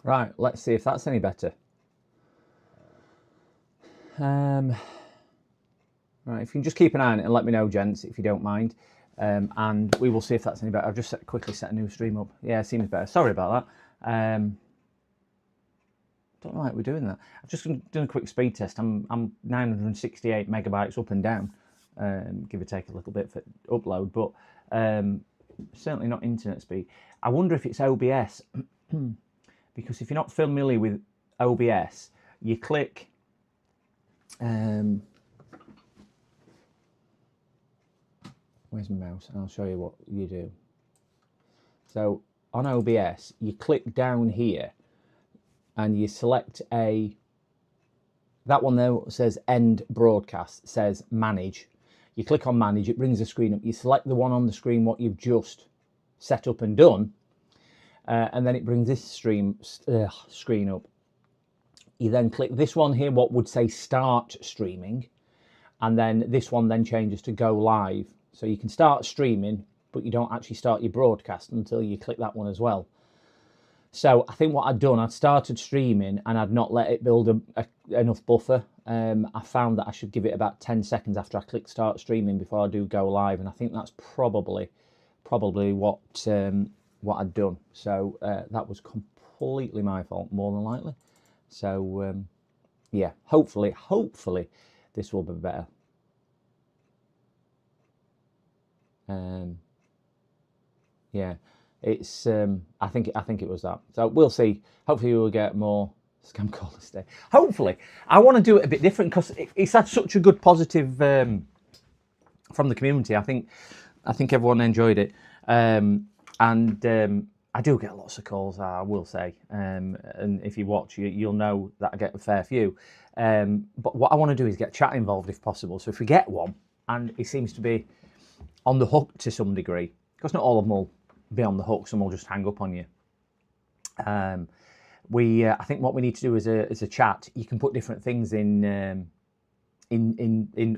Right, let's see if that's any better. Right, if you can just keep an eye on it and let me know, gents, if you don't mind. And we will see if that's any better. I've just quickly set a new stream up. Yeah, it seems better. Sorry about that. Don't know why we're doing that. I've just done a quick speed test. I'm 968 megabytes up and down, give or take a little bit for upload, but certainly not internet speed. I wonder if it's OBS, because if you're not familiar with OBS, you click. Where's my mouse? I'll show you what you do. So on OBS, you click down here and you select that one there says end broadcast, says manage. You click on manage, it brings the screen up. You select the one on the screen what you've just set up and done, and then it brings this screen up. You then click this one here, what would say start streaming, and then this one then changes to go live. So you can start streaming, but you don't actually start your broadcast until you click that one as well. So I think what I'd done, I'd started streaming and I'd not let it build enough buffer. I found that I should give it about 10 seconds after I click start streaming before I do go live, and I think that's probably what I'd done. So that was completely my fault, more than likely. So yeah, hopefully this will be better. Yeah, it's I think it was that. So we'll see. Hopefully we'll get more scam callers today. Hopefully. I want to do it a bit different because it's had such a good positive from the community. I think everyone enjoyed it. And I do get lots of calls, I will say. And if you watch, you'll know that I get a fair few. But what I want to do is get chat involved if possible. So if we get one, and it seems to be on the hook to some degree, because not all of them will be on the hook, some will just hang up on you. I think what we need to do is a chat. You can put different things in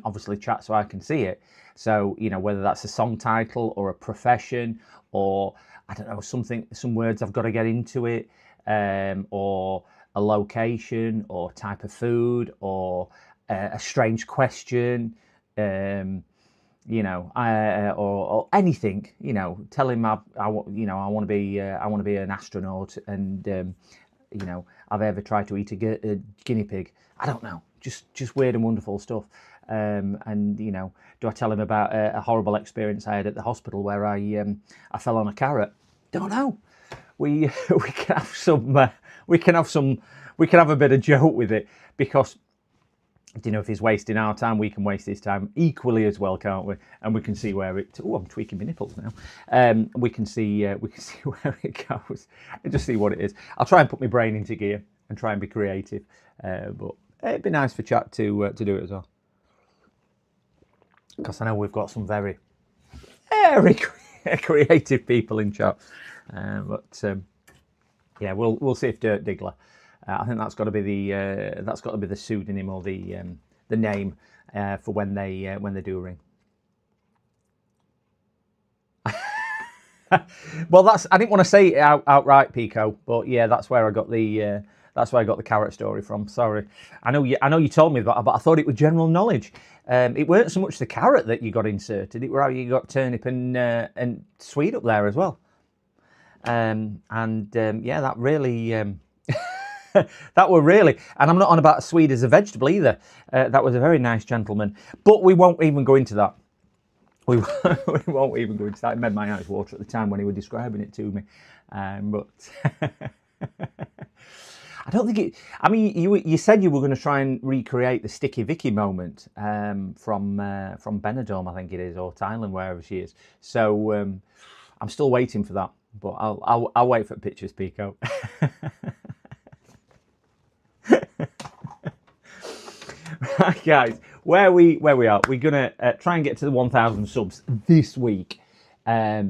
obviously chat so I can see it. So, you know, whether that's a song title or a profession, or I don't know, some words I've got to get into it, or a location or type of food, or a strange question, you know, or anything, you know, tell him I want to be an astronaut, and you know, I've ever tried to eat a guinea pig. I don't know, just weird and wonderful stuff. And you know, do I tell him about a horrible experience I had at the hospital where I fell on a carrot? Don't know. We can have a bit of joke with it, because, you know, if he's wasting our time, we can waste his time equally as well, can't we? And we can see where it. Oh, I'm tweaking my nipples now. We can see where it goes and just see what it is. I'll try and put my brain into gear and try and be creative. But it'd be nice for chat to do it as well, because I know we've got some very creative people in chat. Yeah, we'll see if Dirt Diggler. I think that's got to be the pseudonym or the name for when they do ring. Well, I didn't want to say it outright, Pico, but yeah, that's where I got the carrot story from. Sorry, I know you told me that, but I thought it was general knowledge. It weren't so much the carrot that you got inserted; it were how you got turnip and sweet up there as well. Yeah, that really. That were really, and I'm not on about sweet as a vegetable either. That was a very nice gentleman, but we won't even go into that. We won't even go into that. It made my eyes water at the time when he was describing it to me. But I don't think it. I mean, you said you were going to try and recreate the Sticky Vicky moment from Benidorm, I think it is, or Thailand, wherever she is. So I'm still waiting for that, but I'll wait for pictures, Pico. Right, guys, where we are, we're gonna try and get to the 1,000 subs this week. I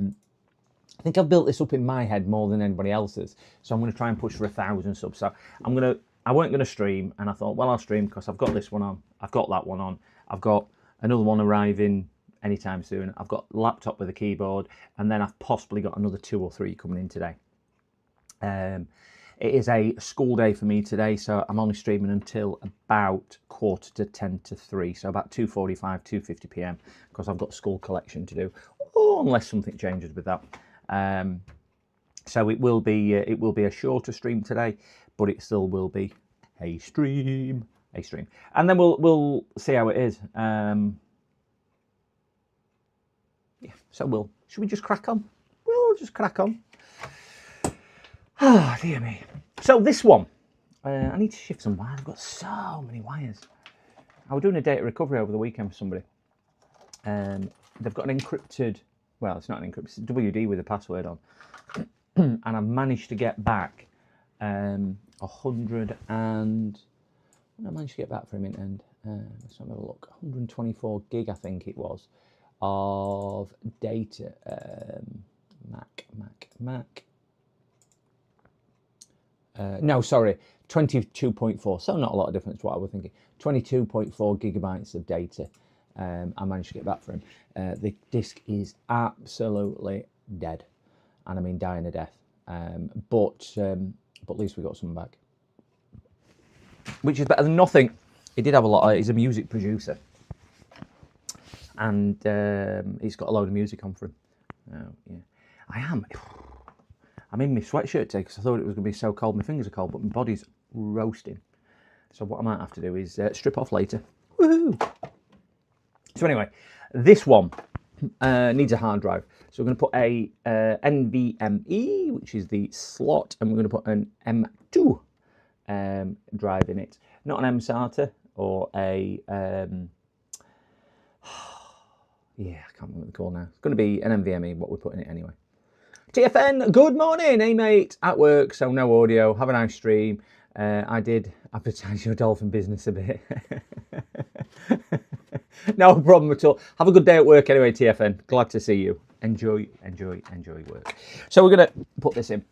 think I've built this up in my head more than anybody else's, so I'm going to try and push for 1,000 subs. So I weren't going to stream, and I thought, well, I'll stream because I've got this one on, I've got that one on, I've got another one arriving anytime soon, I've got a laptop with a keyboard, and then I've possibly got another 2 or 3 coming in today. It is a school day for me today, so I'm only streaming until about 2:45 to 3, so about 2:45, 2:50 p.m. because I've got school collection to do, unless something changes with that. So it will be a shorter stream today, but it still will be a stream, and then we'll see how it is. Yeah, so should we just crack on? We'll just crack on. Oh, dear me. So this one, I need to shift some wires. I've got so many wires. I was doing a data recovery over the weekend for somebody. They've got an encrypted, well, it's not an encrypted, it's WD with a password on. And I've managed to get back 100 and, what did I manage to get back for a minute? And let's have a look. 124 gig, I think it was, of data. Mac. No, sorry, 22.4. So not a lot of difference to what I was thinking. 22.4 gigabytes of data. I managed to get back for him. The disk is absolutely dead, and I mean dying a death. But at least we got some back, which is better than nothing. He did have a lot. He's a music producer, and he's got a load of music on for him. Yeah, I'm in my sweatshirt today because I thought it was going to be so cold. My fingers are cold, but my body's roasting. So what I might have to do is strip off later. Woohoo! So anyway, this one needs a hard drive. So we're going to put a NVMe, which is the slot, and we're going to put an M2 drive in it. Not an mSATA or a... yeah, I can't remember what they're called now. It's going to be an NVMe, what we're putting in it anyway. TFN, good morning. Hey, mate. At work, so no audio. Have a nice stream. I did advertise your dolphin business a bit. No problem at all. Have a good day at work anyway, TFN. Glad to see you. Enjoy work. So we're going to put this in.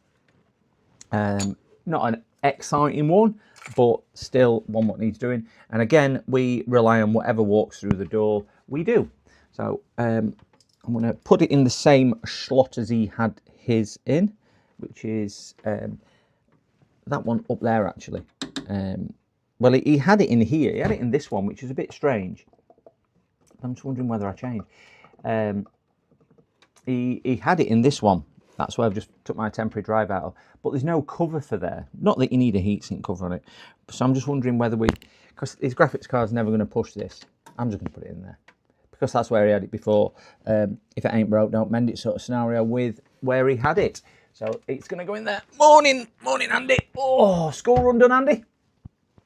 Not an exciting one, but still one what needs doing. And again, we rely on whatever walks through the door, we do. So I'm going to put it in the same slot as he had his in, which is that one up there, actually. Well, he had it in here. He had it in this one, which is a bit strange. I'm just wondering whether I changed. He had it in this one. That's why I've just took my temporary drive out of. But there's no cover for there. Not that you need a heatsink cover on it. So I'm just wondering whether because his graphics card's never going to push this. I'm just going to put it in there. Because that's where he had it before. If it ain't broke, don't mend it sort of scenario with where he had it. So it's going to go in there. Morning, Andy. Oh, school run done, Andy.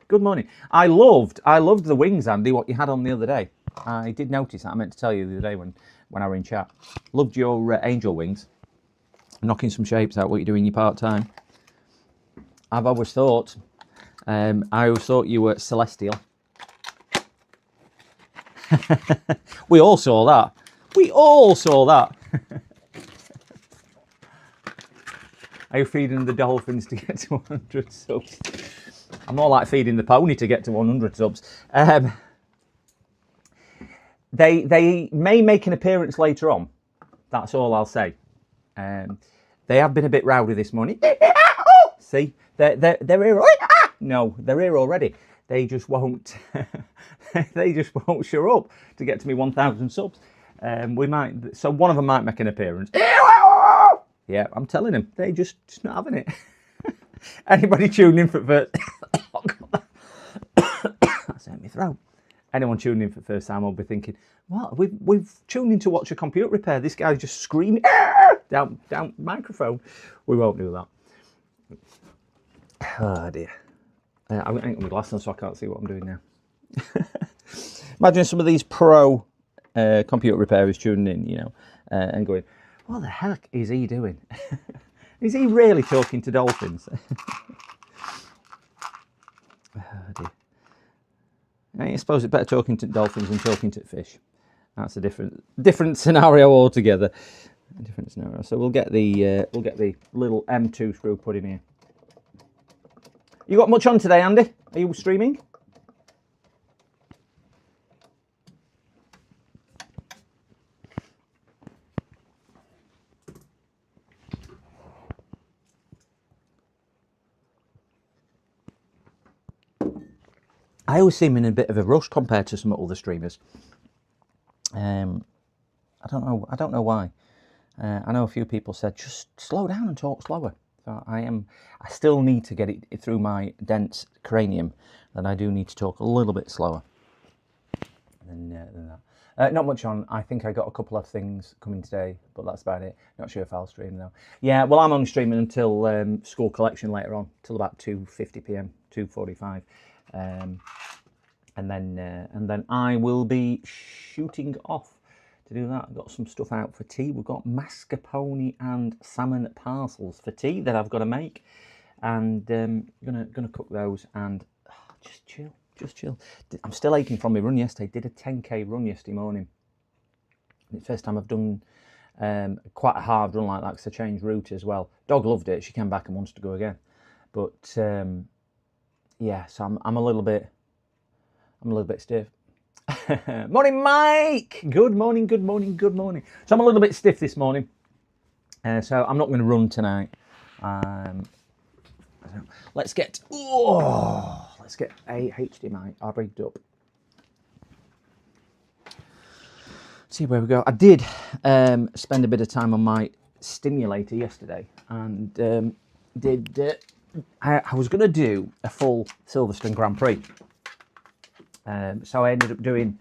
Good morning. I loved the wings, Andy, what you had on the other day. I did notice that. I meant to tell you the other day when I were in chat. Loved your angel wings. Knocking some shapes out what you do in your part-time. I've always thought, you were celestial. We all saw that. Are you feeding the dolphins to get to 100 subs? I'm more like feeding the pony to get to 100 subs. They may make an appearance later on. That's all I'll say. They have been a bit rowdy this morning. See, they're here. No, they're here already. They just won't. They just won't show up to get to me 1,000 subs. We might. So one of them might make an appearance. Yeah, I'm telling him. They just not having it. Anybody tuning in for first? Oh, God. That's hurt my throat. Anyone tuning in for the first time will be thinking, what? We've tuned in to watch a computer repair. This guy's just screaming down microphone. We won't do that. Oh dear. I ain't got my glasses on, so I can't see what I'm doing now. Imagine some of these pro computer repairers tuning in, you know, and going, what the heck is he doing? Is he really talking to dolphins? Oh dear. I suppose it's better talking to dolphins than talking to fish. That's a different scenario altogether. A different scenario. So we'll get the little M2 screw put in here. You got much on today, Andy? Are you streaming? I always seem in a bit of a rush compared to some other streamers. I don't know why. I know a few people said just slow down and talk slower. So I still need to get it through my dense cranium that I do need to talk a little bit slower than that. Not much on. I think I got a couple of things coming today, but that's about it. Not sure if I'll stream though. Yeah, well, I'm only streaming until school collection later on, till about 2:50 p.m, 2:45, and then I will be shooting off to do that. I've got some stuff out for tea. We've got mascarpone and salmon parcels for tea that I've got to make, and gonna cook those and just chill. I'm still aching from my run yesterday. Did a 10k run yesterday morning. It's the first time I've done quite a hard run like that because I changed route as well. Dog loved it. She came back and wants to go again, but yeah. So I'm a little bit stiff. Morning, Mike. Good morning. So I'm a little bit stiff this morning, so I'm not going to run tonight. Let's get a HDMI. I'll bring it up. See where we go. I did spend a bit of time on my stimulator yesterday, and I was going to do a full Silverstone Grand Prix. So I ended up doing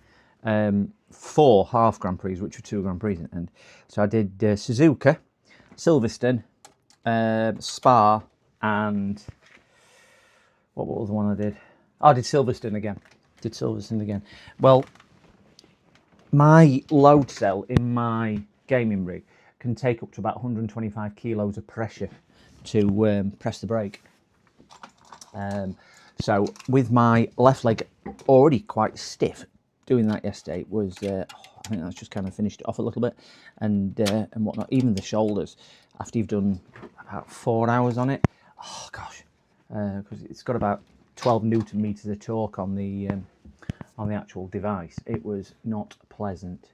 4 half Grand Prix, which were 2 Grand Prix in the end. So I did Suzuka, Silverstone, Spa, and what was the one I did? Oh, I did Silverstone again. Well, my load cell in my gaming rig can take up to about 125 kilos of pressure to press the brake. So with my left leg already quite stiff, doing that yesterday was, I think that's just kind of finished it off a little bit, and whatnot. Even the shoulders, after you've done about 4 hours on it, oh gosh, because it's got about 12 Newton meters of torque on the actual device. It was not pleasant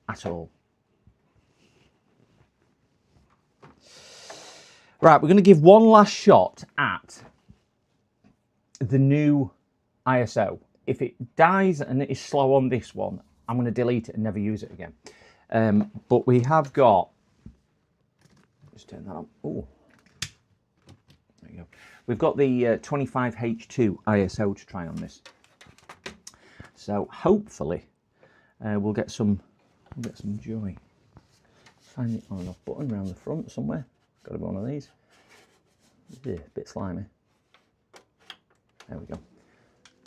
at all. Right, we're going to give one last shot at the new ISO. If it dies and it is slow on this one, I'm going to delete it and never use it again. But we have got, just turn that on. Oh, there you go. We've got the 25H2 ISO to try on this. So hopefully we'll get some joy. Find the on and off button around the front somewhere. Got to be one of these. Yeah, a bit slimy. There we go.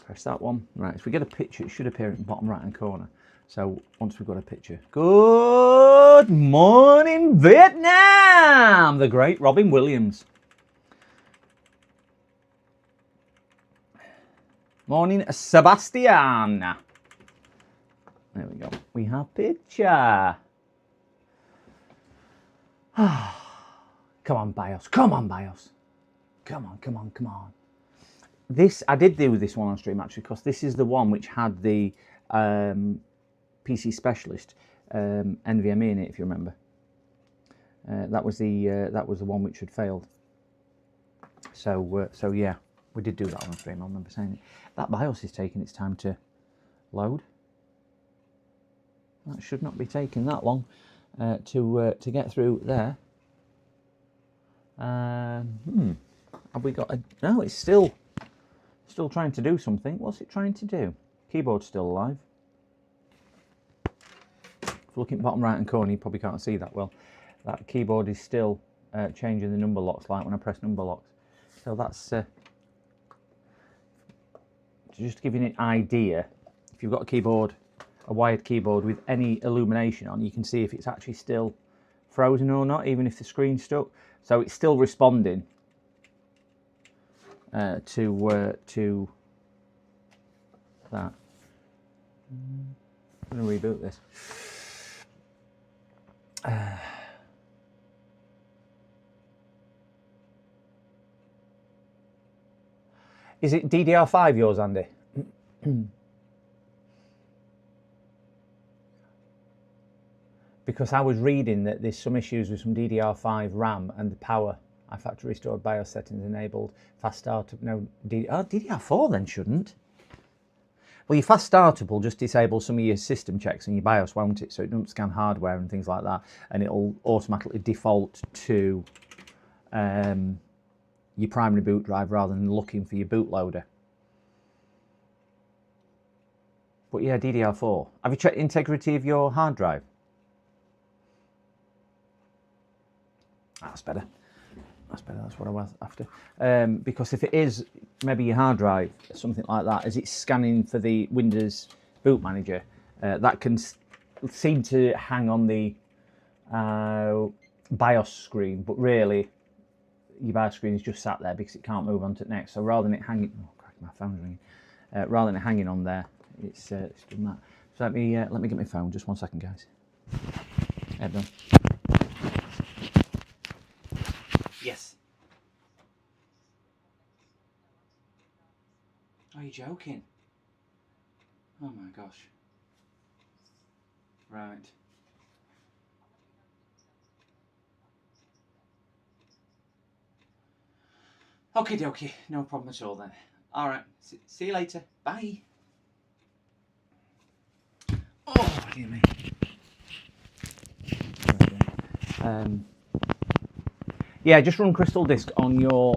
Press that one. Right, if we get a picture, it should appear in the bottom right hand corner. So once we've got a picture. Good morning, Vietnam! The great Robin Williams. Morning, Sebastian. There we go. We have picture. Come on, BIOS. Come on, BIOS. Come on. This, I did do this one on stream actually, because this is the one which had the PC Specialist NVMe in it, if you remember. That was the one which had failed. So yeah, we did do that on stream. I remember saying it. That BIOS is taking its time to load. That should not be taking that long to get through there. Have we got a? No, it's still trying to do something. What's it trying to do? Keyboard's still alive. If you look in the bottom right hand corner, you probably can't see that well. That keyboard is still changing the number locks, like when I press number locks. So that's just to give you an idea. If you've got a keyboard, a wired keyboard with any illumination on, you can see if it's actually still frozen or not, even if the screen's stuck. So it's still responding to that. I'm going to reboot this. Is it DDR5 yours, Andy? Because I was reading that there's some issues with some DDR5 RAM and the power. iFactory restored BIOS settings enabled. Fast start. No, DDR4 then shouldn't. Well, your fast startup will just disable some of your system checks in your BIOS, won't it? So it doesn't scan hardware and things like that, and it'll automatically default to your primary boot drive rather than looking for your bootloader. But yeah, DDR4. Have you checked the integrity of your hard drive? That's better. That's better, that's what I was after. Because if it is maybe your hard drive, something like that, as it's scanning for the Windows boot manager, that can seem to hang on the BIOS screen, but really your BIOS screen is just sat there because it can't move on to the next. So rather than it hanging, oh crap, my phone's ringing. Rather than it hanging on there, it's done that. So let me get my phone. Just 1 second, guys. There, done. Yes. Are you joking? Oh my gosh. Right. Okie dokie, no problem at all then. Alright, see you later. Bye. Oh, dear me. Yeah, just run Crystal Disk on your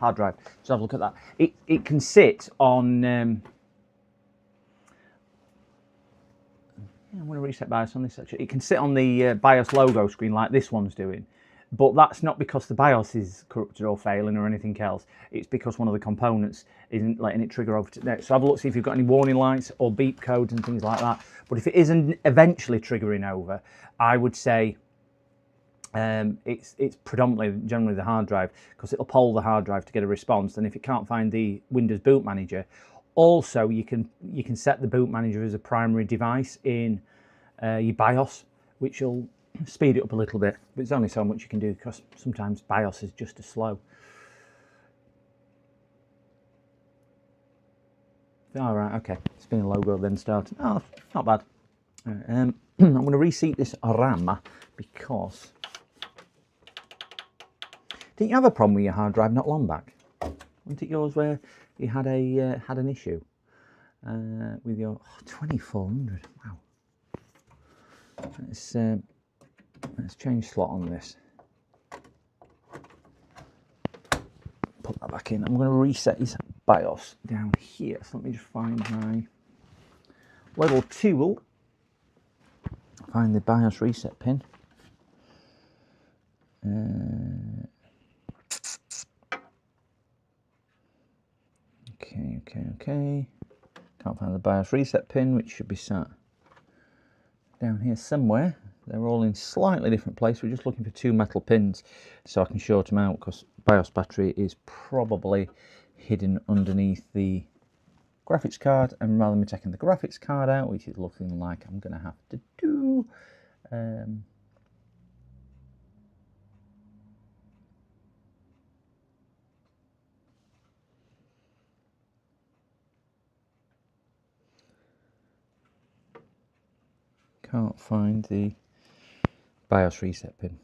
hard drive. Just have a look at that. It can sit on... I'm going to reset BIOS on this actually. It can sit on the BIOS logo screen like this one's doing. But that's not because the BIOS is corrupted or failing or anything else. It's because one of the components isn't letting it trigger over to the next. So have a look, see if you've got any warning lights or beep codes and things like that. But if it isn't eventually triggering over, I would say it's predominantly generally the hard drive, because it'll poll the hard drive to get a response. And if it can't find the Windows boot manager, also you can set the boot manager as a primary device in your BIOS, which will speed it up a little bit. But there's only so much you can do because sometimes BIOS is just as slow. All right, okay. Spin a logo then start. Oh, not bad. I'm going to reseat this RAM because. Didn't you have a problem with your hard drive not long back? Wasn't it yours where you had an issue with your 2400? Wow. Let's change slot on this. Put that back in. I'm going to reset this BIOS down here. So let me just find my level tool. Find the BIOS reset pin. Okay. Can't find the BIOS reset pin, which should be sat down here somewhere. They're all in slightly different place. We're just looking for two metal pins so I can short them out, because BIOS battery is probably hidden underneath the graphics card, and rather than me taking the graphics card out, which is looking like I'm going to have to do, can't find the BIOS reset pin.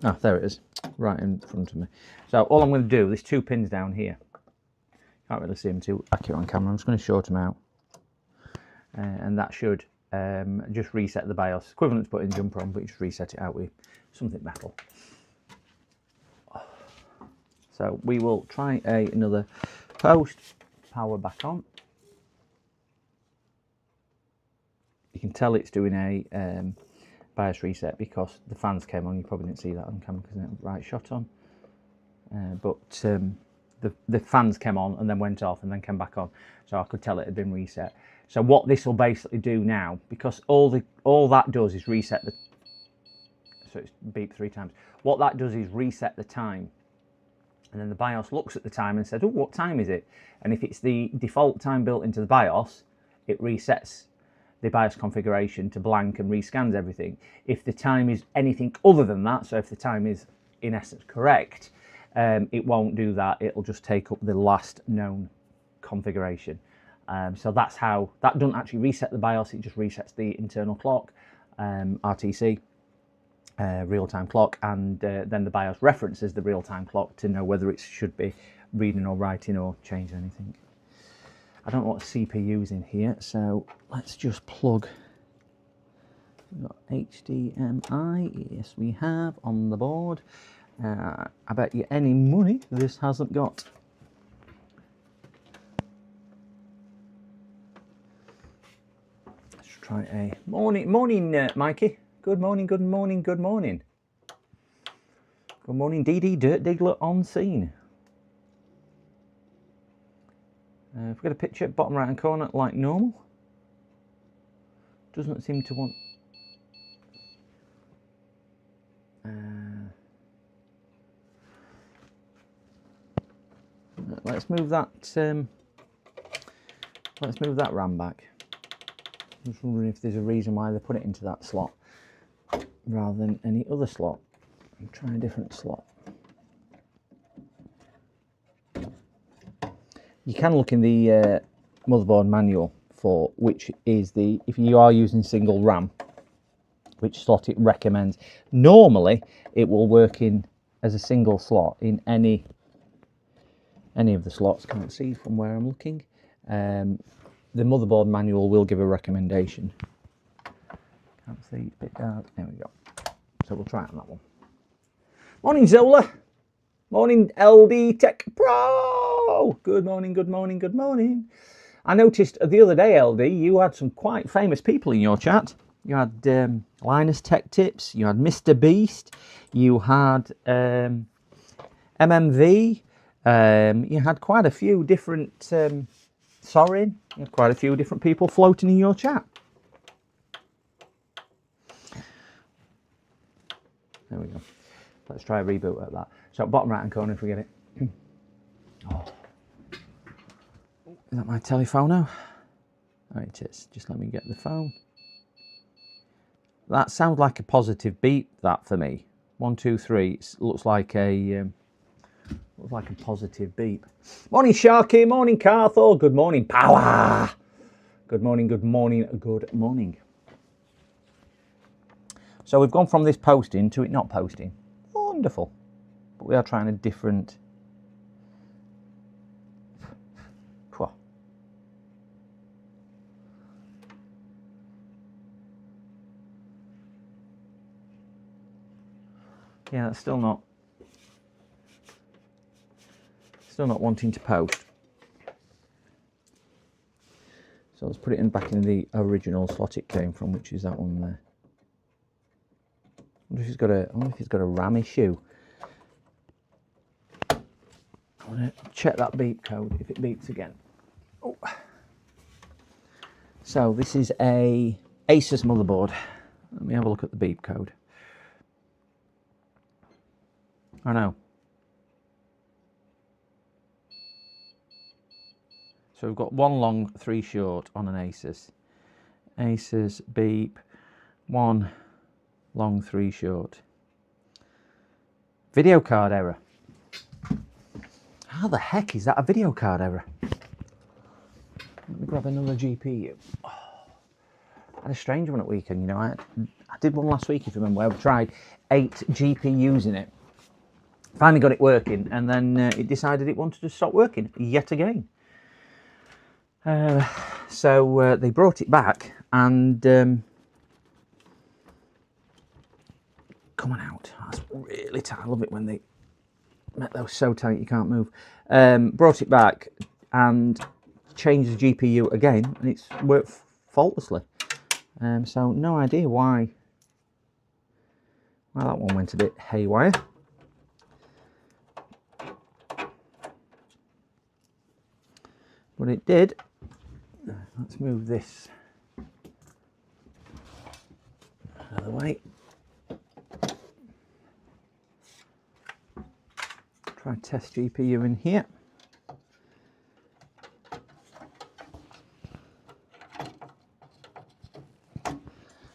Ah, there it is, right in front of me. So all I'm going to do, there's two pins down here. Can't really see them too accurate on camera. I'm just going to short them out, and that should just reset the BIOS. Equivalent to putting jumper on, but you just reset it out with something metal. So we will try another post. Power back on. You can tell it's doing a BIOS reset because the fans came on. You probably didn't see that on camera because I didn't have the right shot on. But the fans came on and then went off and then came back on. So I could tell it had been reset. So what this will basically do now, because all that does is reset the... So it's beeped 3 times. What that does is reset the time. And then the BIOS looks at the time and says, oh, what time is it? And if it's the default time built into the BIOS, it resets the BIOS configuration to blank and rescans everything. If the time is anything other than that, so if the time is in essence correct, it won't do that. It'll just take up the last known configuration. So that's how, that doesn't actually reset the BIOS, it just resets the internal clock, RTC. Real-time clock, and then the BIOS references the real-time clock to know whether it should be reading or writing or change anything. I don't know what CPU's in here, so let's just plug. We've got HDMI, yes we have, on the board. I bet you any money this hasn't got. Let's try a morning, Mikey. Good morning, good morning, good morning. Good morning, DD Dirt Diggler on scene. If we get a picture, bottom right hand corner, like normal. Doesn't seem to want. Let's move that. Let's move that RAM back. I'm just wondering if there's a reason why they put it into that slot rather than any other slot. I'll try a different slot. You can look in the motherboard manual for which is the, if you are using single RAM, which slot it recommends. Normally it will work in as a single slot in any of the slots. Can't see from where I'm looking. The motherboard manual will give a recommendation. Can't see, it's a bit dark. There we go. So we'll try it on that one. Morning Zola. Morning LD Tech Pro. Good morning, good morning, good morning. I noticed the other day, LD, you had some quite famous people in your chat. You had Linus Tech Tips, you had Mr. Beast, you had MMV, you had quite a few different, Sorin, you had quite a few different people floating in your chat. There we go. Let's try a reboot at that. So bottom right hand corner if we get it. Oh. Is that my telephone now? Oh, it is. Just let me get the phone. That sounds like a positive beep, that for me. 1, 2, 3. It looks like a positive beep. Morning Sharky, morning Carthor, good morning Power. Good morning, good morning, good morning. So we've gone from this posting to it not posting. Wonderful. But we are trying a different. Yeah, it's still not wanting to post. So let's put it in back in the original slot it came from, which is that one there. I wonder if it's got a RAM issue. I want to check that beep code if it beeps again. Oh. So this is a Asus motherboard. Let me have a look at the beep code. I know. So we've got 1 long, 3 short on an Asus. Asus beep, 1 long, 3 short. Video card error. How the heck is that a video card error? Let me grab another GPU. Oh, I had a strange one at weekend, you know. I did one last week, if you remember, where we tried 8 GPUs in it. Finally got it working, and then it decided it wanted to stop working yet again. So they brought it back, and coming out. That's really tight. I love it when they make those so tight you can't move. Brought it back and changed the GPU again, and it's worked faultlessly. So no idea why that one went a bit haywire. But it did. Let's move this out of the way. Try test GPU in here.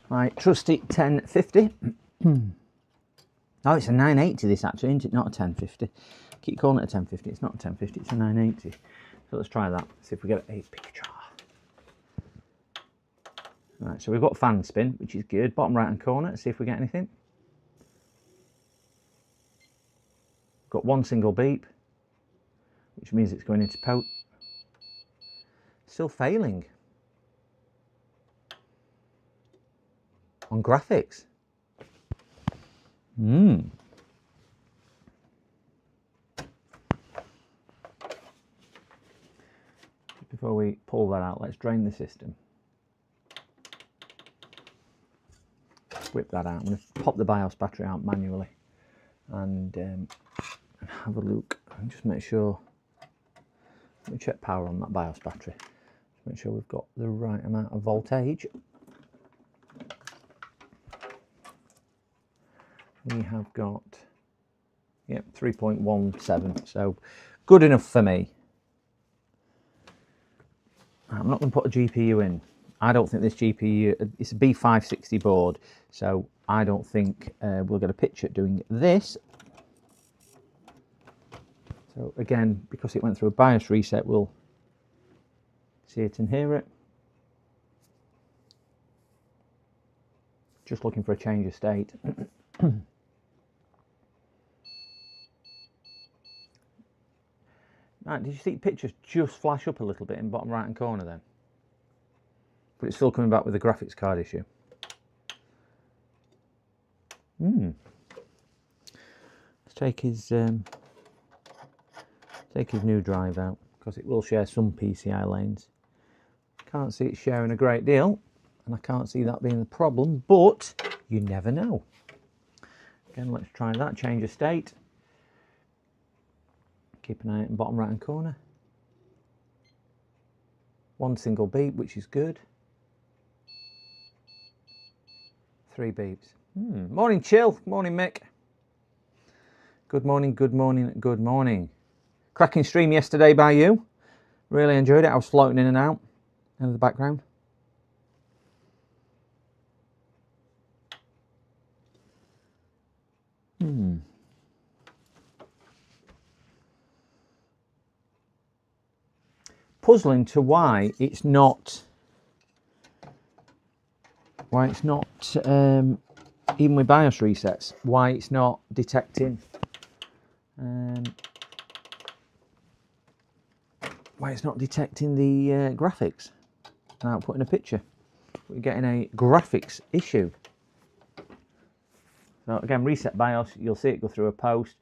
Right, trusty 1050. Oh, it's a 980 this actually, isn't it? Not a 1050. Keep calling it a 1050. It's not a 1050, it's a 980. So let's try that, see if we get a picture. Right, so we've got fan spin, which is good. Bottom right hand corner, see if we get anything. Got 1 single beep, which means it's going into post. Still failing on graphics. Before we pull that out, let's drain the system. Whip that out. I'm going to pop the BIOS battery out manually and have a look and just make sure. Let me check power on that BIOS battery. Just make sure we've got the right amount of voltage. We have got, yep, 3.17, so good enough for me. I'm not going to put a GPU in. I don't think this GPU, it's a B560 board, so I don't think we'll get a picture doing this. So again, because it went through a BIOS reset, we'll see it and hear it. Just looking for a change of state. Right, did you see pictures just flash up a little bit in the bottom right hand corner then? But it's still coming back with a graphics card issue. Let's take his new drive out, because it will share some PCI lanes. Can't see it sharing a great deal, and I can't see that being the problem, but you never know. Again, let's try that, change of state. Keep an eye out in the bottom right hand corner. One single beep, which is good. 3 beeps. Morning, Chill. Morning, Mick. Good morning, good morning, good morning. Cracking stream yesterday by you. Really enjoyed it. I was floating in and out in the background. Puzzling to why it's not even with BIOS resets, why it's not detecting the graphics without putting a picture. We're getting a graphics issue. So again, reset BIOS, you'll see it go through a post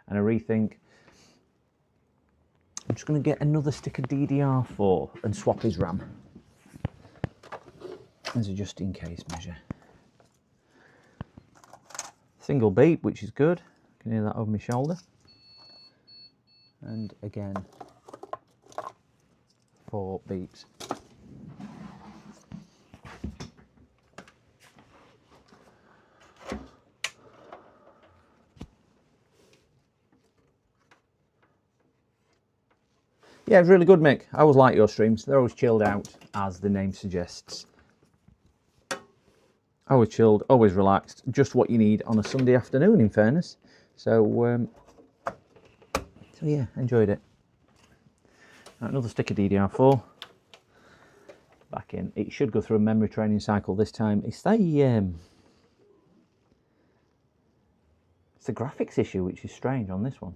and a rethink. I'm just going to get another stick of DDR4 and swap his RAM as a just in case measure. Single beep, which is good. I can hear that over my shoulder. And again, 4 beeps. Yeah, it's really good, Mick. I always like your streams. They're always chilled out, as the name suggests. Always chilled, always relaxed. Just what you need on a Sunday afternoon, in fairness. So yeah, enjoyed it. Right, another stick of DDR4. Back in. It should go through a memory training cycle this time. It's the graphics issue, which is strange on this one.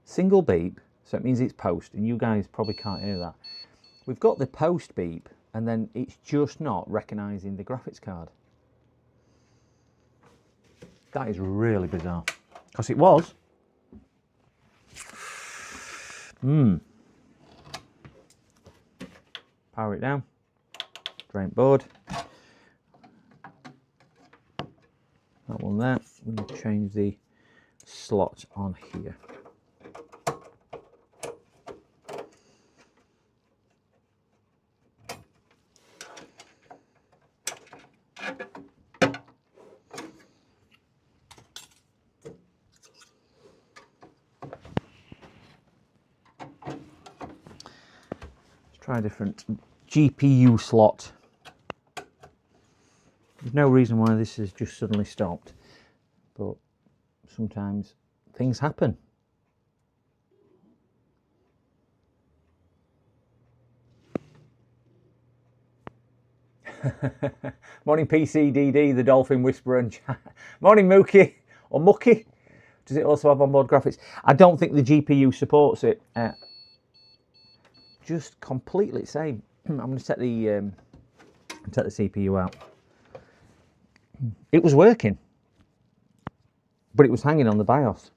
Single beep, so it means it's post, and you guys probably can't hear that. We've got the post beep, and then it's just not recognising the graphics card. That is really bizarre, because it was. Power it down. Drain board. That one there. We need to change the slot on here. Try a different GPU slot. There's no reason why this has just suddenly stopped, but sometimes things happen. Morning PCDD, the Dolphin Whisperer, and morning Mookie, or Mookie. Does it also have onboard graphics? I don't think the GPU supports it. Just completely same. I'm going to take the CPU out. It was working, but it was hanging on the BIOS.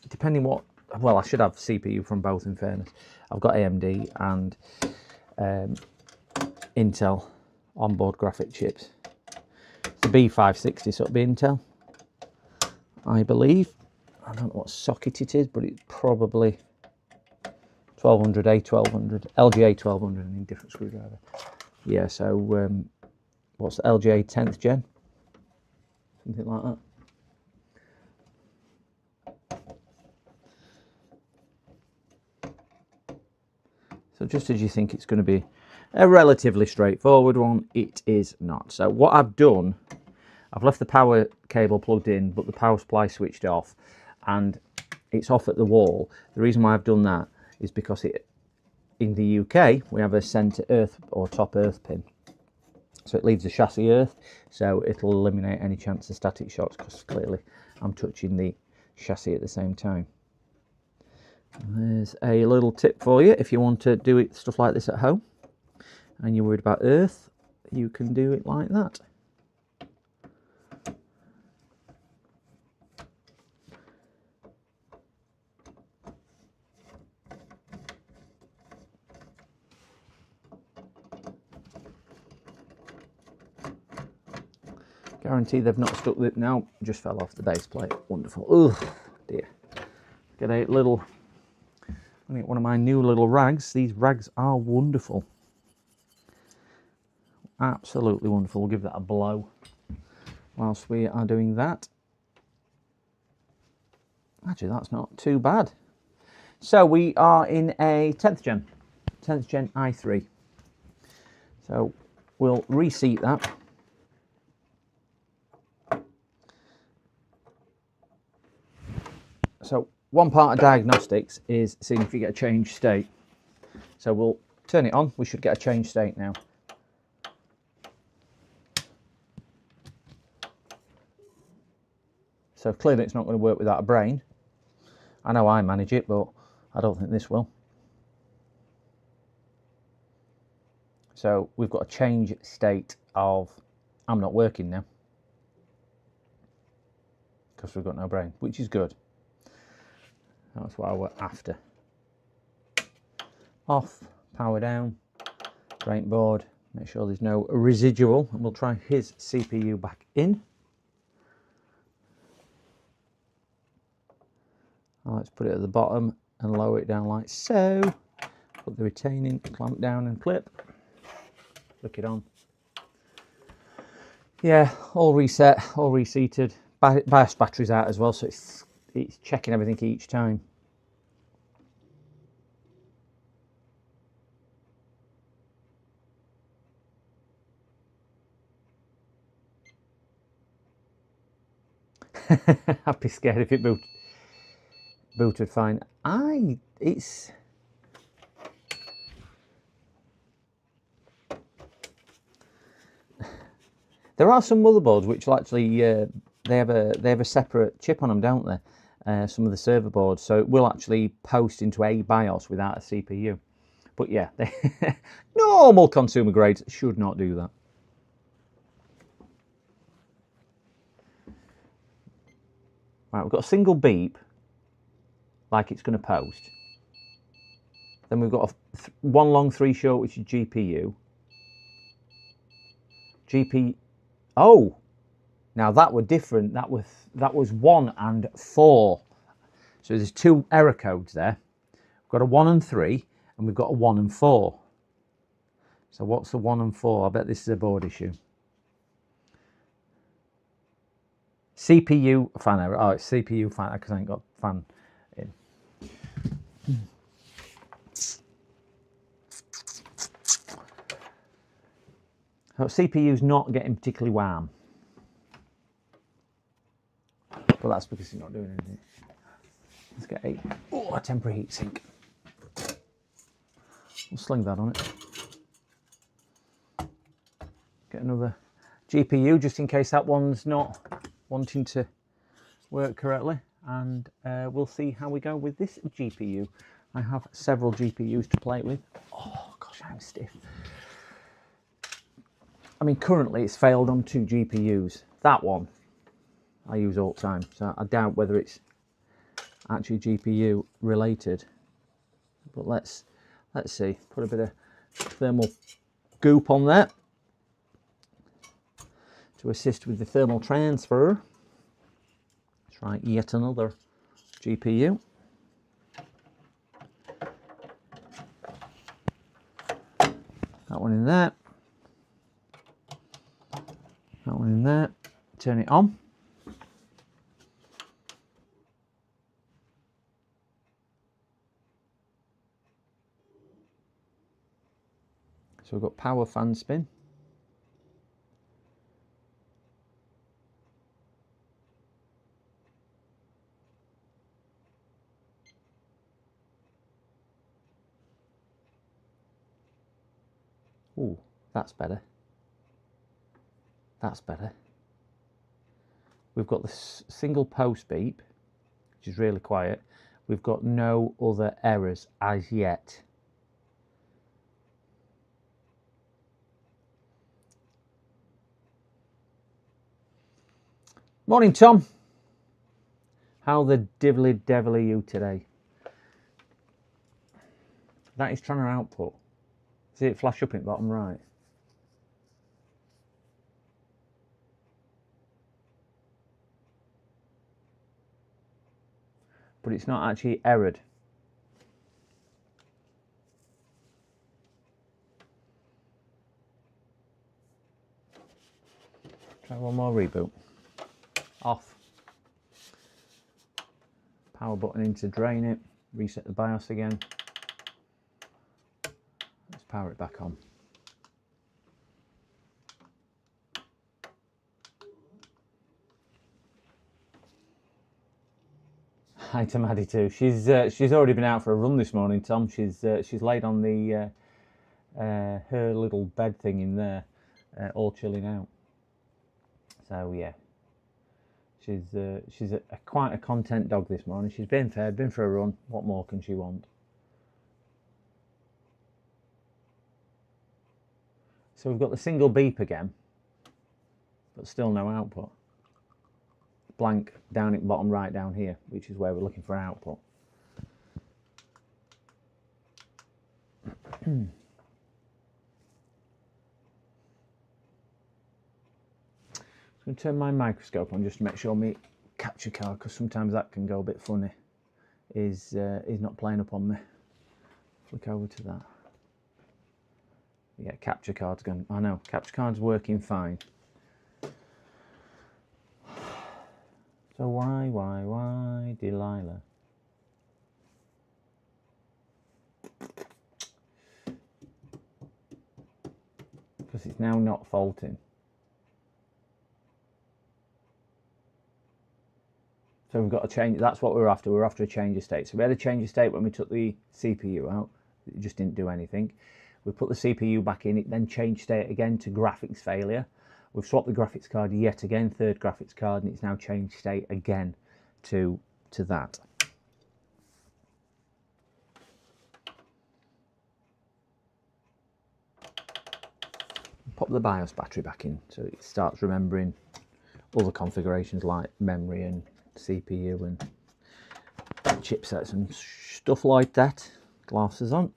Depending what, well, I should have CPU from both in fairness. I've got AMD and Intel onboard graphic chips. The B560, so it'll be Intel, I believe. I don't know what socket it is, but it's probably 1200, A1200, LGA 1200, and a different screwdriver. Yeah, so what's the LGA 10th gen? Something like that. So just as you think it's going to be a relatively straightforward one, it is not. So what I've done, I've left the power cable plugged in, but the power supply switched off, and it's off at the wall. The reason why I've done that is because in the UK, we have a centre earth or top earth pin. So it leaves the chassis earth, so it'll eliminate any chance of static shocks, because clearly I'm touching the chassis at the same time. There's a little tip for you if you want to do it stuff like this at home and you're worried about earth, you can do it like that. Guarantee they've not stuck it. No, just fell off the base plate. Wonderful. Oh dear. Get a little, one of my new little rags. These rags are wonderful. Absolutely wonderful. We'll give that a blow whilst we are doing that. Actually, that's not too bad. So we are in a 10th gen i3. So we'll reseat that. So one part of diagnostics is seeing if you get a change state. So we'll turn it on. We should get a change state now. So clearly it's not going to work without a brain. I know I manage it, but I don't think this will. So we've got a change state of I'm not working now, because we've got no brain, which is good. That's what we're after. Off, power down, brain board, make sure there's no residual, and we'll try his CPU back in. Let's put it at the bottom and lower it down like so. Put the retaining clamp down and clip. Flick it on. Yeah, all reset, all reseated. BIOS battery's out as well, so it's checking everything each time. I'd be scared if it booted fine. There are some motherboards which will actually they have a separate chip on them, don't they? Some of the server boards, so it will actually post into a BIOS without a CPU. But yeah, normal consumer grades should not do that. Right, we've got a single beep, like it's going to post. Then we've got one long, three short, which is GPU. Oh, now that were different. That was 1 and 4. So there's 2 error codes there. We've got a 1 and 3, and we've got a 1 and 4. So what's the 1 and 4? I bet this is a board issue. CPU fan error. Oh, it's CPU fan because I ain't got fan in. So CPU's not getting particularly warm. But that's because it's not doing anything. Let's get a temporary heatsink. We'll sling that on it. Get another GPU just in case that one's not wanting to work correctly, and we'll see how we go with this GPU. I have several GPUs to play with. Oh gosh, I'm stiff. I mean, currently it's failed on 2 GPUs. That one I use all the time, so I doubt whether it's actually GPU related. But let's see. Put a bit of thermal goop on there to assist with the thermal transfer. Try yet another GPU. That one in there. That one in there. Turn it on. So we've got power fan spin. Ooh, that's better. That's better. We've got the single post beep, which is really quiet. We've got no other errors as yet. Morning, Tom. How the diddly devil are you today? That is trying to output. See it flash up in the bottom right? But it's not actually errored. Try one more reboot. Off. Power button in to drain it. Reset the BIOS again. Let's power it back on. Hi to Maddie too. She's already been out for a run this morning, Tom. She's laid on the her little bed thing in there, all chilling out. So yeah, she's quite a content dog this morning. She's been fed, been for a run. What more can she want? So we've got the single beep again, but still no output. Blank down at bottom right down here, which is where we're looking for output. I'm going to turn my microscope on just to make sure my capture card, because sometimes that can go a bit funny, is not playing up on me. Flick over to that. Yeah, capture card's gone. I know, capture card's working fine. So why, Delilah? Because it's now not faulting. So we've got to change, that's what we're after. We're after a change of state. So we had a change of state when we took the CPU out. It just didn't do anything. We put the CPU back in, it then changed state again to graphics failure. We've swapped the graphics card yet again, third graphics card, and it's now changed state again to that. Pop the BIOS battery back in so it starts remembering other configurations like memory and CPU and chipsets and stuff like that. Glasses on.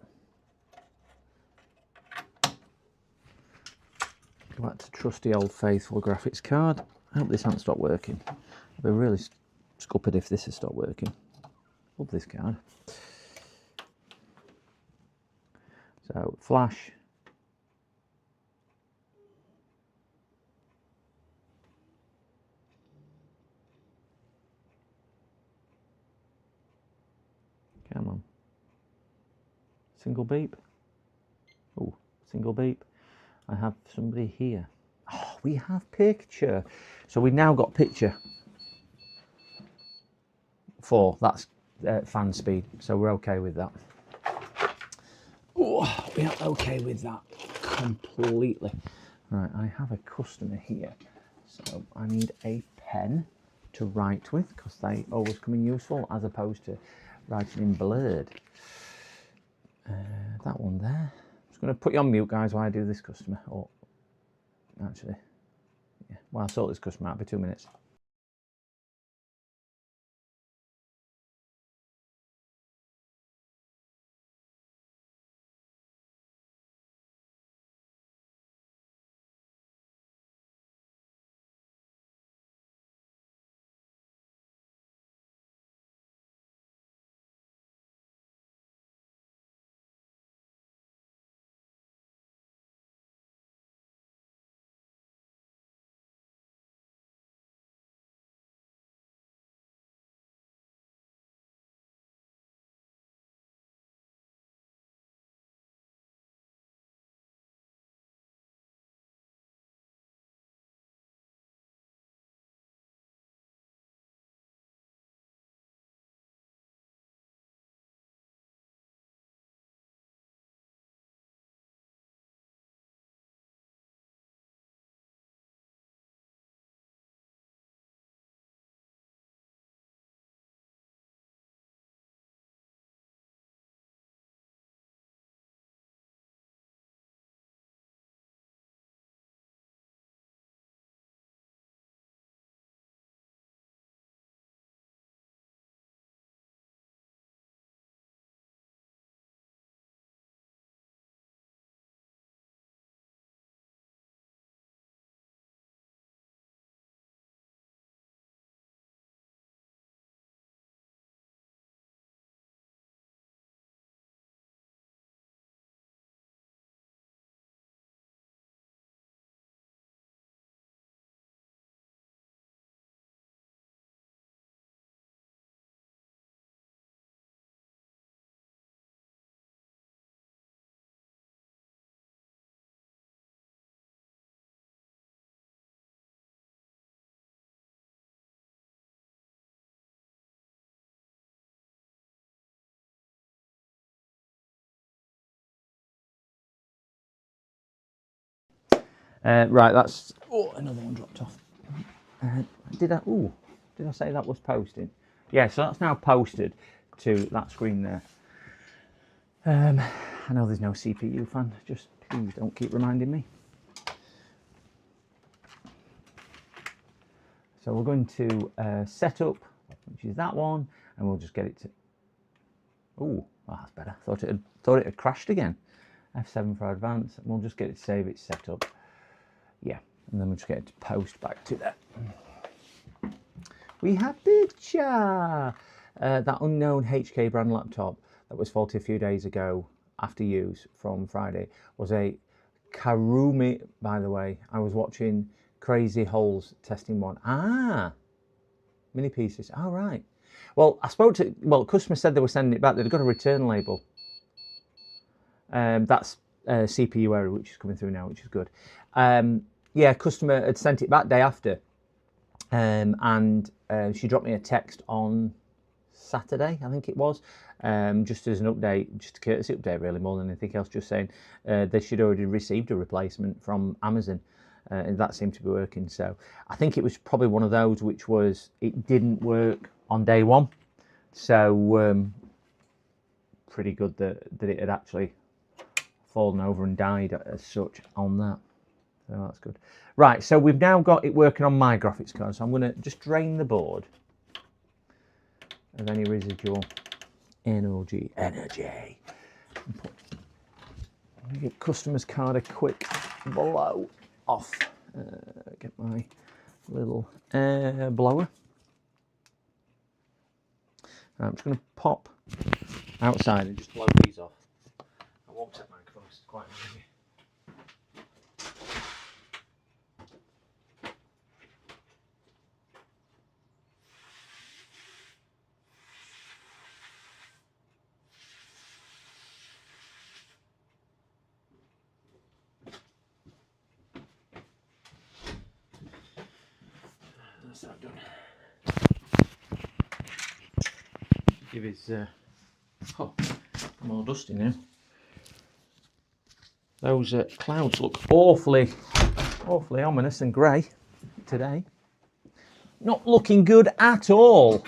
Go back to trusty old faithful graphics card. I hope this hasn't stopped working. I'd be really scuppered if this has stopped working. Love this card. So flash. Come on. Single beep. Oh, single beep. I have somebody here. Oh, we have picture. So we've now got picture 4. That's fan speed, so we're okay with that. Oh, we're okay with that completely. Right, I have a customer here, so I need a pen to write with because they always come in useful as opposed to writing in blurred. That one there. I'm just going to put you on mute, guys, while I do this customer. Oh, actually, yeah. While I sort this customer out, it'll be 2 minutes. Right, that's another one dropped off. Did I say that was posted? Yeah, so that's now posted to that screen there. I know there's no CPU fan, just please don't keep reminding me. So we're going to set up, which is that one, and we'll just get it to. Oh, that's better. Thought it had crashed again. F7 for advance, and we'll just get it to save its setup. Yeah, and then we'll just get it to post back to there. We have picture. That unknown HK brand laptop that was faulty a few days ago after use from Friday was a Karumi, by the way. I was watching Crazy Holes testing one. Mini pieces. Oh, right. Well, customer said they were sending it back. They've got a return label. That's CPU error, which is coming through now, which is good. Yeah, customer had sent it back day after. And she dropped me a text on Saturday, I think it was, just as an update, just a courtesy update really, more than anything else, just saying they should already received a replacement from Amazon, and that seemed to be working. So I think it was probably one of those which was, it didn't work on day one, so pretty good that it had actually fallen over and died as such on that. So that's good. Right, so we've now got it working on my graphics card, so I'm going to just drain the board of any residual energy. Give customer's card a quick blow off. Get my little air blower. I'm just going to pop outside and just blow these off. I won't take microphone, it's quite noisy. That's that done. give his... oh, I'm all dusty now. Those clouds look awfully ominous and grey today. Not looking good at all.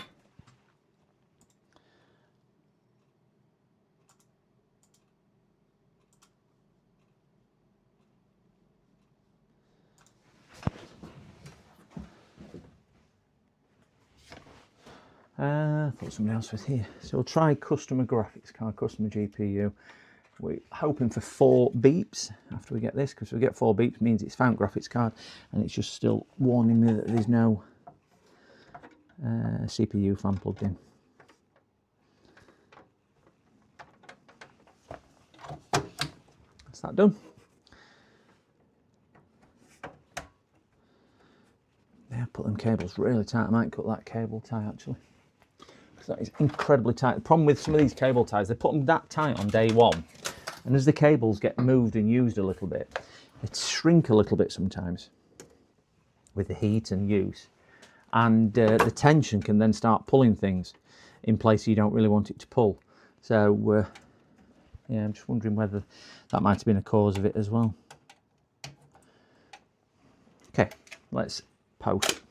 I thought somebody else was here. So we'll try customer graphics card, customer GPU. We're hoping for 4 beeps after we get this, because if we get 4 beeps it means it's found graphics card, and it's just still warning me that there's no CPU fan plugged in. That's that done. Yeah, put them cables really tight. I might cut that cable tie actually, because that is incredibly tight. The problem with some of these cable ties, they put them that tight on day one, and as the cables get moved and used a little bit, they shrink a little bit sometimes with the heat and use, and the tension can then start pulling things in places you don't really want it to pull. So yeah, I'm just wondering whether that might have been a cause of it as well. Okay, let's post.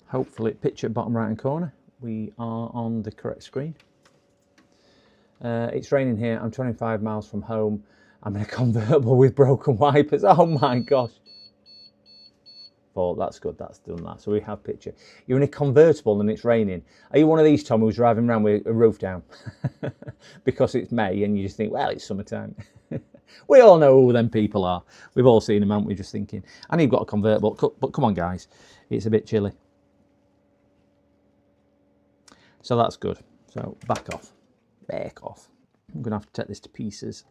Hopefully, picture bottom right hand corner, we are on the correct screen. It's raining here. I'm 25 miles from home. I'm in a convertible with broken wipers. Oh my gosh. Oh, that's good. That's done that. So we have picture. You're in a convertible and it's raining. Are you one of these, Tom, who's driving around with a roof down? Because it's May and you just think, well, it's summertime. We all know who them people are. We've all seen them, haven't we? Just thinking. And you've got a convertible. But come on, guys. It's a bit chilly. So that's good. So back off. Back off. I'm going to have to take this to pieces.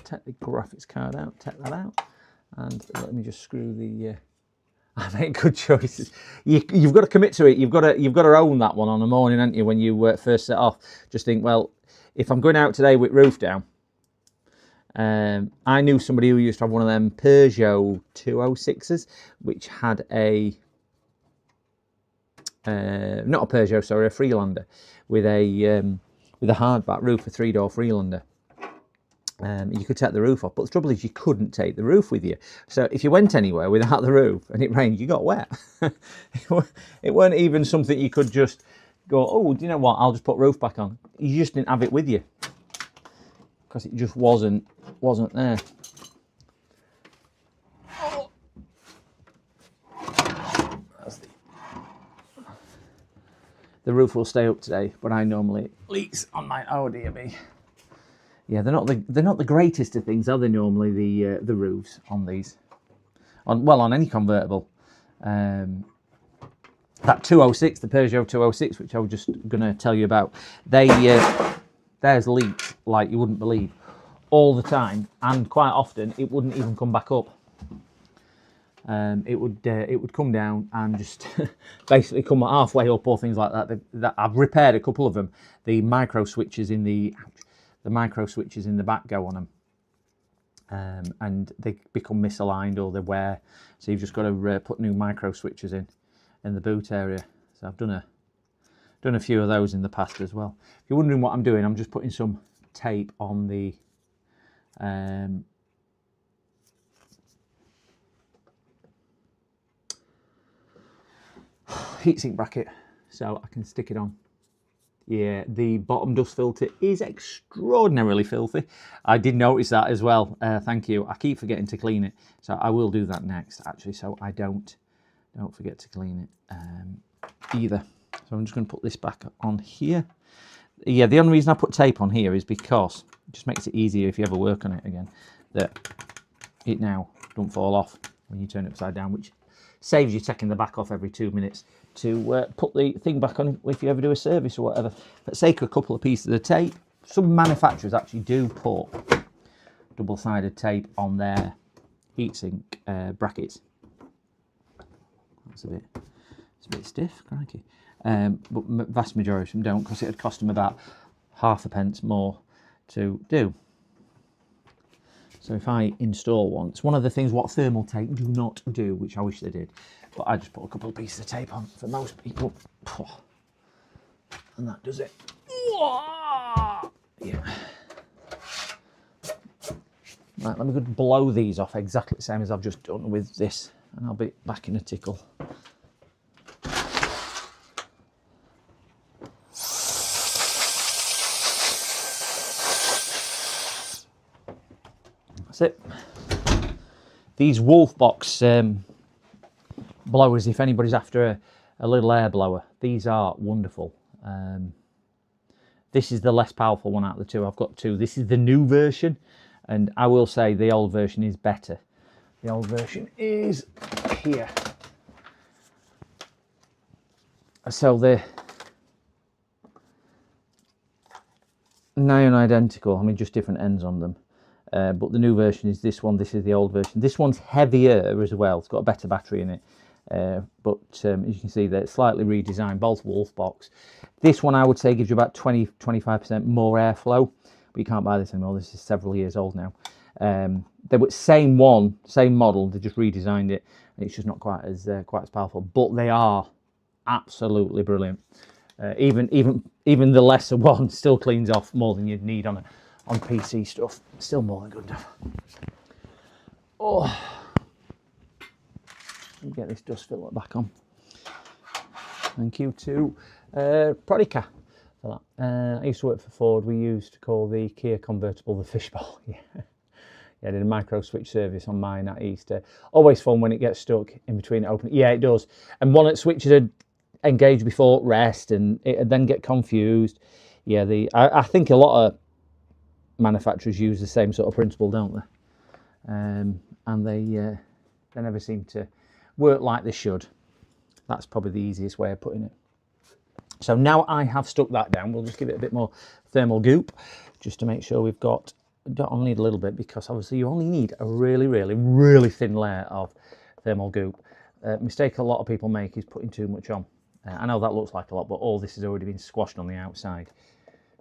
Take the graphics card out. Take that out. And let me just screw the... I make good choices. You've got to commit to it. You've got to own that one on the morning, haven't you? When you first set off, just think, well, if I'm going out today with roof down, I knew somebody who used to have one of them Peugeot 206s, which had a not a Peugeot, sorry, a Freelander with a hardback roof, a 3-door Freelander. You could take the roof off, but the trouble is you couldn't take the roof with you. So if you went anywhere without the roof and it rained, you got wet. It weren't even something you could just go, oh, do you know what, I'll just put roof back on. You just didn't have it with you because it just wasn't there. The roof will stay up today, but I normally leaks on my, oh dear me. Yeah, they're not the greatest of things, are they? Normally the roofs on these, on any convertible. That 206, the Peugeot 206, which I was just going to tell you about, there's leaks like you wouldn't believe, all the time, and quite often it wouldn't even come back up. It would come down and just basically come halfway up or things like that. I've repaired a couple of them. The micro switches in the back go on them, and they become misaligned or they wear. So you've just got to put new micro switches in the boot area. So I've done a few of those in the past as well. If you're wondering what I'm doing, I'm just putting some tape on the heatsink bracket so I can stick it on. Yeah, the bottom dust filter is extraordinarily filthy. I did notice that as well. Thank you. I keep forgetting to clean it, so I will do that next, actually, so I don't forget to clean it either. So I'm just going to put this back on here. Yeah, the only reason I put tape on here is because it just makes it easier if you ever work on it again, that it now don't fall off when you turn it upside down, which saves you taking the back off every 2 minutes to put the thing back on if you ever do a service or whatever. For the sake of a couple of pieces of tape, some manufacturers actually do put double-sided tape on their heatsink brackets. It's a bit stiff, crikey. But vast majority of them don't, because it would cost them about £0.50 more to do. So if I install one, it's one of the things what thermal tape do not do, which I wish they did. But I just put a couple of pieces of tape on for most people. And that does it. Yeah. Right, let me go blow these off exactly the same as I've just done with this, and I'll be back in a tickle. That's it. These Wolf Box blowers, if anybody's after a little air blower, these are wonderful. This is the less powerful one out of the two. I've got two. This is the new version, and I will say the old version is better. The old version is here. So they're nigh on identical. I mean, just different ends on them. But the new version is this one. This is the old version. This one's heavier as well. It's got a better battery in it. But as you can see, they're slightly redesigned, both Wolf Box. This one I would say gives you about 20-25% more airflow, but you can't buy this anymore. This is several years old now. They were same model. They just redesigned it, and it's just not quite as powerful. But they are absolutely brilliant. Even the lesser one still cleans off more than you'd need on PC stuff. Still more than good enough. Oh. Get this dust filter back on. Thank you to Prodica for that. I used to work for Ford. We used to call the Kia convertible the fishbowl. Yeah, I did a micro switch service on mine at Easter. Always fun when it gets stuck in between it opening. Yeah, it does. And one of the switches would engage before rest, and it would then get confused. Yeah, I think a lot of manufacturers use the same sort of principle, don't they? And they never seem to work like they should. That's probably the easiest way of putting it. So now I have stuck that down, we'll just give it a bit more thermal goop just to make sure we've got, don't only need a little bit, because obviously you only need a really thin layer of thermal goop. Mistake a lot of people make is putting too much on. I know that looks like a lot, but all this has already been squashed on the outside.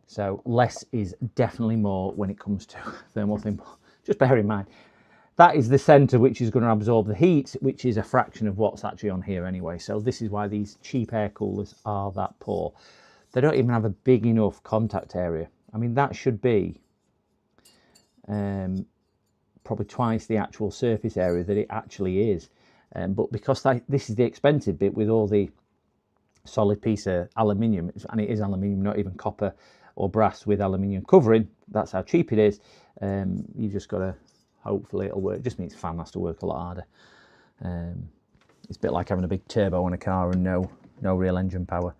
So less is definitely more when it comes to thermal thin. Just bear in mind, that is the centre which is going to absorb the heat, which is a fraction of what's actually on here anyway. So this is why these cheap air coolers are that poor. They don't even have a big enough contact area. I mean, that should be probably twice the actual surface area that it actually is. But because this is the expensive bit with all the solid piece of aluminium, and it is aluminium, not even copper or brass with aluminium covering, that's how cheap it is. You've just got to, hopefully it'll work. It just means the fan has to work a lot harder. It's a bit like having a big turbo in a car and no real engine power.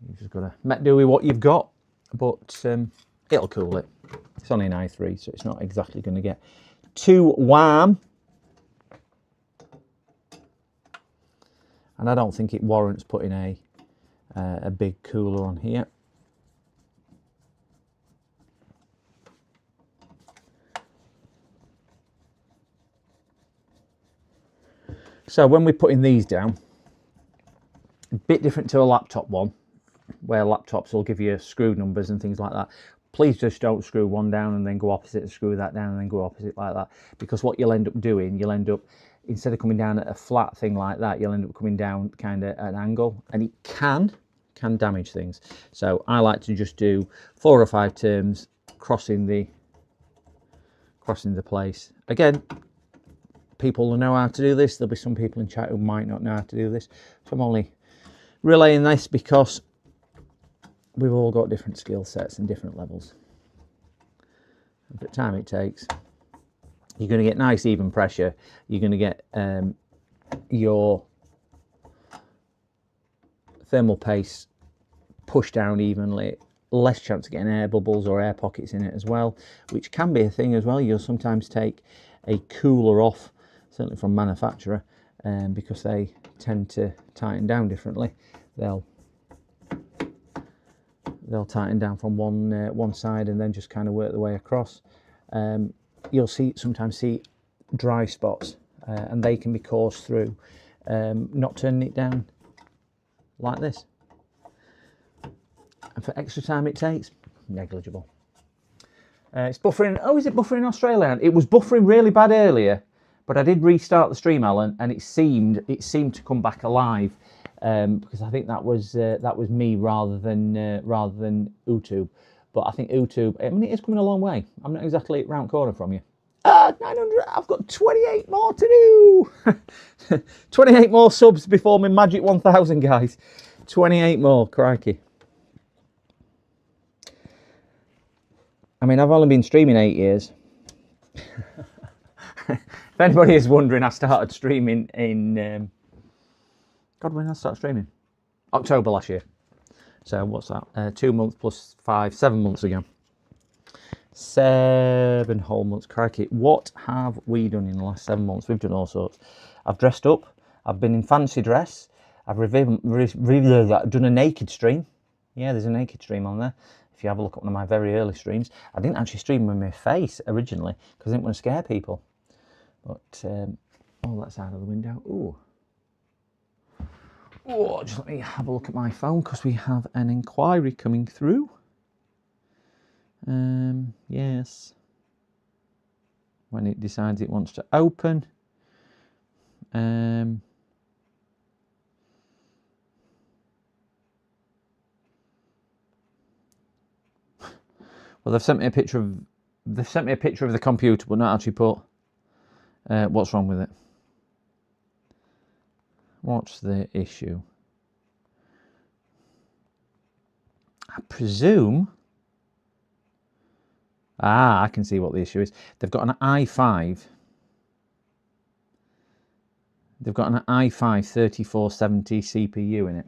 You've just got to make do with what you've got, but it'll cool it. It's only an i3, so it's not exactly going to get too warm. And I don't think it warrants putting a big cooler on here. So when we're putting these down, a bit different to a laptop one, where laptops will give you screw numbers and things like that. Please just don't screw one down and then go opposite, and screw that down and then go opposite like that. Because what you'll end up doing, instead of coming down at a flat thing like that, you'll end up coming down kind of at an angle, and it can damage things. So I like to just do 4 or 5 turns, crossing the place. Again, people will know how to do this. There'll be some people in chat who might not know how to do this. So I'm only relaying this because we've all got different skill sets and different levels. And for the time it takes, you're going to get nice even pressure. You're going to get your thermal paste pushed down evenly, less chance of getting air bubbles or air pockets in it as well, which can be a thing as well. You'll sometimes take a cooler off, certainly from manufacturer, because they tend to tighten down differently. They'll tighten down from one side and then just kind of work their way across. You'll sometimes see dry spots, and they can be caused through not turning it down like this. And for extra time it takes, negligible. It's buffering. Oh, is it buffering in Australia? It was buffering really bad earlier, but I did restart the stream, Alan, and it seemed to come back alive because I think that was me rather than YouTube. But I think YouTube, I mean, it is coming a long way. I'm not exactly round corner from you. 900, I've got 28 more to do. 28 more subs before my magic 1,000, guys. 28 more, crikey. I mean, I've only been streaming 8 years. If anybody is wondering, I started streaming in... God, when did I start streaming? October last year. So what's that? 2 months plus 5, 7 months ago. 7 whole months, crikey. What have we done in the last 7 months? We've done all sorts. I've dressed up. I've been in fancy dress. I've done a naked stream. Yeah, there's a naked stream on there. If you have a look at one of my very early streams. I didn't actually stream with my face originally because I didn't want to scare people. But, oh, that's out of the window. Ooh. Oh, just let me have a look at my phone because we have an inquiry coming through. Yes. When it decides it wants to open. Well, they've sent me a picture of the computer, but not actually put what's wrong with it. What's the issue? I presume. I can see what the issue is. They've got an i5. They've got an i5 3470 CPU in it.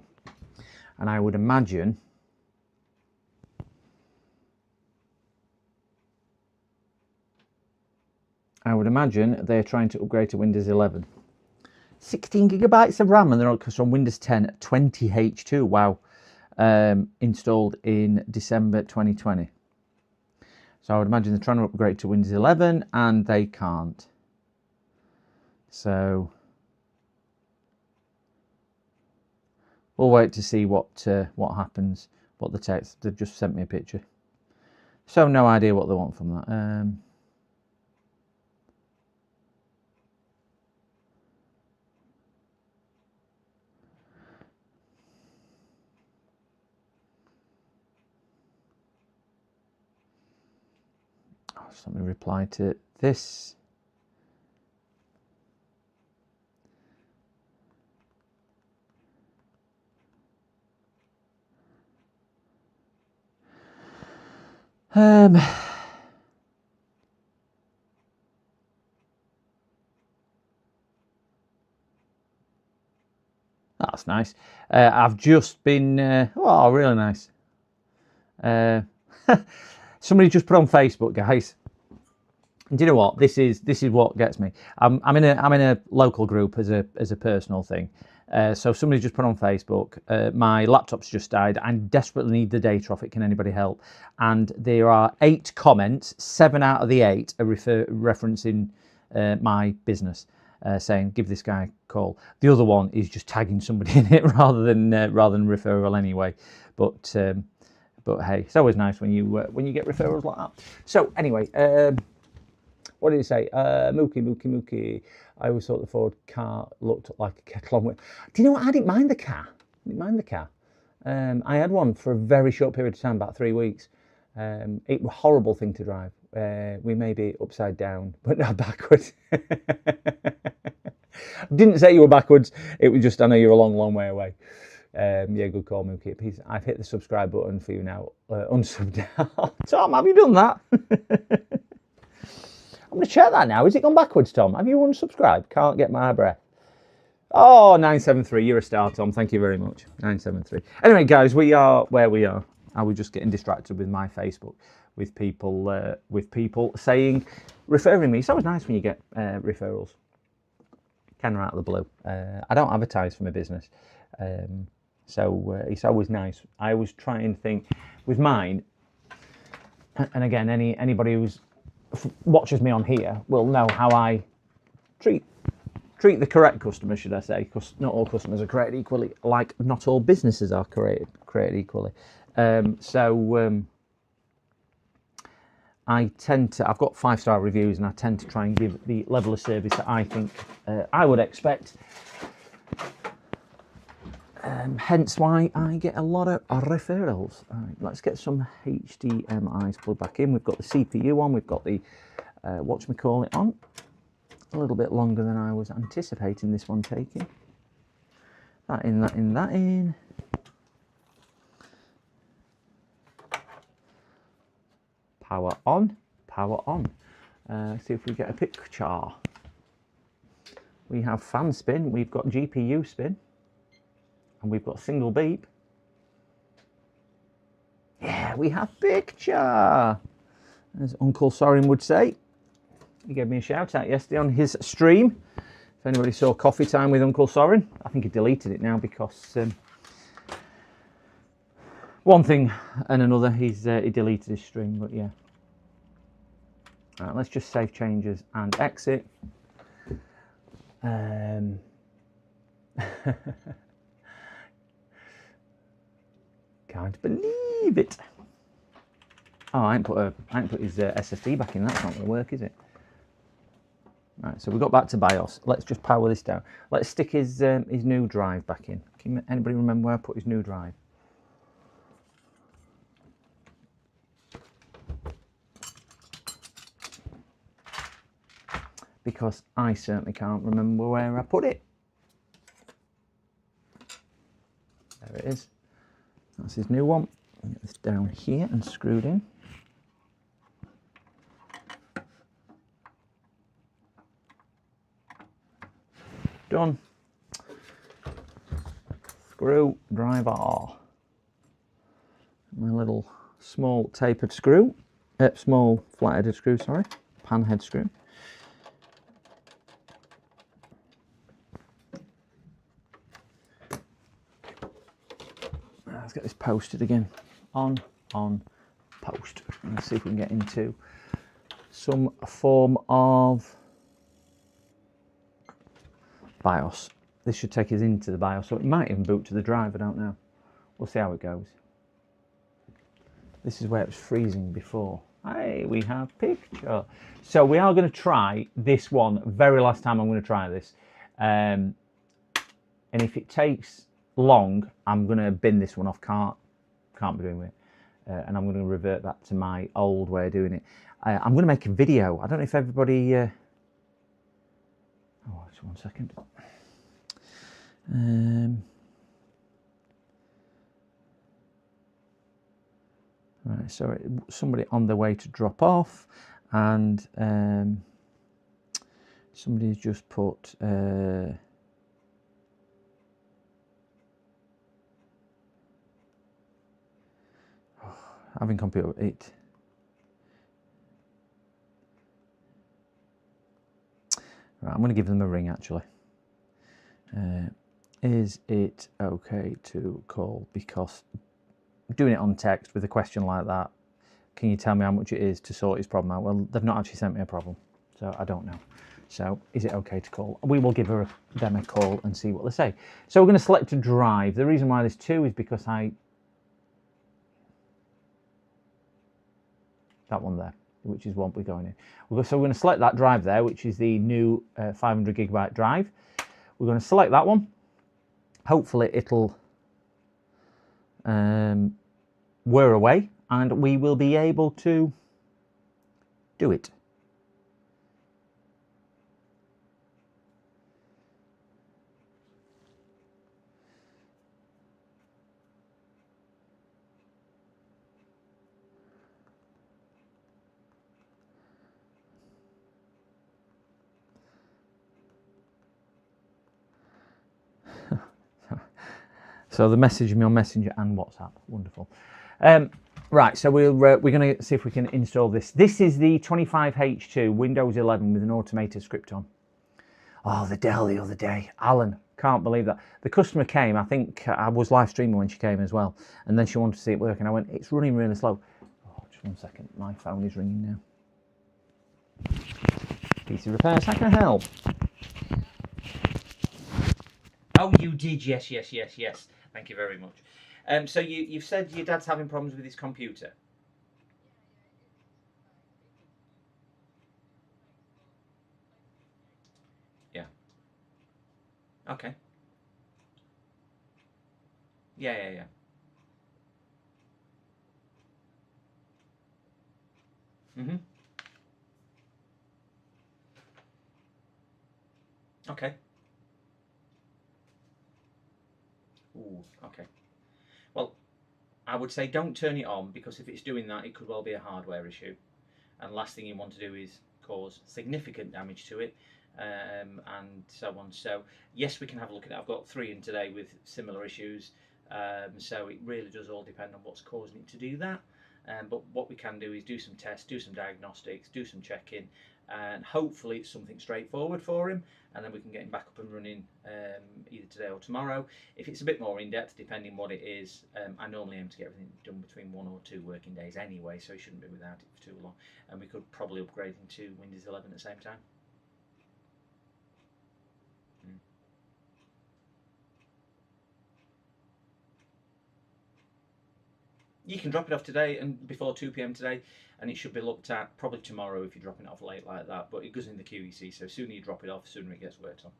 And I would imagine they're trying to upgrade to Windows 11. 16 gigabytes of RAM, and they're on Windows 10 20H2. Wow. Installed in December 2020. So I would imagine they're trying to upgrade to Windows 11 and they can't. So we'll wait to see what happens, what the text. They've just sent me a picture. So no idea what they want from that. Just let me reply to this. That's nice. I've just been, oh, really nice. Somebody just put on Facebook, guys. Do you know what? This is what gets me. I'm in a local group as a personal thing. So somebody just put on Facebook, my laptop's just died. I desperately need the data off it. Can anybody help? And there are 8 comments. 7 out of the 8 are referencing my business, saying give this guy a call. The other one is just tagging somebody in it rather than referral anyway. But hey, it's always nice when you get referrals like that. So anyway, what did he say? Mookie. I always thought the Ford car looked like a kettle on wheels. Do you know what? I didn't mind the car. I had one for a very short period of time, about 3 weeks. It was a horrible thing to drive. We may be upside down, but not backwards. Didn't say you were backwards. It was just, I know you're a long way away. Yeah, good call, Mookie. I've hit the subscribe button for you now. Unsub now. Tom, have you done that? I'm going to check that now. Is it gone backwards, Tom? Have you unsubscribed? Can't get my breath. Oh, 973. You're a star, Tom. Thank you very much. 973. Anyway, guys, we are where we are. I was just getting distracted with my Facebook, with people saying, referring me. It's always nice when you get referrals. Kind of out of the blue. I don't advertise for my business. So it's always nice. I always try and think with mine, and again, anybody who's watches me on here will know how I treat the correct customer, should I say, because not all customers are created equally, like not all businesses are created equally. I tend to, I've got 5-star reviews, and I tend to try and give the level of service that I think I would expect Hence why I get a lot of referrals. All right, let's get some HDMIs plugged back in. We've got the CPU on, we've got the whatchamacallit on. A little bit longer than I was anticipating this one taking. That in, that in, that in. Power on, power on. See if we get a picture. We have fan spin, we've got GPU spin, and we've got single beep. Yeah, we have picture. As Uncle Sorin would say. He gave me a shout out yesterday on his stream. If anybody saw Coffee Time with Uncle Sorin, I think he deleted it now because one thing and another, he deleted his stream, but yeah. Right, let's just save changes and exit. Can't believe it. Oh, I ain't put his SSD back in. That's not going to work, is it? Right, so we got back to BIOS. Let's just power this down. Let's stick his new drive back in. Can anybody remember where I put his new drive? Because I certainly can't remember where I put it. There it is. That's his new one. Get this down here and screwed in. Done. Screw driver. My little small tapered screw, small flat-headed screw, sorry, pan head screw. Let's get this posted again. On, post. Let's see if we can get into some form of BIOS. This should take us into the BIOS, so it might even boot to the drive, I don't know. We'll see how it goes. This is where it was freezing before. Hey, we have picture. So we are going to try this one, very last time I'm going to try this. And if it takes long, I'm going to bin this one off, can't be doing with it. And I'm going to revert back to my old way of doing it. I'm going to make a video. I don't know if everybody... oh, just 1 second. Right, so somebody on their way to drop off, and somebody's just put having computer it. Right, I'm going to give them a ring actually. Is it okay to call? Because doing it on text with a question like that, can you tell me how much it is to sort his problem out? Well, they've not actually sent me a problem, so I don't know. So is it okay to call? We will give them a call and see what they say. So we're going to select a drive. The reason why there's two is because that one there, which is what we're going in. So we're going to select that drive there, which is the new 500 gigabyte drive. We're going to select that one. Hopefully it'll whir away and we will be able to do it. So the message me on Messenger and WhatsApp, wonderful. Right, so we're going to see if we can install this. This is the 25H2 Windows 11 with an automated script on. Oh, the Dell the other day, Alan, can't believe that. The customer came, I think I was live streaming when she came as well, and then she wanted to see it work, and I went, it's running really slow. Oh, just 1 second, my phone is ringing now. PC repairs, how can I help? Oh, you did, yes. Thank you very much. So you've said your dad's having problems with his computer. Yeah. Okay. Yeah. Mhm. Okay. Ooh. Okay. Well, I would say don't turn it on, because if it's doing that, it could well be a hardware issue. And last thing you want to do is cause significant damage to it, and so on. So yes, we can have a look at it. I've got 3 in today with similar issues, so it really does all depend on what's causing it to do that. But what we can do is do some tests, do some diagnostics, do some checking, and hopefully it's something straightforward for him, and then we can get him back up and running either today or tomorrow. If it's a bit more in depth, depending what it is, I normally aim to get everything done between 1 or 2 working days anyway, so he shouldn't be without it for too long. And we could probably upgrade into Windows 11 at the same time. Mm. You can drop it off today and before 2 p.m. today, and it should be looked at probably tomorrow if you're dropping it off late like that. But it goes in the QEC, so sooner you drop it off, sooner it gets worked on.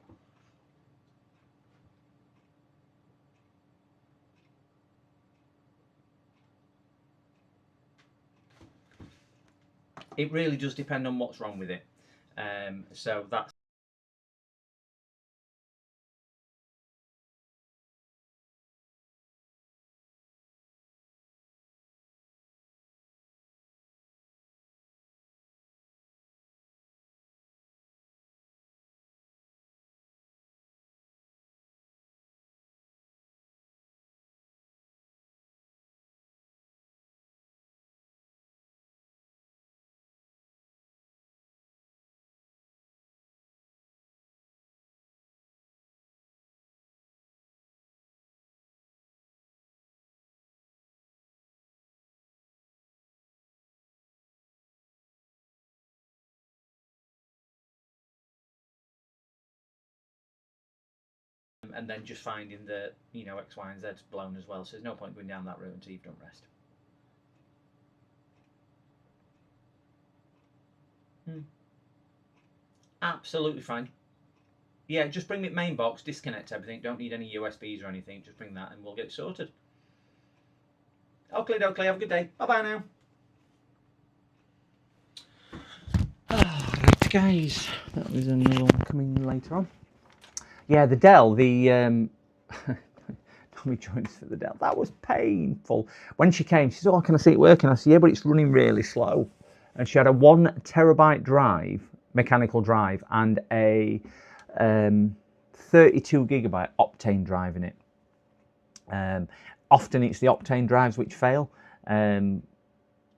It really does depend on what's wrong with it. So that's and then just finding that X, Y, and Z's blown as well. So there's no point going down that route until you've done rest. Hmm. Absolutely fine. Yeah, just bring me main box, disconnect everything. Don't need any USBs or anything. Just bring that, and we'll get it sorted. Okay, have a good day. Bye bye now. Right, guys, that was another one coming later on. Yeah, the Dell, the Tommy joined us for the Dell. That was painful. When she came, she said, "Oh, can I see it working?" I said, "Yeah, but it's running really slow." And she had a 1 terabyte drive, mechanical drive, and a 32 gigabyte Optane drive in it. Often it's the Optane drives which fail,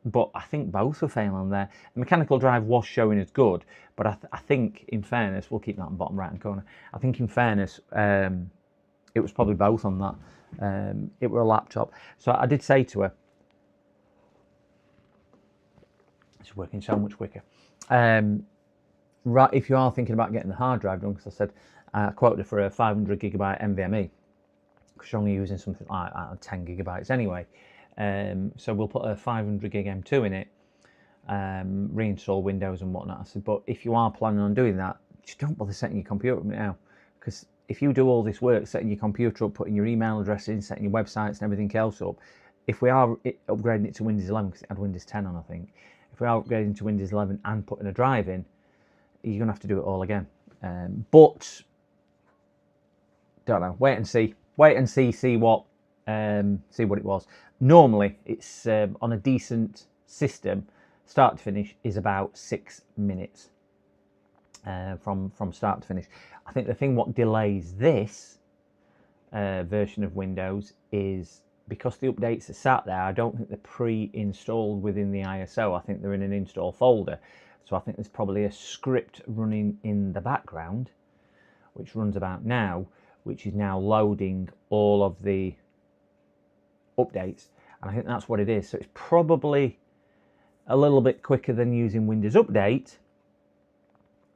but I think both were failing there. The mechanical drive was showing as good, but I think, in fairness, we'll keep that in the bottom right hand corner. I think, in fairness, it was probably both on that. It were a laptop. So I did say to her, it's working so much quicker. Right, if you are thinking about getting the hard drive done, because I said I quoted her for a 500 gigabyte NVMe, because you're only using something like 10 gigabytes anyway. So we'll put a 500 gig M2 in it, reinstall Windows and whatnot. I said, but if you are planning on doing that, just don't bother setting your computer up now, because if you do all this work, setting your computer up, putting your email address in, setting your websites and everything else up, if we are upgrading it to Windows 11, because it had Windows 10 on, I think, if we are upgrading to Windows 11 and putting a drive in, you're going to have to do it all again. But don't know. Wait and see. See what it was. Normally, it's on a decent system, start to finish is about 6 minutes from start to finish. I think the thing what delays this version of Windows is because the updates are sat there. I don't think they're pre-installed within the ISO. I think they're in an install folder. So I think there's probably a script running in the background, which runs about now, which is now loading all of the updates. And I think that's what it is. So it's probably a little bit quicker than using Windows Update,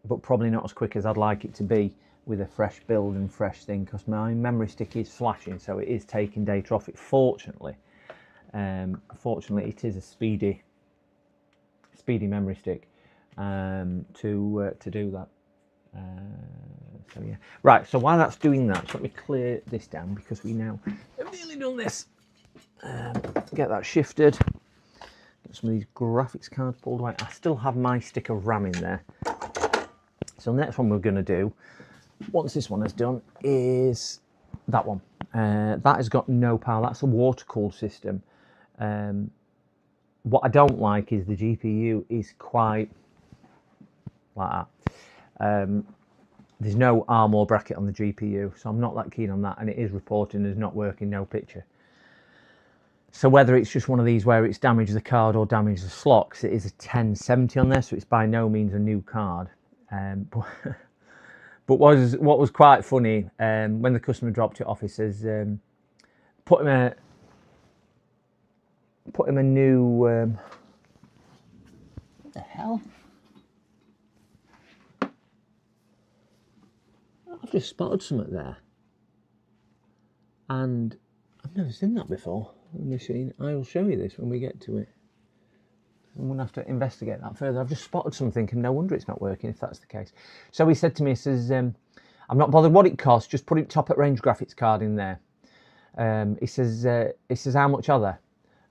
but probably not as quick as I'd like it to be with a fresh build and fresh thing, because my memory stick is flashing, so it is taking data off it. Fortunately, it is a speedy memory stick to do that. So yeah, right. So while that's doing that, so let me clear this down, because we now nearly done this. Get that shifted. Get some of these graphics cards pulled away. I still have my stick of RAM in there. So the next one we're going to do, once this one is done, is that one. That has got no power. That's a water-cooled system. What I don't like is the GPU is quite like that. There's no arm or bracket on the GPU, so I'm not that keen on that, and it is reporting as not working, no picture. So whether it's just one of these where it's damaged the card or damaged the slot, because it is a 1070 on there, so it's by no means a new card. But what was quite funny, when the customer dropped it off, he says, put him a new, what the hell? I've just spotted something there, and I've never seen that before on the machine. I will show you this when we get to it. I'm going to have to investigate that further. I've just spotted something, and no wonder it's not working if that's the case. So he said to me, he says, I'm not bothered what it costs, just put it top at range graphics card in there. He says, how much are they?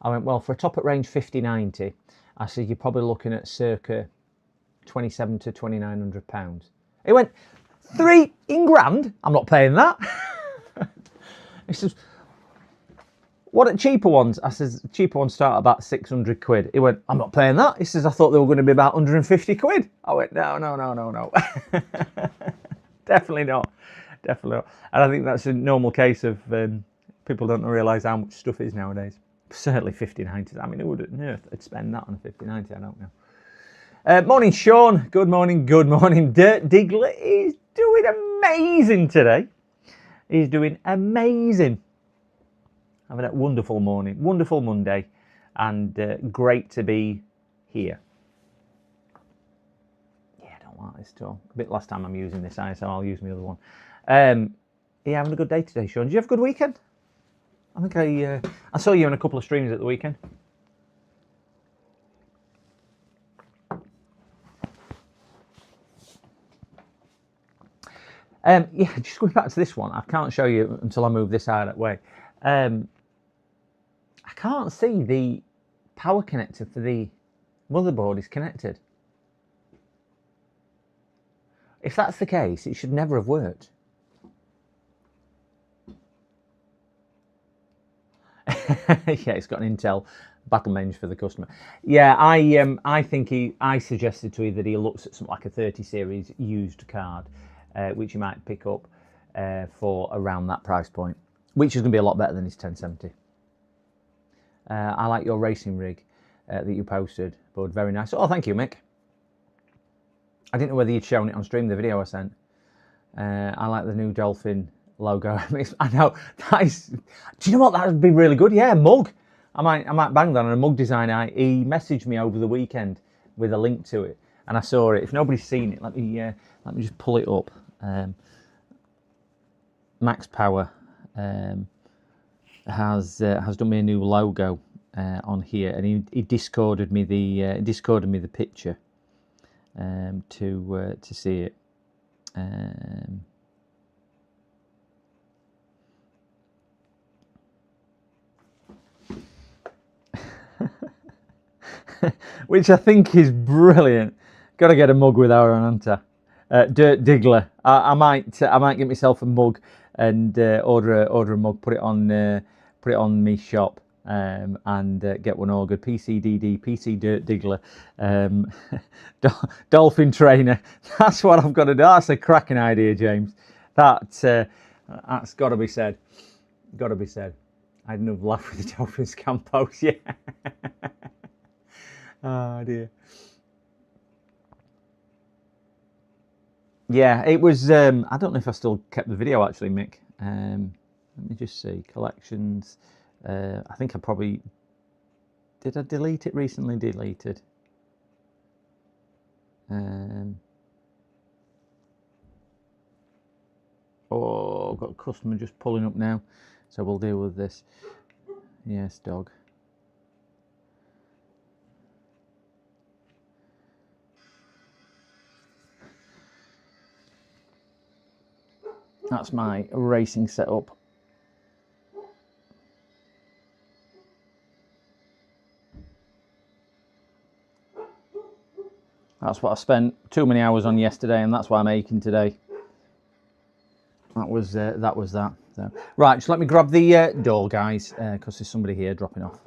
I went, well, for a top at range 5090, I said, you're probably looking at circa 27 to 2,900 pounds. He went, $3 grand? I'm not paying that. He says, what are cheaper ones? I says, cheaper ones start at about 600 quid. He went, I'm not paying that. He says, I thought they were going to be about 150 quid. I went, no. Definitely not. Definitely not. And I think that's a normal case of people don't realise how much stuff is nowadays. Certainly 5090. I mean, who would on earth would spend that on a 5090? I don't know. Morning, Sean. Good morning. Good morning. Dirt Diggler is doing amazing today. He's doing amazing. Having a wonderful morning, wonderful Monday, and great to be here. Yeah, I don't like this at all. A bit last time I'm using this eye, so I'll use my other one. Yeah, having a good day today, Sean. Did you have a good weekend? I think I saw you in a couple of streams at the weekend. Yeah, just going back to this one, I can't show you until I move this out of the way. I can't see the power connector for the motherboard is connected. If that's the case, it should never have worked. Yeah, it's got an Intel battle menge for the customer. Yeah, I think I suggested to you that he looks at something like a 30 series used card, which you might pick up for around that price point, which is going to be a lot better than his 1070. I like your racing rig that you posted, bud. Very nice. Oh, thank you, Mick. I didn't know whether you'd shown it on stream, the video I sent. I like the new Dolphin logo. I know. That is, do you know what? That would be really good. Yeah, mug. I might bang that on a mug design. He messaged me over the weekend with a link to it, and I saw it. If nobody's seen it, let me just pull it up. Max Power has done me a new logo on here, and he discorded me the picture to see it. Which I think is brilliant. Got to get a mug with our Ananta. Dirt Diggler. I might get myself a mug and order a mug. Put it on me shop and get one ordered. PCDD, PC Dirt Diggler, Dolphin Trainer. That's what I've got to do. That's a cracking idea, James. That's got to be said. Got to be said. I didn't have laughed with the Dolphin scam post. Yeah. Oh dear. Yeah, it was. I don't know if I still kept the video actually, Mick. Let me just see collections. I think I probably did. I delete it recently. Deleted. Oh, I've got a customer just pulling up now, so we'll deal with this. Yes, dog. That's my racing setup. That's what I spent too many hours on yesterday, and that's what I'm making today. That was that. So, right, just let me grab the door, guys, because there's somebody here dropping off.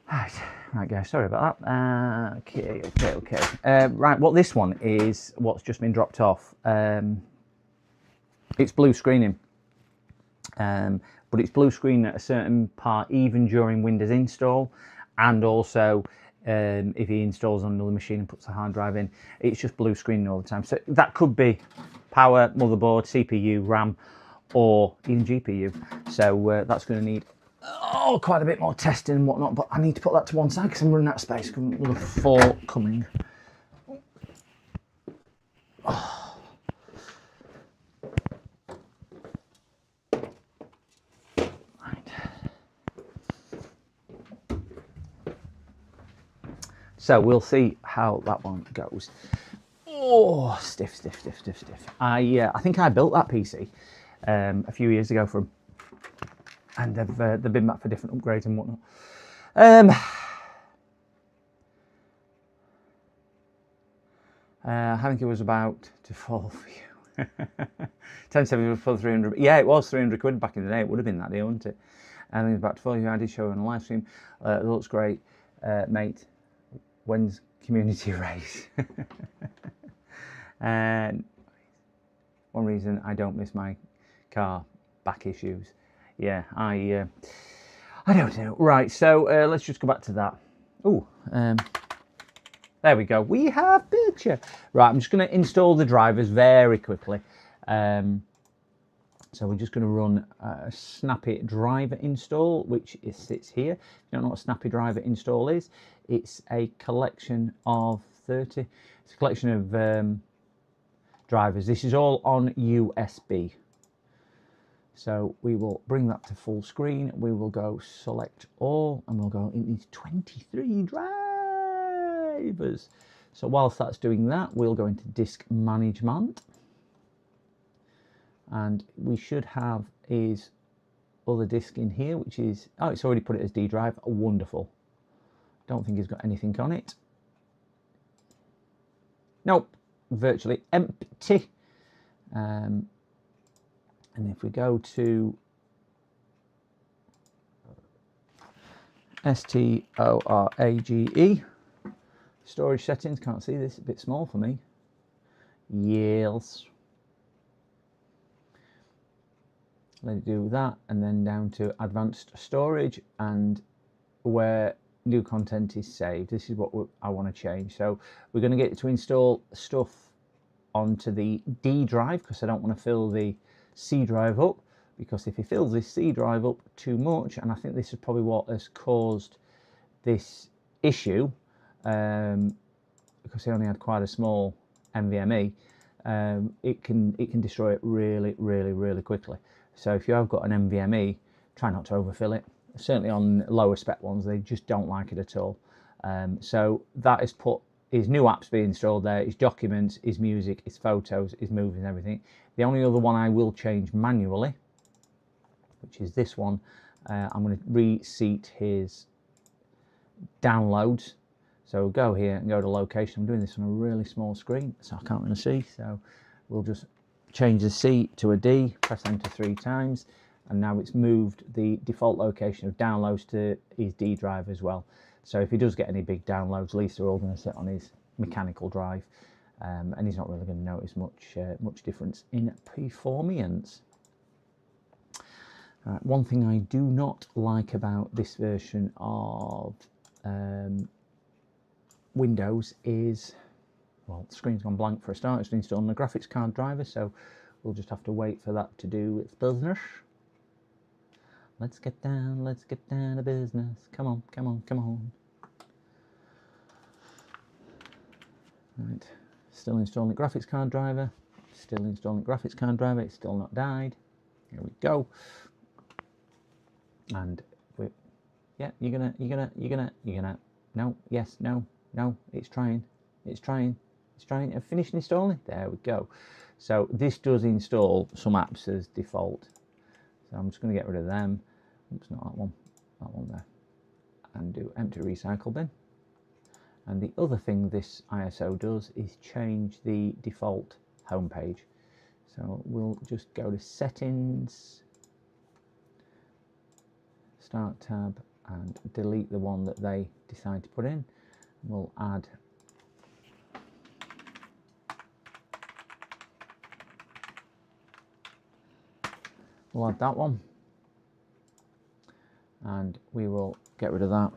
Bye. Right guys, sorry about that. Okay. Right, what this one is, what's just been dropped off. It's blue screening. But it's blue screen at a certain part even during Windows install, and also if he installs on another machine and puts the hard drive in, it's just blue screening all the time. So that could be power, motherboard, CPU, RAM, or even GPU. So that's going to need quite a bit more testing and whatnot, but I need to put that to one side because I'm running out of space. Another 4 coming. So we'll see how that one goes. Oh, stiff. I think I built that PC a few years ago for them, and they've been back for different upgrades and whatnot. I think it was about to fall for you. 1070 for 300. Yeah, it was 300 quid back in the day. It would have been that deal, wouldn't it? I think it was about to fall for you. I did show it on a live stream. It looks great, mate. When's community race? And one reason I don't miss my car, back issues. Yeah, I don't know. Right, so let's just go back to that. Oh, there we go. We have picture. Right, I'm just going to install the drivers very quickly. So we're just going to run a Snappy driver install, which sits here. If you don't know what a Snappy driver install is, it's a collection of 30. It's a collection of drivers. This is all on USB. So we will bring that to full screen. We will go select all, and we'll go, it needs 23 drivers. So whilst that's doing that, we'll go into disk management. And we should have his other disk in here, which is, oh, it's already put it as D drive. Wonderful. Don't think he's got anything on it. Nope, virtually empty. And if we go to STORAGE, storage settings, can't see this, a bit small for me. Yes. Let it do that, and then down to advanced storage, and where new content is saved. This is what I want to change. So we're going to get it to install stuff onto the D drive, because I don't want to fill the C drive up, because if he fills this C drive up too much, and I think this is probably what has caused this issue, because he only had quite a small NVMe, it can destroy it really quickly. So if you have got an NVMe, try not to overfill it. Certainly on lower spec ones, they just don't like it at all. So that is put his new apps being installed there, his documents, his music, his photos, his movies and everything. The only other one I will change manually, which is this one, I'm going to reseat his downloads. So we'll go here and go to location. I'm doing this on a really small screen, so I can't really see. So we'll just change the C to a D, press enter 3 times, and now it's moved the default location of downloads to his D drive as well. So if he does get any big downloads, at least they're all going to sit on his mechanical drive, and he's not really going to notice much difference in performance. One thing I do not like about this version of Windows is, well, the screen's gone blank for a start. It's installing the graphics card driver, so we'll just have to wait for that to do its business. Let's get down to business. Come on. Right, still installing the graphics card driver. Still installing the graphics card driver. It's still not died. Here we go. And yeah, you're gonna. No, yes, no. It's trying. I've finished installing. There we go. So this does install some apps as default. So I'm just going to get rid of them. Oops, not that one there. And do empty recycle bin. And the other thing this ISO does is change the default home page. So we'll just go to settings, Start tab and delete the one that they decide to put in. We'll add that one, and we will get rid of that.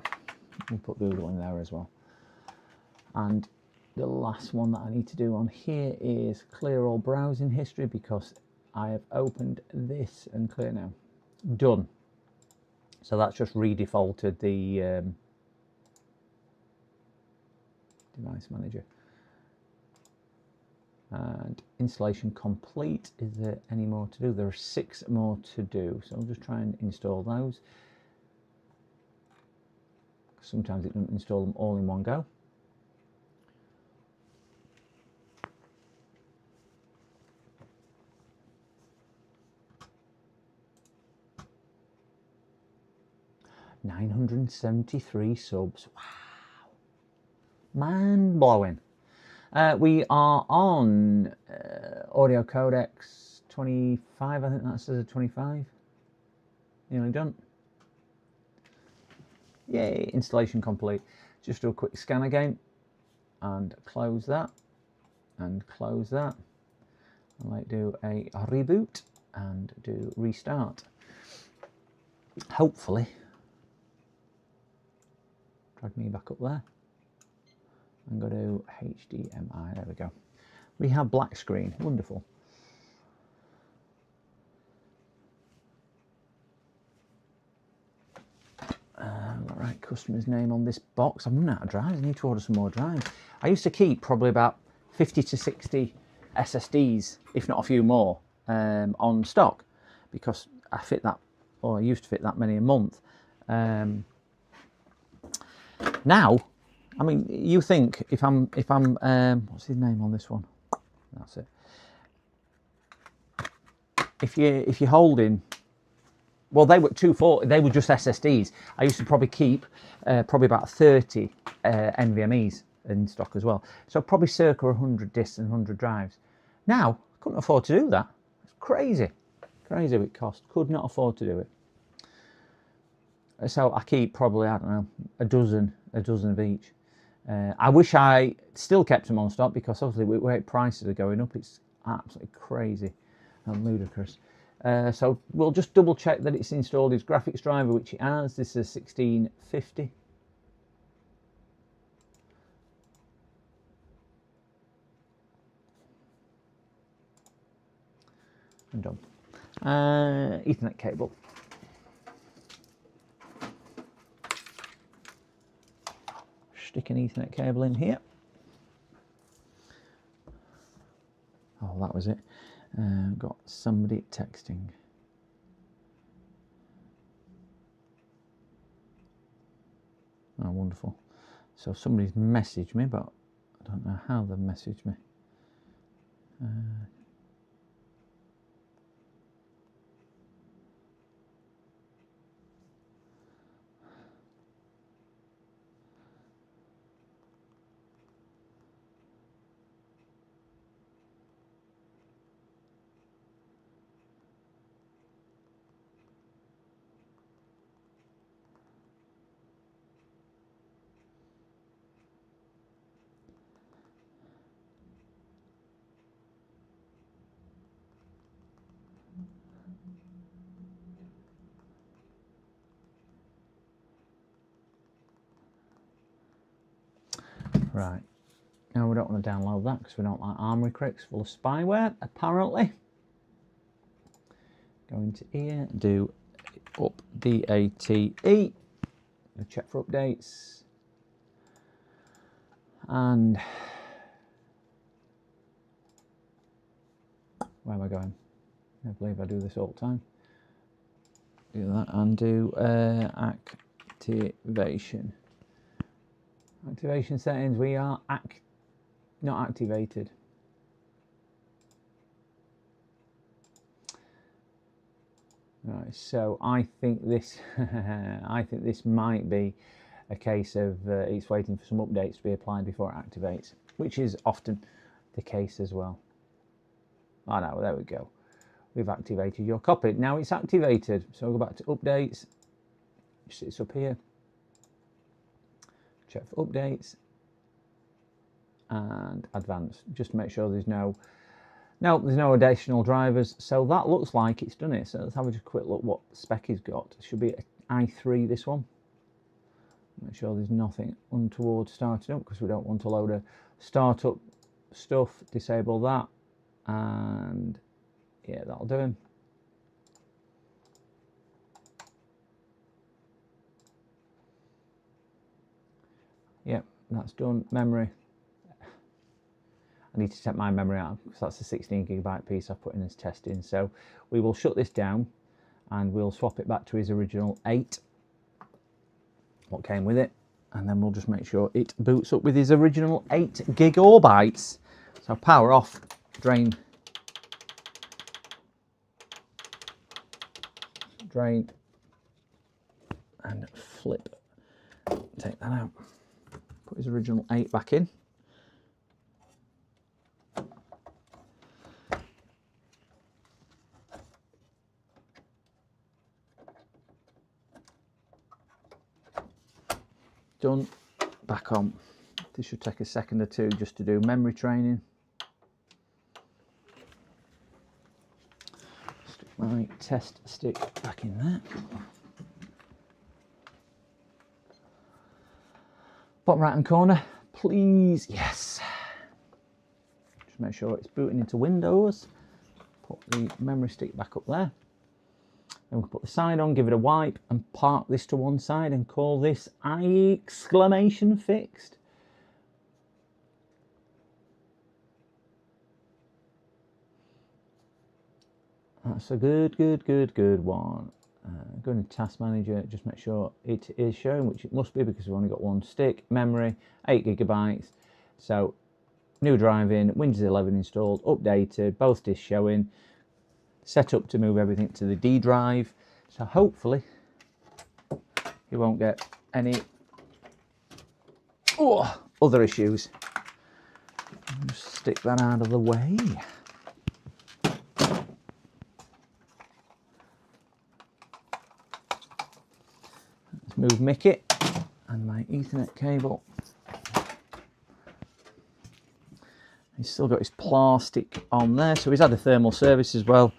We'll put Google in there as well. And the last one that I need to do on here is clear all browsing history, because I have opened this and clear now. Done. So that's just redefaulted the device manager. And installation complete. Is there any more to do? There are 6 more to do, so I'll just try and install those. Sometimes it doesn't install them all in one go. $973 subs. Wow, mind blowing. We are on audio codecs 25. I think that says a 25. Nearly done. Yay, installation complete. Just do a quick scan again and close that and close that. I might do a reboot and do restart. Hopefully, drag me back up there. I'm going to do HDMI. There we go. We have black screen. Wonderful. Right, customer's name on this box. I'm running out of drives. I need to order some more drives. I used to keep probably about 50 to 60 SSDs, if not a few more, on stock, because I fit that, or I used to fit that many a month. Now, I mean, you think if I'm what's his name on this one? That's it. If you're holding, well, they were 240. They were just SSDs. I used to probably keep probably about 30 NVMe's in stock as well. So probably circa 100 disks and 100 drives. Now I couldn't afford to do that. It's crazy, crazy what it cost. Could not afford to do it. So I keep probably, I don't know, a dozen of each. I wish I still kept them on stock, because obviously with where prices are going up, it's absolutely crazy and ludicrous. So we'll just double check that it's installed his graphics driver, which it has. This is 1650. And done. Ethernet cable. Stick an Ethernet cable in here. Oh, that was it. Got somebody texting. Oh, wonderful. So somebody's messaged me, but I don't know how they've messaged me. Right, now we don't want to download that because we don't like Armoury cricks full of spyware, apparently. Go into here, do update, check for updates, and where am I going? I believe I do this all the time. Do that and do activation. Activation settings, we are not activated. Right, so I think this might be a case of it's waiting for some updates to be applied before it activates, which is often the case as well. Oh no, there we go. We've activated your copy. Now it's activated. So we'll go back to updates, It sits up here. Check for updates and advanced, just to make sure there's no additional drivers. So that looks like it's done it. So let's have a quick look what spec he's got. It should be i3, this one. Make sure there's nothing untoward starting up, because we don't want a load of startup stuff. Disable that, and yeah, that'll do him. Yep, that's done. Memory. I need to take my memory out, because that's a 16GB piece I've put in as testing. So we will shut this down and we'll swap it back to his original 8, what came with it, and then we'll just make sure it boots up with his original 8GB. So power off, drain, and flip. Take that out. Put his original 8 back in. Done. Back on. This should take a second or two just to do memory training. Stick my test stick back in there. Bottom right hand corner, please. Yes. Just make sure it's booting into Windows. Put the memory stick back up there. Then we'll put the side on, give it a wipe, and park this to one side and call this exclamation fixed. That's a good one. Go into Task Manager, just make sure it is showing, which it must be because we've only got one stick. Memory, 8GB. So, new drive in, Windows 11 installed, updated, both disks showing. Set up to move everything to the D drive. So hopefully you won't get any other issues. Just stick that out of the way. Move Mickey and my Ethernet cable. He's still got his plastic on there, so he's had a thermal service as well.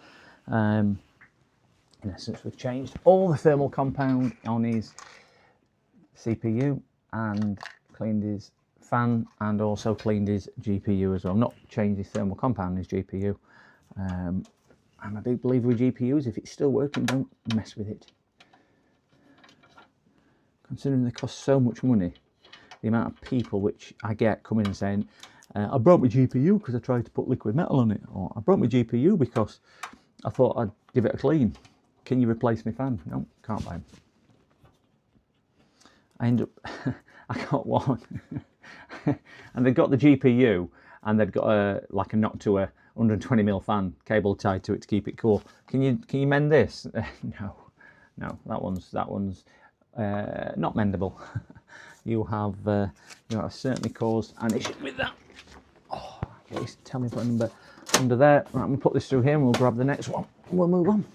In essence, we've changed all the thermal compound on his CPU and cleaned his fan and also cleaned his GPU as well. Not changed his thermal compound in his GPU. I'm a big believer with GPUs. If it's still working, don't mess with it. Considering they cost so much money, the amount of people which I get coming and saying, I broke my GPU because I tried to put liquid metal on it, or I broke my GPU because I thought I'd give it a clean. Can you replace my fan? No, can't buy them. I end up, I got one, and they've got the GPU, and they've got like a knock to a 120mm fan cable tied to it to keep it cool. Can you mend this? No, that one's not mendable. You have certainly caused an issue with that. Oh, okay, tell me to put a number under there. Right, I'm going to put this through here and we'll grab the next one. We'll move on.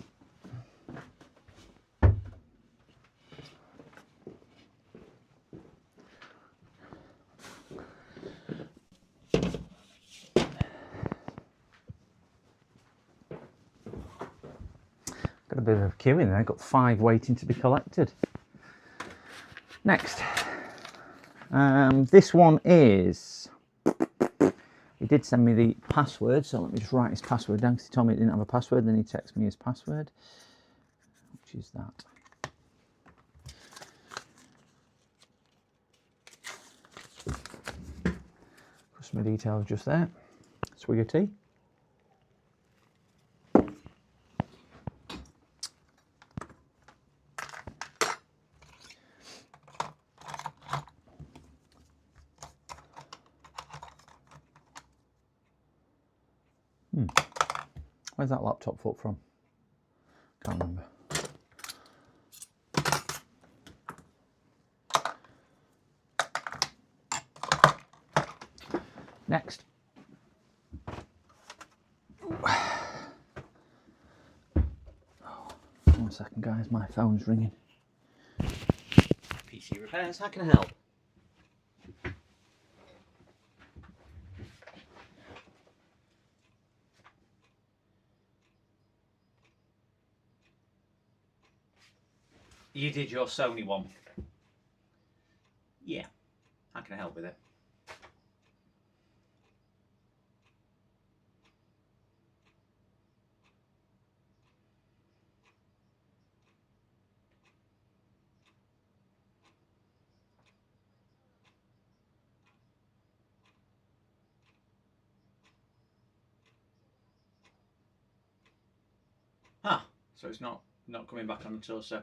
Got a bit of a queue in there. Got 5 waiting to be collected. Next, this one is, he did send me the password, so let me just write his password down because he told me he didn't have a password, then he texted me his password, which is that. Customer details just there. Swig of tea. Where's that laptop foot from? Can't remember. Next. 1 second, guys, my phone's ringing. PC repairs. How can I help? You did your Sony one. Yeah. How can I help with it? Ah, so it's not coming back on at all. So,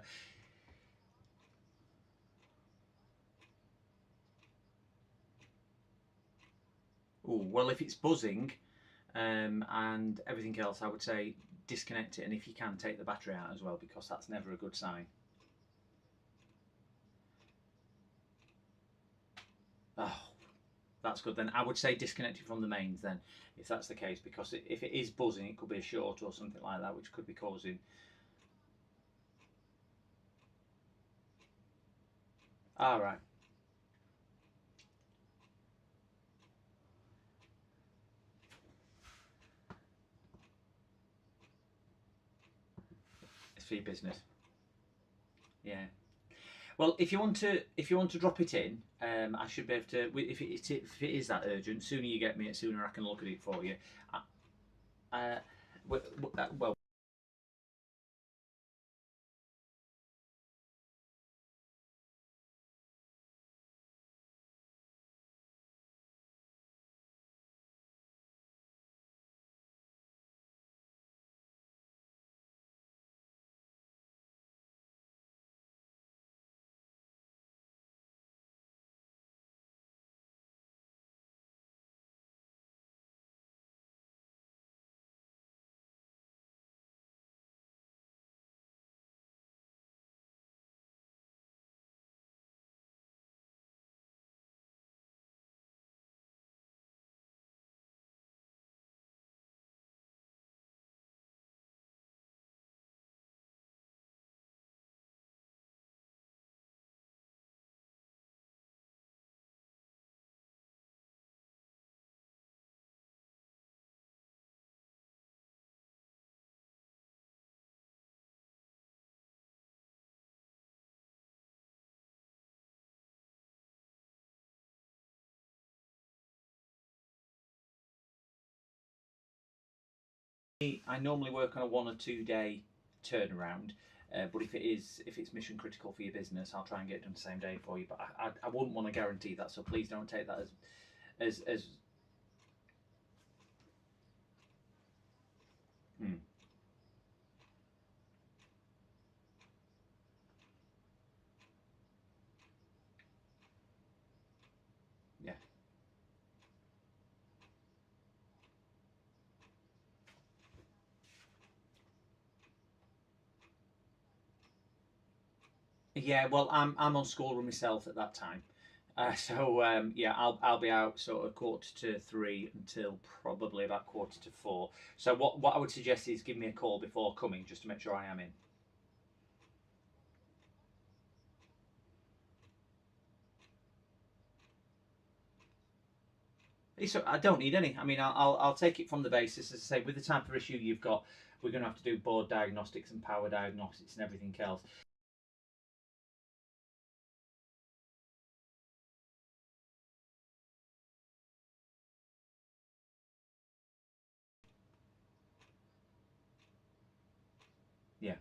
ooh, well, if it's buzzing and everything else, I would say disconnect it, and if you can, take the battery out as well, because that's never a good sign. Oh, that's good then. I would say disconnect it from the mains then, if that's the case, because if it is buzzing, it could be a short or something like that, which could be causing. All right. It's for your business. Yeah. Well, if you want to drop it in, I should be able to. If it is that urgent, sooner you get me, the sooner I can look at it for you. Uh, well, I normally work on a 1 or 2 day turnaround, but if it's mission critical for your business, I'll try and get it done the same day for you. But I wouldn't want to guarantee that, so please don't take that as hmm, yeah. Yeah, well, I'm on school run myself at that time, so yeah, I'll be out sort of 2:45 until probably about 4:45. So what I would suggest is give me a call before coming, just to make sure I am in. I don't need any. I mean, I'll take it from the basis, as I say, with the type of issue you've got, we're going to have to do board diagnostics and power diagnostics and everything else. Yeah.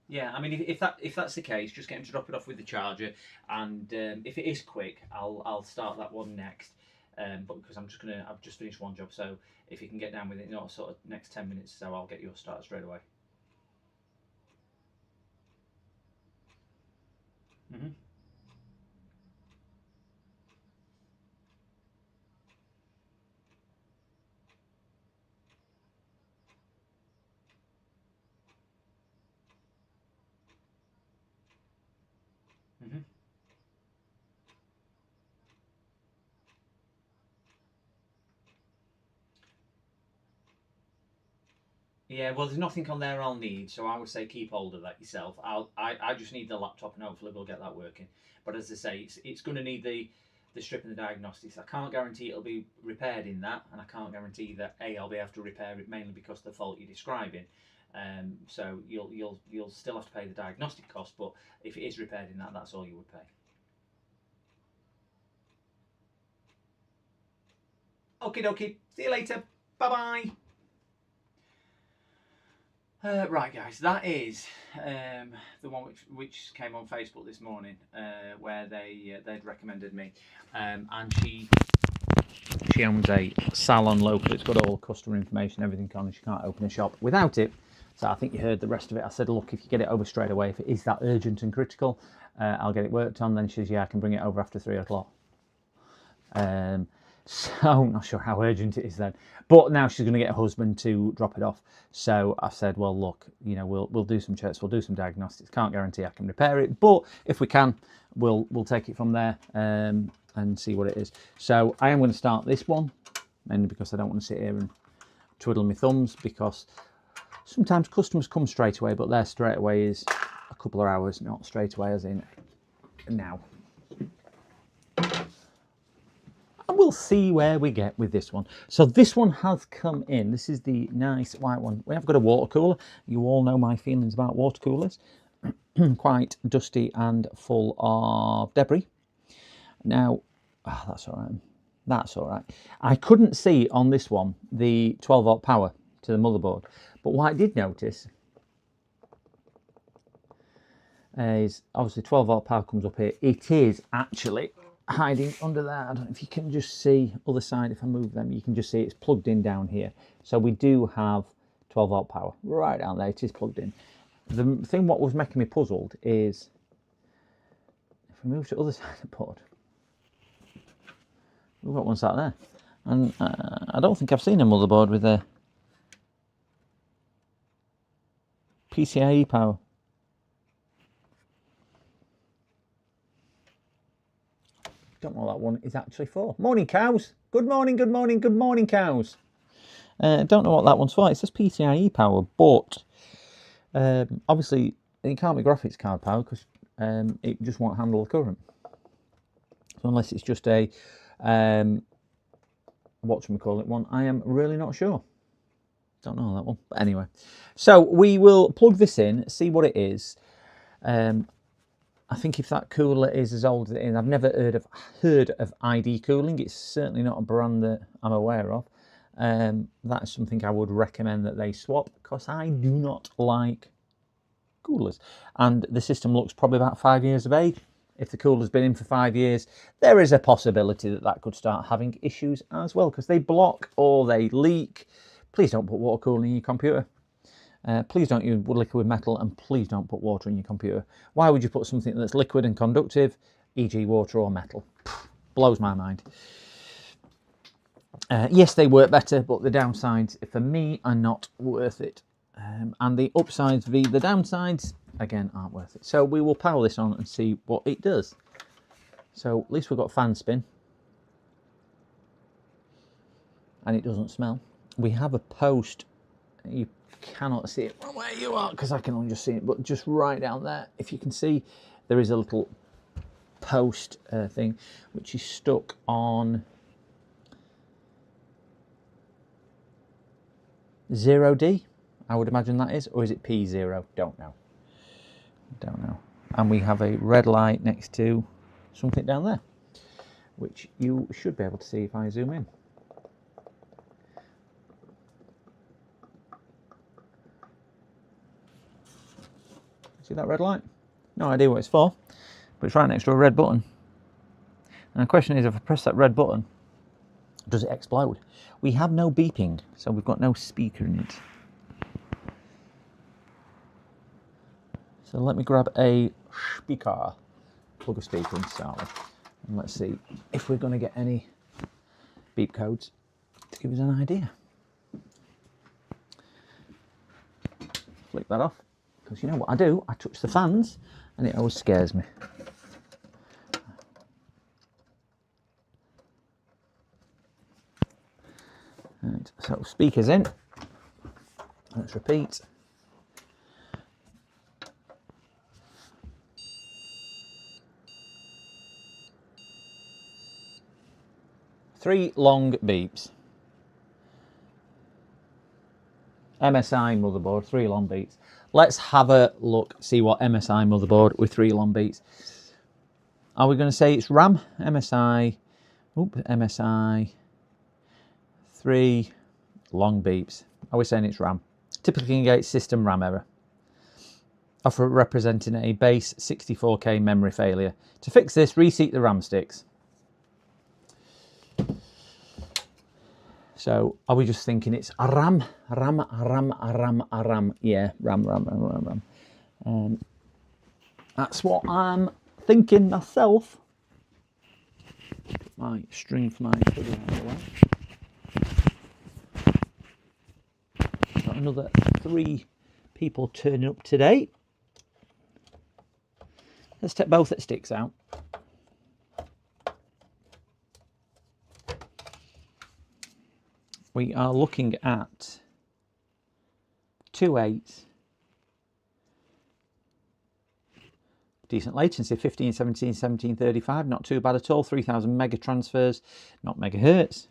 Yeah, I mean, if that's the case, just get him to drop it off with the charger, and if it is quick, I'll start that one next. But because I've just finished one job, so if you can get down with it, sort of next 10 minutes, so I'll get your start straight away. Mhm. Mhm. Yeah, well, there's nothing on there I'll need, so I would say keep hold of that yourself. I just need the laptop, and hopefully we'll get that working. But as I say, it's going to need the strip and the diagnostics. I can't guarantee it'll be repaired in that, and I can't guarantee that I'll be able to repair it mainly because of the fault you're describing. So you'll still have to pay the diagnostic cost, but if it is repaired in that, that's all you would pay. Okie dokie. See you later. Bye bye. Right, guys, that is the one which came on Facebook this morning, where they'd recommended me, and she owns a salon local. It's got all the customer information, everything on, and she can't open a shop without it. So I think you heard the rest of it. I said, look, if you get it over straight away, if it is that urgent and critical, I'll get it worked on. Then she says, yeah, I can bring it over after 3 o'clock. So I'm not sure how urgent it is then, but now she's going to get her husband to drop it off. So I said, well, look, you know, we'll do some checks, we'll do some diagnostics. Can't guarantee I can repair it, but if we can, we'll take it from there and see what it is. So I am going to start this one, mainly because I don't want to sit here and twiddle my thumbs, because sometimes customers come straight away, but their straight away is a couple of hours, not straight away as in now. And we'll see where we get with this one. So this one has come in. This is the nice white one. We have got a water cooler. You all know my feelings about water coolers. Quite dusty and full of debris. Now, that's all right. That's all right. I couldn't see on this one the 12-volt power to the motherboard. But what I did notice is obviously 12-volt power comes up here. It is actually hiding under there. I don't know if you can just see other side. If I move them, you can just see it's plugged in down here. So we do have 12-volt power right down there. It is plugged in. The thing what was making me puzzled is if we move to the other side of the board, we've got one sat there, and I don't think I've seen a motherboard with a PCIe power. Don't know what that one is actually for. Morning, cows. Good morning, good morning, good morning, cows. Don't know what that one's for. It says PCIe power, but obviously it can't be graphics card power because it just won't handle the current. So unless it's just a whatchamacallit one, I am really not sure. Don't know that one. But anyway, so we will plug this in, see what it is. I think if that cooler is as old as it is, I've never heard of ID cooling. It's certainly not a brand that I'm aware of. That's something I would recommend that they swap, because I do not like coolers. And the system looks probably about 5 years of age. If the cooler's been in for 5 years, there is a possibility that that could start having issues as well, because they block or they leak. Please don't put water cooling in your computer. Please don't use liquid metal, and please don't put water in your computer. Why would you put something that's liquid and conductive, e.g. water or metal? Blows my mind. Yes, they work better, but the downsides for me are not worth it. And the upsides v the downsides, again, aren't worth it. So we will power this on and see what it does. So at least we've got fan spin. And it doesn't smell. We have a post. You cannot see it from where you are because I can only just see it, but just right down there, if you can see, there is a little post thing which is stuck on 0D, I would imagine that is, or is it P0? Don't know. And we have a red light next to something down there, which you should be able to see if I zoom in. See that red light? No idea what it's for, but it's right next to a red button. And the question is, if I press that red button, does it explode? We have no beeping, so we've got no speaker in it. So let me grab a speaker, plug a speaker in to start with, and let's see if we're going to get any beep codes to give us an idea. Flick that off. Because you know what I do? I touch the fans and it always scares me. Right, so speakers in. Let's repeat. Three long beeps. MSI motherboard, 3 long beeps. Let's have a look, see what MSI motherboard with 3 long beeps. Are we going to say it's RAM? MSI, MSI, 3 long beeps. Are we saying it's RAM? Typically engage system RAM error. Offer representing a base 64K memory failure. To fix this, reseat the RAM sticks. So, are we just thinking it's a RAM? Yeah, RAM. That's what I'm thinking myself. My string for my figure out of the way. Got another 3 people turning up today. Let's take both the sticks out. We are looking at 2 8s. Decent latency, 1517, 1735, not too bad at all. 3000 mega transfers, not megahertz.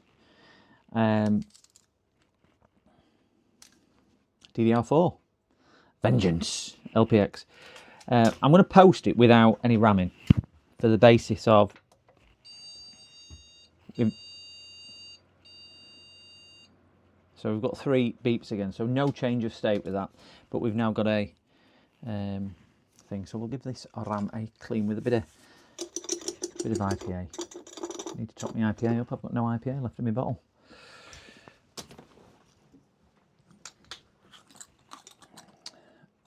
DDR4, Vengeance, LPX. I'm going to post it without any ramming for the basis of. So we've got 3 beeps again, so no change of state with that, but we've now got a thing. So we'll give this RAM a clean with a bit of IPA. I need to top my IPA up. I've got no IPA left in my bottle.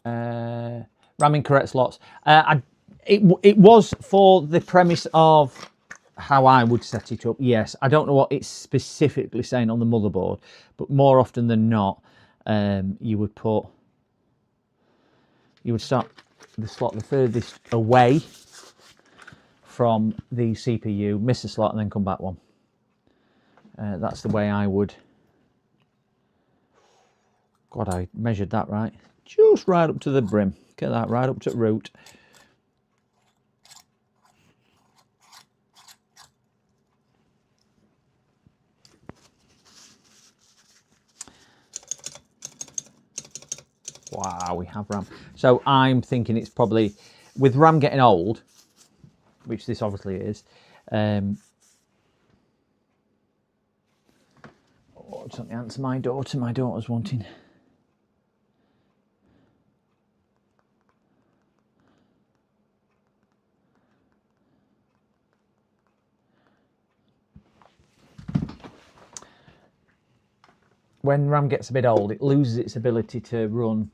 RAM in correct slots. It was for the premise of how I would set it up. Yes, I don't know what it's specifically saying on the motherboard, but more often than not, you would start the slot the furthest away from the CPU, miss a slot, and then come back one. That's the way I would. God, I measured that right, just right up to the brim. Get that right up to root. Wow, we have RAM. So I'm thinking it's probably, with RAM getting old, which this obviously is, something answer my daughter. My daughter's wanting. When RAM gets a bit old, it loses its ability to run,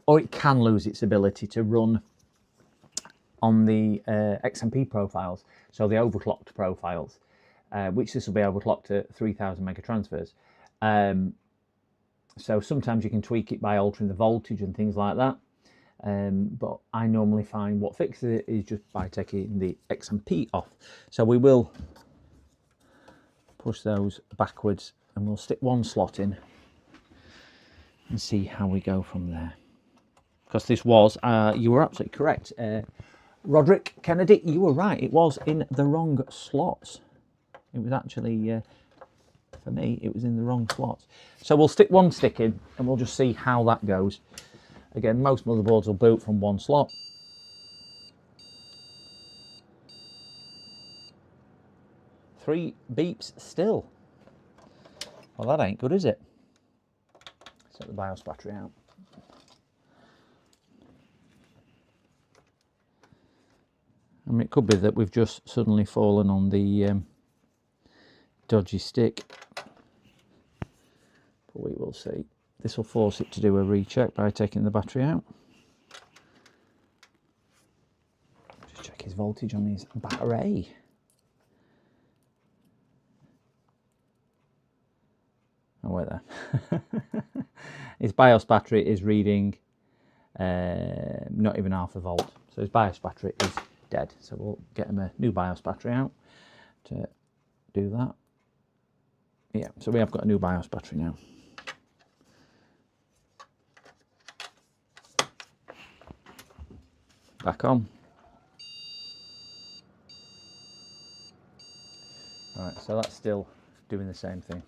or it can lose its ability to run on the XMP profiles, so the overclocked profiles, which this will be overclocked to 3000 mega transfers. So sometimes you can tweak it by altering the voltage and things like that. But I normally find what fixes it is just by taking the XMP off. So we will push those backwards and we'll stick 1 slot in and see how we go from there. Because this was, you were absolutely correct. Roderick Kennedy, you were right. It was in the wrong slots. It was actually, for me, it was in the wrong slots. So we'll stick 1 stick in and we'll just see how that goes. Again, most motherboards will boot from 1 slot. Three beeps still. Well, that ain't good, is it? Set the BIOS battery out. I mean, it could be that we've just suddenly fallen on the dodgy stick, but we will see. This will force it to do a recheck by taking the battery out. Just check his voltage on his battery. Oh, wait there. His BIOS battery is reading not even half a volt. So his BIOS battery is dead. So we'll get him a new BIOS battery out to do that. Yeah, so we have got a new BIOS battery now. Back on. Right, so that's still doing the same thing.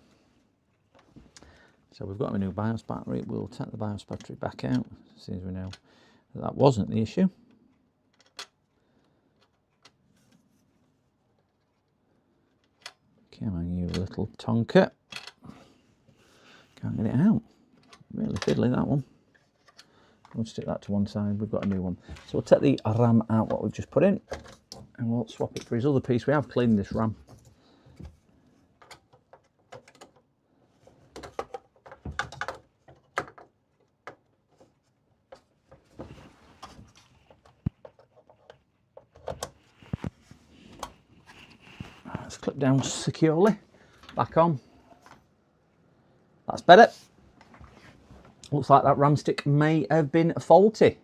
So we've got a new BIOS battery. We'll take the BIOS battery back out, as soon as we know that wasn't the issue. Come on, you little tonker. Can't get it out. Really fiddly, that one. We'll stick that to one side. We've got a new one. So we'll take the RAM out, what we've just put in, and we'll swap it for his other piece. We have cleaned this RAM. Let's clip down securely. Back on. That's better. Looks like that RAM stick may have been faulty.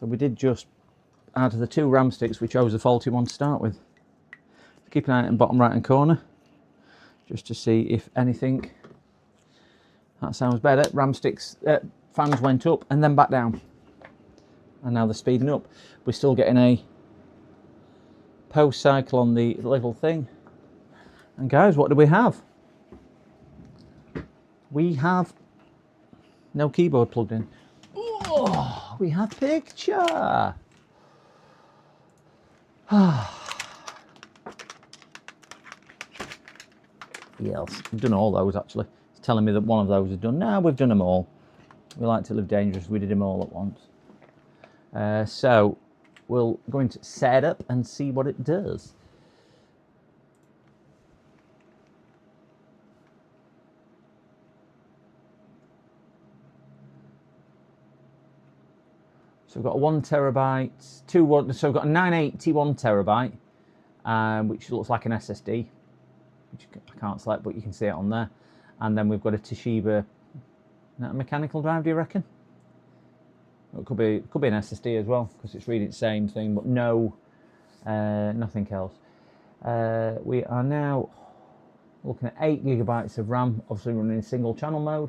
So we did just, out of the two RAM sticks, we chose the faulty one to start with. Keep an eye on the bottom right hand corner, just to see if anything. That sounds better. RAM sticks, fans went up and then back down. And now they're speeding up. We're still getting a post cycle on the little thing. And guys, what do we have? We have no keyboard plugged in. Oh, we have picture. Yes, we've done all those actually. It's telling me that one of those is done. Now we've done them all. We like to live dangerous. We did them all at once. So we'll go into setup and see what it does. So we've got a 1 terabyte, so we've got a 980 1 terabyte, which looks like an SSD, which I can't select, but you can see it on there. And then we've got a Toshiba, is that a mechanical drive, do you reckon? It could be an SSD as well, because it's reading the same thing, but no, nothing else. We are now looking at 8 gigabytes of RAM, obviously running in single channel mode.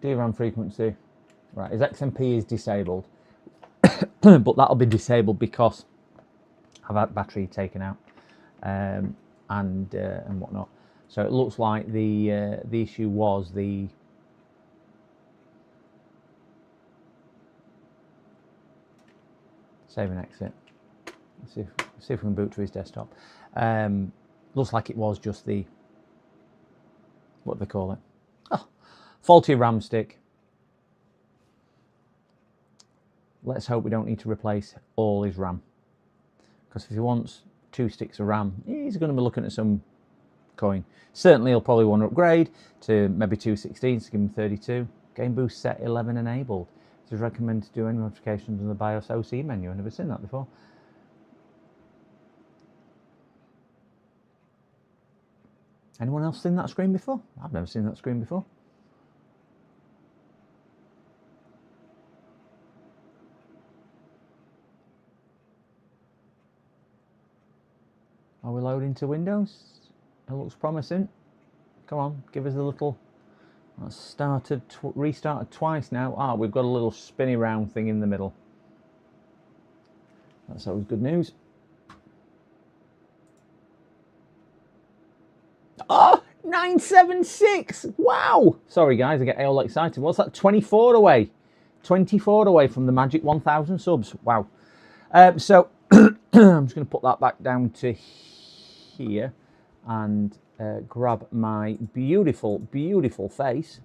DRAM frequency, right, his XMP is disabled, but that'll be disabled because I've had battery taken out and whatnot. So it looks like the issue was the save and exit. Let's see if we can boot to his desktop. Looks like it was just the, what do they call it? Oh, faulty RAM stick. Let's hope we don't need to replace all his RAM, because if he wants 2 sticks of RAM, he's going to be looking at some coin. Certainly he'll probably want to upgrade to maybe 216s to give him 32. Game boost set 11 enabled. It is recommended to do any modifications in the BIOS OC menu. I've never seen that before. Anyone else seen that screen before? I've never seen that screen before. Are we loading to Windows? It looks promising. Come on, give us a little. That's started, restarted twice now. Ah, we've got a little spinny round thing in the middle. That's always good news. Oh, 976! Wow! Sorry guys, I get all excited. What's that? 24 away. 24 away from the magic 1,000 subs. Wow. So I'm just going to put that back down to here and grab my beautiful, beautiful face.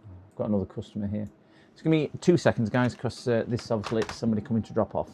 I've got another customer here. It's going to be 2 seconds, guys, because this is obviously somebody coming to drop off.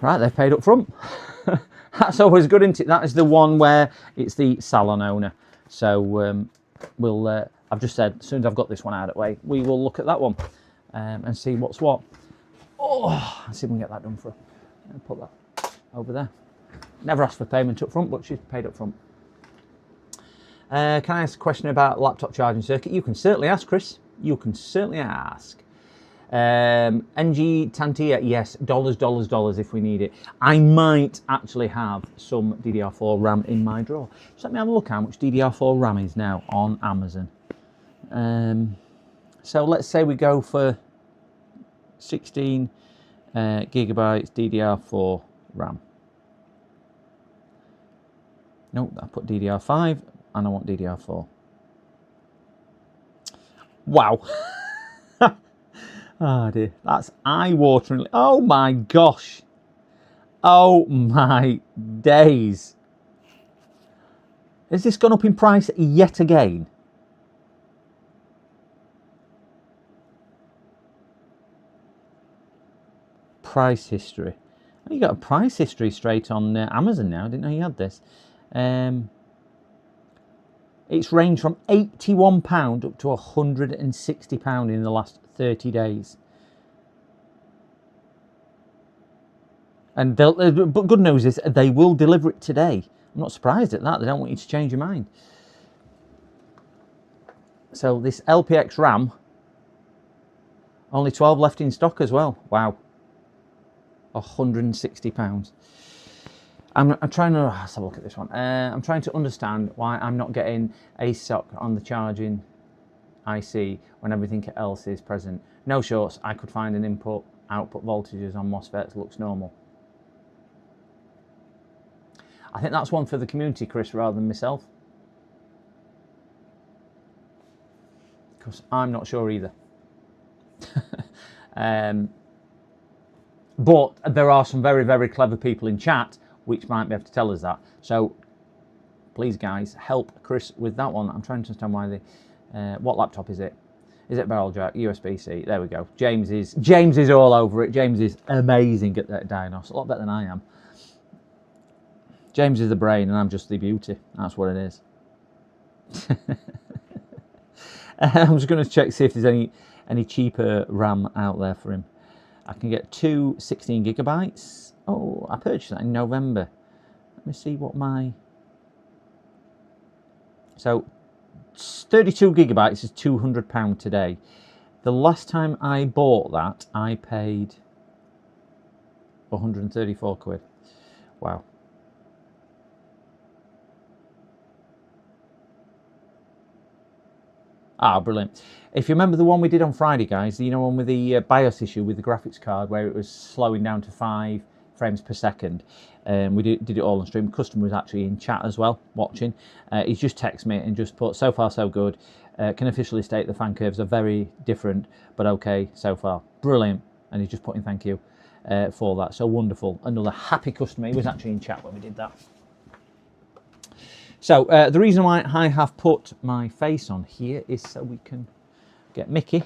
Right, they've paid up front. That's always good, isn't it? That is the one where it's the salon owner. So we'll. I've just said, as soon as I've got this one out of the way, we will look at that one and see what's what. Oh, let's see if we can get that done for her. Put that over there. Never asked for payment up front, but she's paid up front. Can I ask a question about laptop charging circuit? You can certainly ask, Chris. You can certainly ask. NG Tantia, yes, dollars if we need it. I might actually have some DDR4 RAM in my drawer. Just let me have a look how much DDR4 RAM is now on Amazon. So let's say we go for 16 gigabytes DDR4 RAM. Nope, I put DDR5 and I want DDR4. Wow. Oh dear, that's eye-watering. Oh my gosh. Oh my days. Has this gone up in price yet again? Price history. Oh, you got a price history straight on Amazon now. I didn't know you had this. It's ranged from £81 up to £160 in the last 30 days. And but good news is they will deliver it today. I'm not surprised at that. They don't want you to change your mind. So this LPX RAM, only 12 left in stock as well. Wow. £160. I'm trying to, let's have a look at this one. I'm trying to understand why I'm not getting a sock on the charging IC when everything else is present. No shorts, I could find an input-output voltages on MOSFETs, looks normal. I think that's one for the community, Chris, rather than myself. Because I'm not sure either. But there are some very, very clever people in chat which might be able to tell us that. So please, guys, help Chris with that one. I'm trying to understand why what laptop is it? Is it barrel jack, USB-C? There we go. James is all over it. James is amazing at that diagnostics, a lot better than I am. James is the brain and I'm just the beauty. That's what it is. I'm just going to check, see if there's any cheaper RAM out there for him. I can get two 16 gigabytes. Oh, I purchased that in November. Let me see what my... So 32 gigabytes is £200 today. The last time I bought that, I paid 134 quid. Wow. Ah, brilliant. If you remember the one we did on Friday, guys, you know, one with the BIOS issue with the graphics card where it was slowing down to 5 frames per second. We did it all on stream. The customer was actually in chat as well, watching. He's just texted me and just put, so far so good. Can officially state the fan curves are very different, but okay so far. Brilliant. And he's just putting thank you for that. So wonderful. Another happy customer. He was actually in chat when we did that. So the reason why I have put my face on here is so we can get Mickey.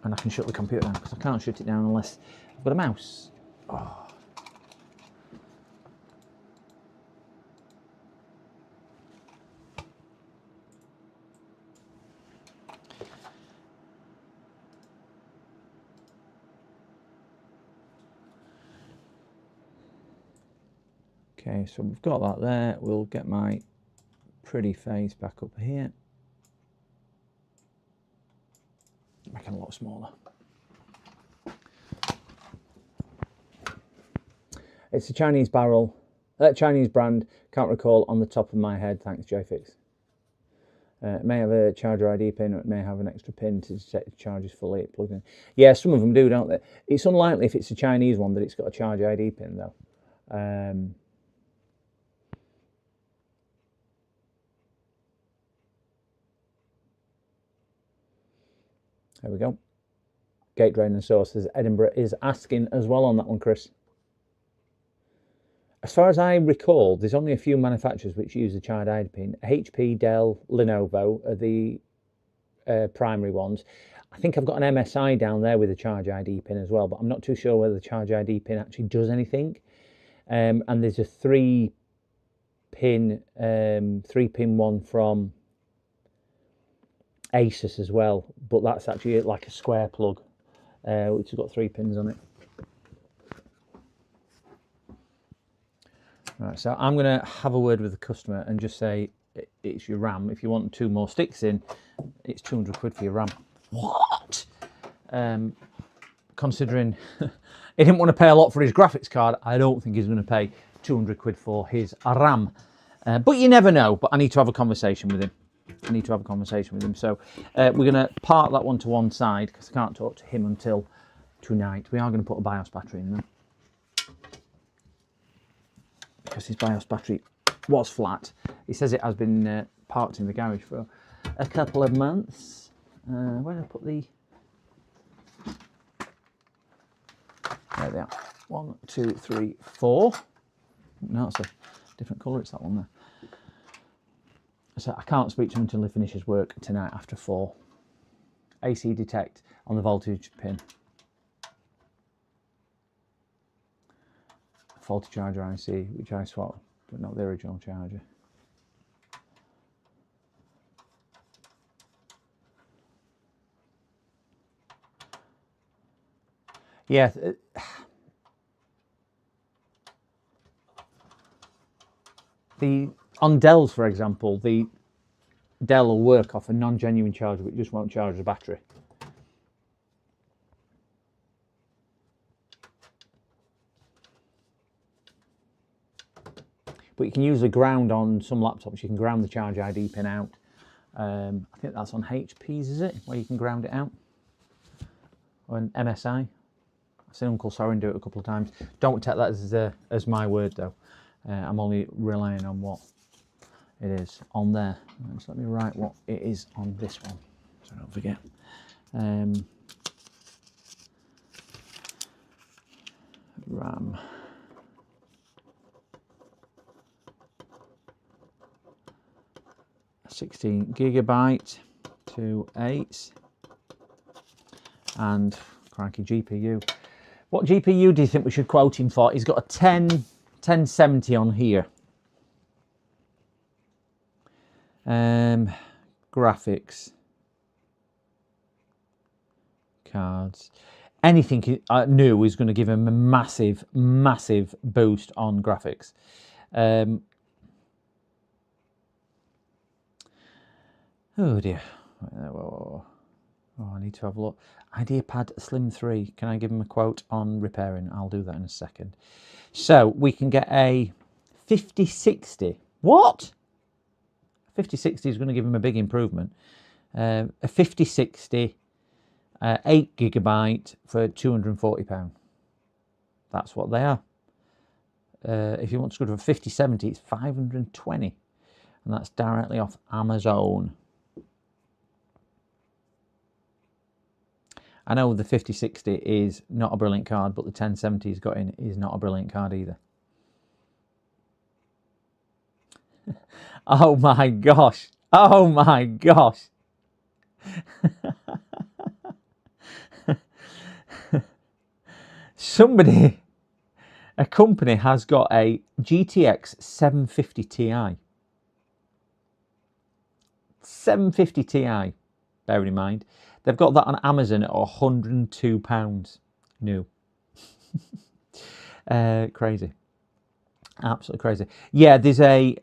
And I can shut the computer down because I can't shut it down unless I've got a mouse. Oh. Okay, so we've got that there. We'll get my pretty face back up here. Make it a lot smaller. It's a Chinese barrel, Chinese brand. Can't recall on the top of my head. Thanks, JFix. It may have a charger ID pin, or it may have an extra pin to detect the charge is fully plugged in. Yeah, some of them do, don't they? It's unlikely if it's a Chinese one that it's got a charge ID pin, though. There we go. Gate drain and sources. Edinburgh is asking as well on that one, Chris. As far as I recall, there's only a few manufacturers which use the charge ID pin. HP, Dell, Lenovo are the primary ones. I think I've got an MSI down there with a charge ID pin as well, but I'm not too sure whether the charge ID pin actually does anything. And there's a 3-pin one from Asus as well, but that's actually like a square plug, which has got 3 pins on it. Right, so I'm going to have a word with the customer and just say it's your RAM. If you want 2 more sticks in, it's 200 quid for your RAM. What? Considering he didn't want to pay a lot for his graphics card, I don't think he's going to pay 200 quid for his RAM. But you never know. But I need to have a conversation with him. So we're going to park that one to one side because I can't talk to him until tonight. We are going to put a BIOS battery in there, because his BIOS battery was flat. He says it has been parked in the garage for a couple of months. Where did I put the... There they are. 1, 2, 3, 4. No, it's a different colour. It's that one there. So I can't speak to him until he finishes work tonight after 4. AC detect on the voltage pin. Faulty charger IC, which I swapped, but not the original charger. Yeah. On Dells, for example, the Dell will work off a non-genuine charger, but it just won't charge the battery. But you can use the ground on some laptops. You can ground the charge ID pin out. I think that's on HP's, is it? Where you can ground it out. Or an MSI. I've seen Uncle Soren do it a couple of times. Don't take that as my word, though. I'm only relying on what it is on there. Just let me write what it is on this one, so I don't forget. RAM. £16GB, 2 8s, and cranky GPU. What GPU do you think we should quote him for? He's got a 1070 on here. Graphics cards. Anything new is going to give him a massive boost on graphics. Oh dear. Oh, I need to have a look. IdeaPad Slim 3. Can I give him a quote on repairing? I'll do that in a second. So we can get a 5060. What? 5060 is going to give him a big improvement. A 5060, 8GB for £240. That's what they are. If you want to go to a 5070, it's 520, and that's directly off Amazon. I know the 5060 is not a brilliant card, but the 1070 he's got in is not a brilliant card either. Oh my gosh. Oh my gosh. A company has got a GTX 750 Ti. 750 Ti, bearing in mind. They've got that on Amazon at £102 new. Crazy. Absolutely crazy. Yeah, there's a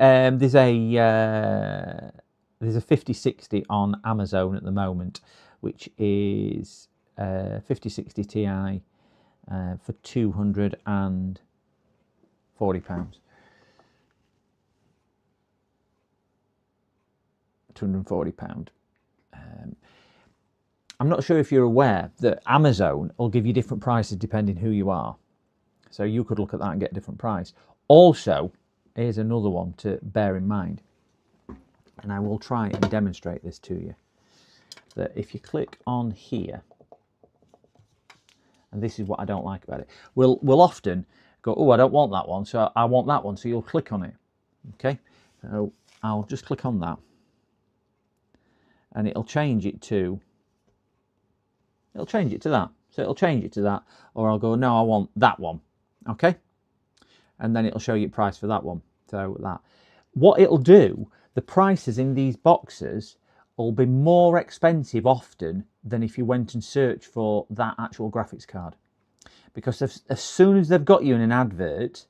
5060 on Amazon at the moment, which is 5060 Ti for £240. £240. I'm not sure if you're aware that Amazon will give you different prices depending who you are. So you could look at that and get a different price. Also, here's another one to bear in mind. And I will try and demonstrate this to you. That if you click on here, and this is what I don't like about it, we'll often go, oh, I don't want that one, so I want that one. So you'll click on it. Okay, so I'll just click on that. And it'll change it to It'll change it to that. So it'll change it to that, or I'll go, no, I want that one. Okay? And then it'll show you price for that one. So that. What it'll do, the prices in these boxes will be more expensive often than if you went and searched for that actual graphics card. Because as soon as they've got you in an advert,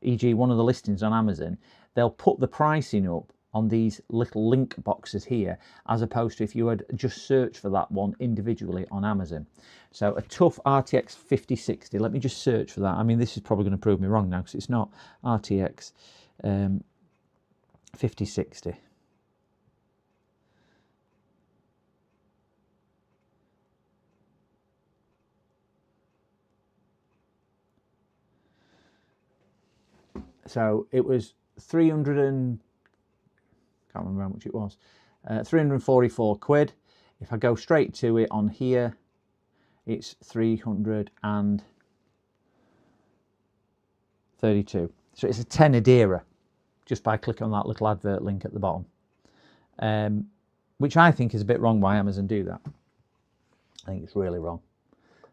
e.g. one of the listings on Amazon, they'll put the pricing up on these little link boxes here, as opposed to if you had just searched for that one individually on Amazon. So a tough RTX 5060, let me just search for that. I mean, this is probably going to prove me wrong now because it's not RTX 5060. So it was 300 and can't remember how much it was. 344 quid. If I go straight to it on here, it's 332. So it's a tenner dearer just by clicking on that little advert link at the bottom, which I think is a bit wrong why Amazon do that. I think it's really wrong.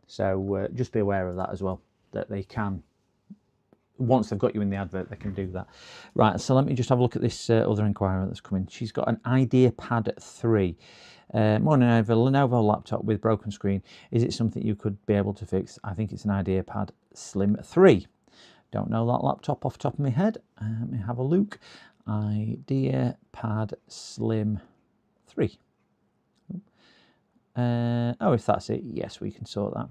So just be aware of that as well, that they can, once they've got you in the advert, they can do that. Right, so let me just have a look at this other inquiry that's come in. She's got an IdeaPad 3. Morning, I have a Lenovo laptop with broken screen. Is it something you could be able to fix? I think it's an IdeaPad Slim 3. Don't know that laptop off the top of my head. Let me have a look. IdeaPad Slim 3. Oh, if that's it, yes, we can sort that.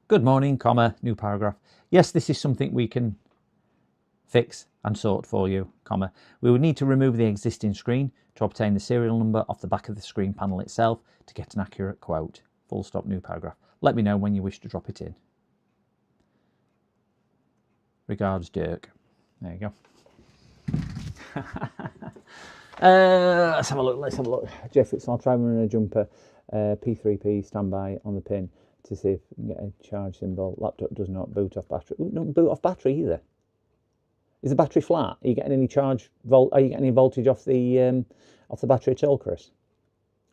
Good morning, comma, new paragraph. Yes, this is something we can fix and sort for you, comma. We would need to remove the existing screen to obtain the serial number off the back of the screen panel itself to get an accurate quote. Full stop, new paragraph. Let me know when you wish to drop it in. Regards, Dirk. There you go. Let's have a look. Jeff, I'll try running a jumper. P3P standby on the pin to see if we can get a charge symbol. Laptop does not boot off battery. Ooh, don't boot off battery either. Is the battery flat? Are you getting any charge? Are you getting any voltage off the battery at all, Chris?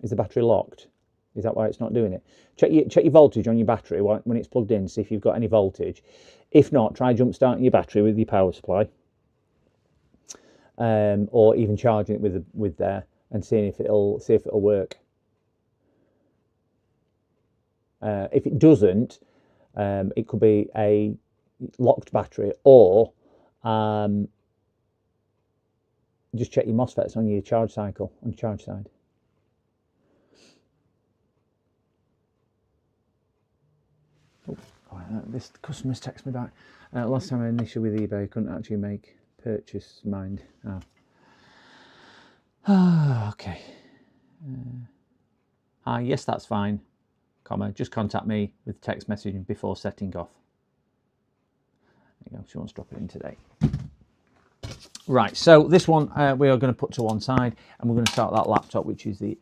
Is the battery locked? Is that why it's not doing it? Check your voltage on your battery when it's plugged in. See if you've got any voltage. If not, try jump starting your battery with your power supply, or even charging it with there and seeing if it'll work. If it doesn't, it could be a locked battery, or just check your MOSFETs on your charge cycle, on the charge side. This customer's text me back. Last time I had an issue with eBay, I couldn't actually make purchase mind. Okay. Yes, that's fine. Comma, just contact me with text messaging before setting off. There you go. She wants to drop it in today. Right, so this one we are going to put to one side, and we're going to start that laptop, which is the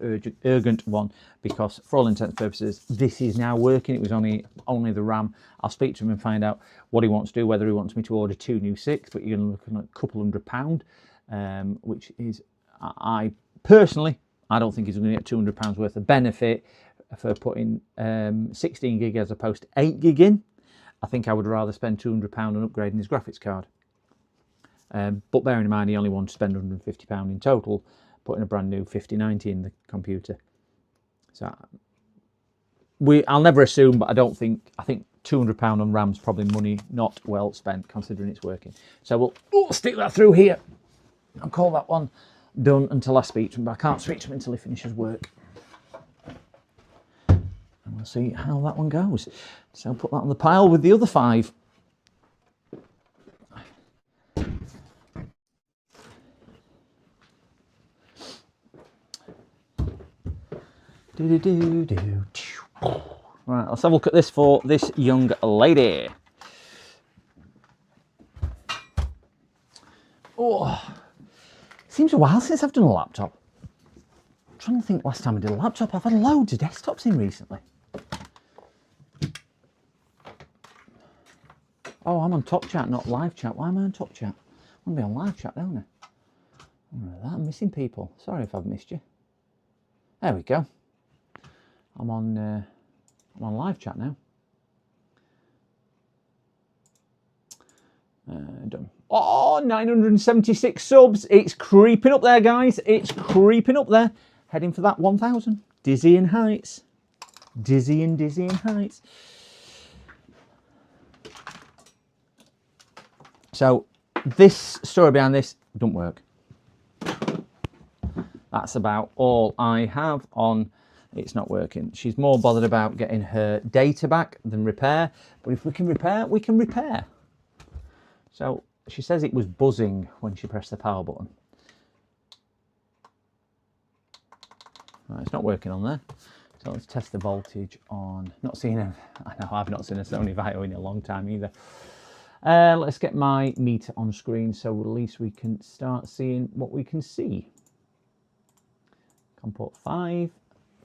urgent one, because for all intents and purposes, this is now working. It was only the RAM. I'll speak to him and find out what he wants to do, whether he wants me to order 2 new 6, but you're going to look at a couple £100, which is, I personally, I don't think he's going to get £200 worth of benefit for putting 16 gig as opposed to 8 gig in. I think I would rather spend £200 on upgrading his graphics card. But bearing in mind he only wants to spend £150 in total putting a brand new 5090 in the computer. So I'll never assume, but I think £200 on RAM's probably money not well spent considering it's working. So we'll stick that through here and call that one done until I speak to him, but I can't speak to him until he finishes work. And we'll see how that one goes. So I'll put that on the pile with the other 5. Right, let's have a look at this for this young lady. Oh, seems a while since I've done a laptop. I'm trying to think last time I did a laptop. I've had loads of desktops in recently. Oh, I'm on Top Chat, not Live Chat. Why am I on Top Chat? I want to be on Live Chat, don't I? I'm missing people. Sorry if I've missed you. There we go. I'm on live chat now. Done. Oh, 976 subs. It's creeping up there, guys. It's creeping up there. Heading for that 1,000. Dizzying heights. Dizzying heights. So this story behind this don't work. That's about all I have on. It's not working. She's more bothered about getting her data back than repair. But if we can repair, we can repair. So she says it was buzzing when she pressed the power button. Right, it's not working on there. So let's test the voltage on. Not seeing a. I know I've not seen a Sony Vio in a long time either. Let's get my meter on screen so at least we can start seeing what we can see. COM port 5.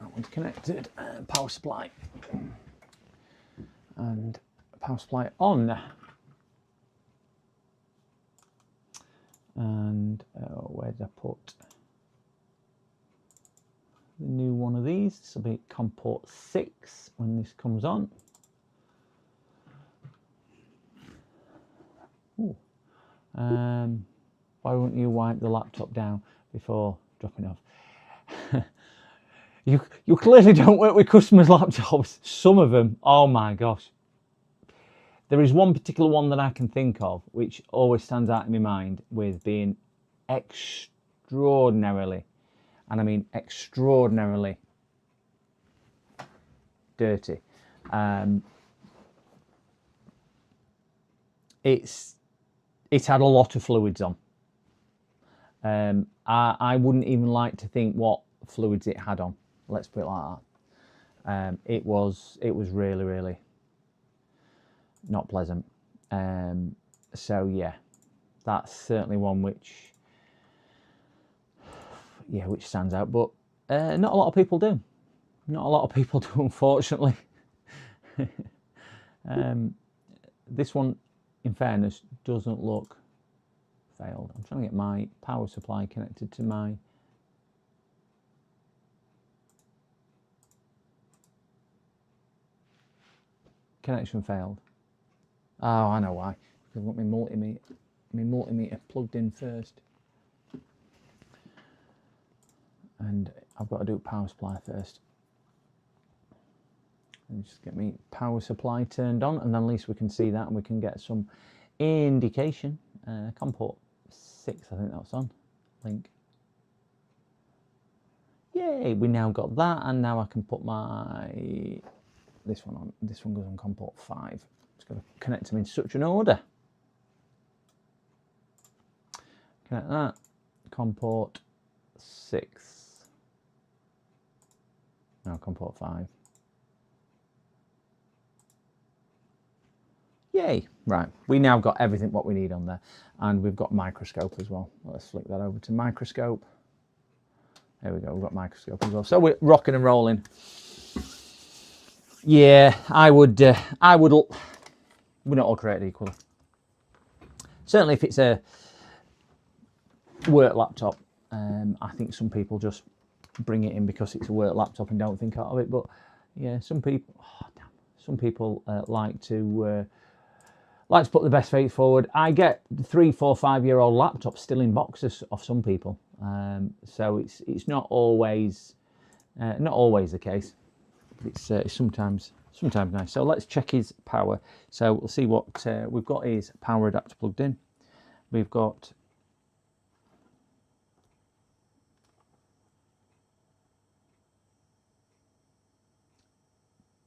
That one's connected. Power supply. And power supply on. And where did I put the new one of these? This will be COM port 6 when this comes on. Ooh. Why wouldn't you wipe the laptop down before dropping off? You clearly don't work with customers' laptops. Some of them, oh my gosh. There is one particular one that I can think of which always stands out in my mind with being extraordinarily, and I mean extraordinarily dirty. It had a lot of fluids on. I wouldn't even like to think what fluids it had on. Let's put it like that. It was really, really not pleasant. So yeah, that's certainly one which stands out. But not a lot of people do. Not a lot of people do, unfortunately. This one, in fairness, doesn't look failed. I'm trying to get my power supply connected to my connection failed. Oh, I know why. Because I've got my multimeter plugged in first. And I've got to do power supply first. And just get me power supply turned on, and then at least we can see that and we can get some indication. COM port 6, I think that's on. Link. Yay, we now got that, and now I can put this one on. This one goes on COM port 5. Just got to connect them in such an order. Connect that. COM port 6. No, COM port 5. Yay! Right, we now got everything what we need on there, and we've got microscope as well. Let's flick that over to microscope. There we go, we've got microscope as well. So we're rocking and rolling. Yeah, I would not all created equally. Certainly if it's a work laptop, I think some people just bring it in because it's a work laptop and don't think out of it. But yeah, some people like to put the best face forward. I get 3, 4, 5-year-old laptops still in boxes of some people, so it's not always the case. It's sometimes nice. So let's check his power. So we'll see what we've got. His power adapter plugged in. We've got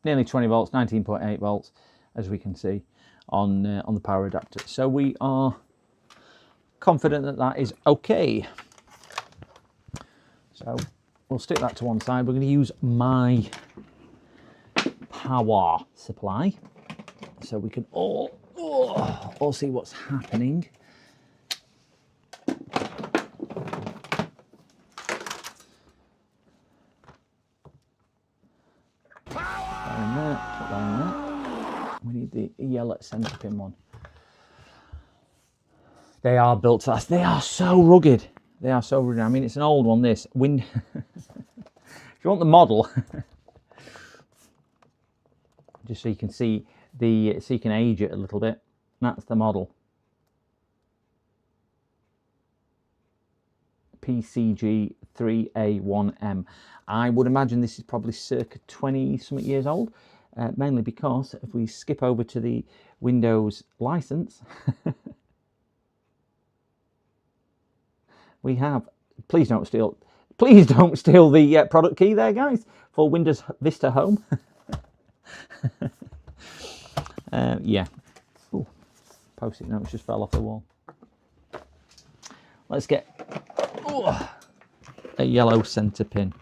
nearly 20 volts, 19.8 volts, as we can see on the power adapter. So we are confident that that is okay. So we'll stick that to one side. We're going to use my power supply so we can all see what's happening. We need the yellow centre pin one. They are built to last. They are so rugged. They are so rugged. I mean, it's an old one, this. you want the model, just so you can see so you can age it a little bit, that's the model. PCG 3A1M. I would imagine this is probably circa 20 something years old, mainly because if we skip over to the Windows license, we have, please don't steal the product key there, guys, for Windows Vista Home. Yeah. Ooh, post-it notes just fell off the wall. Let's get a yellow centre pin.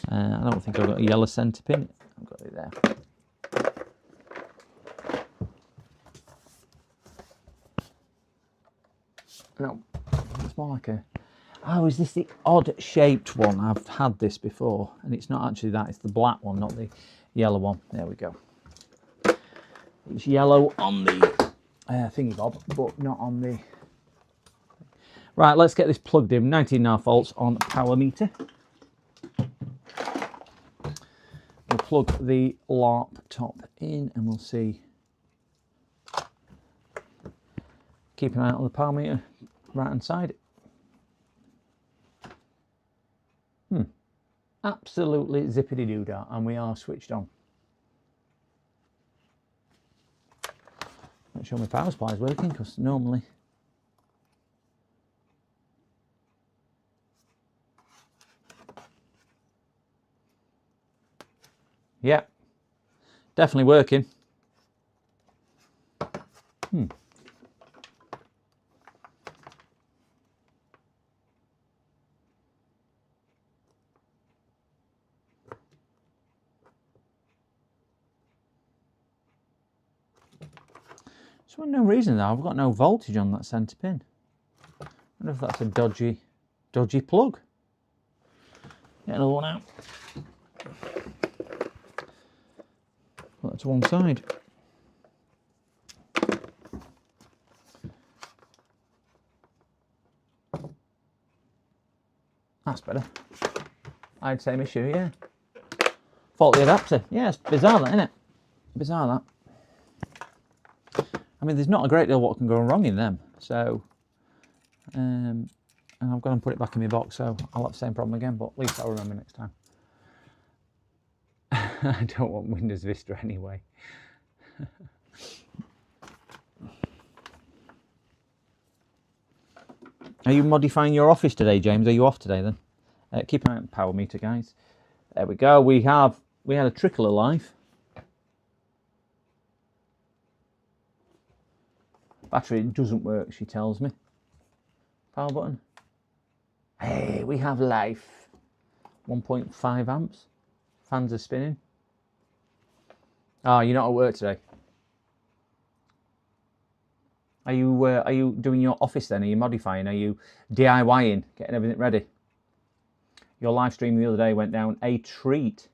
I don't think I've got a yellow centre pin. I've got it there. No, it's more like a... Oh, is this the odd-shaped one? I've had this before, and it's not actually that. It's the black one, not the yellow one. There we go. It's yellow on the thingy bob, but not on the... Right, let's get this plugged in. 19.5 volts on power meter. We'll plug the laptop in and we'll see. Keep an eye out on the power meter, right hand side. Absolutely zippity doo dah, and we are switched on. Make sure my power supply is working, because normally. Yeah, definitely working. So for no reason though, I've got no voltage on that centre pin. I wonder if that's a dodgy plug. Get another one out. Put that to one side. That's better. I had the same issue, yeah. Faulty adapter. Yeah, it's bizarre that, isn't it? Bizarre that. I mean, there's not a great deal what can go wrong in them. So, and I've got to put it back in my box, so I'll have the same problem again, but at least I'll remember next time. I don't want Windows Vista anyway. Are you modifying your office today, James? Are you off today then? Keep an eye on the power meter, guys. There we go. We had a trickle of life. Battery doesn't work, she tells me. Power button. Hey, we have life. 1.5 amps. Fans are spinning. Oh, you're not at work today. Are you doing your office then? Are you modifying? Are you DIYing? Getting everything ready? Your live stream the other day went down a treat.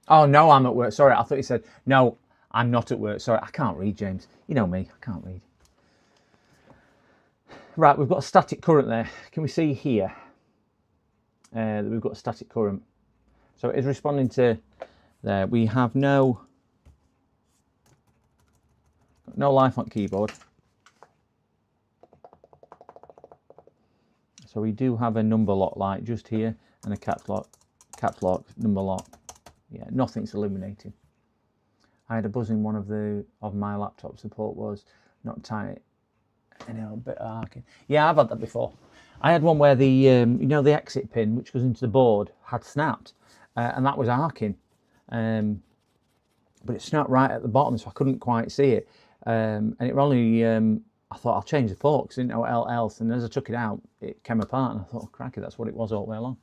Oh, no, I'm at work. Sorry, I thought you said, no, I'm not at work. Sorry, I can't read, James. You know me, I can't read. Right, we've got a static current there. Can we see here that we've got a static current? So it is responding to there. We have no life on keyboard. So we do have a number lock light just here and a caps lock number lock. Yeah, nothing's illuminating. I had a buzz in one of my laptops. The port was not tight. You know, a bit arcing. Yeah, I've had that before. I had one where the you know, the exit pin which goes into the board had snapped, and that was arcing. But it snapped right at the bottom, so I couldn't quite see it. And it only I thought I'll change the port because I didn't know what else. And as I took it out, it came apart, and I thought, oh, cracky, that's what it was all the way along.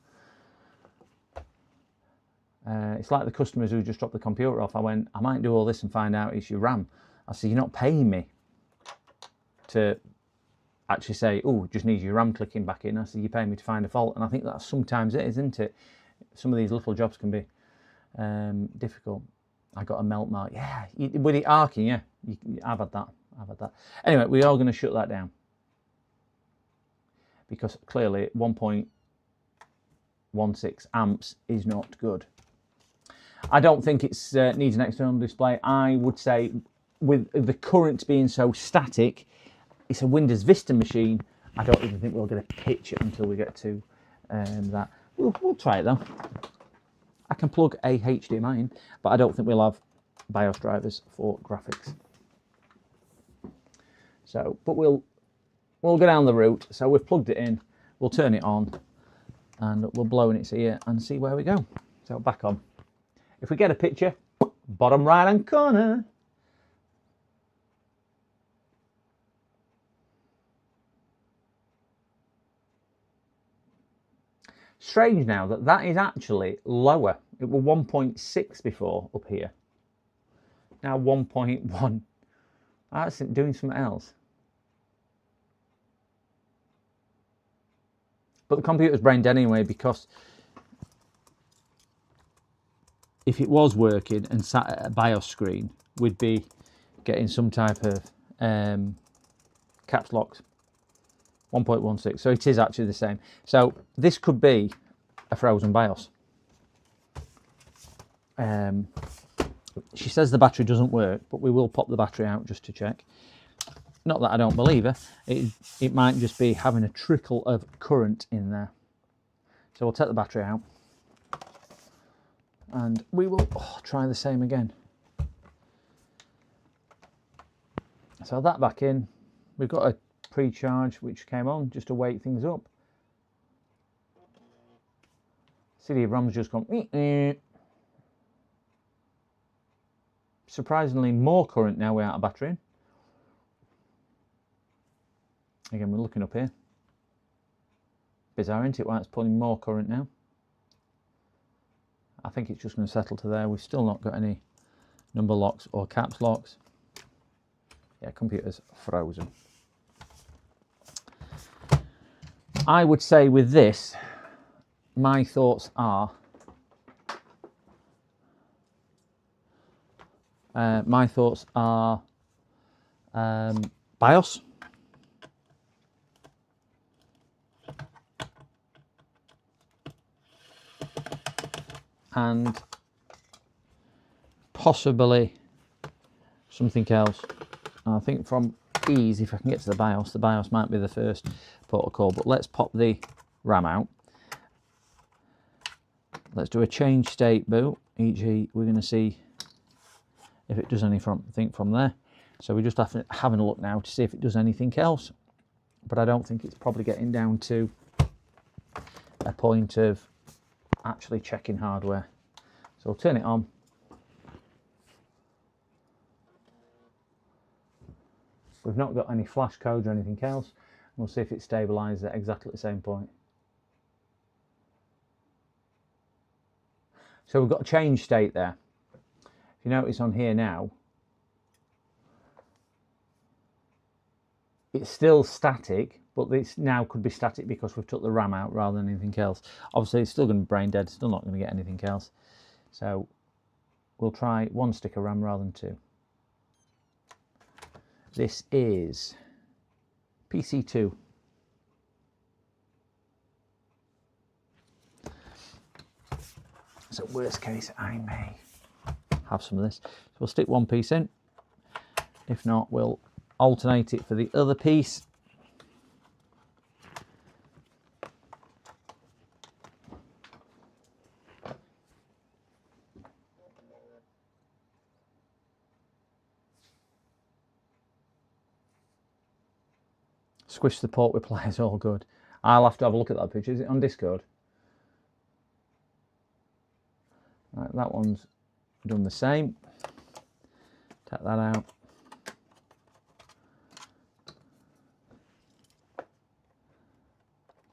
It's like the customers who just dropped the computer off. I went, I might do all this and find out it's your RAM. I said, you're not paying me to actually say, oh, just need your RAM clicking back in. I said, you're paying me to find a fault. And I think that sometimes it is, isn't it? Some of these little jobs can be difficult. I got a melt mark. Yeah, with it arcing, yeah. I've had that. Anyway, we are going to shut that down. Because clearly 1.16 amps is not good. I don't think it needs an external display. I would say with the current being so static, it's a Windows Vista machine. I don't even think we'll get a picture until we get to that. We'll try it though. I can plug a HDMI in, but I don't think we'll have BIOS drivers for graphics. So, but we'll go down the route. So we've plugged it in, we'll turn it on, and we'll blow in its ear and see where we go. So back on. If we get a picture, bottom right hand corner. Strange now that is actually lower. It was 1.6 before up here. Now 1.1. That's doing something else. But the computer's brain dead anyway, because if it was working and sat at a BIOS screen, we'd be getting some type of caps locks. 1.16. So it is actually the same. So this could be a frozen BIOS. She says the battery doesn't work, but we will pop the battery out just to check. Not that I don't believe her. It might just be having a trickle of current in there. So we'll take the battery out. And we will try the same again. So that back in. We've got a pre-charge which came on just to wake things up. CD-ROM's just gone. Surprisingly more current now we're out of battery. Again, we're looking up here. Bizarre, isn't it, why it's pulling more current now? I think it's just going to settle to there. We've still not got any number locks or caps locks. Yeah, computer's frozen. I would say with this, my thoughts are BIOS. And possibly something else. I think from ease, if I can get to the BIOS might be the first port of call. But let's pop the RAM out. Let's do a change state boot. E.g., we're going to see if it does anything from there. So we're just having a look now to see if it does anything else. But I don't think it's probably getting down to a point of actually checking hardware. So we'll turn it on. We've not got any flash codes or anything else. We'll see if it stabilises at exactly the same point. So we've got a change state there. If you notice on here now, it's still static, but this now could be static because we've took the RAM out rather than anything else. Obviously, it's still going to be brain dead, still not going to get anything else. So we'll try one stick of RAM rather than two. This is PC2. So worst case, I may have some of this. So we'll stick one piece in. If not, we'll alternate it for the other piece. Squish the port with pliers, all good. I'll have to have a look at that picture. Is it on Discord? Right, that one's done the same. Take that out.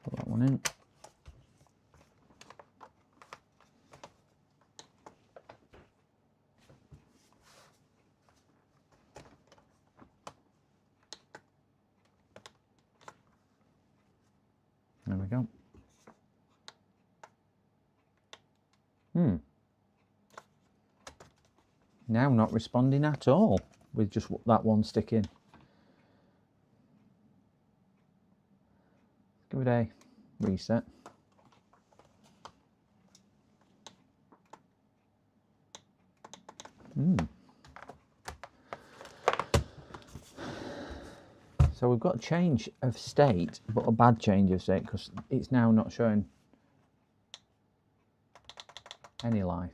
Put that one in. There we go. now not responding at all with just that one stick in. Give it a reset. So we've got a change of state, but a bad change of state, because it's now not showing any life.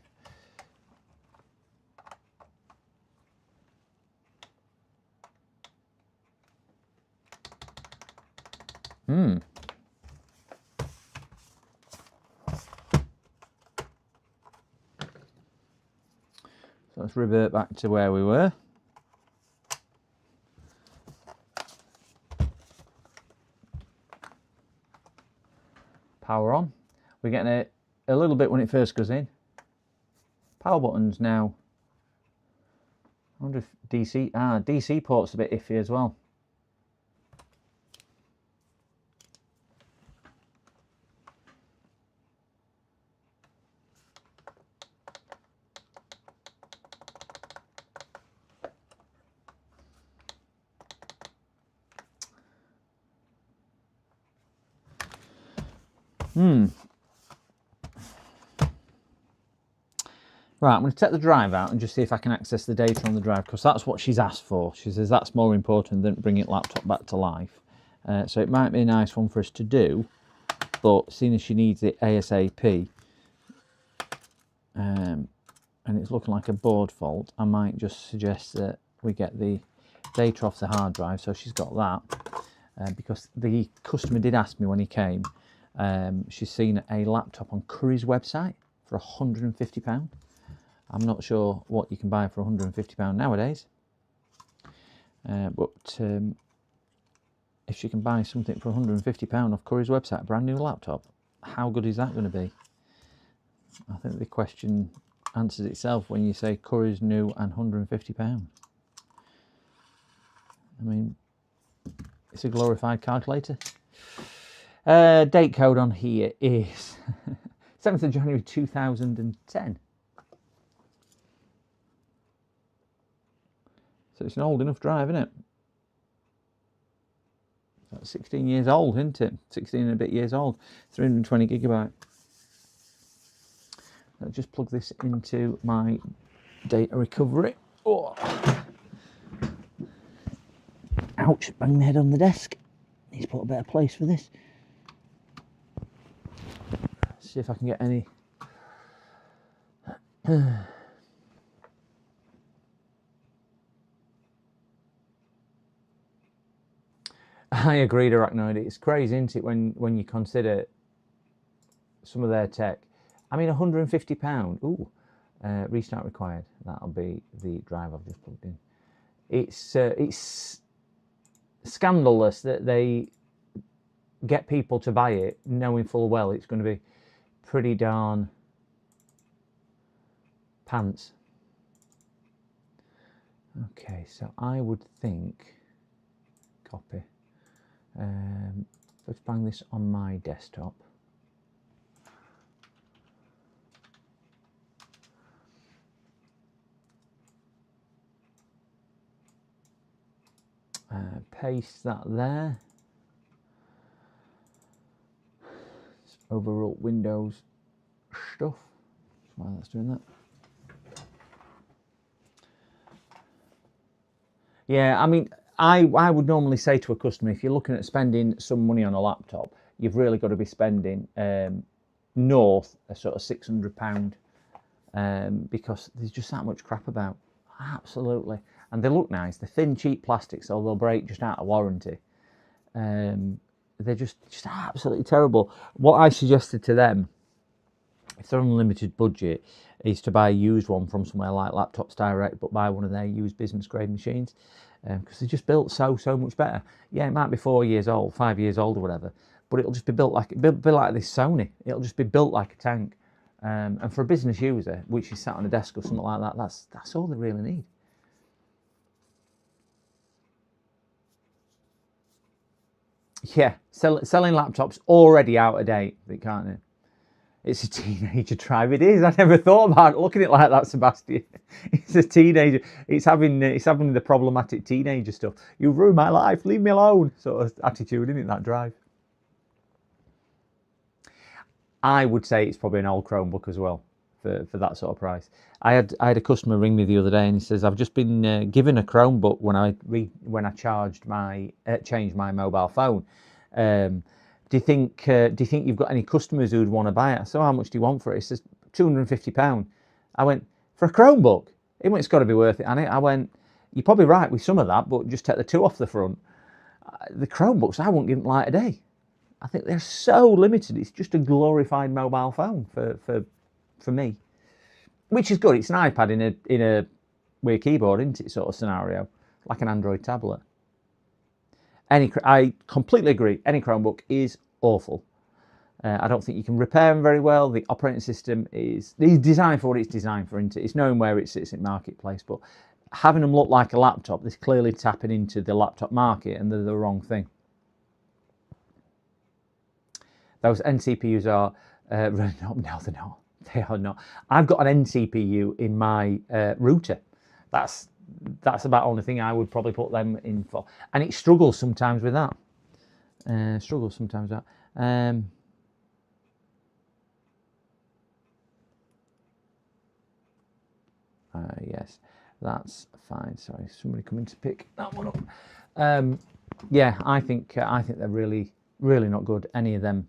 So let's revert back to where we were. Power on. We're getting a little bit when it first goes in. Power button's now. I wonder if DC. DC port's a bit iffy as well. Right, I'm going to take the drive out and just see if I can access the data on the drive, because that's what she's asked for. She says that's more important than bringing laptop back to life. So it might be a nice one for us to do, but seeing as she needs it ASAP, and it's looking like a board fault, I might just suggest that we get the data off the hard drive. So she's got that, because the customer did ask me when he came, she's seen a laptop on Curry's website for £150. I'm not sure what you can buy for £150 nowadays, but if she can buy something for £150 off Curry's website, a brand new laptop, how good is that going to be? I think the question answers itself when you say Curry's new and £150. I mean, it's a glorified calculator. Date code on here is 7th of January 2010. So it's an old enough drive, isn't it? That's 16 years old, isn't it? 16 and a bit years old. 320 gigabyte. I'll just plug this into my data recovery. Oh. Ouch, bang my head on the desk. Need to put a better place for this. See if I can get any. I agree, Arachnoid. It's crazy, isn't it, when you consider some of their tech. I mean, £150. Ooh, restart required. That'll be the drive I've just plugged in. It's scandalous that they get people to buy it, knowing full well it's going to be pretty darn pants. Okay, so I would think copy. Let's bang this on my desktop. Paste that there. Let's overwrite Windows stuff. While that's doing that. Yeah, I mean, I would normally say to a customer, if you're looking at spending some money on a laptop, you've really got to be spending north of sort of £600, because there's just that much crap about. Absolutely. And they look nice. They're thin, cheap plastics, so they'll break just out of warranty. They're just absolutely terrible. What I suggested to them, if they're on a limited budget, is to buy a used one from somewhere like Laptops Direct, but buy one of their used business grade machines, because they're just built so much better. Yeah, it might be 4 years old, 5 years old or whatever, but it'll just be built like this Sony. It'll just be built like a tank. And for a business user, which is sat on a desk or something like that, that's all they really need. Yeah, selling laptops already out of date, can't it? It's a teenager drive. It is. I never thought about looking at it like that, Sebastian. It's a teenager. It's having the problematic teenager stuff. You've ruined my life. Leave me alone. Sort of attitude, isn't it, that drive? I would say it's probably an old Chromebook as well for that sort of price. I had a customer ring me the other day and he says, I've just been given a Chromebook when I changed my mobile phone. Do you think you've got any customers who would want to buy it? So how much do you want for it? He says £250. I went, for a Chromebook? He went, it's got to be worth it, hasn't it? I went, you're probably right with some of that, but just take the 2 off the front. The Chromebooks, I won't give them light a day. I think they're so limited. It's just a glorified mobile phone for me, which is good. It's an iPad in a weird keyboard, isn't it? Sort of scenario, like an Android tablet. I completely agree. Any Chromebook is awful. I don't think you can repair them very well. The operating system is designed for what it's designed for. It's knowing where it sits in marketplace, but having them look like a laptop, they're clearly tapping into the laptop market, and they're the wrong thing. Those NCPUs are no, they're not. They are not. I've got an NCPU in my router. That's about the only thing I would probably put them in for, and it struggles sometimes with that. Yes, that's fine. Sorry, somebody coming to pick that one up. Yeah, I think they're really not good. Any of them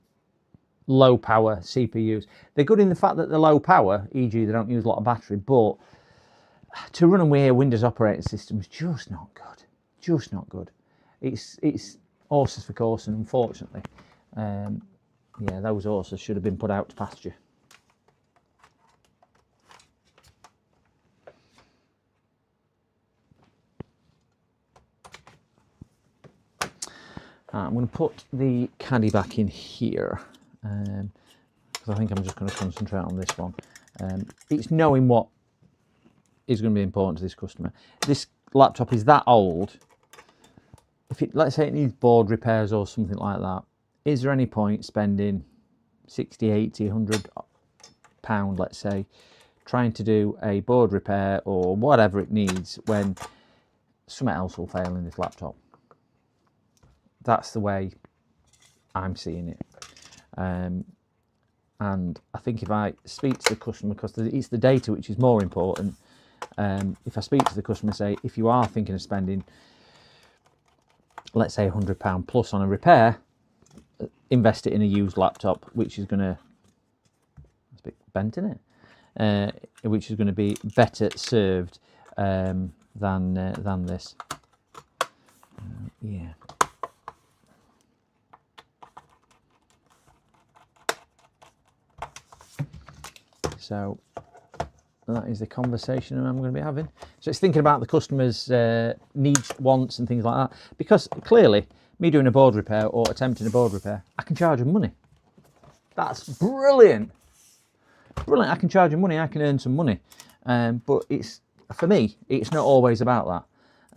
low power CPUs. They're good in the fact that they're low power, e.g. they don't use a lot of battery, but to run away a Windows operating system is just not good. Just not good. It's horses for course, and unfortunately, yeah, those horses should have been put out to pasture. I'm going to put the caddy back in here, because I think I'm just going to concentrate on this one. It's knowing what is going to be important to this customer. This laptop is that old. Let's say it needs board repairs or something like that, is there any point spending 60, 80, 100 pound, let's say, trying to do a board repair or whatever it needs when something else will fail in this laptop? That's the way I'm seeing it. And I think if I speak to the customer, because it's the data which is more important, if I speak to the customer and say, if you are thinking of spending, let's say £100 plus on a repair, invest it in a used laptop, which is going to, it's a bit bent, isn't it? Which is going to be better served than this. Yeah. So that is the conversation I'm going to be having. So it's thinking about the customer's needs, wants and things like that. Because clearly, me doing a board repair or attempting a board repair, I can charge them money. That's brilliant. Brilliant, I can charge them money, I can earn some money. But for me, it's not always about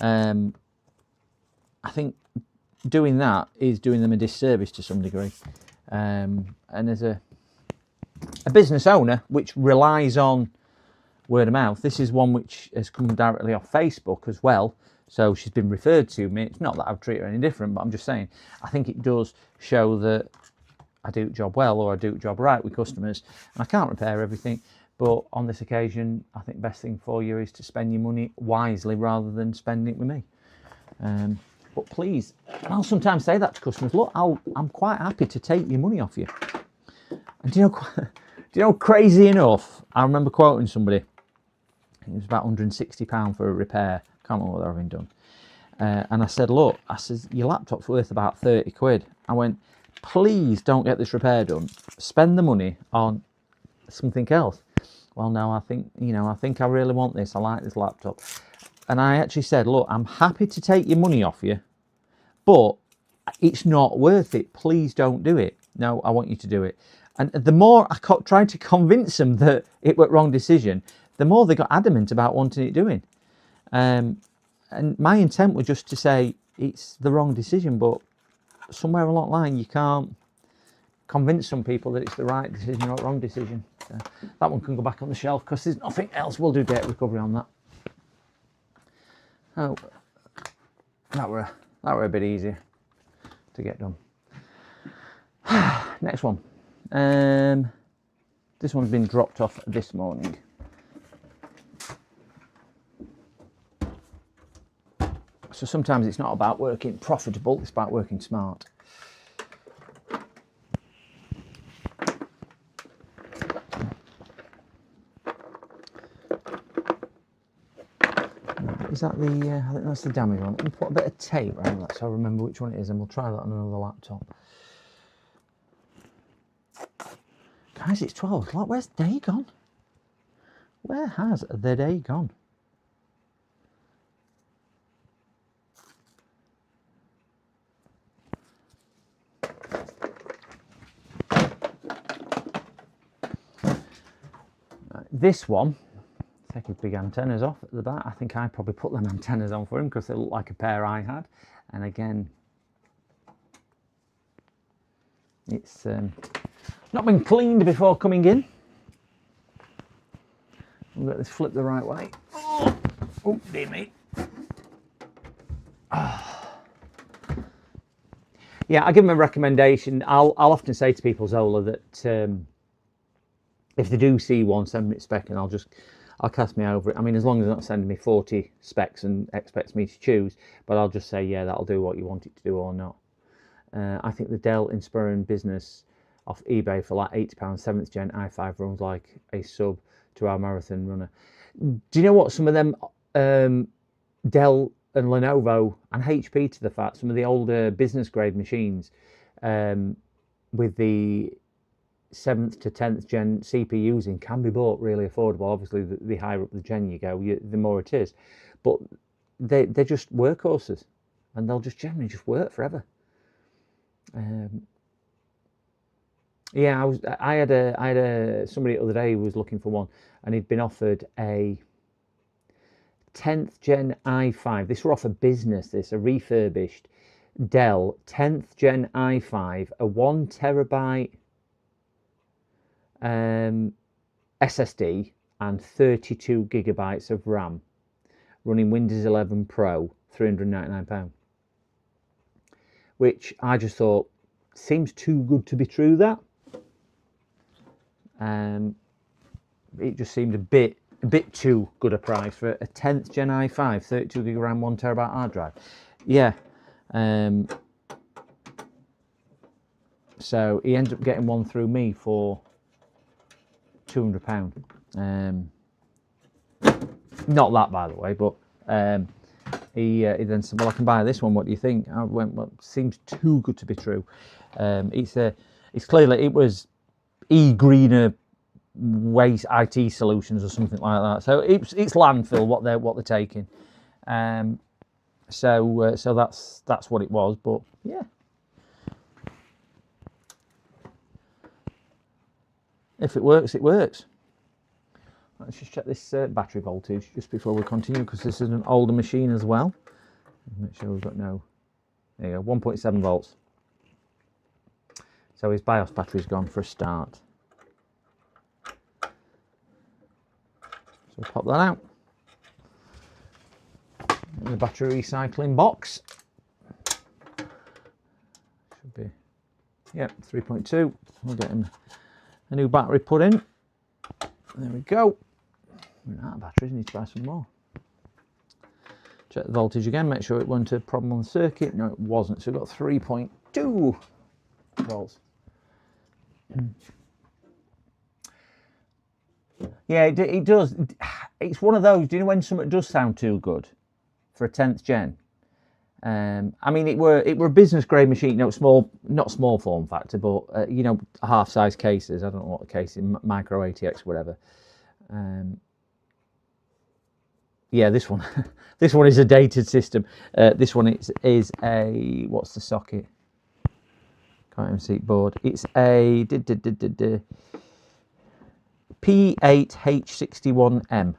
that. I think doing that is doing them a disservice to some degree. And as a business owner which relies on word of mouth, this is one which has come directly off Facebook as well, so she's been referred to me. It's not that I've treated her any different, but I'm just saying I think it does show that I do the job well, or I do the job right with customers, and I can't repair everything, but on this occasion I think the best thing for you is to spend your money wisely rather than spending it with me. But please, and I'll sometimes say that to customers, look, I'm quite happy to take your money off you. And do you know, crazy enough, I remember quoting somebody, it was about £160 for a repair, can't remember what they're having done. And I said, look, your laptop's worth about 30 quid. I went, please don't get this repair done. Spend the money on something else. Well, no, I think I really want this. I like this laptop. And I actually said, look, I'm happy to take your money off you, but it's not worth it. Please don't do it. No, I want you to do it. And the more I tried to convince them that it was the wrong decision, the more they got adamant about wanting it doing. And my intent was just to say it's the wrong decision, but somewhere along the line you can't convince some people that it's the right decision or wrong decision. So that one can go back on the shelf because there's nothing else. We'll do data recovery on that. Oh, that were a bit easier to get done. Next one. This one's been dropped off this morning. So sometimes it's not about working profitable, it's about working smart. Is that the, I think that's the damage one. Let me put a bit of tape around that so I remember which one it is, and we'll try that on another laptop. Guys, it's 12 o'clock. Where's the day gone? Where has the day gone? This one, take his big antennas off at the back. I think I probably put them antennas on for him because they look like a pair I had. And again, it's not been cleaned before coming in. We'll get this flipped the right way. Oh, dear me. Yeah, I give them a recommendation. I'll often say to people, Zola, that if they do see one, send me a spec and I'll cast me over it. I mean, as long as they're not sending me 40 specs and expects me to choose, but I'll just say, yeah, that'll do what you want it to do or not. I think the Dell Inspiron Business off eBay for like £80, 7th gen i5 runs like a sub to our marathon runner. Do you know what? Some of them Dell and Lenovo and HP to the fact, some of the older business grade machines with the 7th to 10th gen CPUs in can be bought really affordable. Obviously, the higher up the gen you go, the more it is. But they're just workhorses, and they'll just generally just work forever. Yeah, I had somebody the other day who was looking for one, and he'd been offered a 10th gen i5. This were off a business. A refurbished Dell 10th gen i5, a 1 terabyte SSD and 32 gigabytes of RAM, running Windows 11 Pro, £399, which I just thought seems too good to be true. That it just seemed a bit too good a price for a 10th gen i5, 32 gig RAM, 1 terabyte hard drive. Yeah. So he ended up getting one through me for £200. Not that, by the way, but he then said, well, I can buy this one, what do you think? I went, well, seems too good to be true. It's clearly, it was eGreener Waste IT Solutions or something like that. So it's landfill what they're taking. So that's what it was. But yeah, if it works, it works. Let's just check this battery voltage just before we continue, because this is an older machine as well. Make sure we've got no. There you go, 1.7 volts. So his BIOS battery's gone for a start. So we'll pop that out. The battery recycling box. Should be, yep, 3.2. We'll get him a new battery put in. There we go. We're out of batteries, need to buy some more. Check the voltage again, make sure it wasn't a problem on the circuit. No, it wasn't. So we've got 3.2 volts. Yeah, it does. It's one of those, do you know when something does sound too good for a 10th gen? I mean, it were a business grade machine, you know, small, not small form factor, but you know, half size cases. I don't know what the case is, micro ATX, whatever. Yeah, this one, this one is a dated system. This one is a, what's the socket? Can't even see it board. It's a P8H61M.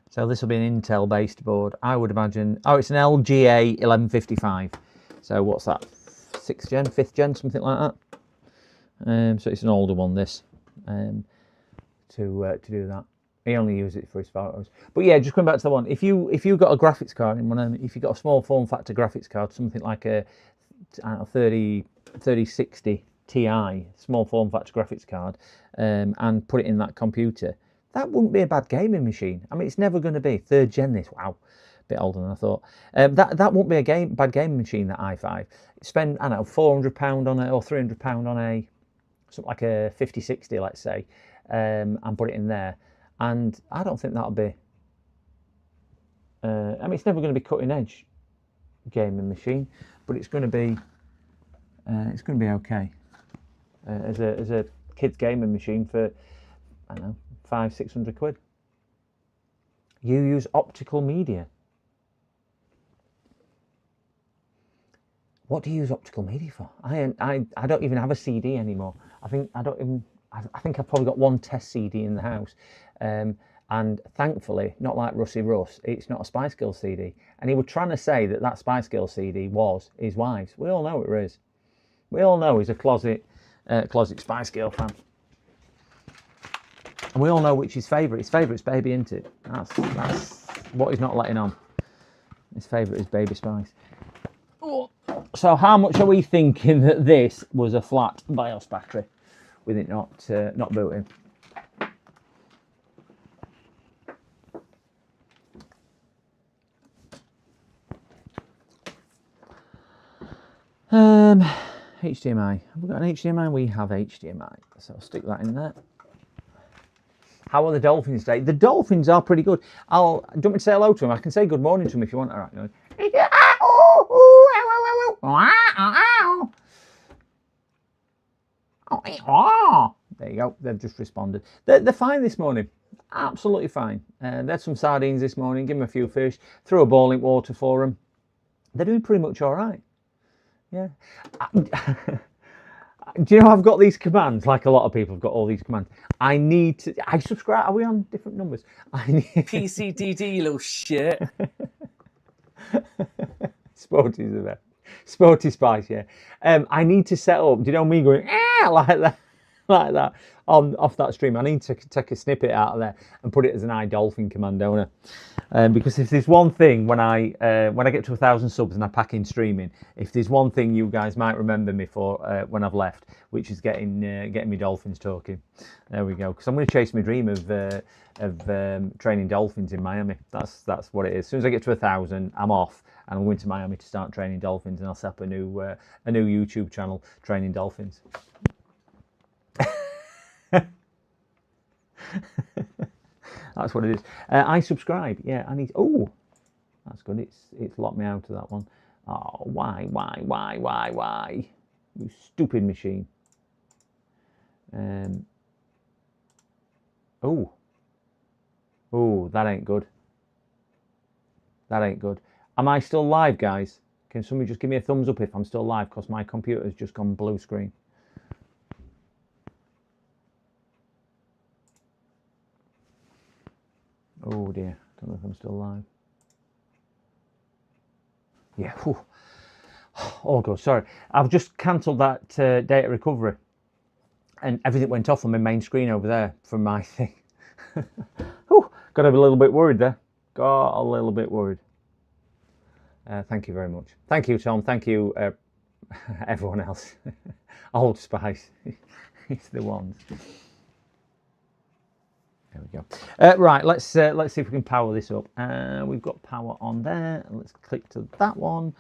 So this will be an Intel based board, I would imagine. Oh, it's an LGA 1155. So what's that? 6th gen, 5th gen, something like that. So it's an older one, this, to do that. He only uses it for his photos. But yeah, just going back to the one, if you got a graphics card in one, if you got a small form factor graphics card, something like a, I don't know, 3060 Ti, small form factor graphics card, and put it in that computer, that wouldn't be a bad gaming machine. I mean, it's never going to be 3rd gen. This, wow, a bit older than I thought. That won't be a bad gaming machine. That i5. Spend, I don't know, £400 on it or £300 on a something like a 5060, let's say, and put it in there. And I don't think that'll be. I mean, it's never going to be cutting edge gaming machine, but it's going to be. It's going to be okay as a kids gaming machine for, I don't know, 500-600 quid. You use optical media. What do you use optical media for? I don't even have a CD anymore. I think I've probably got one test CD in the house, and thankfully, not like Rusty Russ, it's not a Spice Girls CD. And he was trying to say that Spice Girls CD was his wife's. We all know it is. We all know he's a closet Spice Girl fan. And we all know which his favourite. His favourite's Baby, isn't it? That's what he's not letting on. His favourite is Baby Spice. Oh. So how much are we thinking that this was a flat BIOS battery with it not booting? HDMI. Have we got an HDMI? We have HDMI. So I'll stick that in there. How are the dolphins today? The dolphins are pretty good. Don't want me to say hello to them. I can say good morning to them if you want. All right. There you go. They've just responded. They're fine this morning. Absolutely fine. They had some sardines this morning. Give them a few fish. Threw a boiling water for them. They're doing pretty much all right. Yeah. Do you know I've got these commands? Like a lot of people have got all these commands. I subscribe. Are we on different numbers? PCDD, you little shit. Sporty's the best. Sporty Spice, yeah. I need to set up. Do you know me going like that off that stream? I need to take a snippet out of there and put it as an iDolphin command, don't I? Because if there's one thing when I get to 1,000 subs and I pack in streaming, if there's one thing you guys might remember me for when I've left, which is getting me dolphins talking. There we go. Because I'm going to chase my dream of training dolphins in Miami. That's what it is. As soon as I get to 1,000, I'm off. And I'm going to Miami to start training dolphins, and I'll set up a new YouTube channel training dolphins. That's what it is. I subscribe. Yeah, I need. Oh, that's good. It's locked me out of that one. Oh, why? You stupid machine. Oh, that ain't good. That ain't good. Am I still live, guys? Can somebody just give me a thumbs up if I'm still live, because my computer's just gone blue screen. Oh dear, don't know if I'm still live. Yeah, whew. Oh god, sorry. I've just cancelled that data recovery, and everything went off on my main screen over there from my thing. Whew, got a little bit worried there. Got a little bit worried. Thank you very much. Thank you, Tom. Thank you, everyone else. Old Spice. It's the ones. There we go. Right, let's see if we can power this up. We've got power on there. Let's click to that one.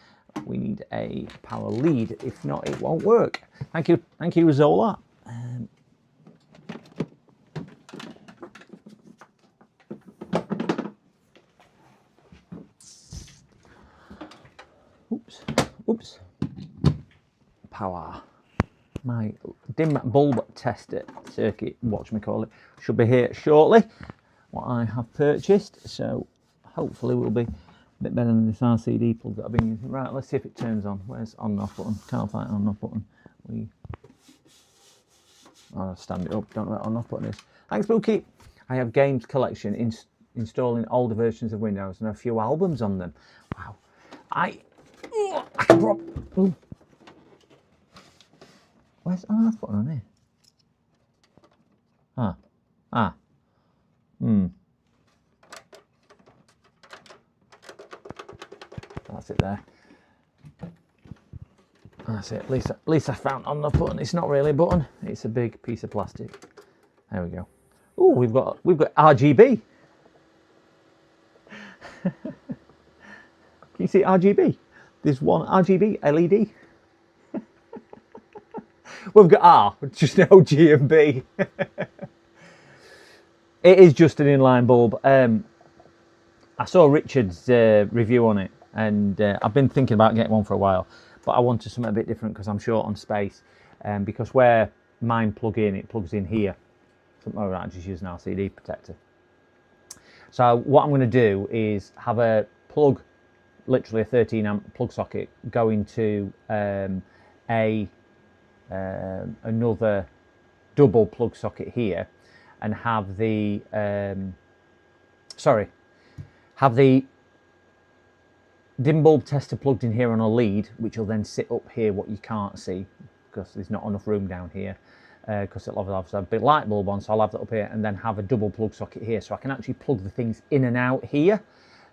We need a power lead. If not, it won't work. Thank you, Zola. Oops. Power. My dim bulb tester circuit, watch-me-call it, should be here shortly. What I have purchased, so hopefully we'll be a bit better than this RCD plug that I've been using. Right, let's see if it turns on. Where's on and off button? Can't find on and off button. I'll stand it up. Don't know what on and off button is. Thanks, Bookie. I have games collection installing older versions of Windows and a few albums on them. Wow. Where's on earth button on here? That's it there. That's it. At least I found on the button. It's not really a button. It's a big piece of plastic. There we go. Oh, we've got RGB. Can you see RGB? There's one RGB LED. We've got R, just no G and B. It is just an inline bulb. I saw Richard's review on it, and I've been thinking about getting one for a while, but I wanted something a bit different because I'm short on space. Because where mine plug in, it plugs in here. Oh, right, I just use an LCD protector. So what I'm going to do is have a plug, literally a 13 amp plug socket, go into another double plug socket here, and have the dim bulb tester plugged in here on a lead, which will then sit up here, what you can't see because there's not enough room down here, because it'll have a big light bulb on, so I'll have that up here, and then have a double plug socket here, so I can actually plug the things in and out here,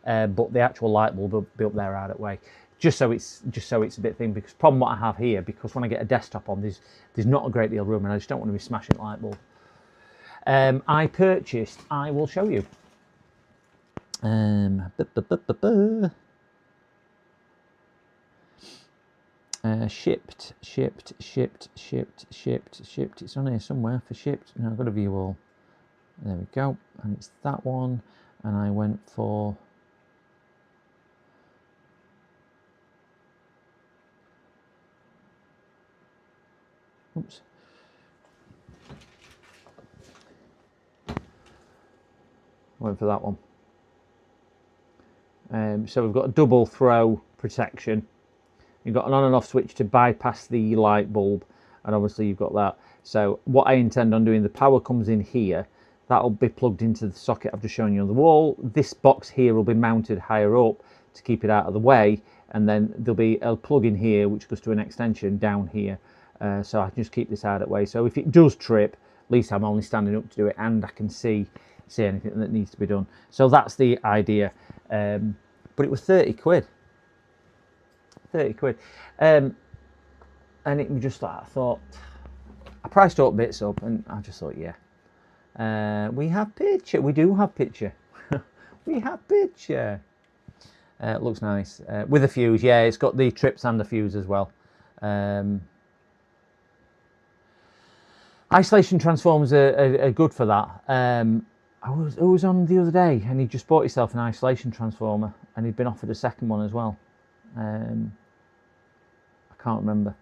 but the actual light bulb will be up there out of the way, just so it's a bit thin. Because problem what I have here, because when I get a desktop on, there's not a great deal of room, and I just don't want to be smashing light bulb. I purchased, I will show you. Shipped. It's on here somewhere for shipped. Now I've got to view all. There we go. And it's that one. And I went for oops. Went for that one. So we've got a double throw protection. You've got an on and off switch to bypass the light bulb, and obviously you've got that. So what I intend on doing, the power comes in here, that'll be plugged into the socket I've just shown you on the wall. This box here will be mounted higher up to keep it out of the way, and then there'll be a plug in here which goes to an extension down here, so I can just keep this out of the way. So if it does trip, at least I'm only standing up to do it, and I can see anything that needs to be done. So that's the idea. But it was 30 quid. 30 quid. And it was just like, I thought, I priced up bits up, and I just thought, yeah. We have picture. We do have picture. We have picture. It looks nice. With a fuse, yeah, it's got the trips and the fuse as well. Isolation transformers are good for that. I was on the other day, and he just bought himself an isolation transformer, and he'd been offered a second one as well. I can't remember.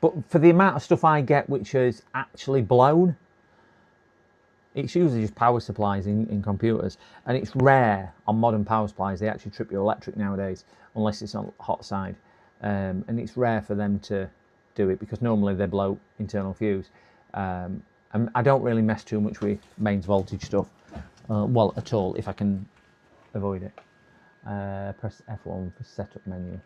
But for the amount of stuff I get which is actually blown, it's usually just power supplies in computers, and it's rare on modern power supplies they actually trip your electric nowadays, unless it's on the hot side, and it's rare for them to do it because normally they blow internal fuse. And I don't really mess too much with mains voltage stuff, well, at all, if I can avoid it. Press F1 for setup menu.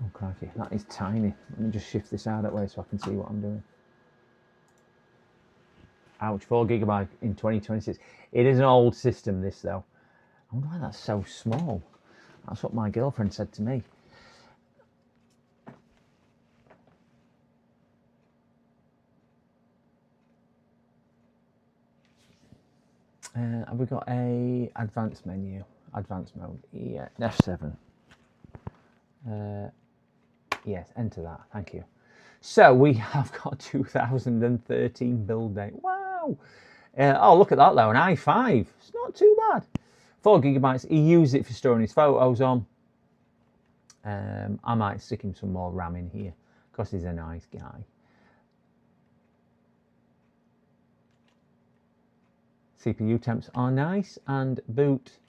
Oh crikey, that is tiny. Let me just shift this out that way so I can see what I'm doing. Ouch, 4 GB in 2026. It is an old system, this though. I wonder why that's so small. That's what my girlfriend said to me. Have we got a advanced menu? Advanced mode, yeah, F7. Yes, enter that, thank you. So we have got 2013 build date. Wow! Oh, look at that though, an i5. It's not too bad. 4 GB. He used it for storing his photos on. I might stick him some more RAM in here because he's a nice guy. CPU temps are nice, and boot.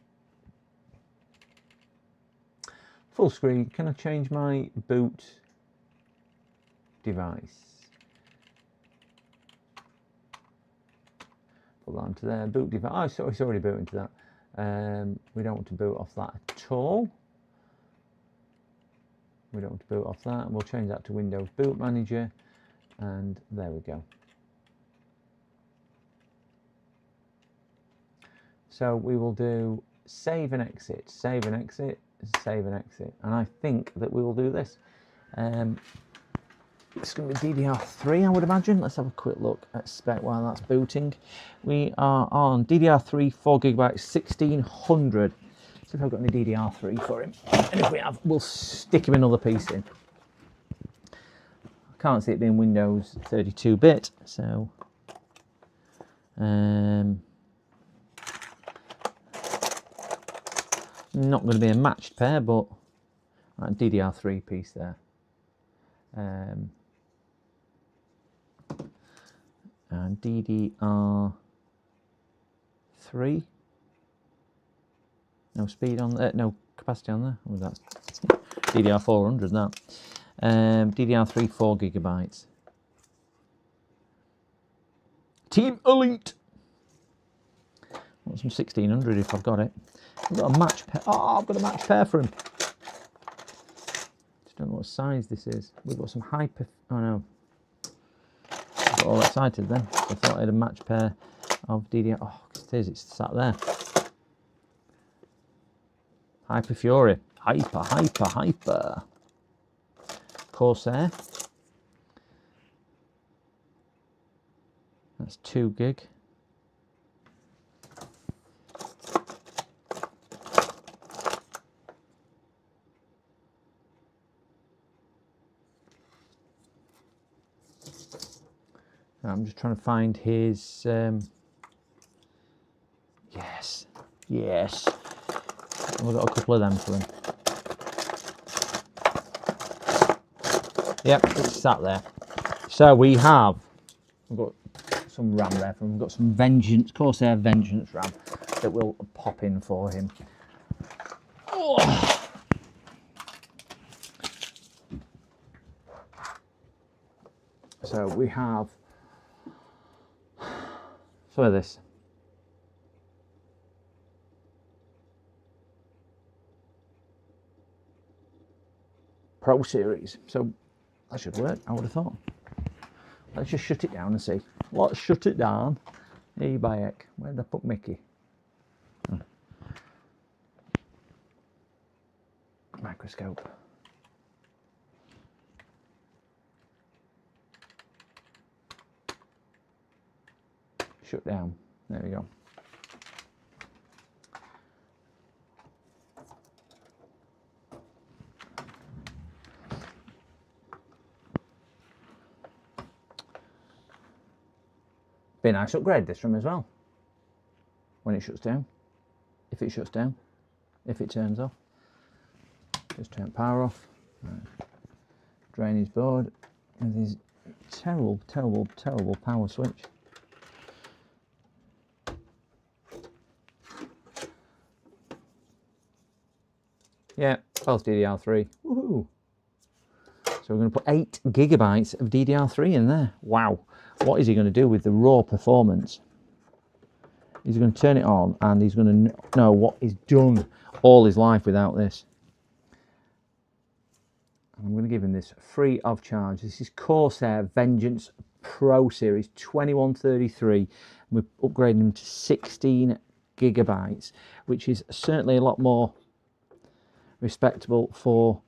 Full screen. Can I change my boot device? Put that onto there. Boot device. Oh, so it's already booted into that. We don't want to boot off that at all. We don't want to boot off that. And we'll change that to Windows Boot Manager. And there we go. So we will do save and exit, save and exit, save and exit. And I think that we will do this. It's going to be DDR3, I would imagine. Let's have a quick look at spec while that's booting. We are on DDR3, 4GB, 1600. See if I've got any DDR3 for him. And if we have, we'll stick him another piece in. I can't see it being Windows 32-bit, so... not going to be a matched pair, but DDR3 piece there. And DDR3, no speed on there, no capacity on there. Oh, that's DDR400 that. DDR3, 4GB. Team Elite. Want some 1600 if I've got it. I've got a match pair. Oh, I've got a match pair for him. Just don't know what size this is. We've got some hyper. Oh no. I got all excited then. I thought I had a match pair of DDR. Oh, it is. It's sat there. Hyper Fury. Hyper. Corsair. That's 2 gig. I'm just trying to find his, yes, we've got a couple of them for him. Yep, it's sat there. So we've got some RAM there for him. We've got some Corsair Vengeance RAM that will pop in for him. Oh. So we have some of this. Pro Series. So that should work, I would have thought. Let's just shut it down and see. Let's shut it down. Hey, Bayek. Where'd they put Mickey? Oh. Microscope. Shut down. There we go. Be a nice upgrade this room as well. When it shuts down. If it shuts down. If it turns off. Just turn power off. Right. Drain his board with his terrible power switch. Yeah, both DDR3. Woohoo! So we're going to put 8 GB of DDR3 in there. Wow. What is he going to do with the raw performance? He's going to turn it on and he's going to know what he's done all his life without this. I'm going to give him this free of charge. This is Corsair Vengeance Pro Series 2133. We're upgrading him to 16 GB, which is certainly a lot more respectable for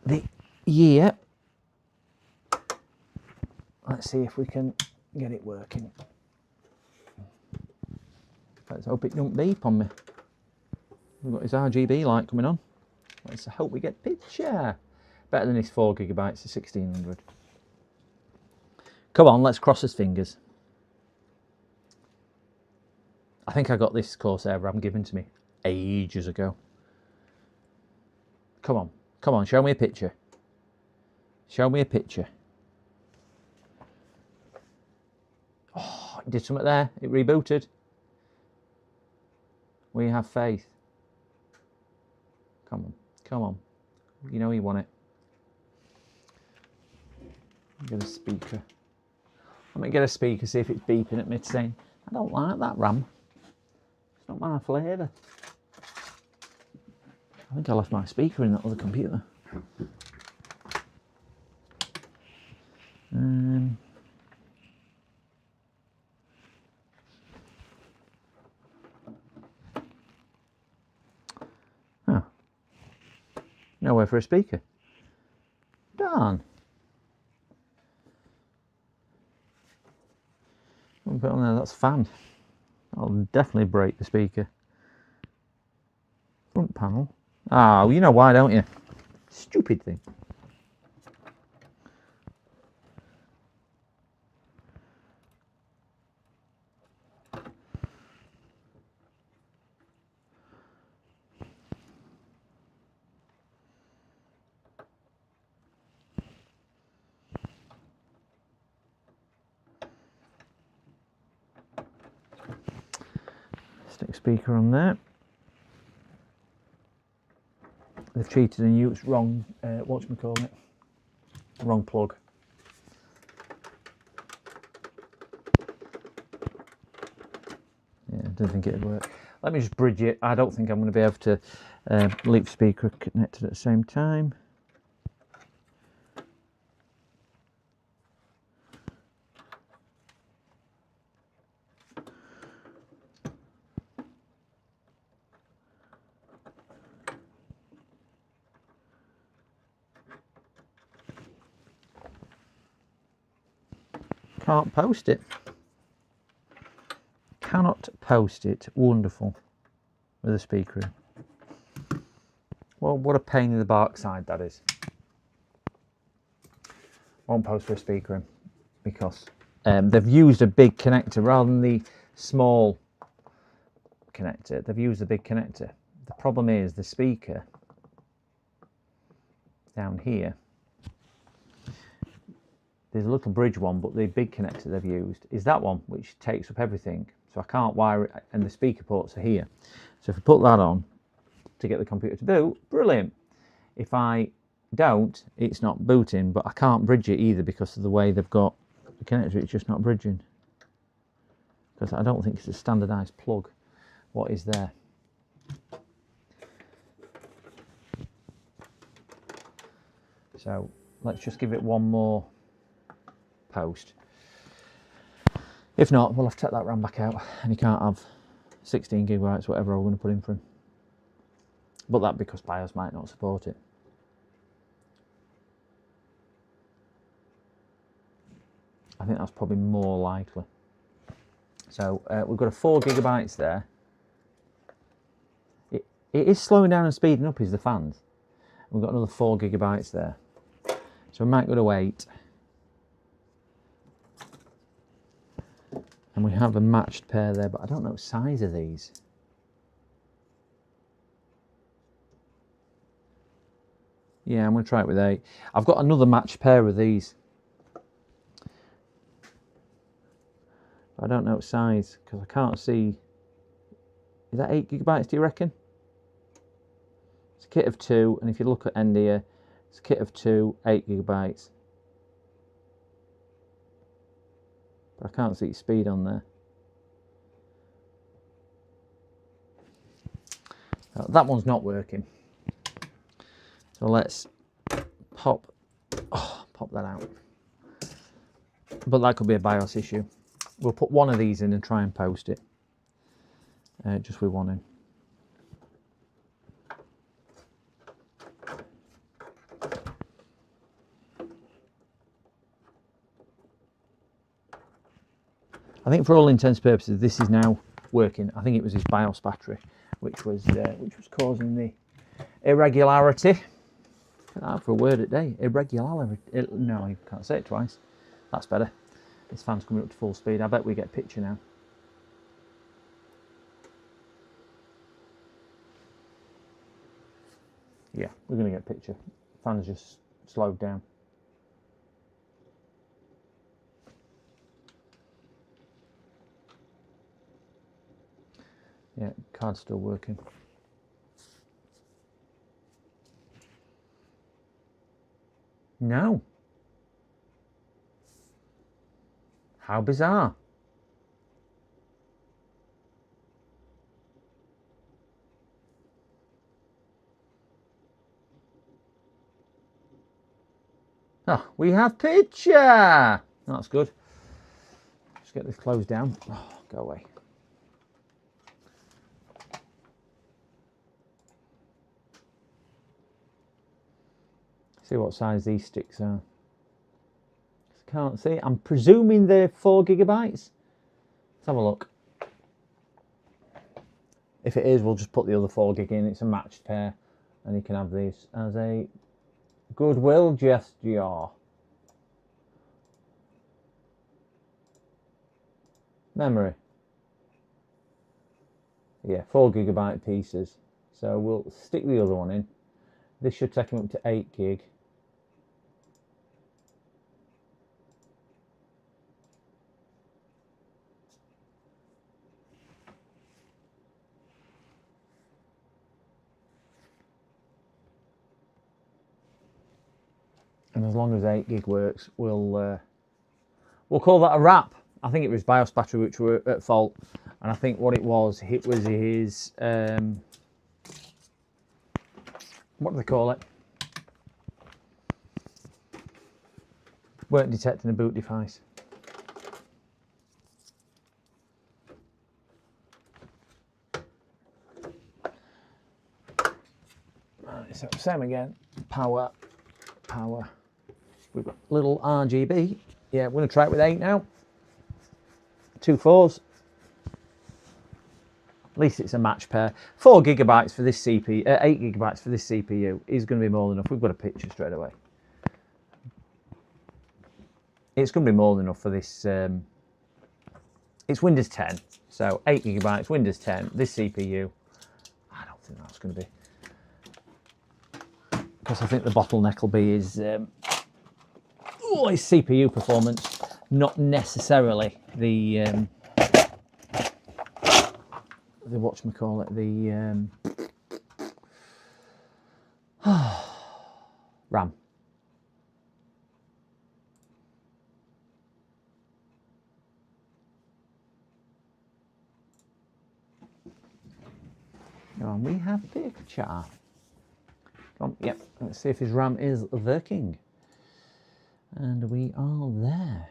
the year. Let's see if we can get it working. Let's hope it don't beep on me. We've got his RGB light coming on. Let's hope we get picture. Better than his 4 GB to 1600. Come on, let's cross his fingers. I think I got this Corsair RAM given to me ages ago. Come on, show me a picture. Show me a picture. Oh, it did something there. It rebooted. We have faith. Come on. You know you want it. Get a speaker. Let me get a speaker, see if it's beeping at me saying, I don't like that RAM. It's not my flavour. I think I left my speaker in that other computer. Oh, nowhere for a speaker. Darn. I'll put on there, that's fan. I'll definitely break the speaker. Front panel. Oh, you know why, don't you? Stupid thing. Stick speaker on there. They've cheated and used wrong, whatchamacallit, wrong plug. Yeah, I didn't think it'd work. Let me just bridge it. I don't think I'm going to be able to leave speaker connected at the same time. Can't post it. Cannot post it. Wonderful. With a speaker in. Well, what a pain in the backside that is. Won't post for a speaker in because they've used a big connector rather than the small connector. They've used a big connector. The problem is the speaker down here. There's a little bridge one, but the big connector they've used is that one, which takes up everything. So I can't wire it, and the speaker ports are here. So if I put that on to get the computer to boot, brilliant. If I don't, it's not booting, but I can't bridge it either because of the way they've got the connector. It's just not bridging. Because I don't think it's a standardized plug. What is there? So let's just give it one more post. If not, we'll have to take that RAM back out, and you can't have 16 gigabytes, whatever I'm going to put in for him. But that's because BIOS might not support it. I think that's probably more likely. So we've got a 4 gigabytes there. It is slowing down and speeding up is the fans. We've got another 4 gigabytes there. So we might go to 8. And we have a matched pair there, but I don't know the size of these. Yeah, I'm going to try it with 8. I've got another matched pair of these. I don't know what size, because I can't see. Is that 8 gigabytes, do you reckon? It's a kit of 2, and if you look at end here, it's a kit of 2, 8 gigabytes. But I can't see speed on there. That one's not working. So let's pop that out. But that could be a BIOS issue. We'll put one of these in and try and post it. Just with one in. I think for all intents and purposes, this is now working. I think it was his BIOS battery, which was causing the irregularity. Get that for a word a day. Irregularity. No, you can't say it twice. That's better. This fan's coming up to full speed. I bet we get a picture now. Yeah, we're going to get a picture. Fan's just slowed down. Yeah, card's still working. No. How bizarre. Oh, we have picture. That's good. Just get this closed down. Oh, go away. See what size these sticks are. Can't see. I'm presuming they're 4 gigabytes. Let's have a look. If it is, we'll just put the other 4 gig in. It's a matched pair, and you can have these as a goodwill gesture. Memory. Yeah, 4 gigabyte pieces. So we'll stick the other one in. This should take him up to 8 gig. And as long as 8 gig works, we'll call that a wrap. I think it was BIOS battery which were at fault, and I think what it was his what do they call it? Weren't detecting a boot device. Right, so same again. Power. We've got little RGB. Yeah, we're going to try it with 8 now. 2 4s. At least it's a match pair. 4 gigabytes for this CPU. 8 gigabytes for this CPU is going to be more than enough. We've got a picture straight away. It's going to be more than enough for this. It's Windows 10, so 8 gigabytes, Windows 10. This CPU. I don't think that's going to be. Because I think the bottleneck will be his CPU performance, not necessarily the whatchamacallit, the RAM. And we have picture. Come on, yep, let's see if his RAM is working. And we are there.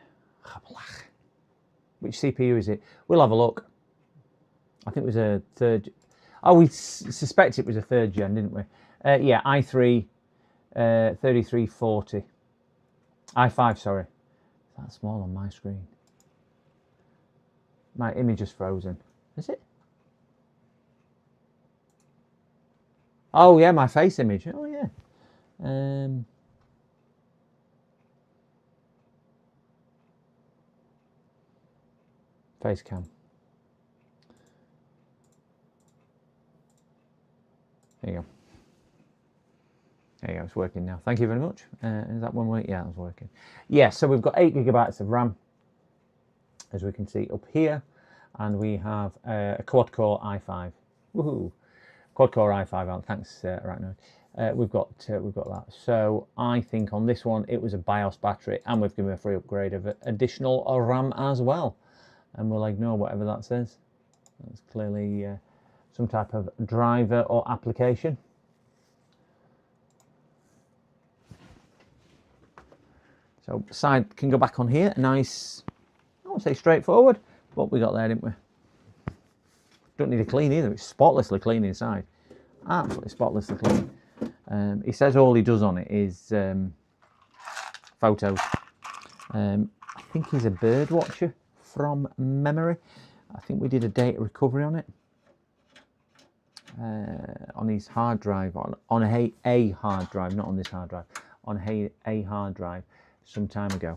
Which CPU is it? We'll have a look. I think it was a 3rd. Oh, we suspect it was a 3rd gen, didn't we? Yeah, i3 3340. i5, sorry. That's small on my screen. My image is frozen. Is it? Oh yeah, my face image. Oh yeah. Face cam. There you go. There you go, it's working now. Thank you very much. Is that one way? Yeah, that's working. Yeah, so we've got 8 gigabytes of RAM, as we can see up here, and we have a quad-core i5. Woohoo! Quad-core i5. Thanks, right now. We've got that. So I think on this one it was a BIOS battery, and we've given a free upgrade of additional RAM as well. And we'll ignore whatever that says. That's clearly some type of driver or application. So side can go back on here. Nice, I won't say straightforward, but we got there, didn't we? Don't need a clean either. It's spotlessly clean inside. Absolutely spotlessly clean. He says all he does on it is photos. I think he's a bird watcher from memory. I think we did a data recovery on it. On his hard drive, on a hard drive, not on this hard drive, on a hard drive some time ago.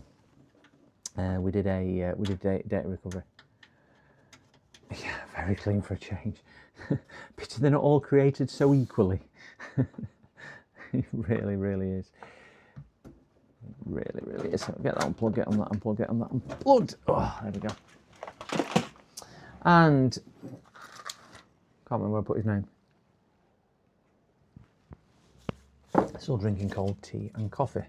We did data recovery. Yeah, very clean for a change. Pity they're not all created so equally. It really, really is. Really, really is. Get that unplugged, get on that unplugged, get on that unplugged. Oh, there we go. And can't remember where I put his name. Still drinking cold tea and coffee.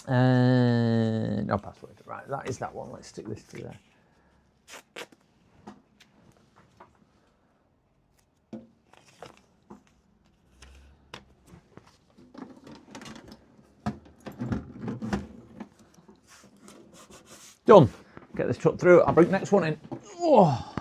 No password. Right, that is that one. Let's stick this to there. Done. Get this truck through. I'll bring the next one in. Oh.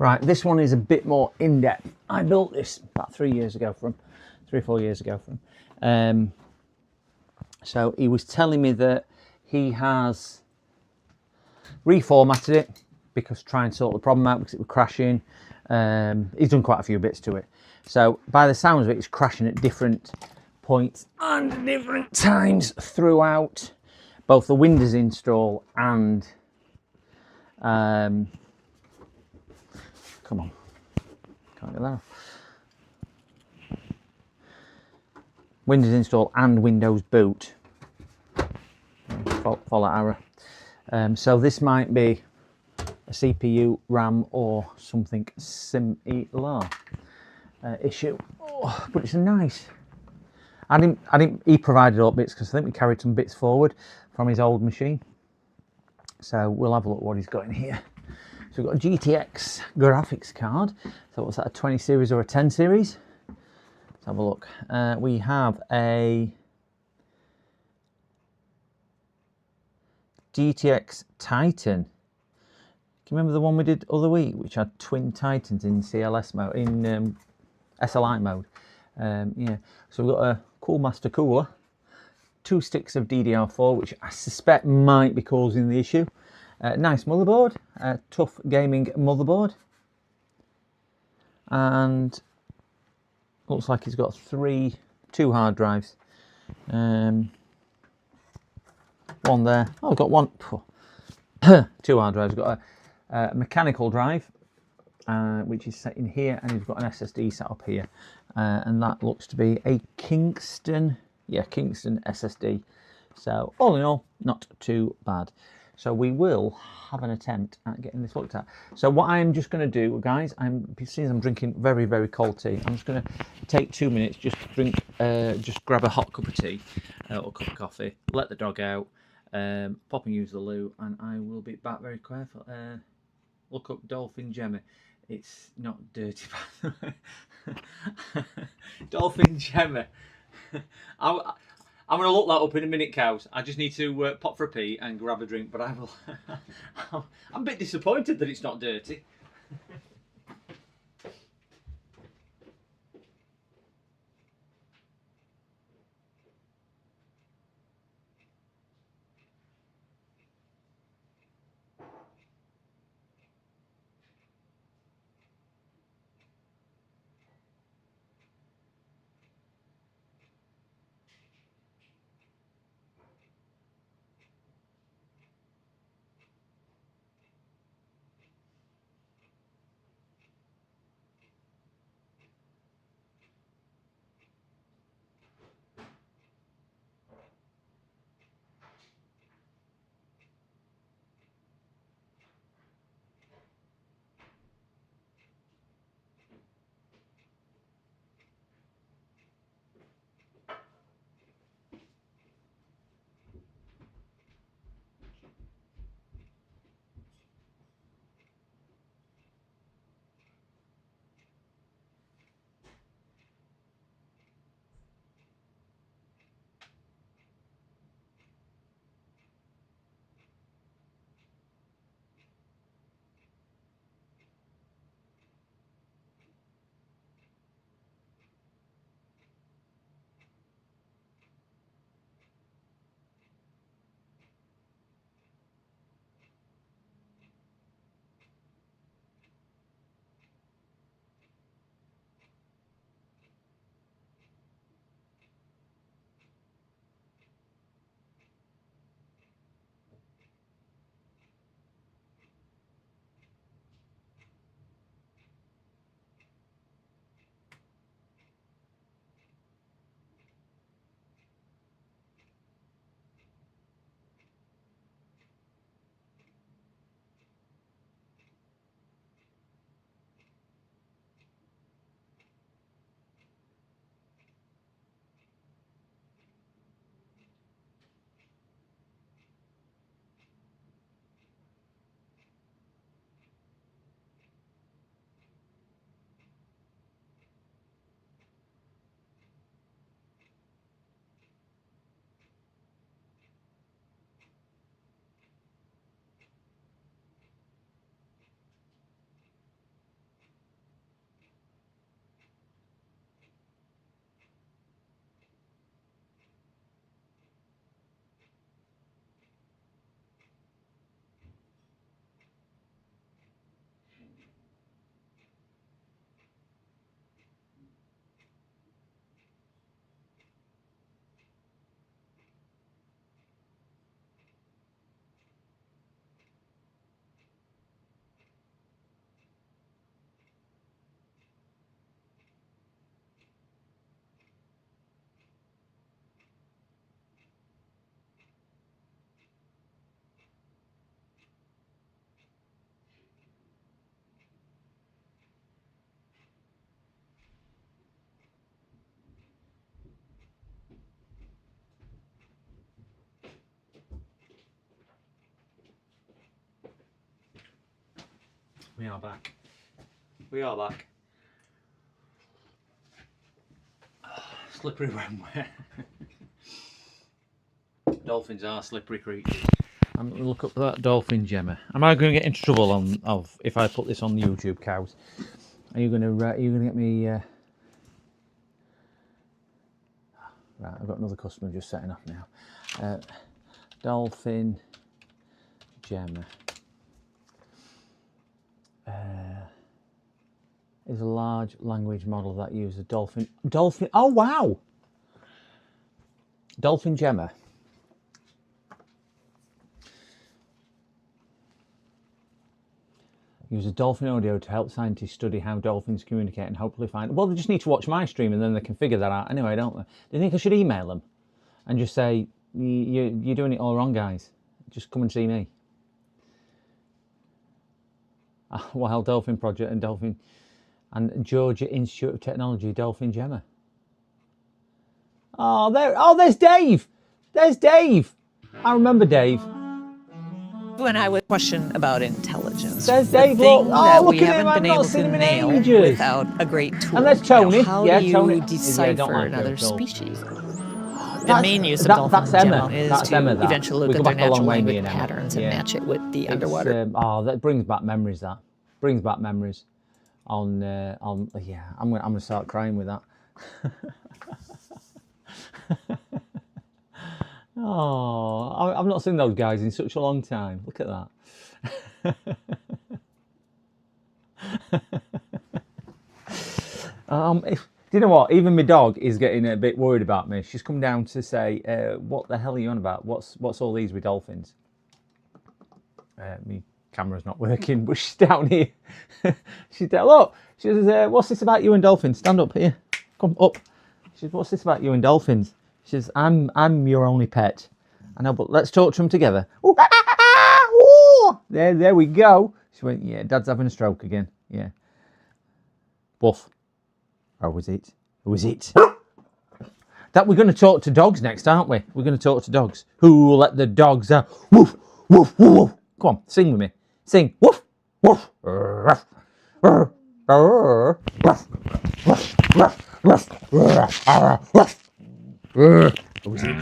Right, this one is a bit more in-depth. I built this about 3 or 4 years ago from. So he was telling me that he has reformatted it because trying to sort the problem out because it was crashing. He's done quite a few bits to it. So by the sounds of it, it's crashing at different points and different times throughout both the Windows install and come on, can't get that off. Windows install and Windows boot. Follow that arrow. So this might be a CPU, RAM, or something similar issue. Oh, but it's a nice. I didn't. He provided all bits because I think we carried some bits forward from his old machine. So we'll have a look what he's got in here. So we've got a GTX graphics card. So what's that, a 20 series or a 10 series? Let's have a look. We have a GTX Titan. Can you remember the one we did other week, which had twin Titans in CLS mode, in SLI mode? Yeah. So we've got a Cool Master cooler, 2 sticks of DDR4, which I suspect might be causing the issue. Nice motherboard, tough gaming motherboard, and looks like he's got 2 hard drives. One there. Oh, I've got one. 2 hard drives. I've got a mechanical drive, which is set in here, and he's got an SSD set up here, and that looks to be a Kingston. Yeah, Kingston SSD. So all in all, not too bad. So we will have an attempt at getting this looked at. So what I'm just going to do, guys, since I'm drinking very, very cold tea, I'm just going to take 2 minutes just to drink, just grab a hot cup of tea or cup of coffee, let the dog out, pop and use the loo, and I will be back very careful. Look up Dolphin Gemma. It's not dirty, by the way. Dolphin Gemma. I'm going to look that up in a minute, cows. I just need to pop for a pee and grab a drink, but I will. I'm a bit disappointed that it's not dirty. We are back. We are back. Slippery when wet. Dolphins are slippery creatures. I'm gonna look up that dolphin gemma. Am I going to get into trouble if I put this on YouTube, cows? Are you gonna get me? Right, I've got another customer just setting up now. Dolphin gemma is a large language model that uses dolphin. Oh wow! Dolphin gemma. Uses dolphin audio to help scientists study how dolphins communicate and hopefully find... Well, they just need to watch my stream and then they can figure that out anyway, don't they? Do you think I should email them and just say, you're doing it all wrong, guys. Just come and see me. Wild Dolphin Project and Dolphin... And Georgia Institute of Technology, Dolphin Gemma. Oh, there's Dave! There's Dave! I remember Dave. When I would question about intelligence, There's the Dave, thing look. that Look we at him, haven't I've been not able seen to him in nail ages. without a great tool. And there's Tony. Now, how Yeah, do you Tony. Yeah, I decipher don't like another her at all. species? The main use of dolphin that's Emma. gemma is That's to Emma, that. eventually We look go at their back a long natural way, me language and Emma. patterns and Yeah. match it with the It's, underwater. that brings back memories. That brings back memories. Yeah, I'm gonna start crying with that. Oh, I've not seen those guys in such a long time. Look at that. Do you know what? Even my dog is getting a bit worried about me. She's come down to say, "What the hell are you on about? What's all these with dolphins?" My camera's not working, but she's down here. She's down. Look, she says, "What's this about you and dolphins? Stand up here. Come up." She says, "What's this about you and dolphins?" She says, "I'm your only pet." I know, but let's talk to them together. Ooh, ooh. There we go. She went, "Yeah, Dad's having a stroke again." Yeah. Woof. Or was it? That we're going to talk to dogs next, aren't we? We're going to talk to dogs. Who will let the dogs out? Woof, woof, woof, woof. Come on, sing with me. Sing. Woof, woof. Ruff, ruff, ruff, ruff, ruff, ruff, ruff, ruff, ruff. Who was it?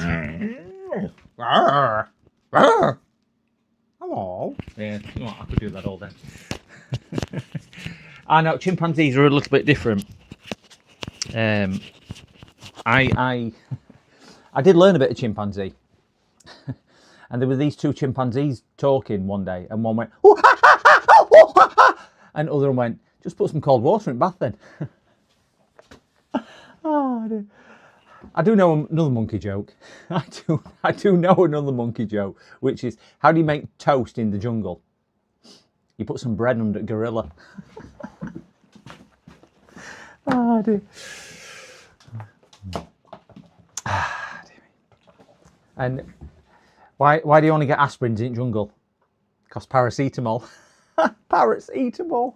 Hello. Yeah, you know what? I could do that all day. I know chimpanzees are a little bit different. I did learn a bit of chimpanzee, and there were these two chimpanzees talking one day, and one went, "Ooh, ha, ha, ha, oh, ha, ha," and the other one went, "Just put some cold water in the bath then." Oh, I do know another monkey joke. I do know another monkey joke, which is, how do you make toast in the jungle? You put some bread under a gorilla. Oh, dear. And why do you only get aspirins in jungle? Because paracetamol. Paracetamol.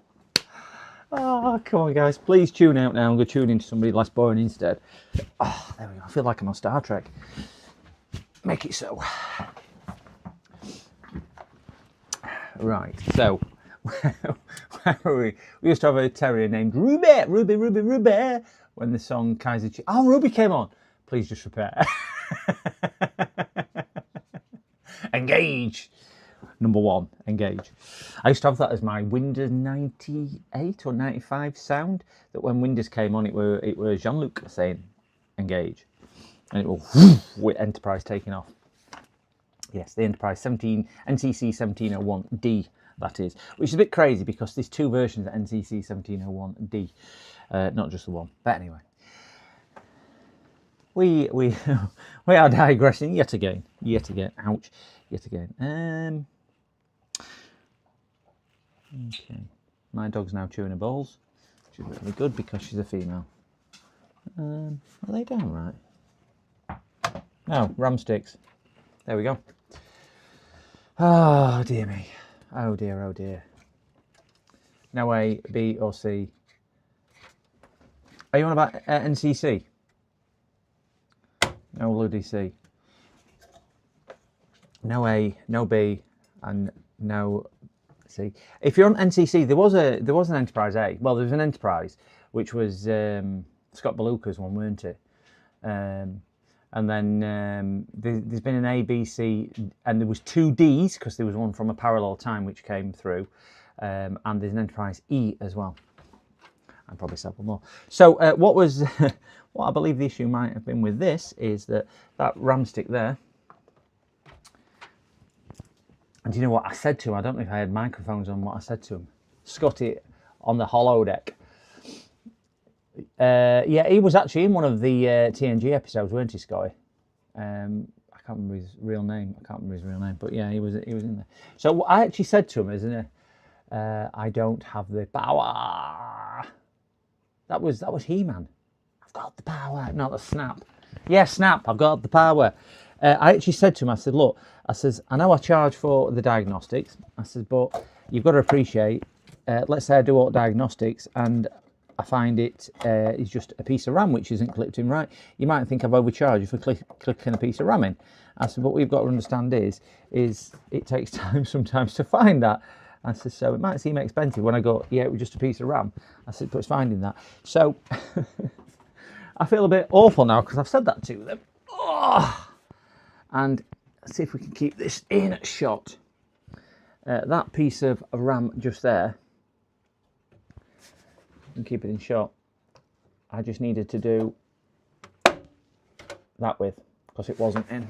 Oh, come on, guys. Please tune out now and go tune into somebody less boring instead. Oh, there we go. I feel like I'm on Star Trek. Make it so. Right, so where were we? We used to have a terrier named Ruby, when the song Kaiser Chiefs. Oh, Ruby came on. Please just repair. Engage. Number one, engage. I used to have that as my Windows 98 or 95 sound. That when Windows came on, it were Jean-Luc saying engage, and it will with Enterprise taking off. Yes, the Enterprise NCC 1701D, that is, which is a bit crazy because there's two versions of NCC 1701D, not just the one. But anyway, we are digressing yet again. Ouch, yet again. Okay, my dog's now chewing her balls, which is really good because she's a female. Are they down right? Oh, ram sticks. There we go. Oh dear me. Oh dear, oh dear. No A, B or C. Are you on about NCC? No bloody C. No A, no B, and no See, if you're on NCC, there was an Enterprise A. Well, there was an Enterprise, which was Scott Belucca's one, weren't it? And then there's been an A, B, C, and there was 2 Ds because there was one from a parallel time which came through, and there's an Enterprise E as well, and probably several more. So what I believe the issue might have been with this is that RAM stick there. And do you know what I said to him? I don't know if I had microphones on. What I said to him, Scotty, on the holodeck. Yeah, he was actually in one of the TNG episodes, weren't he, Scotty? I can't remember his real name. But yeah, he was in there. So what I actually said to him, isn't it? I don't have the power. That was He-Man. I've got the power, not the Snap. Yeah, Snap. I've got the power. I actually said to him, I said, look, I know I charge for the diagnostics. I said, but you've got to appreciate. Let's say I do all diagnostics and I find it is just a piece of RAM which isn't clipped in right. You might think I've overcharged you for clicking a piece of RAM in. I said, what we've got to understand is it takes time sometimes to find that. I said, so it might seem expensive when I go, yeah, it was just a piece of RAM. I said, but it's finding that. So I feel a bit awful now because I've said that to them. Oh! And let's see if we can keep this in shot. That piece of RAM just there, and keep it in shot. I just needed to do that with, because it wasn't in.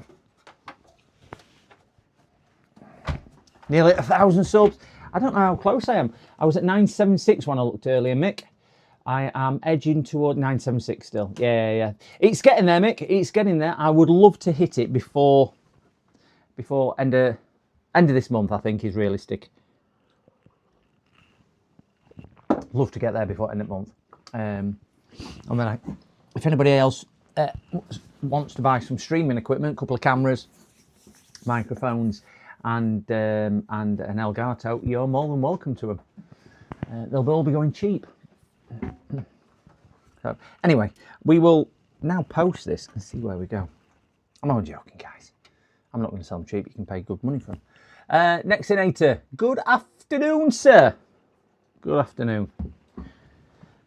Nearly 1,000 subs. I don't know how close I am. I was at 976 when I looked earlier, Mick. I am edging toward 976 still. Yeah. It's getting there, Mick. It's getting there. I would love to hit it before end of this month, I think, is realistic. Love to get there before end of the month. And then if anybody else wants to buy some streaming equipment, a couple of cameras, microphones, and an Elgato, you're more than welcome to them. They'll all be going cheap. So anyway, we will now post this and see where we go. I'm only joking, guys. I'm not going to sell them cheap. You can pay good money for them. Nexinator, good afternoon, sir. Good afternoon.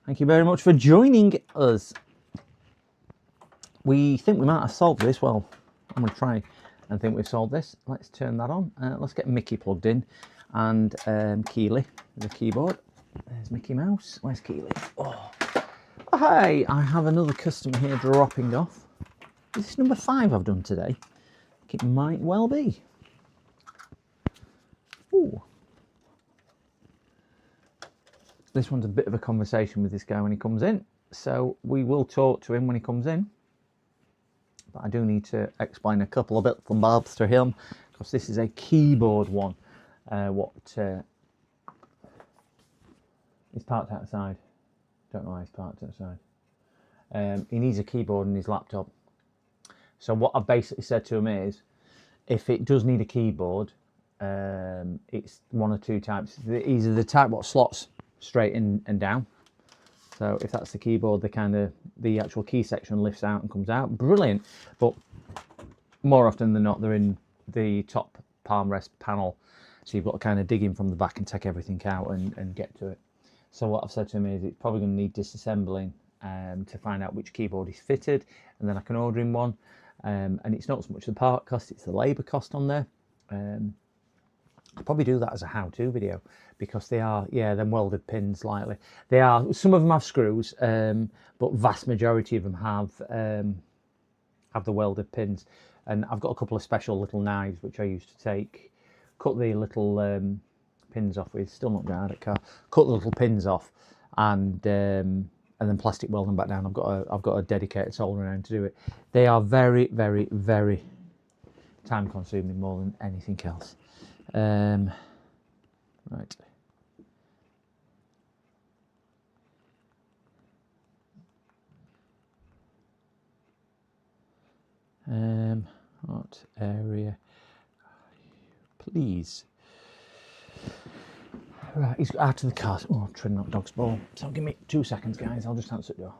Thank you very much for joining us. We think we might have solved this. Well, I'm going to try and think we've solved this. Let's turn that on. Let's get Mickey plugged in and Keely, the keyboard. There's Mickey Mouse. Where's Keely? Oh, hey, I have another customer here dropping off. Is this number 5 I've done today? I think it might well be. Ooh. This one's a bit of a conversation with this guy when he comes in, so we will talk to him when he comes in. But I do need to explain a couple of bits and bobs to him, because this is a keyboard one. He's parked outside. Don't know why he's parked outside. He needs a keyboard in his laptop. So what I've basically said to him is, if it does need a keyboard, it's one or two types. Either the type what slots straight in and down. So if that's the keyboard, the actual key section lifts out and comes out. Brilliant. But more often than not, they're in the top palm rest panel. So you've got to kind of dig in from the back and take everything out and get to it. So what I've said to him is it's probably going to need disassembling to find out which keyboard is fitted, and then I can order him one. And it's not so much the part cost, it's the labour cost on there. I'll probably do that as a how-to video, because they are, them welded pins lightly. They are, some of them have screws, but vast majority of them have the welded pins. And I've got a couple of special little knives which I use to cut the little pins off with. Still not down at car. Cut the little pins off, and then plastic weld them back down. I've got a dedicated soldering iron to do it. They are very, very, very time consuming, more than anything else. Right. What area? Please. Right, he's got out of the car. Oh, treading up dog's ball. So give me 2 seconds, guys. I'll just answer the door.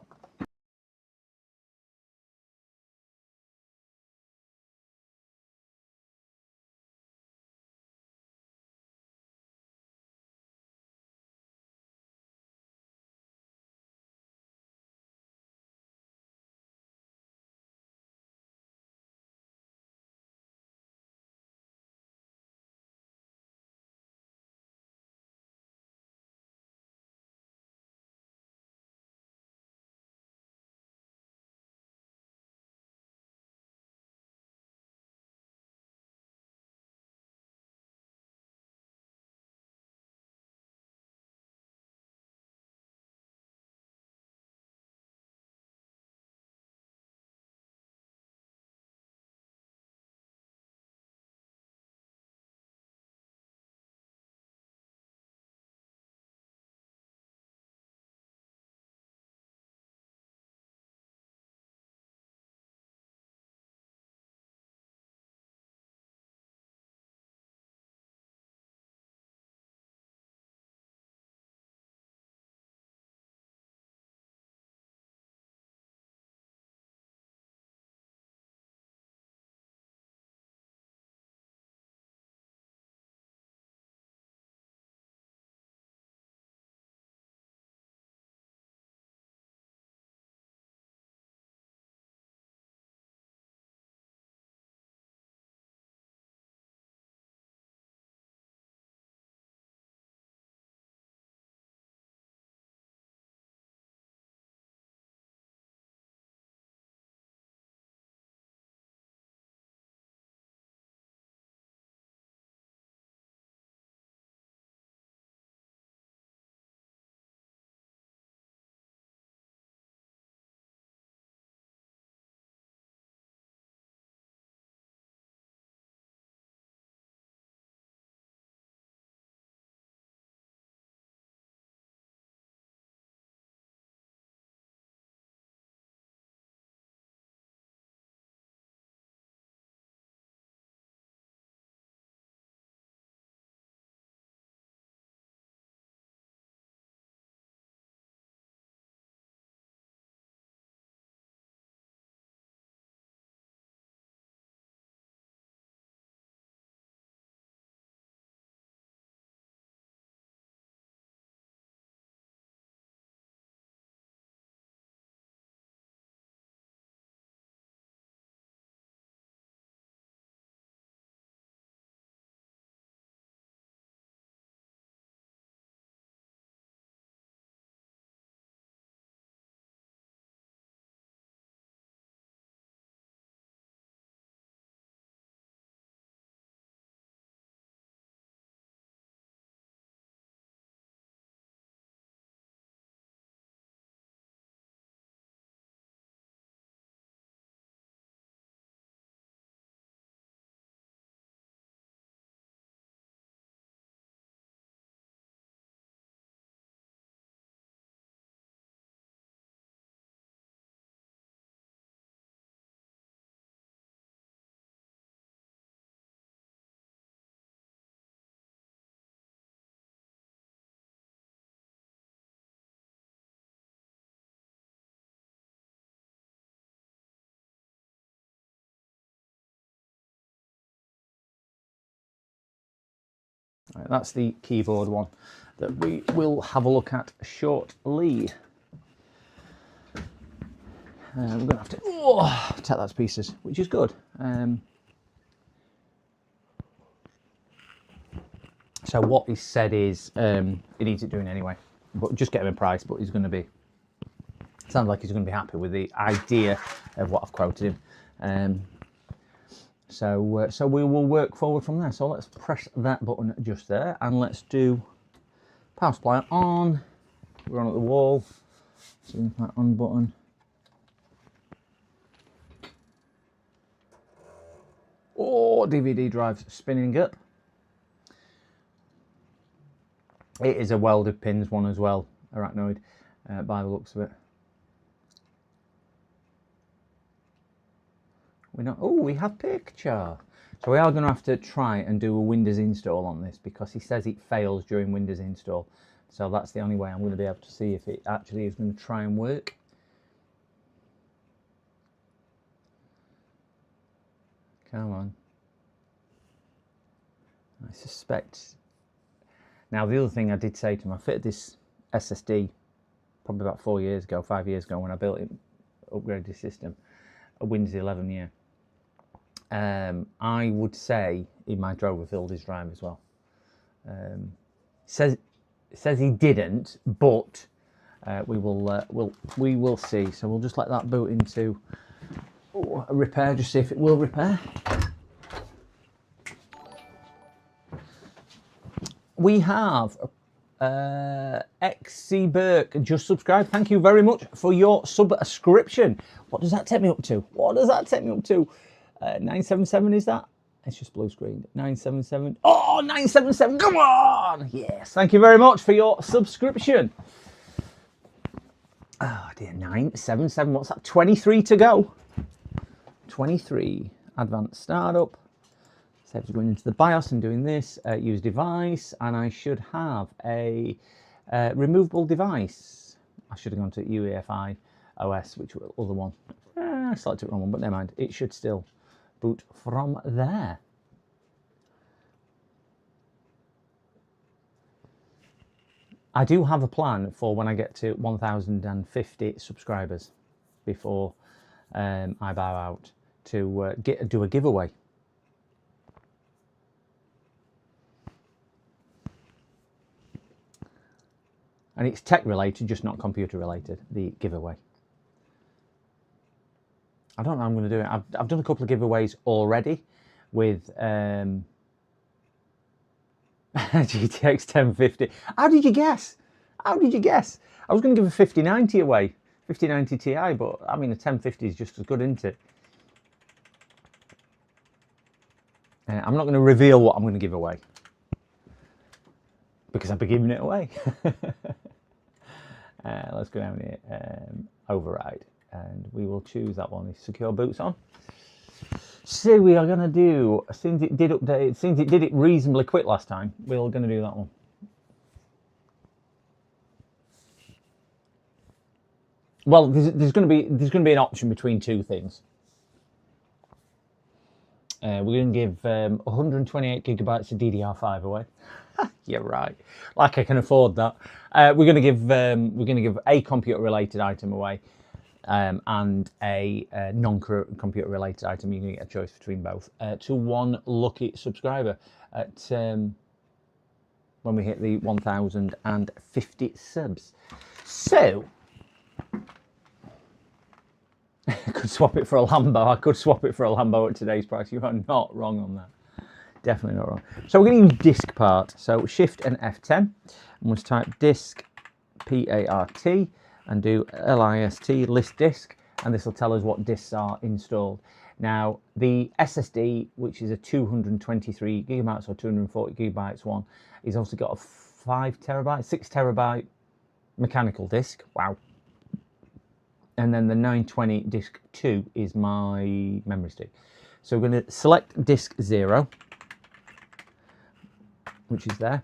Right, that's the keyboard one that we will have a look at shortly. We're going to have to take that to pieces, which is good. So what he said is he needs it doing anyway, but just get him a price. But he's going to be, sounds like he's going to be happy with the idea of what I've quoted him. So we will work forward from there. So let's press that button just there, and let's do power supply on. We're on at the wall. So that on button. Oh, DVD drive's spinning up. It is a welded pins one as well, Arachnoid, by the looks of it. We have picture. So we are going to have to try and do a Windows install on this, because he says it fails during Windows install. So that's the only way I'm going to be able to see if it actually is going to try and work. Come on. I suspect. Now the other thing I did say to him, I fitted this SSD probably about 5 years ago when I built it, upgraded the system, a Windows 11 year. I would say he might have overfilled his drive as well. Says he didn't, but we will see. So we'll just let that boot into a repair, just see if it will repair. We have XC Burke just subscribed. Thank you very much for your subscription. What does that take me up to? 977 is that? It's just blue screen. 977. Oh, 977. Come on. Yes. Thank you very much for your subscription. Oh dear. 977. What's that? 23 to go. 23. Advanced startup. So it's going into the BIOS and doing this. Use device. And I should have a removable device. I should have gone to UEFI OS, which was the other one. I selected the wrong one, but never mind. It should still boot from there. I do have a plan for when I get to 1,050 subscribers before I bow out to do a giveaway. And it's tech related, just not computer related, the giveaway. I don't know how I'm going to do it. I've done a couple of giveaways already with GTX 1050. How did you guess? How did you guess? I was going to give a 5090 away, 5090 Ti, but I mean a 1050 is just as good, isn't it? I'm not going to reveal what I'm going to give away, because I'll be giving it away. Let's go down here, override, and we will choose that one. Secure boots on. So we are going to do, since it did update, since it did it reasonably quick last time, we're going to do that one. Well, there's going to be an option between two things. We're going to give 128 gigabytes of DDR5 away. Yeah, right. Like I can afford that. We're going to give a computer related item away, and a non-computer related item. You can get a choice between both to one lucky subscriber at when we hit the 1,050 subs. So I could swap it for a Lambo. I could swap it for a Lambo at today's price. You are not wrong on that. Definitely not wrong. So we're going to use disk part. So Shift and F10. And we'll type disk, P-A-R-T, and do list, list disk. And this will tell us what disks are installed. Now, the SSD, which is a 223 gigabytes or 240 gigabytes one, is also got a 6 terabyte mechanical disk. Wow. And then the 920 disk 2 is my memory stick. So we're going to select disk 0, which is there.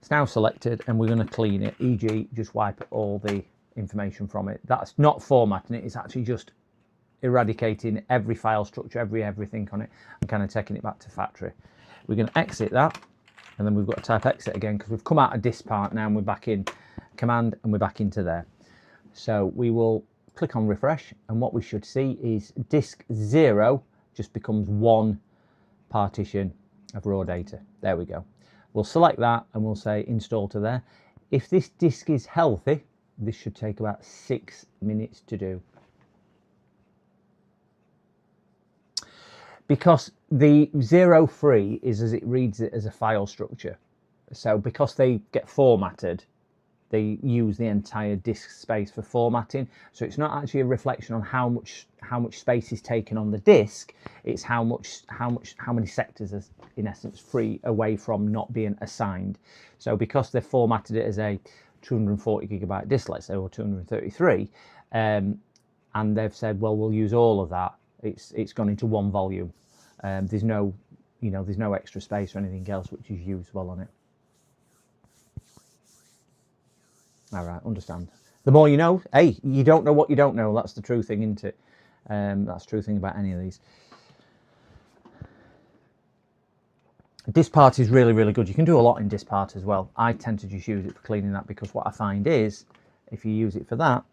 It's now selected, and we're going to clean it, e.g. just wipe all the information from it. That's not formatting it, it's actually just eradicating every file structure, everything on it, and kind of taking it back to factory. We're going to exit that, And then we've got to type exit again because we've come out of disk part now and we're back in command and we're back into there. So we will click on refresh, and what we should see is disk 0 just becomes one partition of raw data. There we go. We'll select that and we'll say install to there. If this disk is healthy, this should take about 6 minutes to do. Because the 0.3 is as it reads it as a file structure. So because they get formatted, they use the entire disk space for formatting. So it's not actually a reflection on how much space is taken on the disk. It's how many sectors is in essence free away from not being assigned. So because they've formatted it as a 240 gigabyte disk, let's say, or 233, and they've said, well, we'll use all of that. It's gone into one volume. There's no, there's no extra space or anything else which is usable on it. All right, understand. The more you know. Hey, you don't know what you don't know. That's the true thing, isn't it? That's the true thing about any of these. Disk part is really, really good. You can do a lot in disk part as well. I tend to just use it for cleaning that, because what I find is, if you use it for that,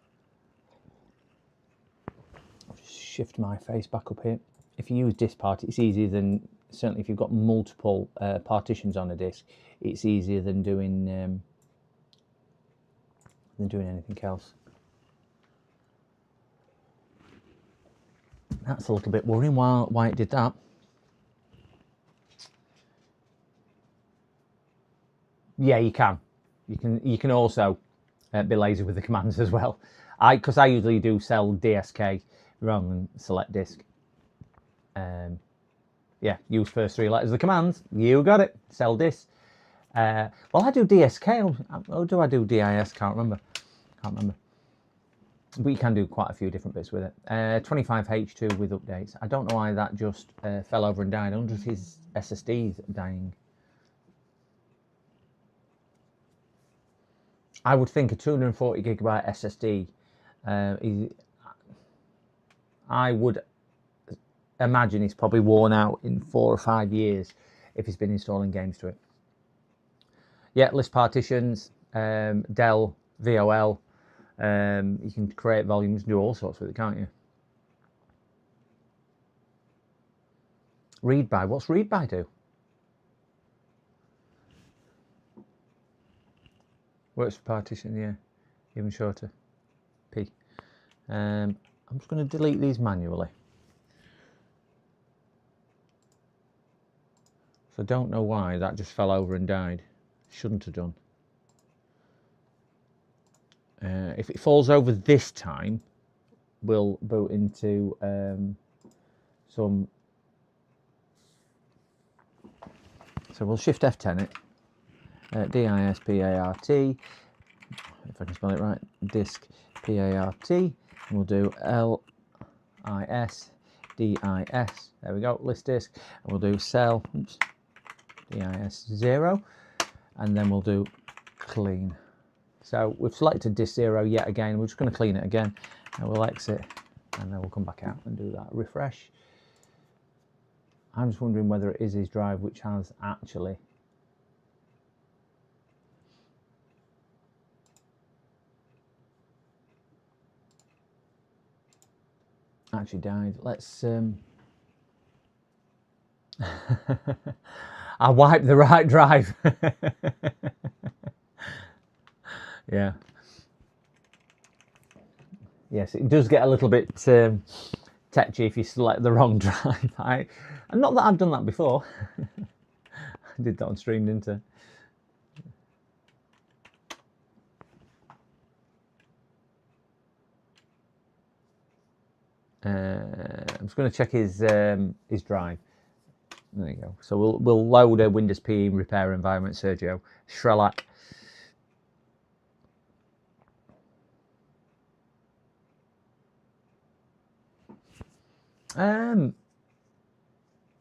I'll just shift my face back up here. If you use disk part, it's easier than, certainly if you've got multiple partitions on a disk, it's easier than doing anything else. That's a little bit worrying why it did that. Yeah, you can. You can also be lazy with the commands as well. Because I usually do cell DSK rather than select disk. Yeah, use first 3 letters of the command. You got it. Cell disk. Well, I do DSK. Or do I do DIS? Can't remember. But you can do quite a few different bits with it. 25H2 with updates. I don't know why that just fell over and died. I wonder if his SSD's dying. I would think a 240 gigabyte SSD, I would imagine it's probably worn out in 4 or 5 years if he's been installing games to it. Yeah, list partitions, Dell, VOL, you can create volumes, do all sorts with it, can't you? Read by, what's read by do? Works for partition, yeah, even shorter. P. I'm just going to delete these manually. So I don't know why that just fell over and died. Shouldn't have done. If it falls over this time, we'll boot into some. So we'll shift F10 it. DISPART, if I can spell it right, disk PART, and we'll do LIS DIS, there we go, list disk, and we'll do cell, DIS 0, and then we'll do clean. So we've selected disk 0 yet again. We're just going to clean it again, and we'll exit, and then we'll come back out and do that refresh. I'm just wondering whether it is his drive which has actually died. Let's I wiped the right drive. Yeah. Yes, it does get a little bit tetchy if you select the wrong drive. And not that I've done that before. I did that on stream, didn't I? I'm just going to check his drive. There you go. So we'll load a Windows PE repair environment, Sergio Shrelak.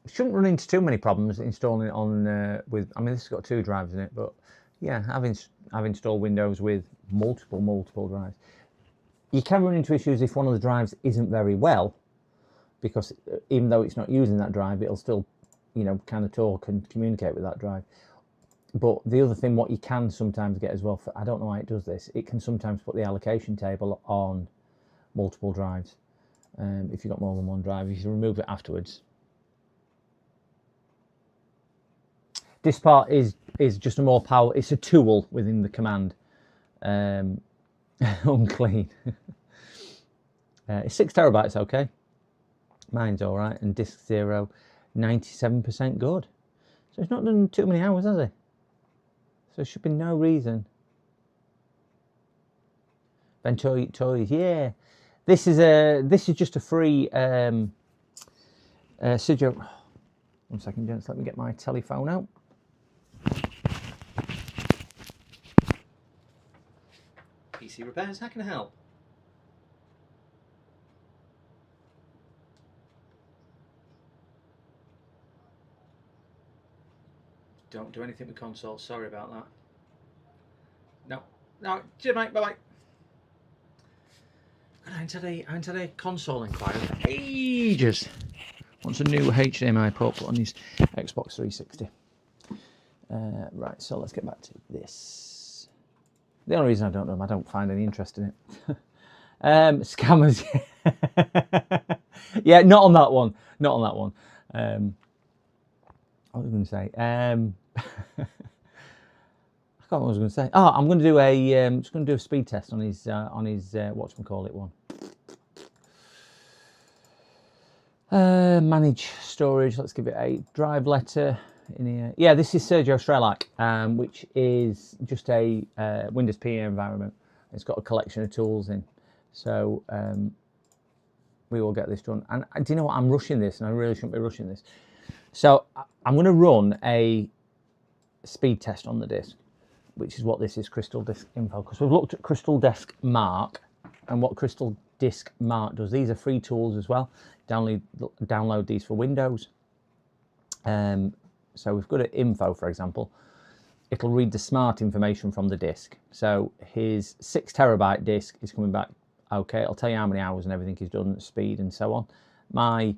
Shouldn't run into too many problems installing it on with. I mean, this has got 2 drives in it, but yeah, I've installed Windows with multiple drives. You can run into issues if one of the drives isn't very well, because even though it's not using that drive, it'll still, kind of talk and communicate with that drive. But the other thing, what you can sometimes get as well, I don't know why it does this, it can sometimes put the allocation table on multiple drives. If you've got more than one drive, you can remove it afterwards. This part is just a more power, it's a tool within the command. Unclean. It's 6 terabytes, okay. Mine's all right, and disk 0, 97% good. So it's not done too many hours, has it? So there should be no reason. Venturi toys, yeah. This is just a free Sergio. 1 second, gents. Let me get my telephone out. PC repairs. How can I help? Don't do anything with console. Sorry about that. No. Cheers, mate. Bye bye. I ain't had a console inquiry for ages. Wants a new HDMI port on his Xbox 360. Right, so let's get back to this. The only reason I don't know, I don't find any interest in it. Scammers. Yeah, not on that one. Not on that one. What was I going to say? I can't remember what I was going to say. Oh, I'm going to do a just going to do a speed test on his whatchamacallit one. Manage storage. Let's give it a drive letter in here. Yeah, this is Sergio Strelak, which is just a Windows PE environment. It's got a collection of tools in, so we will get this done. And do you know what? I'm rushing this, and I really shouldn't be rushing this. So I'm going to run a speed test on the disk, which is what this is, Crystal Disk Info, because we've looked at Crystal Disk Mark and what Crystal Disk Mark does. These are free tools as well. Download these for Windows. So we've got an info, for example. It'll read the smart information from the disk. So his 6 terabyte disk is coming back okay. It'll tell you how many hours and everything he's done, speed and so on. My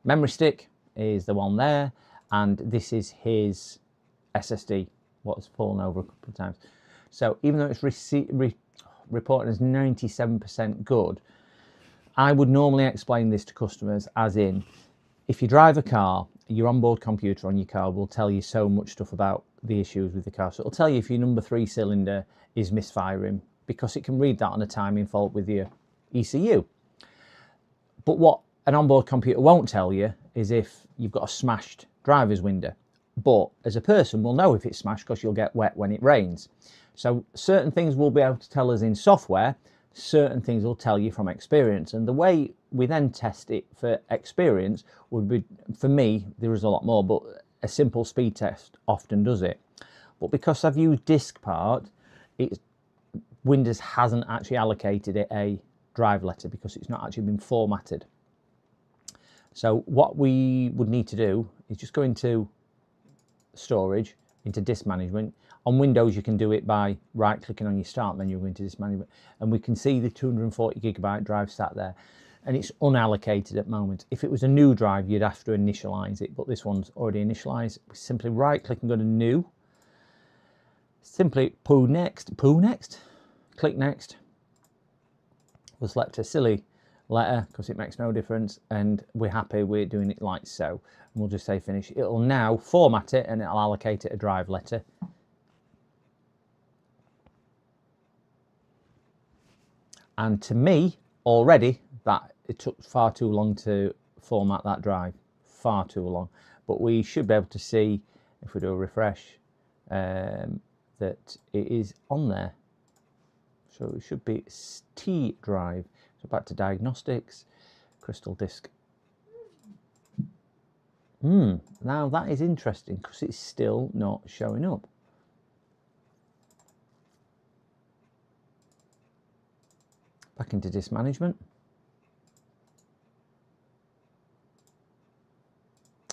memory stick is the one there, and this is his SSD, what's fallen over a couple of times. So even though it's reported as 97% good, I would normally explain this to customers as in, if you drive a car, your onboard computer on your car will tell you so much stuff about the issues with the car. So it'll tell you if your number 3 cylinder is misfiring, because it can read that on a timing fault with your ECU. But what an onboard computer won't tell you is if you've got a smashed driver's window. But as a person, we'll know if it's smashed because you'll get wet when it rains. So certain things will be able to tell us in software, certain things will tell you from experience. And the way we then test it for experience would be, for me, there is a lot more, but a simple speed test often does it. But because I've used DiskPart, Windows hasn't actually allocated it a drive letter because it's not actually been formatted. So what we would need to do is just go into storage, into disk management. On Windows, you can do it by right-clicking on your start menu, go into disk management, and we can see the 240 gigabyte drive sat there, and it's unallocated at the moment. If it was a new drive, you'd have to initialize it, but this one's already initialized. We simply right-click and go to New. Simply pull next, click Next. We'll select a silly letter because it makes no difference, and we're happy we're doing it like so. And we'll just say Finish. It'll now format it and it'll allocate it a drive letter. And to me, already, that it took far too long to format that drive. Far too long. But we should be able to see, if we do a refresh, that it is on there. So it should be T drive. So back to Diagnostics, Crystal Disk. Now that is interesting because it's still not showing up. Back into disk management.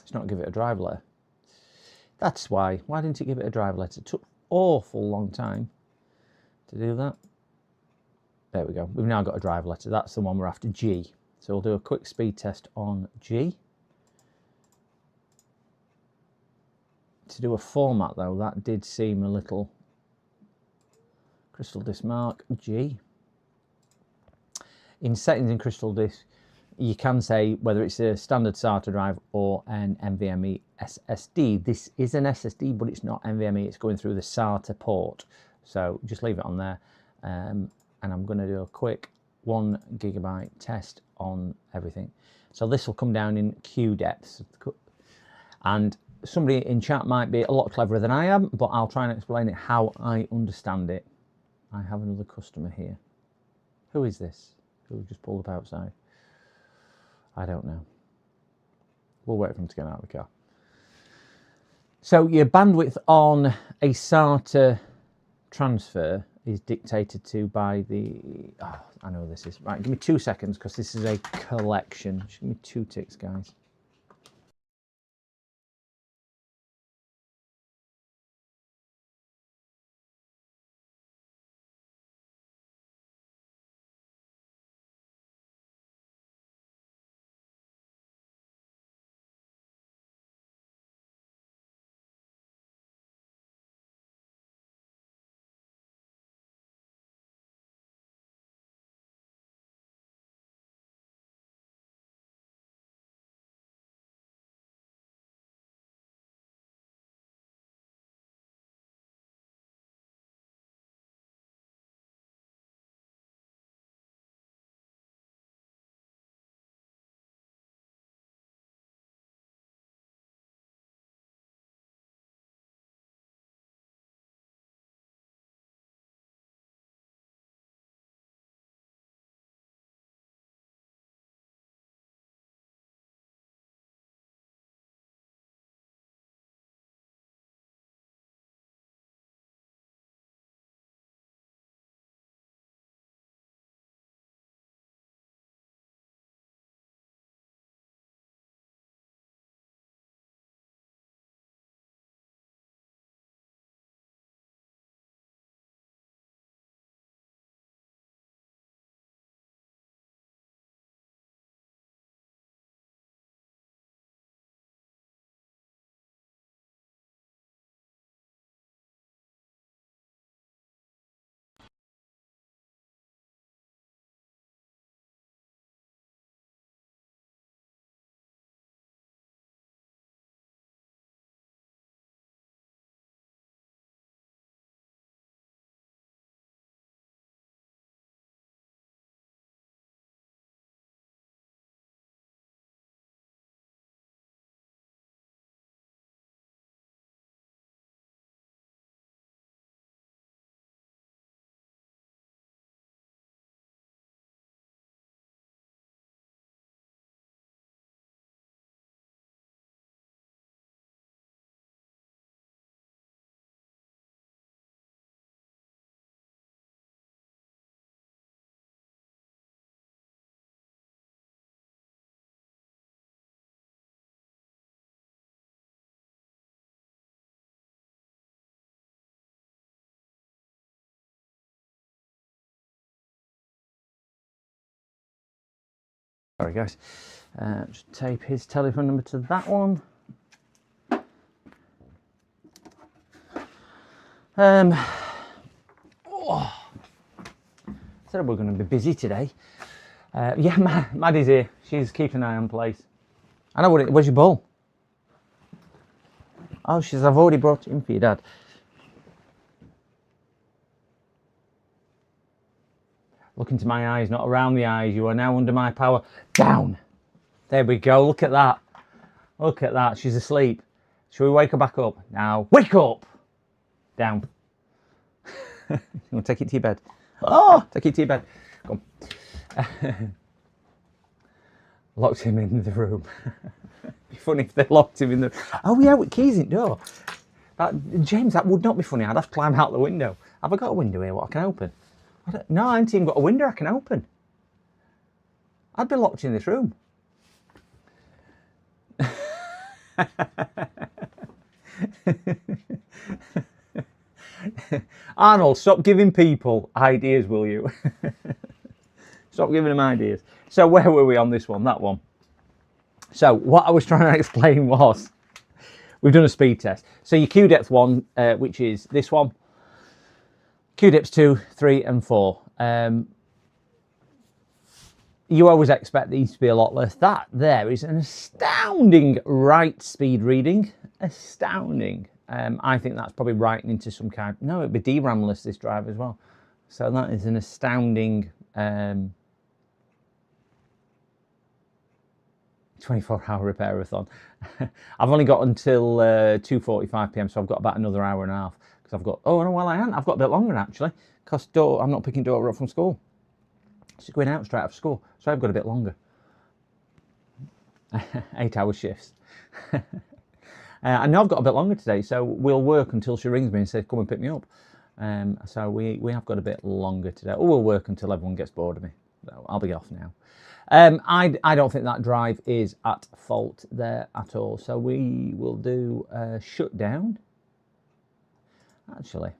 It's not give it a drive letter. That's why. Why didn't it give it a drive letter? It took awful long time to do that. There we go. We've now got a drive letter. That's the one we're after, G. So we'll do a quick speed test on G. It's to do a format though. That did seem a little Crystal Disk Mark G. In settings in Crystal Disk, you can say whether it's a standard SATA drive or an NVMe SSD. This is an SSD, but it's not NVMe. It's going through the SATA port. So just leave it on there. And I'm going to do a quick 1 GB test on everything. So this will come down in queue depths. And somebody in chat might be a lot cleverer than I am, but I'll try and explain it how I understand it. I have another customer here. Who is this? Who just pulled up outside? I don't know. We'll wait for him to get out of the car. So your bandwidth on a SATA transfer is dictated to by the... Oh, I know this is... Right, give me 2 seconds because this is a collection. Just give me 2 ticks, guys. Sorry guys, just tape his telephone number to that one. Said we're going to be busy today. Yeah, Maddie's here. She's keeping an eye on place. I know what it. Where's your ball? Oh, she says I've already brought it in for your dad. Look into my eyes, not around the eyes. You are now under my power. Down. There we go. Look at that. Look at that. She's asleep. Shall we wake her back up? Now, wake up. Down. You want to take it to your bed? Oh, take it to your bed. Come on. Locked him in the room. Be funny if they locked him in the... Oh yeah, with keys in the door. James, that would not be funny. I'd have to climb out the window. Have I got a window here what I can open? No, I haven't even got a window I can open. I'd be locked in this room. Arnold, stop giving people ideas, will you? Stop giving them ideas. So where were we on this one? That one. So what I was trying to explain was, We've done a speed test. So your Q depth 1, which is this one, Q depths 2, 3 and 4. You always expect these to be a lot less. That there is an astounding write speed reading. Astounding. I think that's probably writing into some kind. No, it'd be DRAM-less, this drive as well. So that is an astounding 24-hour repair-a-thon. I've only got until 2:45 p.m, so I've got about another hour and a half. Because I've got, oh no, well I haven't. I've got a bit longer actually. Because I'm not picking daughter up from school. She's going out straight after school, so I've got a bit longer. 8-hour shifts. I know I've got a bit longer today, so we'll work until she rings me and says, come and pick me up. So we have got a bit longer today. Or we'll work until everyone gets bored of me. So I'll be off now. I don't think that drive is at fault there at all. So we will do a shutdown. Actually,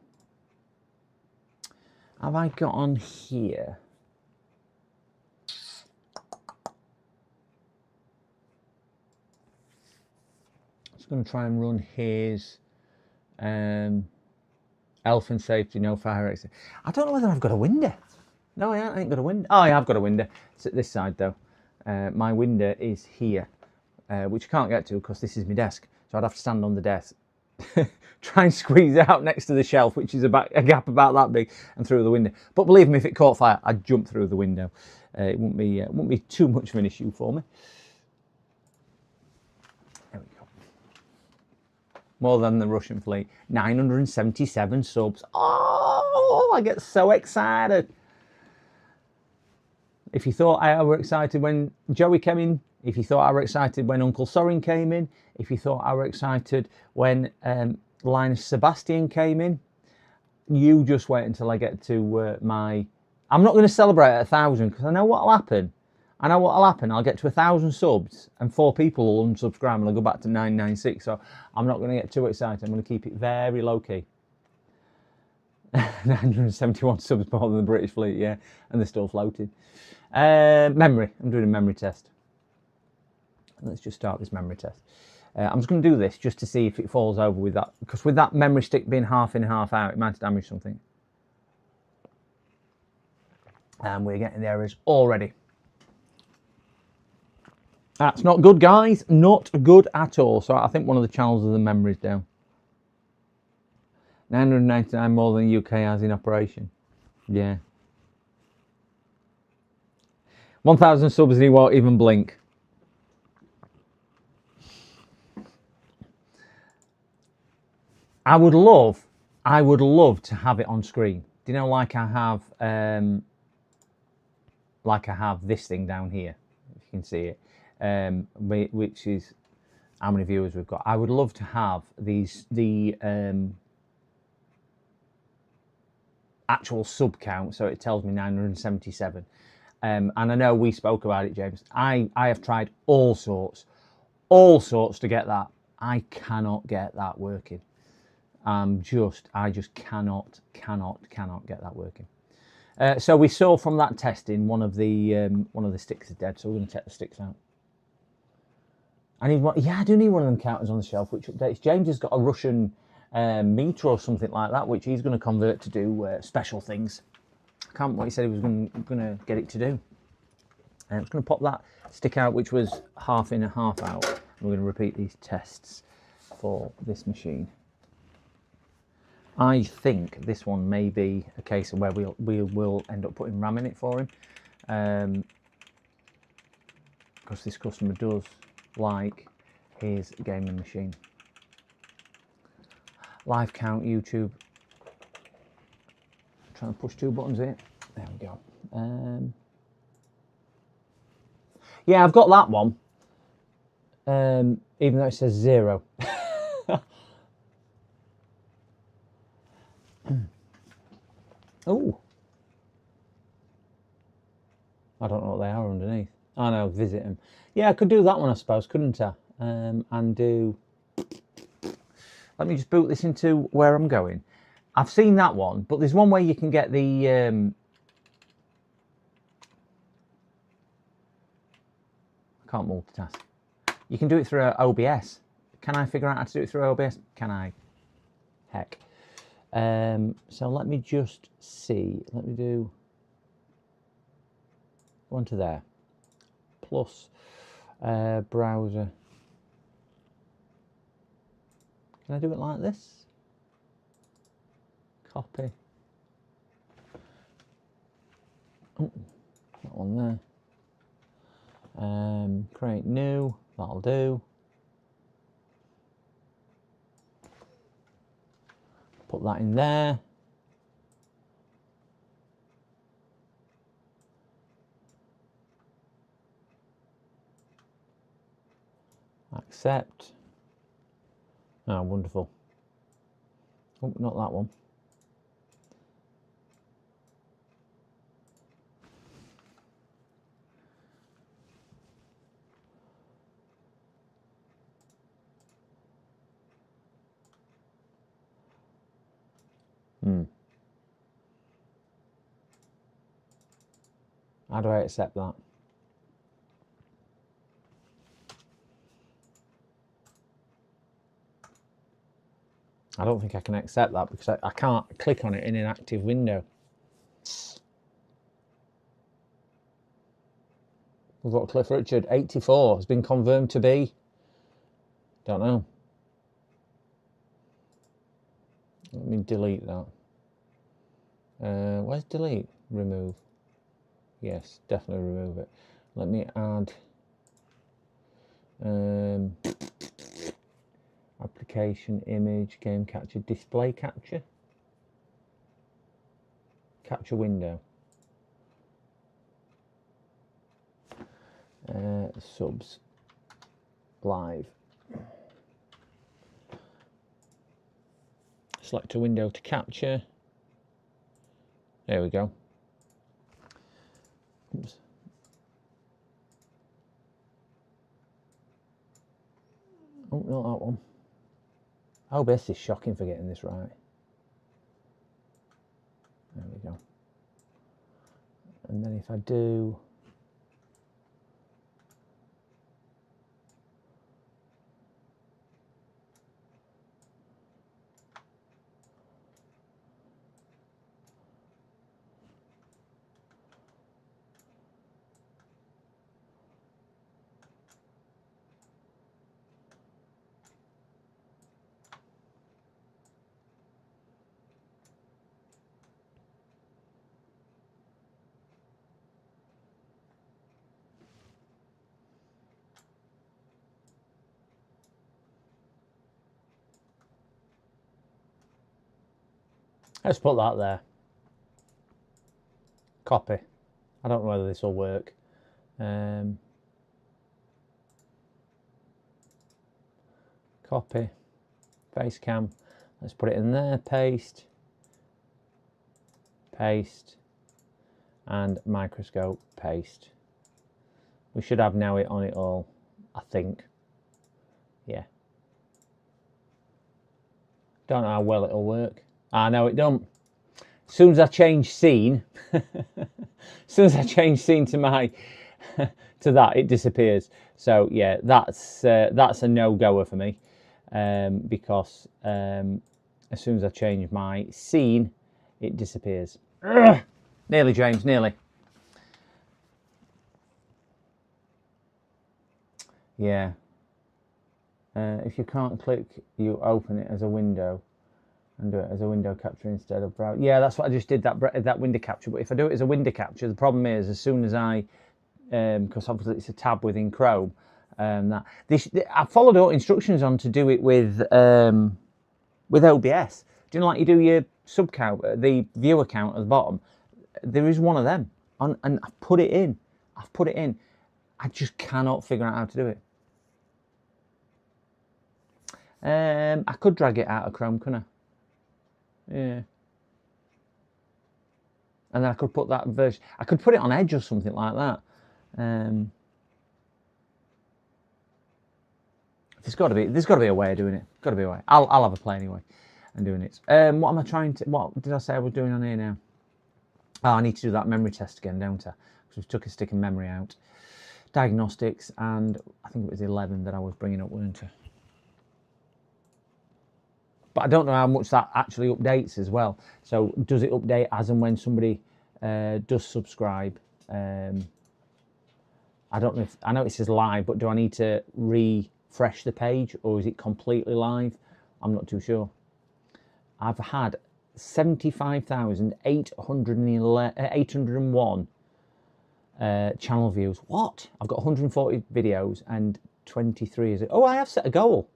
have I got on here? Going to try and run his health and safety, no fire exit. I don't know whether I've got a window. No, I ain't got a window. Oh, I have got a window. It's at this side though. My window is here, which I can't get to because this is my desk. So I'd have to stand on the desk, try and squeeze out next to the shelf, which is about a gap about that big, and through the window. But believe me, if it caught fire, I'd jump through the window. It wouldn't be too much of an issue for me. More than the Russian fleet. 977 subs. Oh, I get so excited. If you thought I were excited when Joey came in, if you thought I were excited when Uncle Sorin came in, if you thought I were excited when Linus Sebastian came in, you just wait until I get to my... I'm not going to celebrate at 1,000 because I know what'll happen. I'll get to 1,000 subs and 4 people will unsubscribe and I'll go back to 996. So I'm not going to get too excited. I'm going to keep it very low key. 971 subs more than the British fleet, yeah, and they're still floating. Memory. I'm doing a memory test. Let's just start this memory test. I'm just going to do this just to see if it falls over with that, because with that memory stick being half in, half out, it might damage something. And we're getting the errors already. That's not good, guys. Not good at all. So I think one of the channels of the memory is down. 999 more than the UK has in operation. Yeah. 1,000 subs and he won't even blink. I would love to have it on screen. Do you know, like I have this thing down here, if you can see it. Which is how many viewers we've got. I would love to have the actual sub count, so it tells me 977. And I know we spoke about it, James. I have tried all sorts to get that. I cannot get that working. I just cannot get that working. So we saw from that testing one of the sticks is dead, so we're going to take the sticks out. I need one. Yeah, I do need one of them counters on the shelf, which updates. James has got a Russian meter or something like that, which he's going to convert to do special things. I can't remember what he said he was going to get it to do. I'm just going to pop that stick out, which was half in and half out. And we're going to repeat these tests for this machine. I think this one may be a case of where we will end up putting RAM in it for him, because this customer does like his gaming machine. Live count, YouTube. Trying to push 2 buttons here. There we go. Yeah, I've got that one, even though it says 0. Oh, I don't know what they are underneath. I know, visit them. Yeah, I could do that one, I suppose, couldn't I? And do... Let me just boot this into where I'm going. I've seen that one, but there's one way you can get the... I can't multitask. You can do it through OBS. Can I figure out how to do it through OBS? Can I? Heck. So let me just see. Let me do one to there. Plus browser. Can I do it like this? Copy. Oh, that one there. Create new. That'll do. Put that in there. Accept. Oh, wonderful. Oh, not that one. How do I accept that? I don't think I can accept that because I can't click on it in an active window. We've got Cliff Richard, 84, has been confirmed to be. Don't know. Let me delete that. Where's delete? Remove. Yes, definitely remove it. Let me add application, image, game capture, display capture, capture window, subs, live. Select a window to capture. There we go. Oops. Oh, not that one. OBS is shocking for getting this right. There we go. And then if I do let's put that there. Copy. I don't know whether this will work. Copy. Face cam. Let's put it in there. Paste. Paste. And microscope. Paste. We should have now it on it all, I think. Yeah. Don't know how well it'll work. Ah, no, it don't. As soon as I change scene, as soon as I change scene to my to that, it disappears. So yeah, that's a no-goer for me, because as soon as I change my scene, it disappears. Ugh! Nearly, James, nearly. Yeah. If you can't click, you open it as a window. And do it as a window capture instead of browse. Yeah, that's what I just did, that window capture. But if I do it as a window capture, the problem is as soon as I, because obviously it's a tab within Chrome, I followed all instructions on to do it with OBS. Do you know, like you do your sub count, the viewer count at the bottom? There is one of them, and I've put it in. I just cannot figure out how to do it. I could drag it out of Chrome, couldn't I? Yeah. And then I could put that version. I could put it on Edge or something like that. There's got to be a way of doing it. Got to be a way. I'll have a play anyway, and doing it. What am I trying to? What did I say I was doing on here now? Oh, I need to do that memory test again, don't I? Because we took a stick of memory out. Diagnostics, and I think it was 11 that I was bringing up, weren't I? but I don't know how much that actually updates as well. So does it update as and when somebody does subscribe? I don't know if, I know it says live, but do I need to refresh the page, or is it completely live? I'm not too sure. I've had 75,801 channel views. What? I've got 140 videos and 23 is it? Oh, I have set a goal.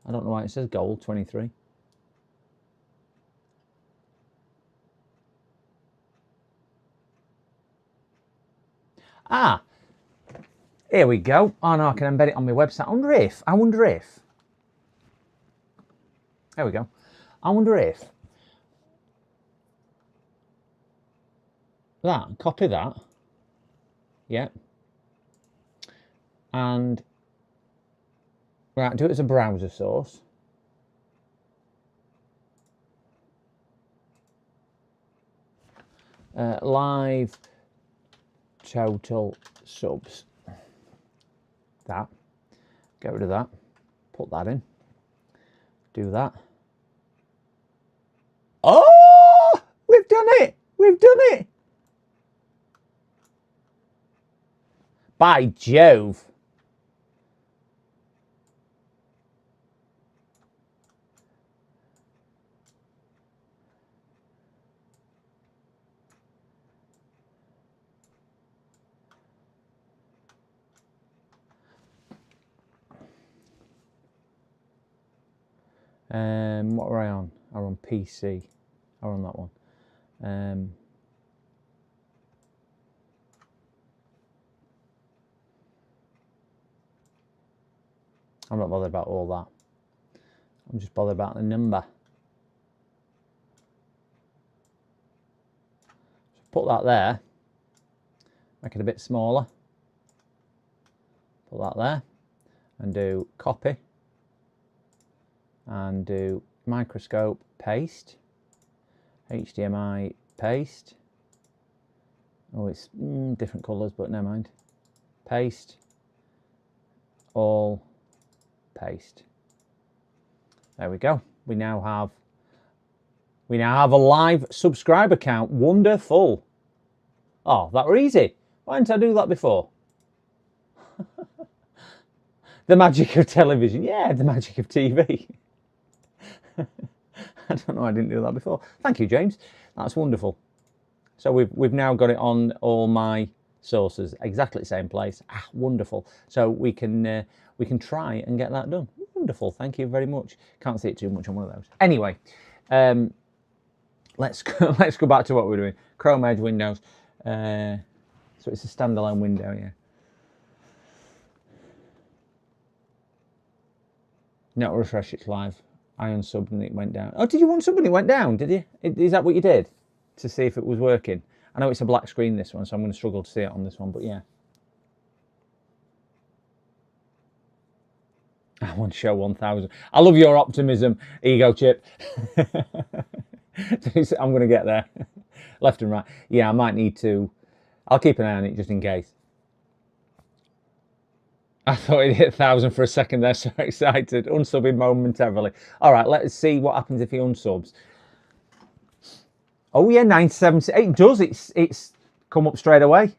I don't know why it says goal 23. Ah, here we go. Oh no, I can embed it on my website. I wonder if. There we go. I wonder if copy that. Yeah. And right, do it as a browser source. Live total subs. That. Get rid of that. Put that in. Do that. Oh! We've done it! We've done it! By Jove! What were I on? I were on PC. I were on that one. I'm not bothered about all that. I'm just bothered about the number. So put that there. Make it a bit smaller. Put that there. And do copy. And do microscope paste. HDMI paste. Oh, it's different colours, but never mind. Paste. All. Paste. There we go. We now have a live subscriber count. Wonderful. Oh, that were easy. Why didn't I do that before? The magic of television. Yeah, the magic of TV. I don't know, I didn't do that before. Thank you, James. That's wonderful. So we've now got it on all my sources, exactly the same place. Ah, wonderful. So we can try and get that done. Wonderful. Thank you very much. Can't see it too much on one of those. Anyway, let's go back to what we're doing. Chrome Edge Windows. So it's a standalone window, yeah. Not refresh, it's live. I unsubbed and it went down. Oh, did you unsub and it went down? Did you? Is that what you did? To see if it was working? I know it's a black screen, this one, so I'm going to struggle to see it on this one, but yeah. I want to show 1,000. I love your optimism, Ego Chip. I'm going to get there. Left and right. Yeah, I might need to. I'll keep an eye on it just in case. I thought it hit 1,000 for a second there, so excited. Unsubbing momentarily. All right, let's see what happens if he unsubs. Oh yeah, 978. It does. It's come up straight away.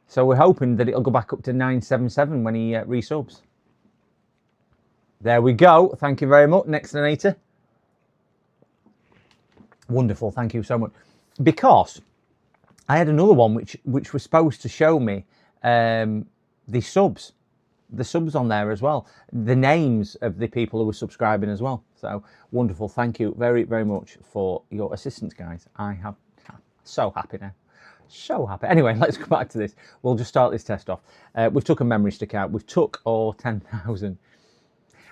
So we're hoping that it'll go back up to 977 when he resubs. There we go. Thank you very much, Nextonator. Wonderful. Thank you so much. Because I had another one which was supposed to show me the subs on there as well, the names of the people who were subscribing as well. So wonderful. Thank you very, very much for your assistance, guys. I'm so happy now. So happy. Anyway, let's go back to this. We'll just start this test off. We've took a memory stick out. We've took all 10,000.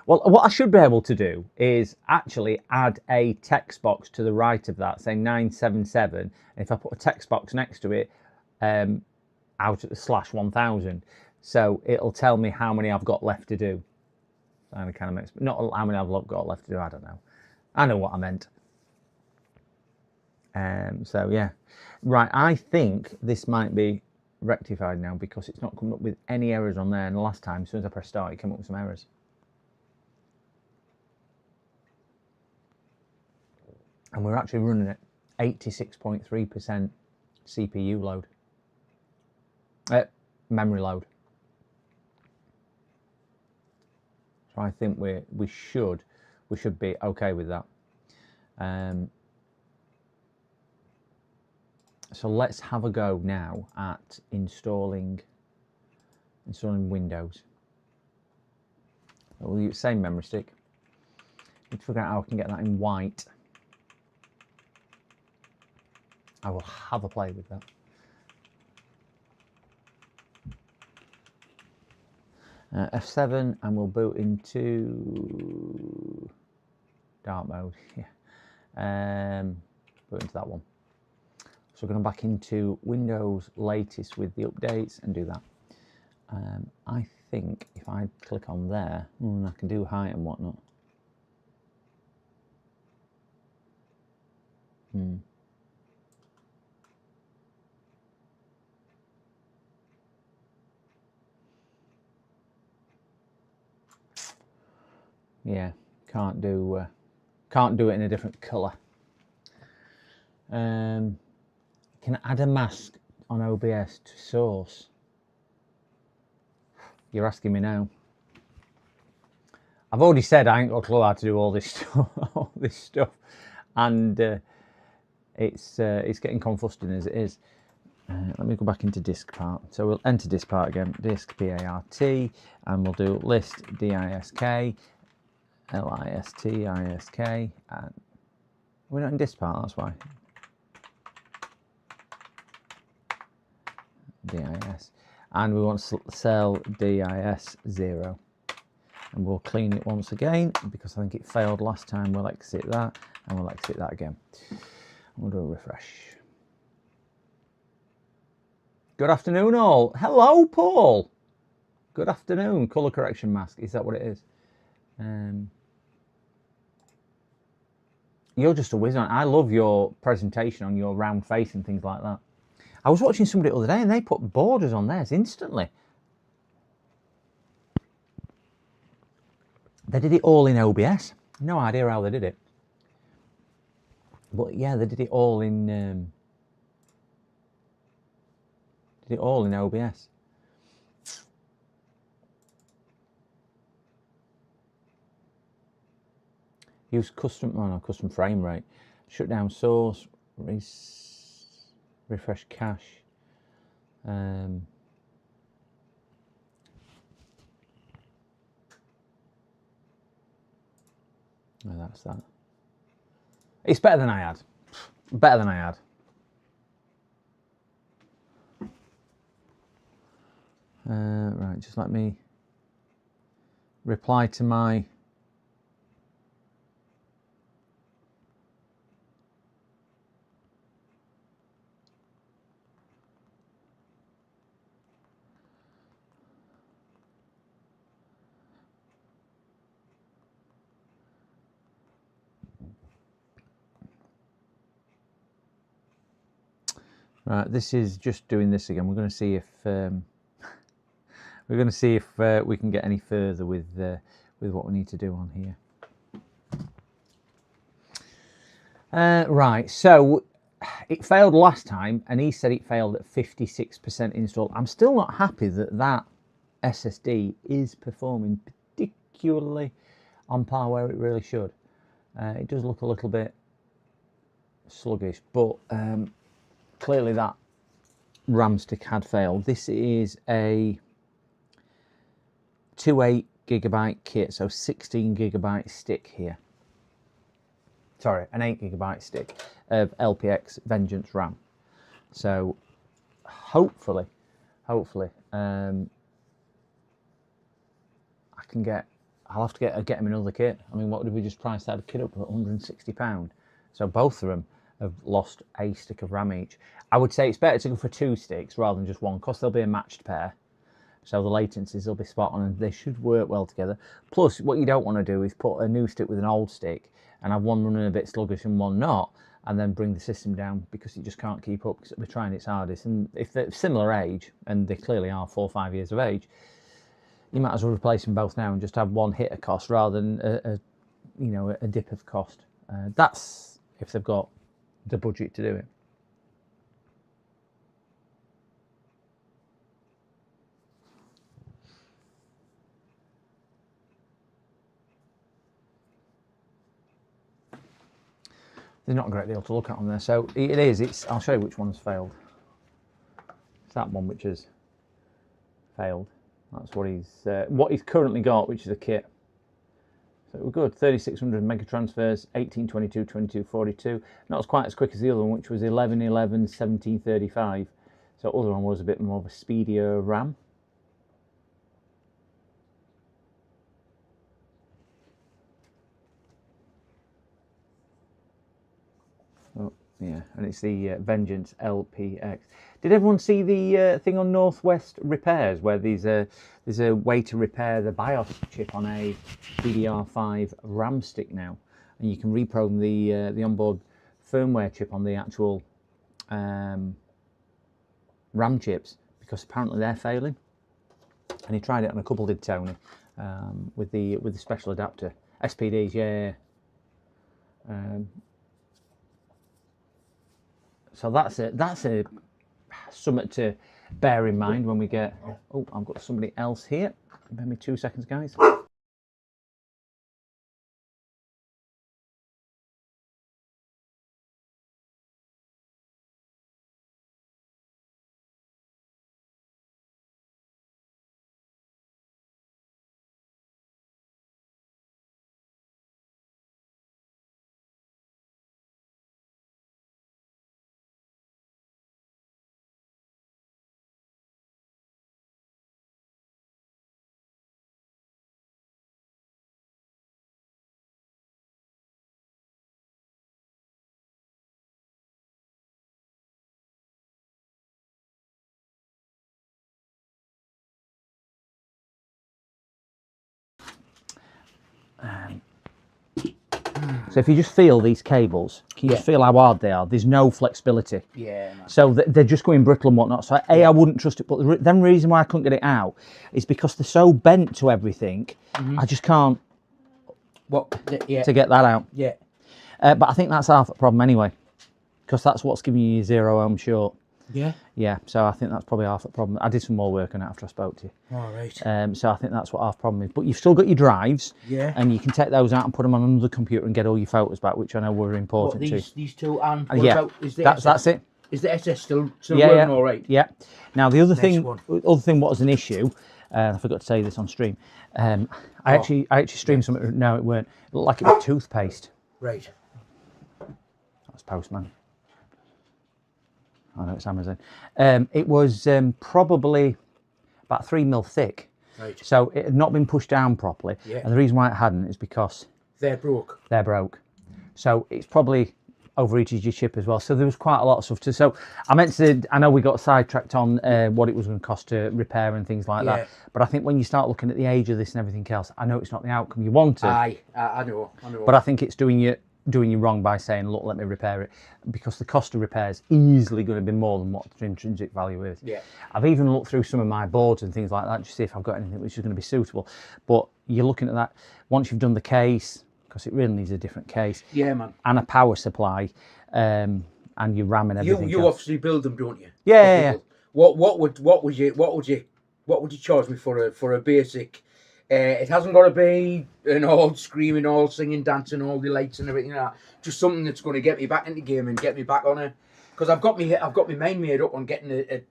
Well, what I should be able to do is actually add a text box to the right of that, say 977. And if I put a text box next to it, out at the /1000. So it'll tell me how many I've got left to do. Kind of makes, not how many I've got left to do, I don't know. I know what I meant. So yeah. Right, I think this might be rectified now because it's not coming up with any errors on there. And the last time, as soon as I press start, it came up with some errors. and we're actually running at 86.3% CPU load, memory load. So I think we should be okay with that. So let's have a go now at installing Windows. We'll use the same memory stick. Need to figure out how I can get that in white. I will have a play with that. F7, and we'll boot into dark mode. Yeah, boot into that one. So we're going back into Windows latest with the updates and do that. I think if I click on there, I can do height and whatnot. Yeah, can't do it in a different colour. Can add a mask on OBS to source. You're asking me now. I've already said I ain't got a clue how to do all this stuff, and it's getting confusing as it is. Let me go back into disk part. So we'll enter disk part again, disk PART, and we'll do list DISK, LIST ISK, and we're not in disk part, that's why. DIS, and we want to sell DIS 0, and we'll clean it once again because I think it failed last time. We'll exit that, and we'll exit that again. We'll do a refresh. Good afternoon all. Hello Paul. Good afternoon. Colour correction mask, is that what it is? You're just a wizard. I love your presentation on your round face and things like that. I was watching somebody the other day and they put borders on theirs instantly. They did it all in OBS. No idea how they did it. But yeah, they did it all in OBS. Use custom frame rate. Shut down source. Refresh cache. Oh, that's that. It's better than I had. Better than I had. Right, just let me reply to my right. This is just doing this again. We're going to see if we can get any further with what we need to do on here. Right, so it failed last time, and he said it failed at 56% install. I'm still not happy that SSD is performing particularly on par where it really should. It does look a little bit sluggish, but clearly that RAM stick had failed. This is a 2.8GB kit, so 16GB stick here. Sorry, an 8GB stick of LPX Vengeance RAM. So hopefully, I can get. I'll have to get him another kit. I mean, what did we just price that kit up at? £160. So both of them have lost a stick of RAM each. I would say it's better to go for 2 sticks rather than just one, because they'll be a matched pair. So the latencies will be spot on and they should work well together. Plus, what you don't want to do is put a new stick with an old stick and have one running a bit sluggish and one not, and then bring the system down because it just can't keep up because it'll be trying its hardest. And if they're similar age, and they clearly are 4 or 5 years of age, you might as well replace them both now and just have one hit of cost rather than a dip of cost. That's if they've got the budget to do it. There's not a great deal to look at on there, so it is. I'll show you which one's failed. It's that one which has failed. That's what he's currently got, which is a kit. So we're good. 3600 mega transfers, 1822, 2242. Not quite as quick as the other one, which was 1111, 1735. So the other one was a bit more of a speedier RAM. Oh, yeah, and it's the Vengeance LPX. Did everyone see the thing on Northwest Repairs where there's a way to repair the BIOS chip on a DDR5 RAM stick now, and you can reprogram the onboard firmware chip on the actual RAM chips, because apparently they're failing. And he tried it on a couple, did Tony, with the special adapter SPDs, yeah. So that's a something to bear in mind when we get. Oh, I've got somebody else here. Give me 2 seconds, guys. So if you just feel these cables, can you just feel how hard they are? There's no flexibility. Yeah. Man. So they're just going brittle and whatnot. So I wouldn't trust it. But the reason why I couldn't get it out is because they're so bent to everything. I just can't to get that out. Yeah. But I think that's half the problem anyway, because that's what's giving you 0 ohm short. Yeah. Yeah, so I think that's probably half the problem. I did some more work on it after I spoke to you. All right. So I think that's what half the problem is. But you've still got your drives. Yeah. And you can take those out and put them on another computer and get all your photos back, which I know were important too. These two, and what Yeah, about, is the SS, that's it. Is the SS still working all right? Yeah. Now the other thing one. what was an issue, I forgot to say this on stream. I actually streamed something. No, it weren't. It looked like it was toothpaste. Right. That's Postman. I know it's Amazon. It was probably about 3 mil thick. Right. So it had not been pushed down properly. Yeah. And the reason why it hadn't is because They're broke. they're broke. So it's probably overheated your chip as well. So there was quite a lot of stuff to. So I know we got sidetracked on what it was going to cost to repair and things like that. But I think when you start looking at the age of this and everything else, I know it's not the outcome you wanted. I know. But I think it's doing you wrong by saying, look, let me repair it, because the cost of repair is easily going to be more than what the intrinsic value is. Yeah. I've even looked through some of my boards and things like that to see if I've got anything which is going to be suitable. But you're looking at that once you've done the case, because it really needs a different case. Yeah, man. And a power supply, and your RAM and everything. You obviously build them, don't you? Yeah. What would you charge me for a basic? It hasn't got to be an all screaming, all singing, dancing, all the lights and everything like that. Just something that's going to get me back into the game and get me back on it. Because I've got my mind made up on getting a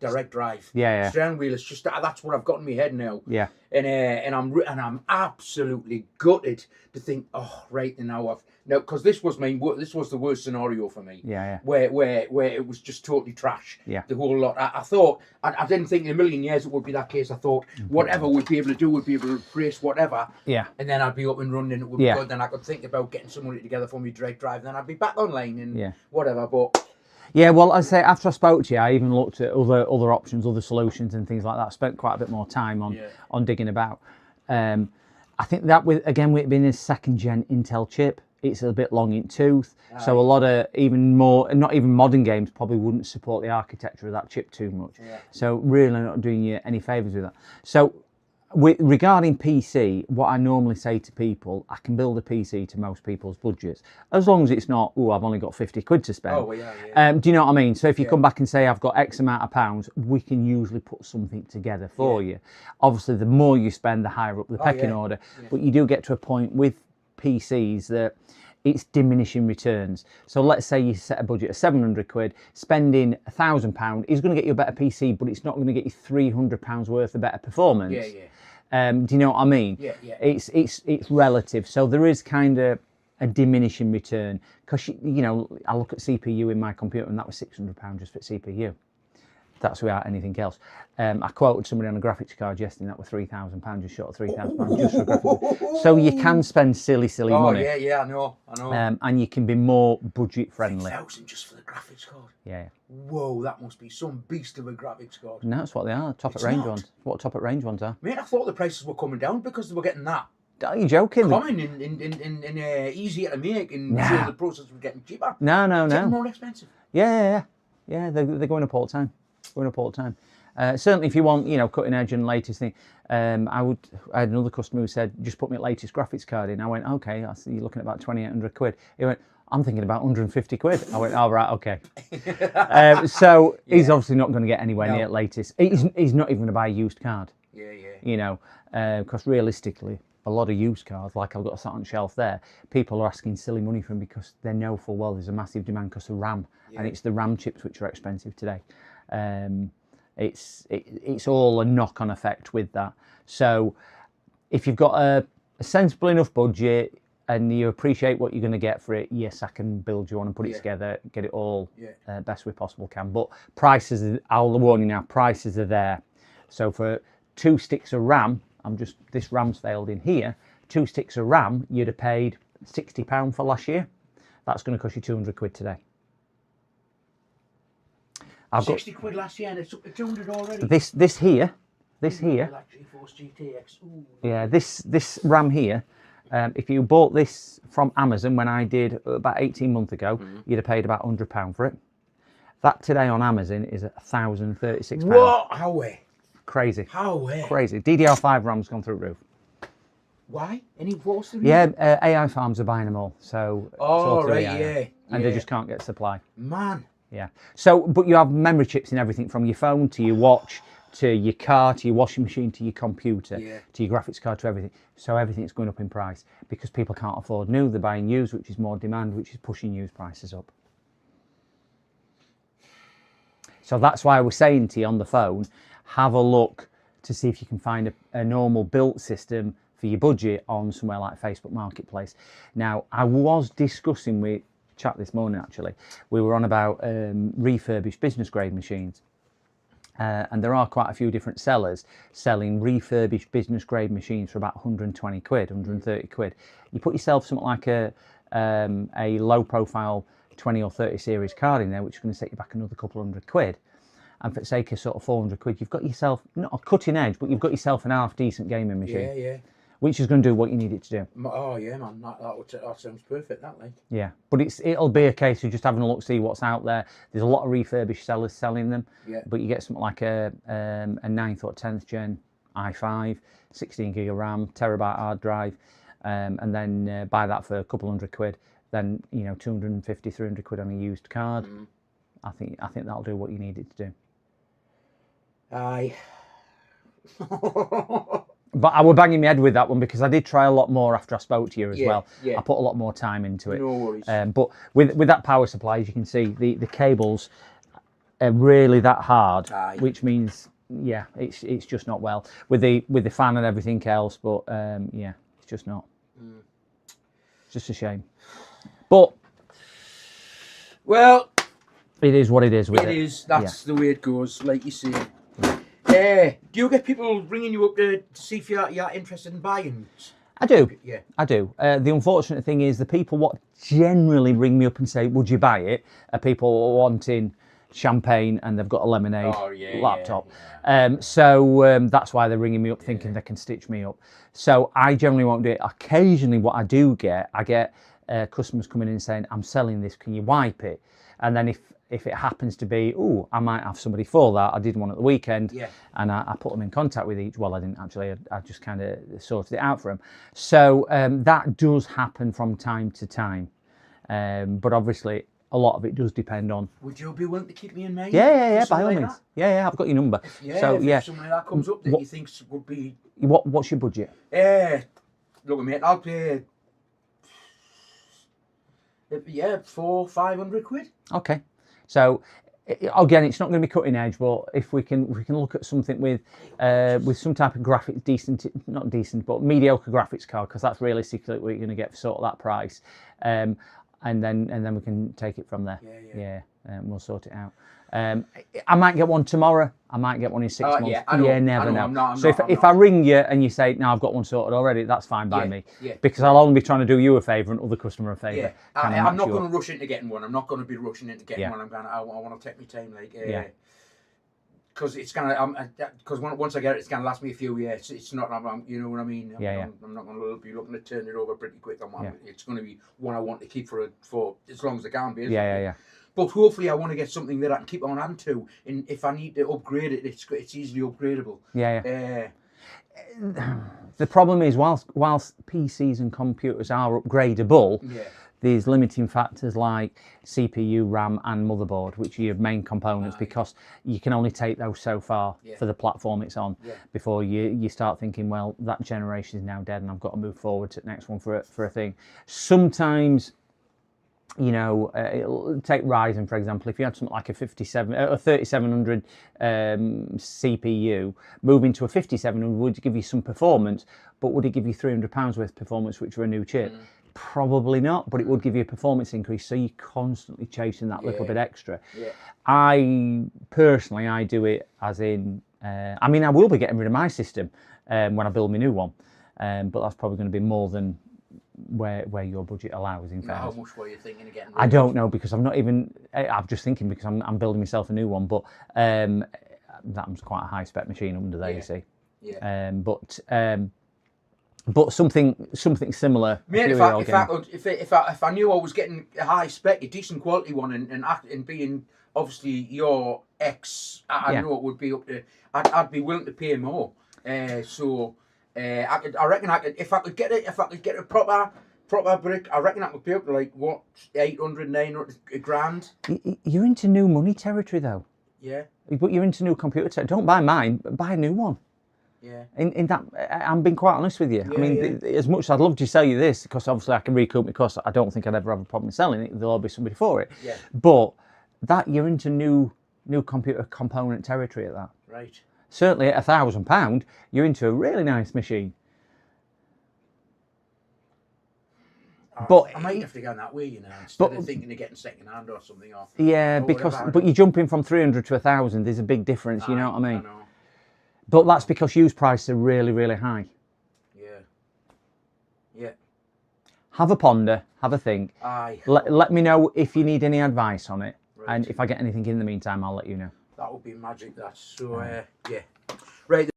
direct drive. Yeah. Steering wheel. It's just that's what I've got in my head now. Yeah. And I'm absolutely gutted to think, oh right, and now because this was the worst scenario for me. Yeah. Where it was just totally trash. Yeah. The whole lot. I thought I didn't think in a million years it would be that case. I thought whatever we'd be able to do, would be able to replace whatever. Yeah. And then I'd be up and running. It would be good. Then I could think about getting somebody together for me direct drive. And then I'd be back online and whatever. But yeah, well, I say after I spoke to you, I even looked at other options, other solutions, and things like that. I spent quite a bit more time on digging about. I think that with it being a second gen Intel chip, it's a bit long in tooth. So a lot of not even modern games probably wouldn't support the architecture of that chip too much. Yeah. So really not doing you any favours with that. So Regarding PC, what I normally say to people, I can build a PC to most people's budgets, as long as it's not, oh, I've only got 50 quid to spend. Oh, well, yeah. Do you know what I mean? So if you come back and say, I've got X amount of pounds, we can usually put something together for you. Obviously, the more you spend, the higher up the pecking order. Yeah. But you do get to a point with PCs that it's diminishing returns. So let's say you set a budget of 700 quid, spending £1,000 is going to get you a better PC, but it's not going to get you £300 worth of better performance. Do you know what I mean? Yeah. It's relative. So there is kind of a diminishing return, because you know, I look at CPU in my computer and that was £600 just for CPU. That's without anything else. I quoted somebody on a graphics card yesterday, that was £3,000, just short of £3,000 just for graphics. So you can spend silly money. Oh yeah, I know. And you can be more budget friendly. 3,000 just for the graphics card. Yeah. Whoa, that must be some beast of a graphics card. No, that's what they are. Top at range ones. What top at range ones are? Mate, I thought the prices were coming down because they were getting that. Are you joking? Common and easier to make, and so the process was getting cheaper. No. Getting more expensive. Yeah. They're going up all the time. Certainly, if you want, you know, cutting edge and latest thing, I had another customer who said, just put my latest graphics card in. I went, okay, I see you're looking at about 2,800 quid. He went, I'm thinking about 150 quid. I went, oh, right, okay. So he's obviously not going to get anywhere near latest. He's not even going to buy a used card. Yeah. You know, because realistically, a lot of used cars, like I've got sat on shelf there, people are asking silly money for them because they know full well there's a massive demand because of RAM, and it's the RAM chips which are expensive today. It's all a knock-on effect with that. So if you've got a sensible enough budget and you appreciate what you're going to get for it, yes, I can build you one and put it together, get it all best we possible can. But prices, I'll warn you now, prices are there. So for 2 sticks of RAM, this RAM's failed in here, 2 sticks of RAM, you'd have paid £60 for last year. That's going to cost you 200 quid today. 60 quid last year and it's up to 200 already. This here. Like GeForce GTX. Ooh. Yeah, this RAM here, if you bought this from Amazon when I did about 18 months ago, you'd have paid about £100 for it. That today on Amazon is £1,036. What? How way? Crazy. How way? Crazy. DDR5 RAM's gone through the roof. Why? Any force? Yeah, AI farms are buying them all. So. Oh, right, yeah. And they just can't get supply. Man. Yeah. So, but you have memory chips in everything from your phone to your watch to your car to your washing machine to your computer to your graphics card to everything. So everything's going up in price because people can't afford new. They're buying used, which is more demand, which is pushing used prices up. So that's why I was saying to you on the phone, have a look to see if you can find a normal built system for your budget on somewhere like Facebook Marketplace. Now, I was discussing with chat this morning actually, we were on about refurbished business grade machines, and there are quite a few different sellers selling refurbished business grade machines for about 120 quid, 130 quid. You put yourself something like a low profile 20 or 30 series card in there, which is going to set you back another couple of hundred quid, and for the sake of sort of 400 quid, you've got yourself not a cutting edge, but you've got yourself an half decent gaming machine. Yeah. Which is going to do what you need it to do. Oh yeah, man, that sounds perfect. That like. Yeah, but it'll be a case of just having a look, see what's out there. There's a lot of refurbished sellers selling them. Yeah. But you get something like a 9th or 10th gen i5, 16 gig of RAM, terabyte hard drive, and then buy that for a couple hundred quid. Then 250, 300 quid on a used card. I think that'll do what you need it to do. Aye. But I was banging my head with that one because I did try a lot more after I spoke to you as well. Yeah. I put a lot more time into it. No worries. But with that power supply, as you can see, the cables are really that hard, which means it's just not well with the fan and everything else. But it's just not. It's just a shame. But well, it is what it is. With it is. That's the way it goes, like you say. Do you get people ringing you up to see if you're interested in buying? I do. Yeah. I do. The unfortunate thing is the people what generally ring me up and say, would you buy it, are people wanting champagne and they've got a lemonade laptop. So that's why they're ringing me up thinking they can stitch me up. So I generally won't do it. Occasionally what I do get, I get customers coming in saying, I'm selling this, can you wipe it? And then if it happens to be, oh, I might have somebody for that. I did one at the weekend, Yeah. and I put them in contact with each. Well, I didn't actually. I just kind of sorted it out for them. So that does happen from time to time, but obviously a lot of it does depend on. Would you be willing to keep me in mind? Yeah, for by all something like means. Yeah, I've got your number. that? So if something like that comes up that What- you think would be, what's your budget? look at me, I'll pay. Yeah, 400-500 quid. Okay, so again, it's not going to be cutting edge, but if we can look at something with some type of graphics, not decent, but mediocre graphics card, because that's realistically what you're going to get for sort of that price, and then we can take it from there. Yeah, we'll sort it out. I might get one tomorrow. I might get one in 6 months. Yeah, I know, never I know. I'm not, So if I ring you and you say, no, I've got one sorted already, that's fine by me. Yeah. Because I'll only be trying to do you a favour and other customer a favour. Yeah, I'm not going to rush into getting one. I'm not going to be rushing into getting one. I want to take my time, like, because it's gonna, because once I get it, it's gonna last me a few years. It's not, you know what I mean. I'm not going to be looking to turn it over pretty quick. It's going to be one I want to keep for as long as I can, basically. Yeah. But hopefully, I want to get something that I can keep on adding to. And if I need to upgrade it, it's easily upgradable. Yeah. The problem is, whilst PCs and computers are upgradable, there's limiting factors like CPU, RAM, and motherboard, which are your main components, because you can only take those so far for the platform it's on before you start thinking, well, that generation is now dead, and I've got to move forward to the next one for a thing. Sometimes, you know, take Ryzen for example. If you had something like a 3700 CPU, moving to a 5700 would give you some performance, but would it give you £300 worth of performance, which were a new chip? Probably not, but it would give you a performance increase. So you're constantly chasing that little bit extra. I personally, do it as in, I mean, I will be getting rid of my system when I build my new one, but that's probably going to be more than where your budget allows. In fairness, how much were you thinking of getting rid I of? don't know, because I'm not even. I'm just thinking because I'm building myself a new one, but that's quite a high spec machine under there. You see, but something similar. Mate, if I knew I was getting a high spec, a decent quality one, and being obviously your ex, I know it would be up to. I'd be willing to pay more. I reckon I could, if I could get a proper brick, I reckon I could pay up to like what 800, 900 grand. You're into new money territory though. Yeah. But you're into new computer tech. Don't buy mine, but buy a new one. Yeah. In that, I'm being quite honest with you. I mean, as much as I'd love to sell you this, because obviously I can recoup my costs, I don't think I'd ever have a problem selling it. There'll always be somebody for it. Yeah. But that you're into new computer component territory at that. Right. Certainly at £1,000, you're into a really nice machine. But I might have to go that way, you know, instead of thinking of getting second hand or something. But you're jumping from 300 to 1,000. There's a big difference. You know what I mean? I know. But that's because used prices are really, really high. Yeah. Have a ponder, have a think. Let me know if you need any advice on it. Right. And if I get anything in the meantime, I'll let you know. That would be magic, that. So, yeah. Right.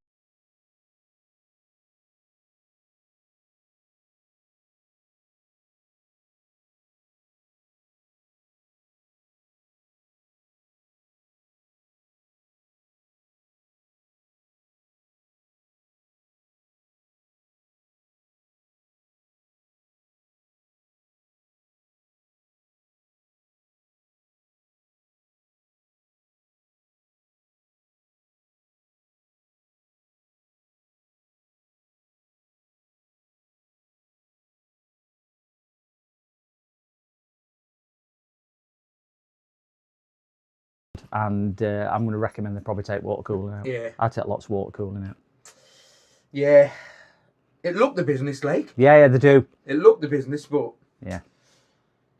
And I'm going to recommend they probably take water cooling out. Yeah. I take lots of water cooling out. Yeah. It looked the business, like. Yeah, they do. It looked the business, but. Yeah.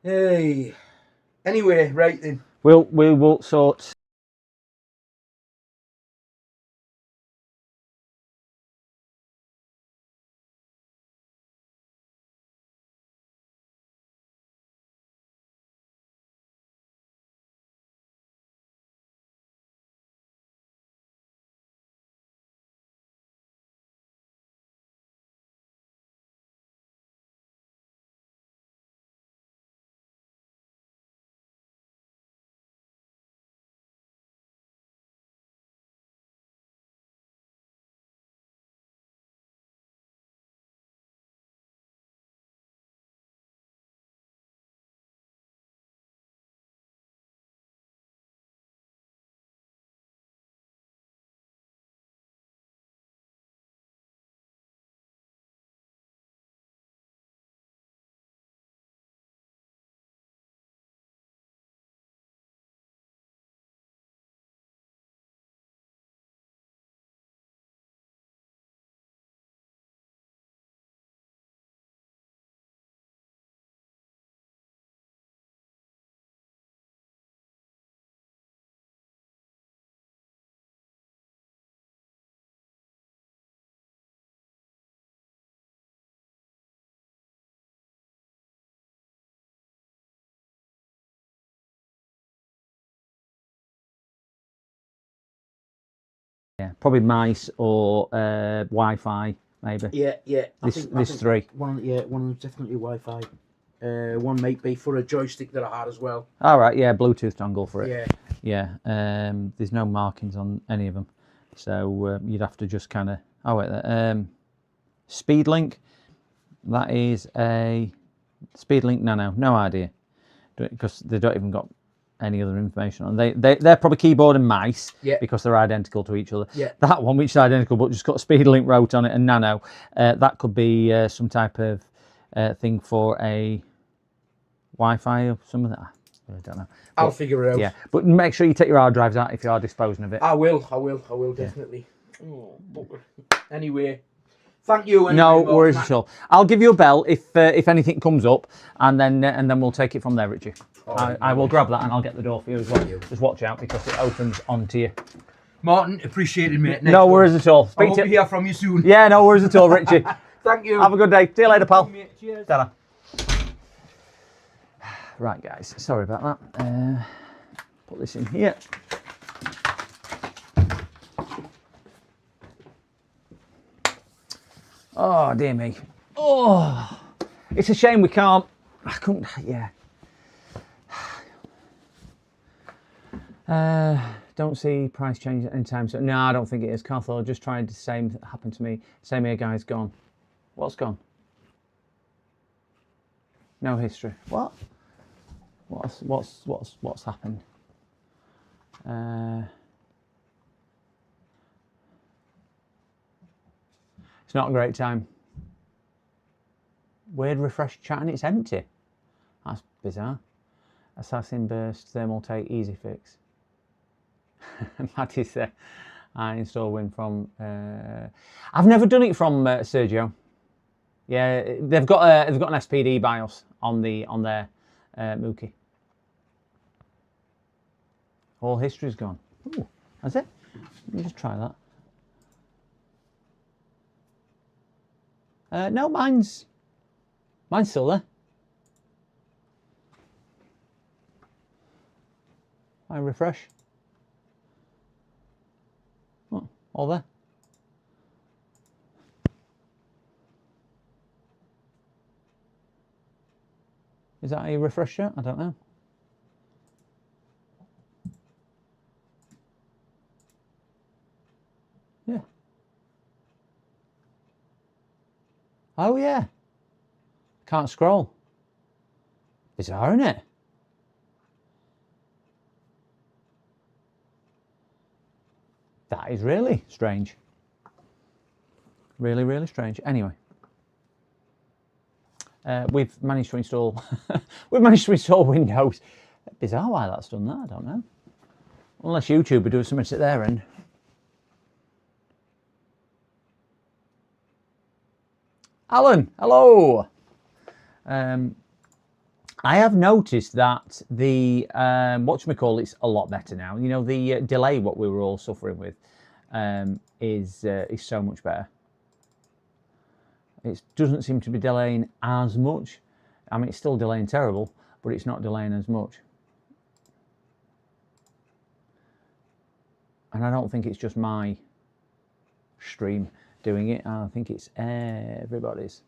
Hey. Anyway, right then. We will sort. Yeah, probably mice or Wi-Fi, maybe. Yeah, yeah. This three. One of them's definitely Wi-Fi. One might be for a joystick that I had as well. All right, yeah, Bluetooth dongle for it. Yeah. Yeah. There's no markings on any of them, so you'd have to just kind of. Oh wait, SpeedLink. That is a SpeedLink Nano. No idea, because they don't even got any other information on. They're probably keyboard and mice, Yeah, because they're identical to each other. Yeah. That one, which is identical but just got SpeedLink wrote on it and Nano, that could be some type of thing for a Wi-Fi or something. I don't know. I'll figure it out. Yeah, but make sure you take your hard drives out if you are disposing of it. I will definitely. Yeah. Oh, but anyway, thank you. No worries at all. I'll give you a bell if anything comes up, and then we'll take it from there, Richie. I will grab that and I'll get the door for you as well. Just watch out because it opens onto you. Martin, appreciated, mate. No worries at all. I hope to hear from you soon. Yeah, no worries at all, Richie. Thank you. Have a good day. See you later, pal. Cheers. Ta-ra. Right, guys. Sorry about that. Put this in here. Oh, dear me. Oh, it's a shame we can't. I couldn't. Yeah. Don't see price change anytime soon. No, I don't think it is. Carthel just tried the same. Happened to me. Same here, guys. Gone. What's gone? No history. What? What's happened? It's not a great time. Weird refresh chat and it's empty. That's bizarre. Assassin burst, thermal take, easy fix. Matty said, I install Win from. I've never done it from Sergio. Yeah, they've got an SPD BIOS on their Mookie. All history's gone. Ooh, has it? Let me just try that. No, mine's still there. I refresh. Oh, all there. Is that a refresher? I don't know. Yeah. Oh yeah. Can't scroll. Bizarre, isn't it? That is really strange. Really, really strange. Anyway. We've managed to install Windows. Bizarre why that's done that, I don't know. Unless YouTube are doing something at their end. Alan, hello. I have noticed that the whatchamacallit's a lot better now. You know, the delay what we were all suffering with is so much better. It doesn't seem to be delaying as much. I mean, it's still delaying terrible, but it's not delaying as much. And I don't think it's just my stream doing it. I think it's everybody's.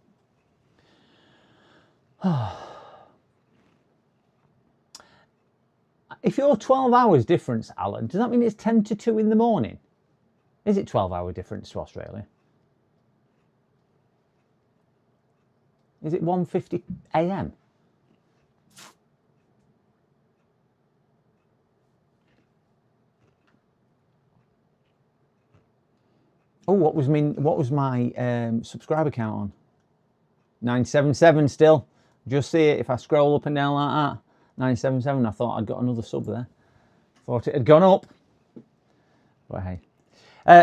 If you're 12 hours difference, Alan, does that mean it's 10 to 2 in the morning? Is it 12-hour difference to Australia? Is it 1:50 a.m.? Oh, what was my subscriber count on? 977 still. Just see it if I scroll up and down like that. 977. I thought I'd got another sub there. Thought it had gone up. But hey.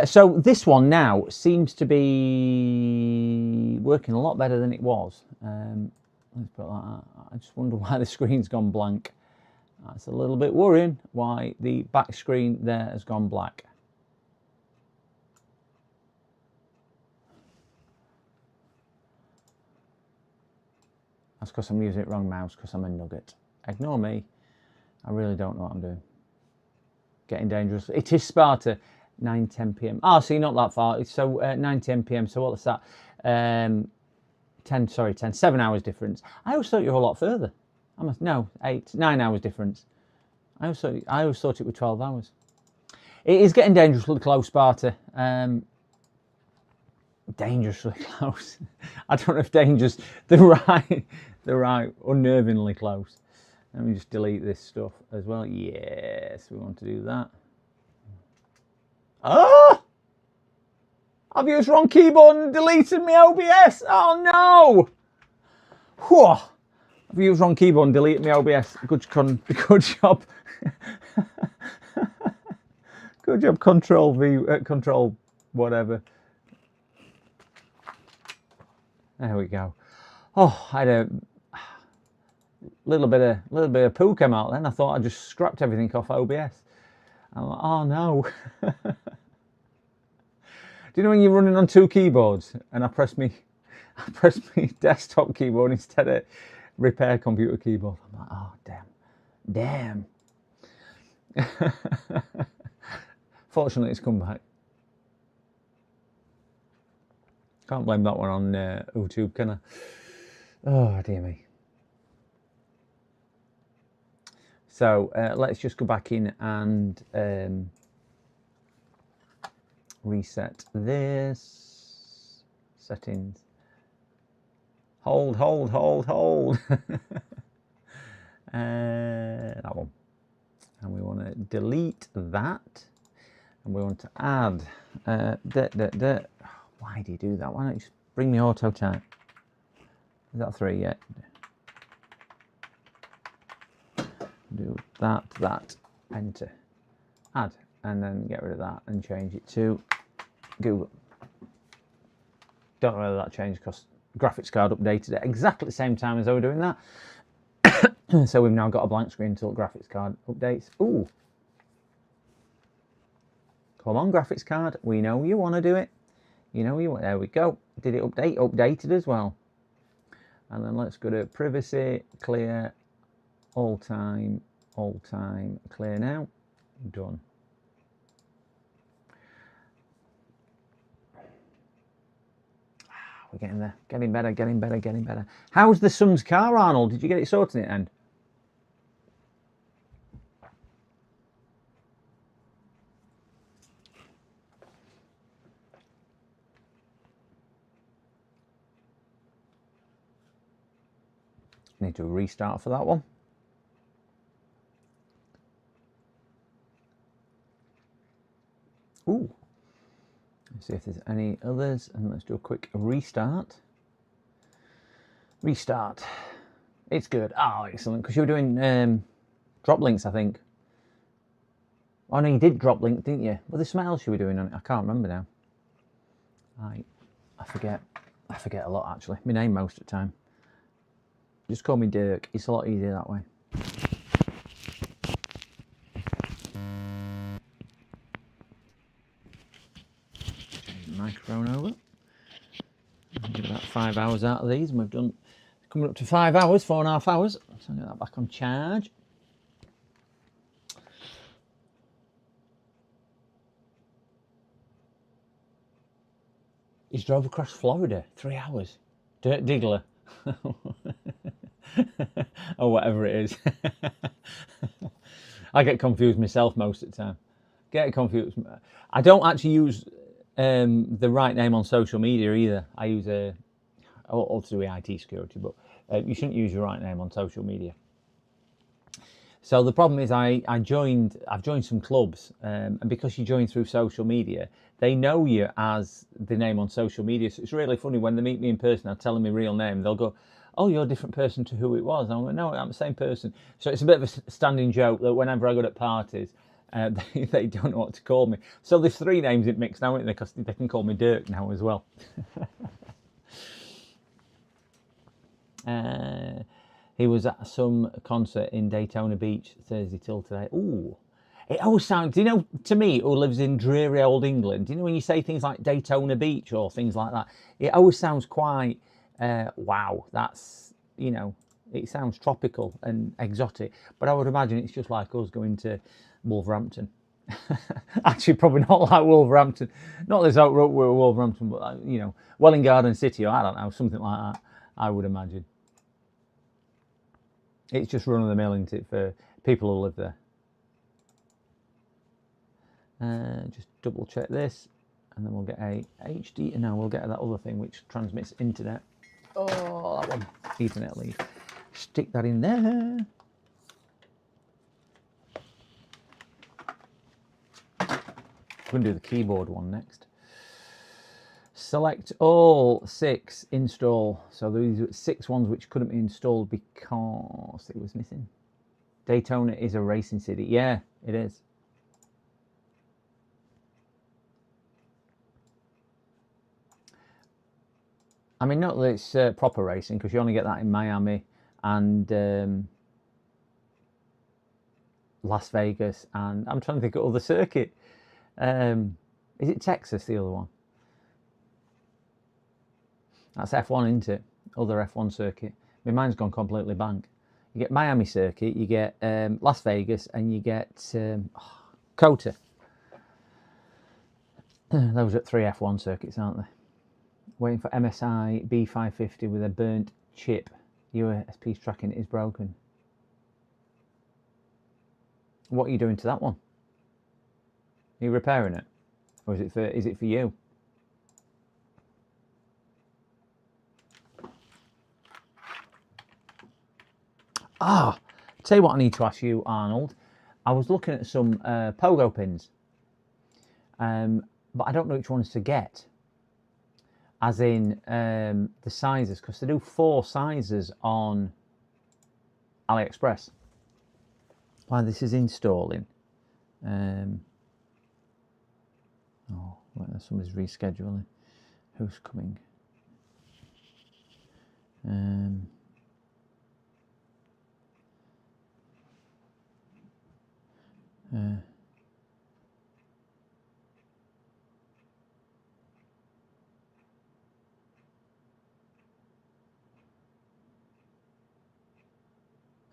So this one now seems to be working a lot better than it was. Let's put it like that. I just wonder why the screen's gone blank. That's a little bit worrying why the back screen there has gone black. That's because I'm using it wrong mouse because I'm a nugget. Ignore me. I really don't know what I'm doing. Getting dangerous. It is Sparta. 9:10 p.m. Oh, so you're not that far. So 9:10 p.m. So what's that? 7 hours difference. I always thought you were a lot further. No, 9 hours difference. I always thought it was 12 hours. It is getting dangerously close, Sparta. Dangerously close. I don't know if dangerous the right unnervingly close. Let me just delete this stuff as well. Yes, we want to do that. Ah! I've used wrong keyboard and deleted my OBS. Oh no! Whew. I've used wrong keyboard and deleted my OBS. Good job. Good job. Control V. Control whatever. There we go. Oh, I had a little bit of poo came out then. I thought I just scrapped everything off OBS. I'm like, oh no. Do you know when you're running on 2 keyboards and I press me desktop keyboard instead of repair computer keyboard? I'm like, oh damn. Fortunately, it's come back. Can't blame that one on YouTube, can I? Oh dear me. So let's just go back in and reset this. Settings. Hold. That one. And we want to delete that. And we want to add. Why do you do that? Why don't you just bring the auto type? Is that 3 yet? Do that, enter, add, and then get rid of that and change it to Google. Don't know whether that changed because graphics card updated at exactly the same time as I was doing that. So we've now got a blank screen until graphics card updates. Ooh. Come on, graphics card. We know you want to do it. There we go. Did it update? Updated as well. And then let's go to privacy, clear, all time, clear now. Done. We're getting there. Getting better. How's the son's car, Arnold? Did you get it sorted in the end? Need to restart for that one. Ooh. Let's see if there's any others, and let's do a quick restart. It's good. Oh, excellent. Because you were doing drop links, I think. Oh no, you did drop link, didn't you? Well, there's something else you were doing on it. I can't remember now. I forget a lot actually. My name most of the time. Just call me Dirk. It's a lot easier that way. Change the microphone over. Get about 5 hours out of these, and we've done coming up to 5 hours, 4.5 hours. So I'll get that back on charge. He's drove across Florida, 3 hours. Dirk Diggler. Or whatever it is. I get confused myself most of the time. I don't actually use the right name on social media either. I use all to do with IT security, but you shouldn't use your right name on social media. So the problem is I've joined some clubs, and because you join through social media, they know you as the name on social media. So it's really funny when they meet me in person, I tell them my real name, they'll go, oh, you're a different person to who it was. And I'm like, no, I'm the same person. So it's a bit of a standing joke that whenever I go to parties, they don't know what to call me. So there's 3 names it mixed now, because they can call me Dirk now as well. He was at some concert in Daytona Beach Thursday till today. Ooh, it always sounds, to me, who lives in dreary old England, when you say things like Daytona Beach or things like that, it always sounds quite, wow, that's, it sounds tropical and exotic. But I would imagine it's just like us going to Wolverhampton Actually, probably not like Wolverhampton. Not this out Wolverhampton, but you know, Welwyn Garden City, or I don't know, something like that. I would imagine. It's just run of the mill, isn't it, for people who live there. Just double check this, and then we'll get a HD. And now we'll get that other thing which transmits internet. Oh, that one, Ethernet leaf. Stick that in there. We're going to do the keyboard one next. Select all 6, install. So these were 6 ones which couldn't be installed because it was missing. Daytona is a racing city. Yeah, it is. I mean, not that it's proper racing, because you only get that in Miami and Las Vegas, and I'm trying to think of other circuit. Is it Texas, the other one? That's F1, isn't it? Other F1 circuit. My mind's gone completely blank. You get Miami circuit, you get Las Vegas, and you get COTA. Those are 3 F1 circuits, aren't they? Waiting for MSI B550 with a burnt chip. USP tracking is broken. What are you doing to that one? Are you repairing it, or is it for you? Tell you what I need to ask you, Arnold. I was looking at some pogo pins, but I don't know which ones to get. As in the sizes, because they do 4 sizes on AliExpress. While this is installing. Oh, wait, somebody's rescheduling. Who's coming?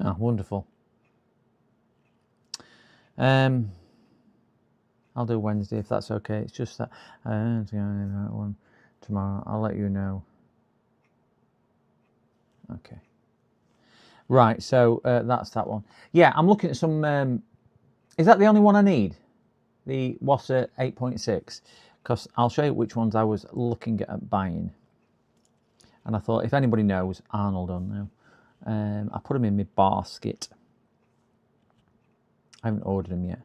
Oh, wonderful. I'll do Wednesday if that's okay. It's just that one tomorrow. I'll let you know. Okay. Right, so that's that one. Yeah, I'm looking at some. Is that the only one I need? The Wassa 8.6? Because I'll show you which ones I was looking at buying. And I thought, if anybody knows, Arnold will know. I put them in my basket. I haven't ordered them yet.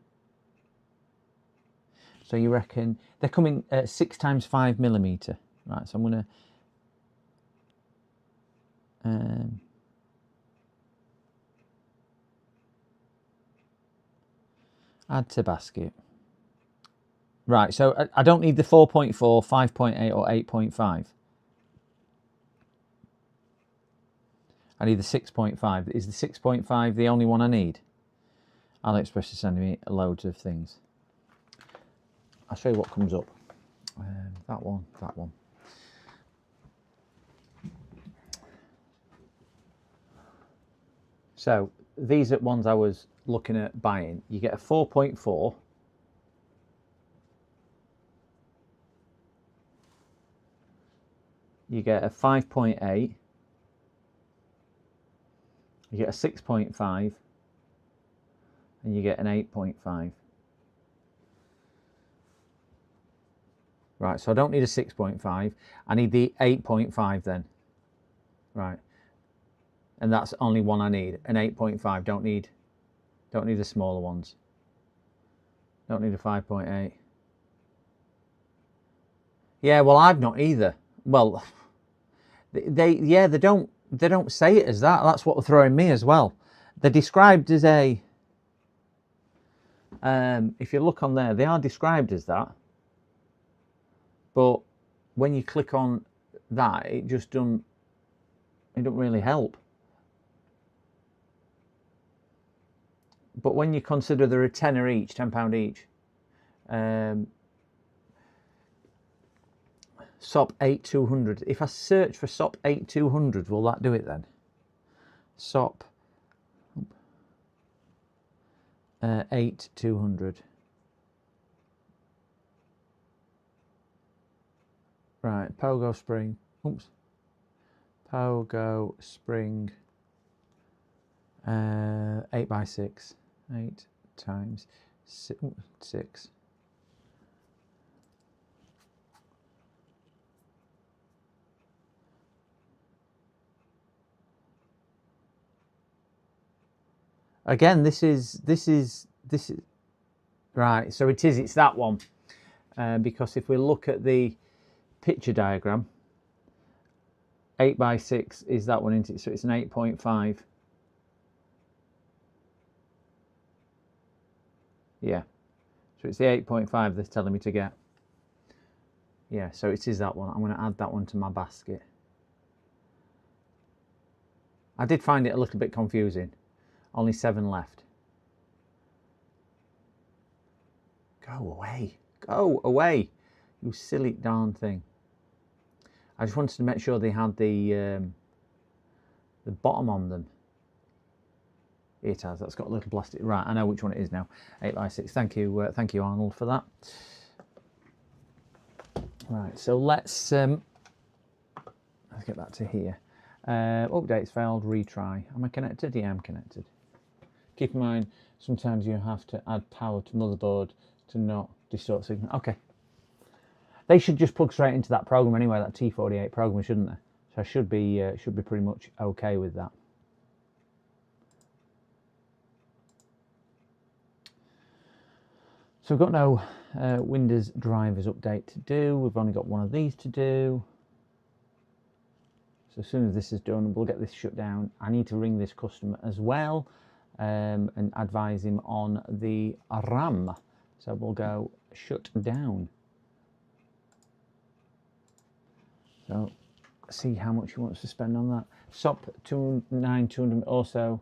So you reckon they're coming 6 times 5 millimeter, right? So I'm gonna add to basket. Right. So I don't need the 4.4, 5.8, or 8.5. I need the 6.5. Is the 6.5 the only one I need? AliExpress is sending me loads of things. I'll show you what comes up. That one, that one. So these are ones I was looking at buying. You get a 4.4. You get a 5.8. You get a 6.5. And you get an 8.5. Right, so I don't need a 6.5. I need the 8.5 then. Right. And that's only one I need. An 8.5. Don't need the smaller ones. Don't need a 5.8. Yeah, well, I've not either. Well, they don't say it as that. That's what they're throwing me as well. They're described as a if you look on there, they are described as that. But when you click on that, it don't really help. But when you consider they're a tenner each, £10 each, SOP 8200. If I search for SOP 8200, will that do it then? SOP 8200. Right, pogo spring. Oops. Pogo spring. 8x6. 8 times 6. Again, this is right. So it's that one, because if we look at the picture diagram, 8x6 is that one, isn't it? So it's an 8.5. Yeah. So it's the 8.5 they're telling me to get. Yeah. So it is that one. I'm going to add that one to my basket. I did find it a little bit confusing. Only 7 left. Go away. Go away. You silly darn thing. I just wanted to make sure they had the bottom on them. It has. That's got a little plastic. Right, I know which one it is now. 8x6. Thank you, Arnold, for that. Right, so let's get that to here. Updates failed. Retry. Am I connected? Yeah, I'm connected. Keep in mind, sometimes you have to add power to motherboard to not distort signal. Okay. They should just plug straight into that program anyway, that T48 program, shouldn't they? So I should be pretty much okay with that. So we've got no Windows drivers update to do. We've only got one of these to do. So as soon as this is done, we'll get this shut down. I need to ring this customer as well and advise him on the RAM. So we'll go shut down. So see how much he wants to spend on that. SOP 200 also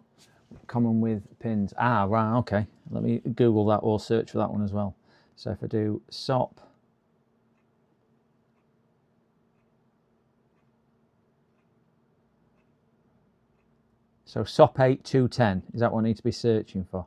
common with pins. Ah, right, okay. Let me Google that or search for that one as well. So if I do SOP, so SOP 8210, is that what I need to be searching for?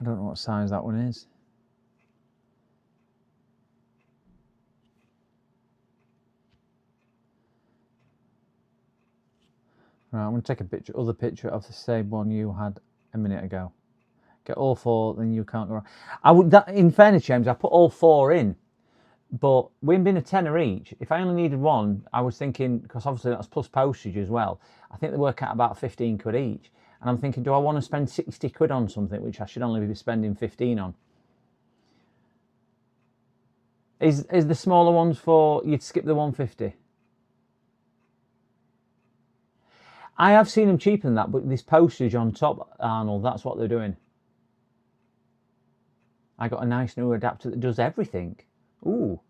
I don't know what size that one is. Right, I'm going to take a other picture of the same one you had a minute ago. Get all 4, then you can't go wrong. I would, in fairness, James, I put all 4 in, but we've been a tenner each. If I only needed one, I was thinking, because obviously that's plus postage as well, I think they work out about 15 quid each. And I'm thinking, do I want to spend 60 quid on something which I should only be spending 15 on? Is the smaller ones for, you'd skip the 150? I have seen them cheaper than that, but this postage on top, Arnold, that's what they're doing. I got a nice new adapter that does everything. Ooh.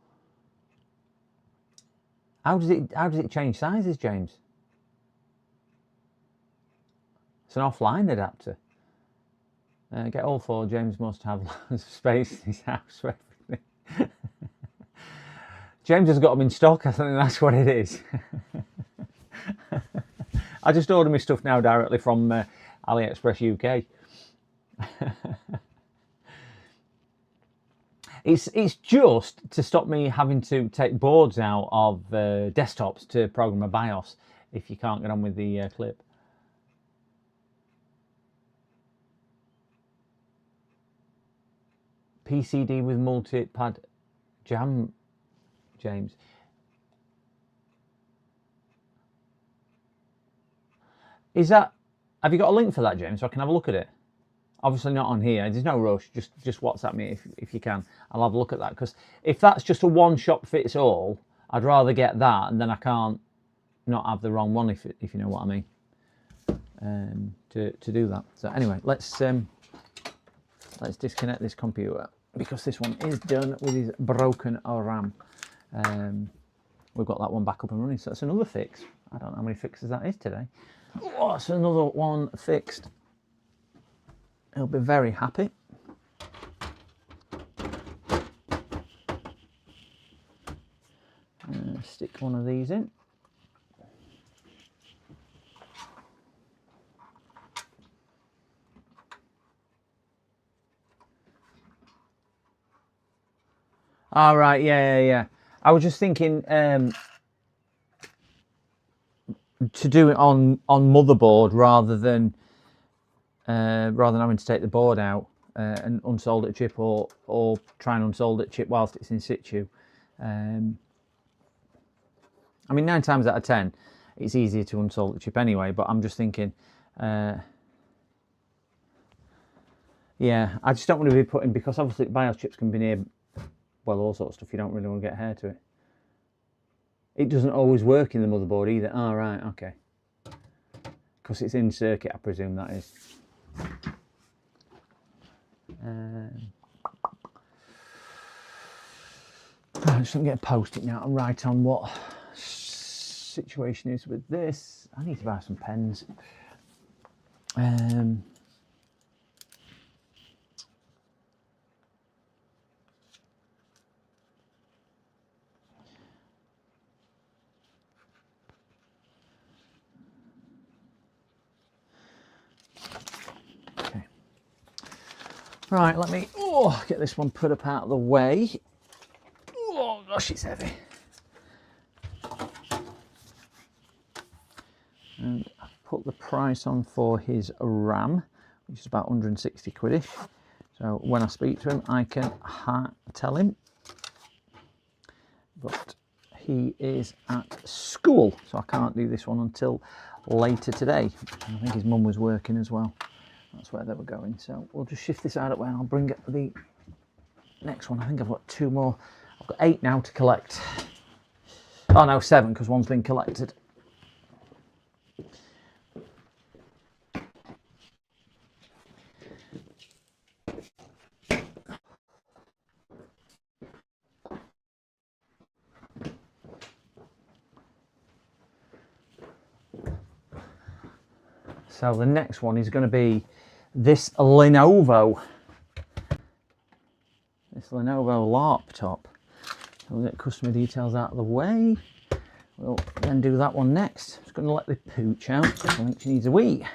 How does it change sizes, James? It's an offline adapter. Get all 4. James must have lots of space in his house for everything. James has got them in stock. I think that's what it is. I just order my stuff now directly from AliExpress UK. It's just to stop me having to take boards out of desktops to program a BIOS if you can't get on with the clip. PCD with multi-pad jam, James. Is that, have you got a link for that, James, so I can have a look at it? Obviously not on here. There's no rush. Just WhatsApp me if you can. I'll have a look at that, because if that's just a one shop fits all, I'd rather get that, and then I can't not have the wrong one, if you know what I mean. To do that. So anyway, let's disconnect this computer, because this one is done with his broken RAM. We've got that one back up and running, so that's another fix. I don't know how many fixes that is today. Oh, that's another one fixed. He'll be very happy. Stick one of these in. All right, yeah. I was just thinking to do it on motherboard rather than having to take the board out and unsolder a chip or try and unsolder a chip whilst it's in situ. I mean, 9 times out of 10, it's easier to unsolder the chip anyway. But I'm just thinking, yeah, I just don't want to be putting, because obviously BIOS chips can be near, well, all sorts of stuff. You don't really want to get hair to it. It doesn't always work in the motherboard either. Oh, right, okay. Because it's in circuit, I presume that is. I'm just going to get a post-it now and write on what situation is with this. I need to buy some pens. Okay. Right, let me get this one put up out of the way. Oh gosh, it's heavy. And I've put the price on for his RAM, which is about 160 quidish. So when I speak to him, I can tell him. But he is at school, so I can't do this one until later today. And I think his mum was working as well. That's where they were going. So we'll just shift this out of the way and I'll bring up the next one. I think I've got 2 more. I've got 8 now to collect. Oh no, 7, because one's been collected. So the next one is going to be this Lenovo. This Lenovo laptop. So we'll get customer details out of the way. We'll then do that one next. Just going to let the pooch out. I think she needs a wee.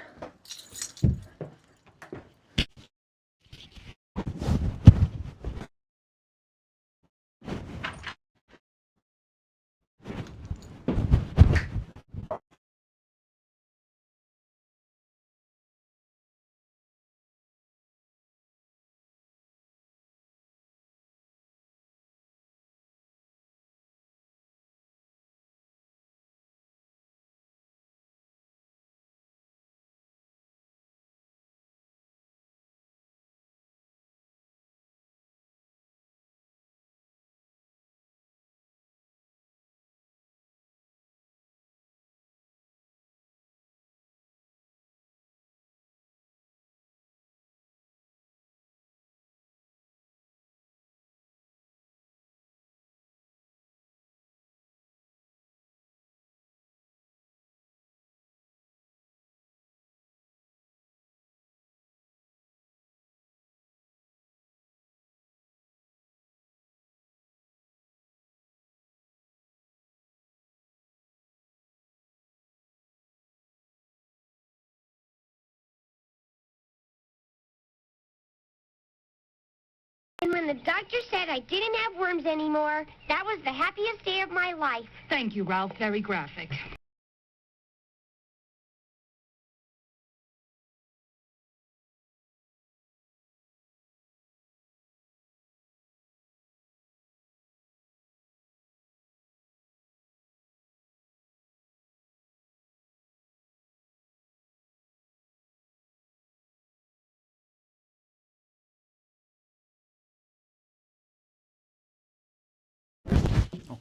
And when the doctor said I didn't have worms anymore, that was the happiest day of my life. Thank you, Ralph. Very graphic.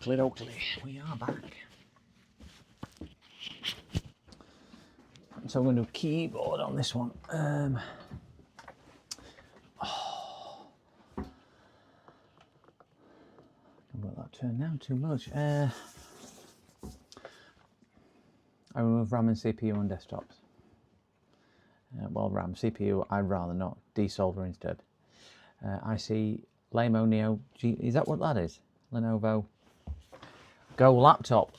Oakley, we are back. So I'm going to do a keyboard on this one. Don't let that turn down too much. I remove RAM and CPU on desktops. Well, RAM, CPU, I'd rather not. Desolder instead. I see Lamo Neo G. Is that what that is? Lenovo. Go laptop.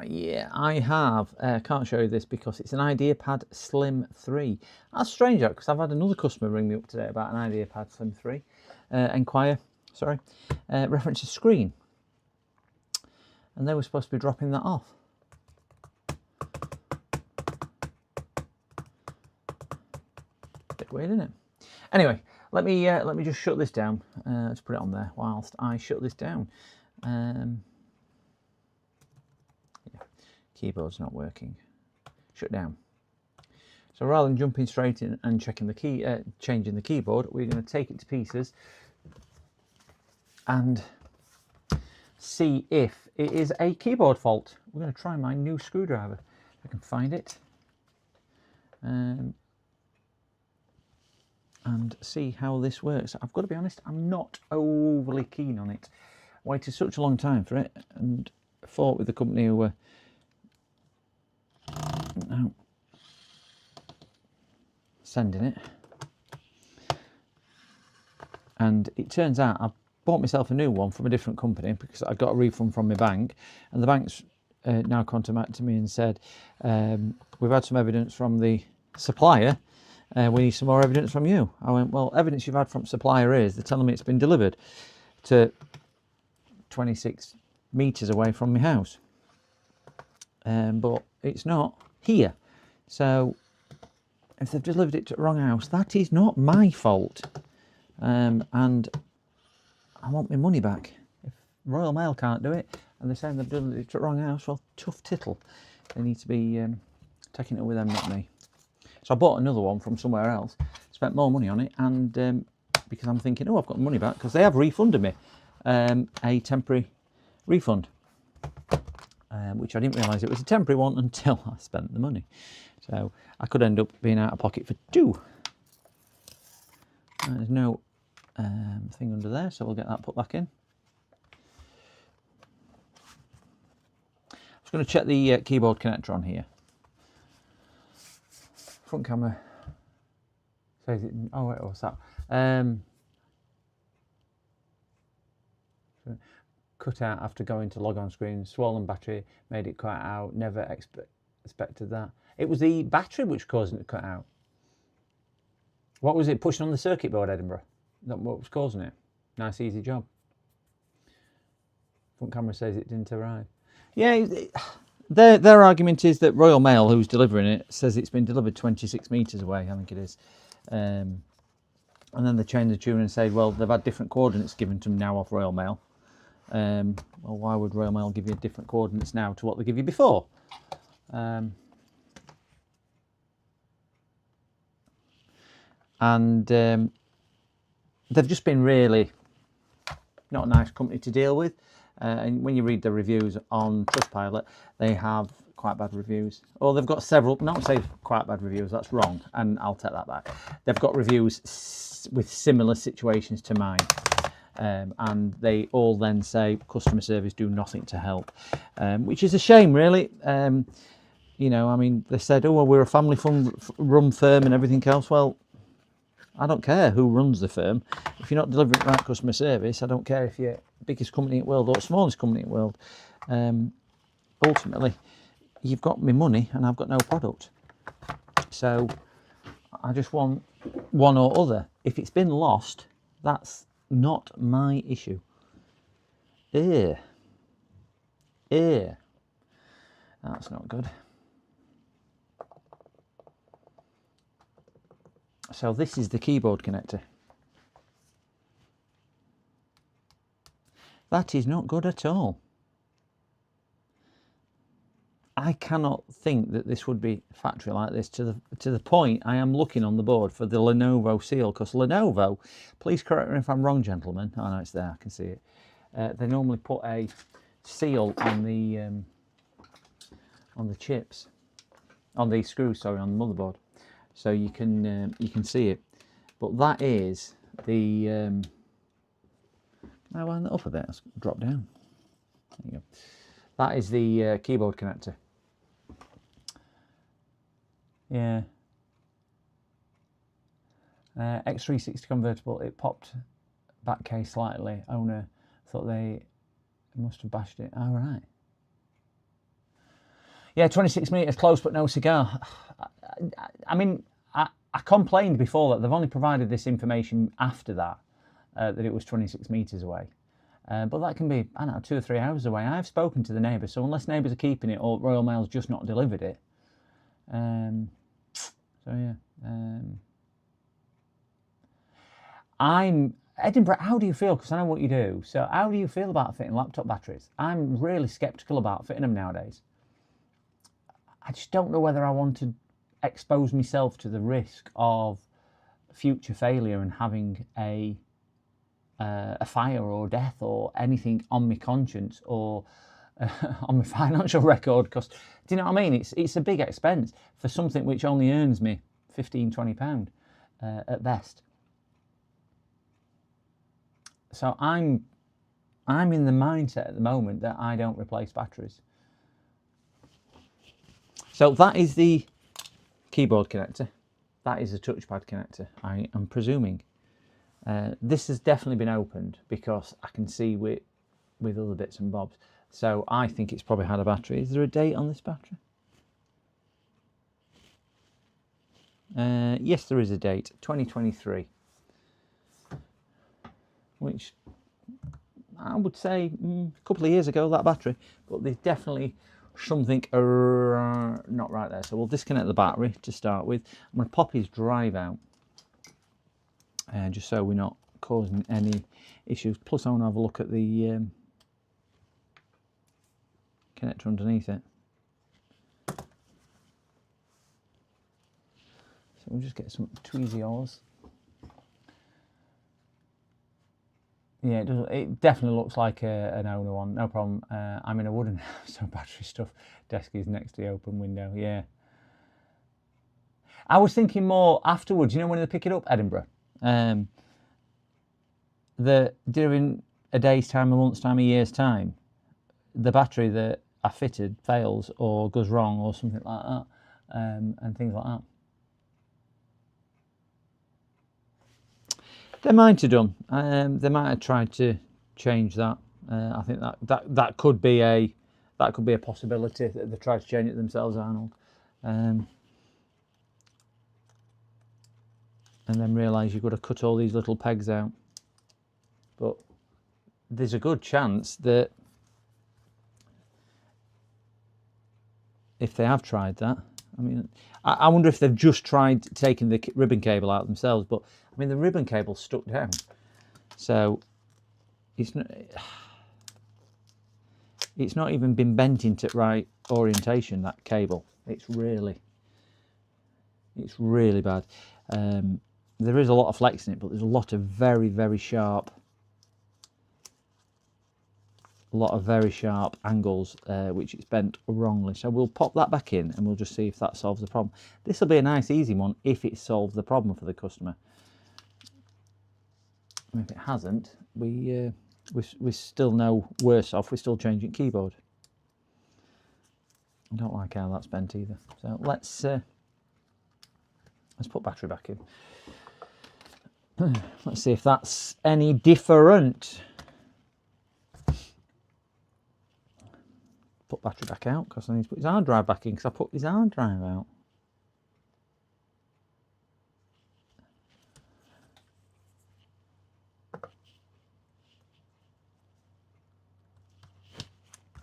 Yeah, I have. Can't show you this because it's an IdeaPad Slim 3. That's strange, because I've had another customer ring me up today about an IdeaPad Slim 3. Inquire, sorry. Reference a screen. And they were supposed to be dropping that off. Bit weird, isn't it? Anyway, let me just shut this down. Let's put it on there whilst I shut this down. Keyboard's not working. Shut down. So rather than jumping straight in and checking the key, changing the keyboard, we're going to take it to pieces and see if it is a keyboard fault. We're going to try my new screwdriver. If I can find it. And see how this works. I've got to be honest, I'm not overly keen on it. Waited such a long time for it and fought with the company who were sending it, and it turns out I bought myself a new one from a different company because I got a refund from my bank, and the bank's now contacted me and said, we've had some evidence from the supplier, we need some more evidence from you. I went, well, evidence you've had from supplier is they're telling me it's been delivered to 26 meters away from my house, but it's not here. So if they've delivered it to the wrong house, that is not my fault, and I want my money back. If Royal Mail can't do it and they're saying they've delivered it to the wrong house, well, tough tittle. They need to be taking it with them, not me. So I bought another one from somewhere else, spent more money on it, and because I'm thinking, oh, I've got the money back, because they have refunded me a temporary refund, which I didn't realise it was a temporary one until I spent the money. So I could end up being out of pocket for two. There's no thing under there, so we'll get that put back in. I was going to check the keyboard connector on here. Front camera says it. Oh wait, what's that? Cut out after going to log on screen. Swollen battery made it cut out. Never expected that. It was the battery which caused it to cut out. What was it pushing on the circuit board, Edinburgh? That what was causing it? Nice easy job. Front camera says it didn't arrive. Yeah, their argument is that Royal Mail, who's delivering it, says it's been delivered 26 meters away. I think it is. And then they changed the tune and said, well, they've had different coordinates given to them now off Royal Mail. Well, why would Royal Mail give you different coordinates now to what they give you before? They've just been really not a nice company to deal with. And when you read the reviews on Trustpilot, they have quite bad reviews. Or they've got several, not say quite bad reviews, that's wrong, and I'll take that back. They've got reviews with similar situations to mine. And they all then say customer service do nothing to help, which is a shame, really. You know, I mean, they said, oh, well, we're a family run firm and everything else. Well, I don't care who runs the firm. If you're not delivering the right customer service, I don't care if you're the biggest company in the world or smallest company in the world. Ultimately, you've got my money and I've got no product. So I just want one or other. If it's been lost, that's not my issue. That's not good. So this is the keyboard connector. That is not good at all. I cannot think that this would be factory like this to the point I am looking on the board for the Lenovo seal, because Lenovo, please correct me if I'm wrong, gentlemen. Oh no, it's there, I can see it. They normally put a seal on the chips, on the screws, sorry, on the motherboard, so you can see it. But that is the I wind that up a bit. Let's drop down. There you go. That is the keyboard connector. Yeah. X360 convertible. It popped back case slightly. Owner thought they must have bashed it. All right. Yeah, 26 metres close but no cigar. I mean, I complained before that they've only provided this information after that, that it was 26 metres away. But that can be, I don't know, 2 or 3 hours away. I've spoken to the neighbours, so unless neighbours are keeping it or Royal Mail's just not delivered it. So yeah. Edinburgh, how do you feel? Because I know what you do. So how do you feel about fitting laptop batteries? I'm really sceptical about fitting them nowadays. I just don't know whether I want to expose myself to the risk of future failure and having a fire or death or anything on my conscience or on my financial record. Because, do you know what I mean? It's a big expense for something which only earns me £15–20 at best. So I'm in the mindset at the moment that I don't replace batteries. So that is the keyboard connector. That is the touchpad connector, I am presuming. This has definitely been opened because I can see with other bits and bobs. So I think it's probably had a battery. Is there a date on this battery? Yes, there is a date, 2023. Which I would say a couple of years ago, that battery, but there's definitely something not right there. So we'll disconnect the battery to start with. I'm going to pop his drive out, just so we're not causing any issues. Plus I want to have a look at the connector underneath it. So we'll just get some tweezers. Yeah, it does. It definitely looks like an owner one. No problem. I'm in a wooden house, so battery stuff. Desk is next to the open window. Yeah. I was thinking more afterwards. You know when they pick it up, Edinburgh. During a day's time, a month's time, a year's time, the battery that I fitted fails or goes wrong or something like that, and things like that. They might have done. They might have tried to change that. I think that could be a possibility that they tried to change it themselves, Arnold, and then realise you've got to cut all these little pegs out. But there's a good chance that if they have tried that, I mean, I wonder if they've just tried taking the ribbon cable out themselves. But I mean, the ribbon cable's stuck down, so it's not even been bent into right orientation. That cable, it's really bad. There is a lot of flex in it, but there's a lot of very sharp angles which it's bent wrongly. So we'll pop that back in and we'll just see if that solves the problem. This will be a nice easy one if it solves the problem for the customer. And if it hasn't, we're still no worse off. We're still changing keyboard. I don't like how that's bent either. So let's put battery back in. Let's see if that's any different. Put battery back out because I need to put his hard drive back in because I put his hard drive out.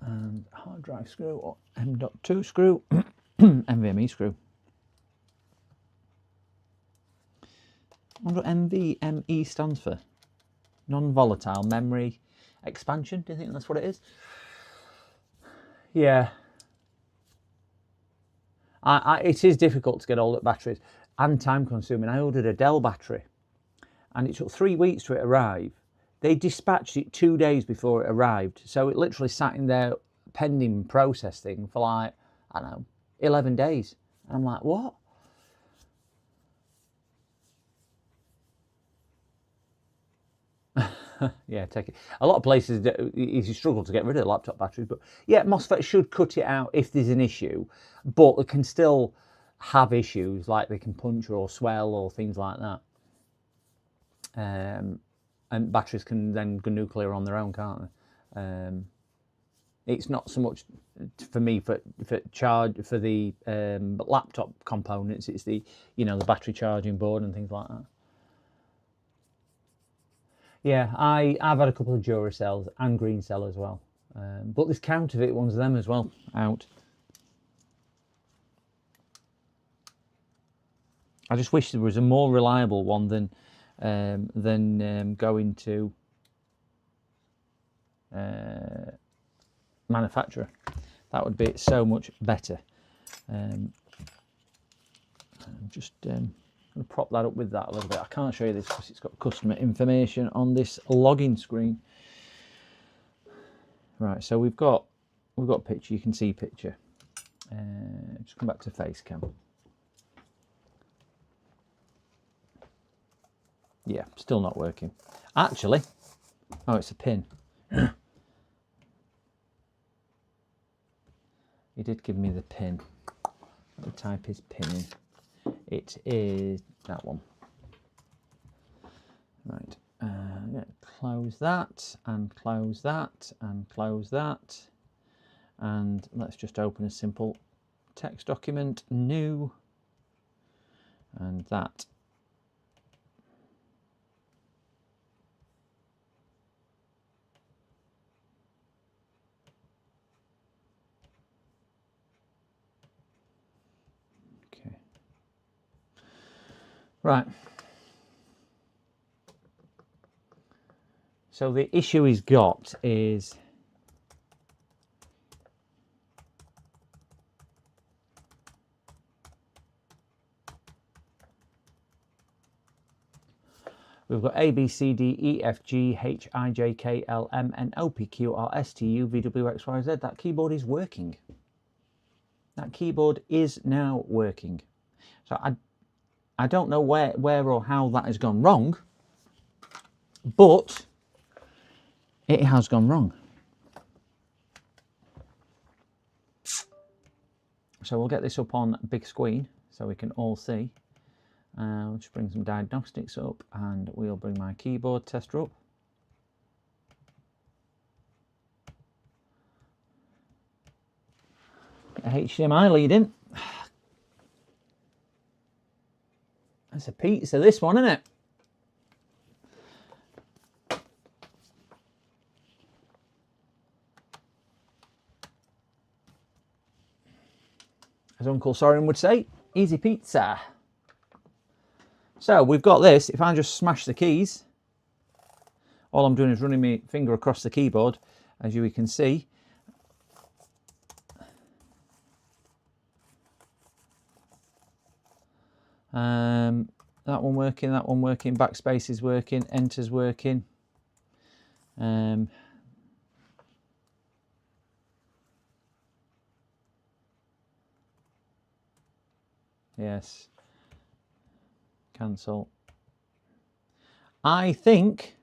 And hard drive screw or M.2 screw, NVMe screw. I wonder what NVMe stands for. Non-volatile memory expansion. Do you think that's what it is? Yeah. It is difficult to get hold of batteries and time consuming. I ordered a Dell battery and it took 3 weeks to it arrive. They dispatched it 2 days before it arrived. So it literally sat in there pending processing for like, I don't know, 11 days. And I'm like, what? Yeah, take it. A lot of places you struggle to get rid of laptop batteries, but yeah, MOSFET should cut it out if there's an issue, but they can still have issues like they can puncture or swell or things like that. And batteries can then go nuclear on their own, can't they? It's not so much for me for charge for the laptop components. It's the the battery charging board and things like that. Yeah, I've had a couple of Duracells and Green Cell as well, but there's counterfeit ones of them as well out. I just wish there was a more reliable one than going to manufacturer. That would be so much better. I'm just going to prop that up with that a little bit. I can't show you this because it's got customer information on this login screen. Right, so we've got picture. You can see picture. Just come back to face cam. Yeah, still not working. Actually, oh, it's a pin. He did give me the pin. Let me type his pin in. It is that one. Right. Close that, and close that, and close that. And let's just open a simple text document, new, and that. Okay. Right. So the issue he's got is we've got A, B, C, D, E, F, G, H, I, J, K, L, M, N, O, P, Q, R, S, T, U, V, W, X, Y, Z. That keyboard is working. That keyboard is now working. So I don't know where or how that has gone wrong, but it has gone wrong. So we'll get this up on big screen so we can all see. We'll just bring some diagnostics up, and we'll bring my keyboard tester up. HDMI lead in. That's a pizza, this one, isn't it? As Uncle Soren would say, easy pizza. So we've got this. If I just smash the keys, all I'm doing is running my finger across the keyboard, as you can see. That one working, backspace is working, enter's working. Yes. Cancel. I think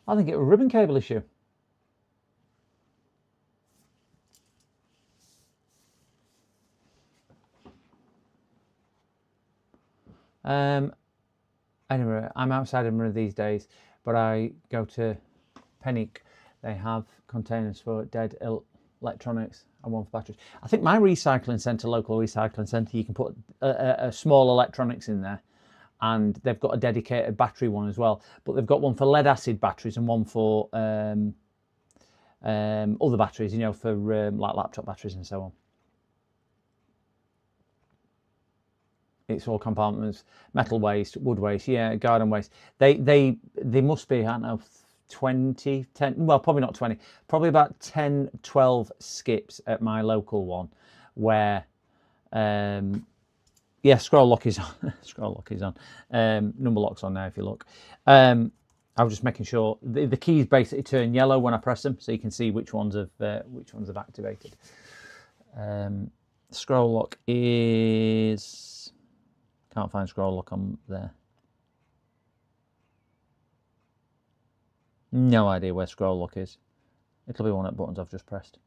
it was a ribbon cable issue. Anyway, I'm outside Edinburgh these days, but I go to Penny. They have containers for dead electronics and one for batteries. I think my recycling centre, local recycling centre, you can put a small electronics in there, and they've got a dedicated battery one as well. But they've got one for lead acid batteries and one for other batteries, for like laptop batteries and so on. It's all compartments, metal waste, wood waste, yeah, garden waste. They must be, I don't know, 10, well, probably not 20, probably about 10, 12 skips at my local one where, yeah, scroll lock is on, scroll lock is on, number lock's on now if you look. I was just making sure the keys basically turn yellow when I press them, so you can see which ones have activated. Scroll lock is... Can't find scroll lock on there. No idea where scroll lock is. It'll be one of the buttons I've just pressed.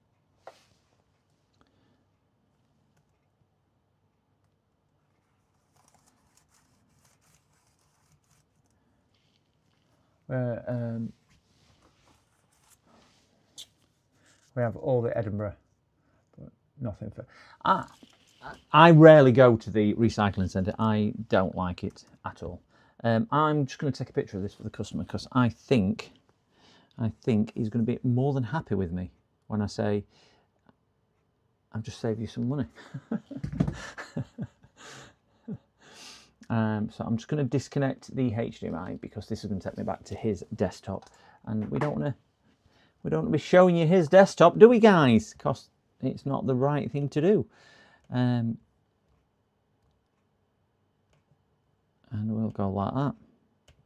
We have all the Edinburgh, but nothing for... I rarely go to the recycling centre. I don't like it at all. I'm just going to take a picture of this for the customer because I think he's going to be more than happy with me when I say, I've just saved you some money. So I'm just going to disconnect the HDMI because this is going to take me back to his desktop, and we don't want to be showing you his desktop, do we, guys? Because it's not the right thing to do. And we'll go like that.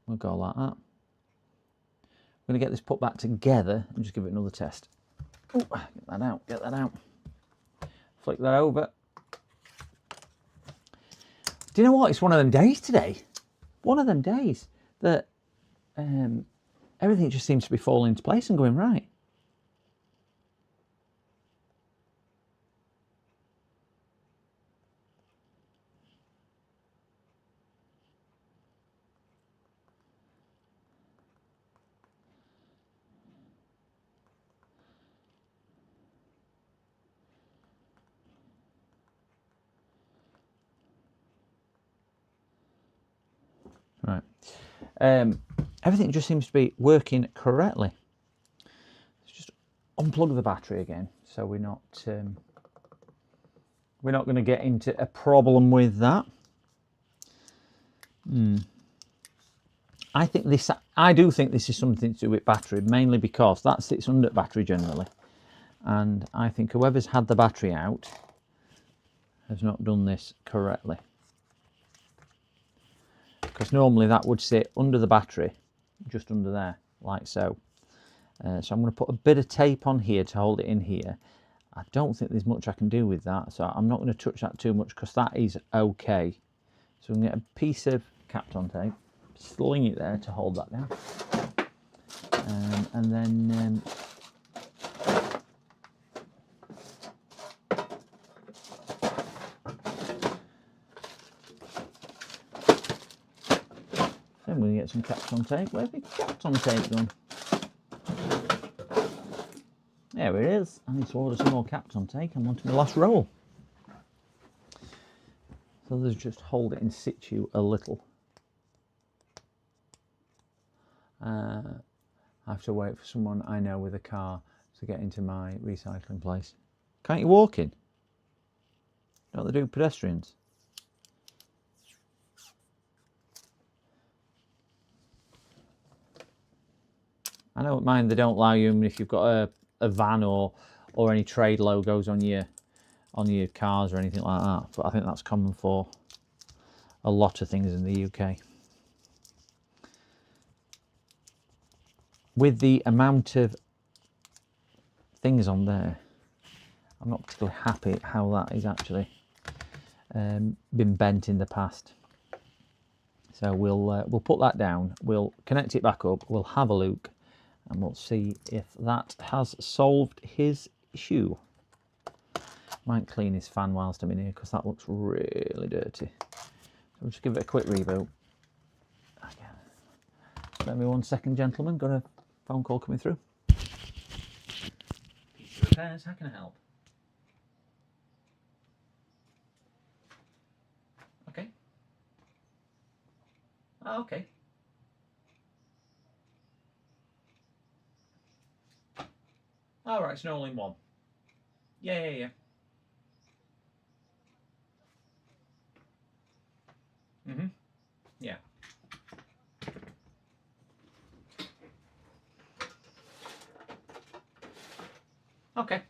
We'll go like that. I'm going to get this put back together and just give it another test. Ooh, get that out, get that out. Flick that over. Do you know what? It's one of them days today. One of them days that everything just seems to be falling into place and going right. Right. Everything just seems to be working correctly. Let's just unplug the battery again, so we're not going to get into a problem with that. I do think this is something to do with battery, mainly because that sits under battery generally, and I think whoever's had the battery out has not done this correctly. Because normally that would sit under the battery, just under there, like so. So I'm going to put a bit of tape on here to hold it in here. I don't think there's much I can do with that, so I'm not going to touch that too much because that is okay. So I'm going to get a piece of Kapton tape, sling it there to hold that down. And then I'm going to get some Kapton tape. Where's the Kapton tape gone? There it is. I need to order some more Kapton tape. I'm on to my last roll. So let's just hold it in situ a little. I have to wait for someone I know with a car to get into my recycling place. Can't you walk in? Don't they do pedestrians? I don't mind they don't allow you if you've got a van or any trade logos on your cars or anything like that, but I think that's common for a lot of things in the UK. With the amount of things on there, I'm not particularly happy at how that is actually been bent in the past. So we'll put that down, we'll connect it back up, we'll have a look, and we'll see if that has solved his issue. Might clean his fan whilst I'm in here because that looks really dirty. So we'll just give it a quick reboot. Let me 1 second, gentlemen. Got a phone call coming through. Pizza repairs, how can I help? Okay. Oh, okay. All right, it's an all-in-one. Yeah. Yeah. Okay.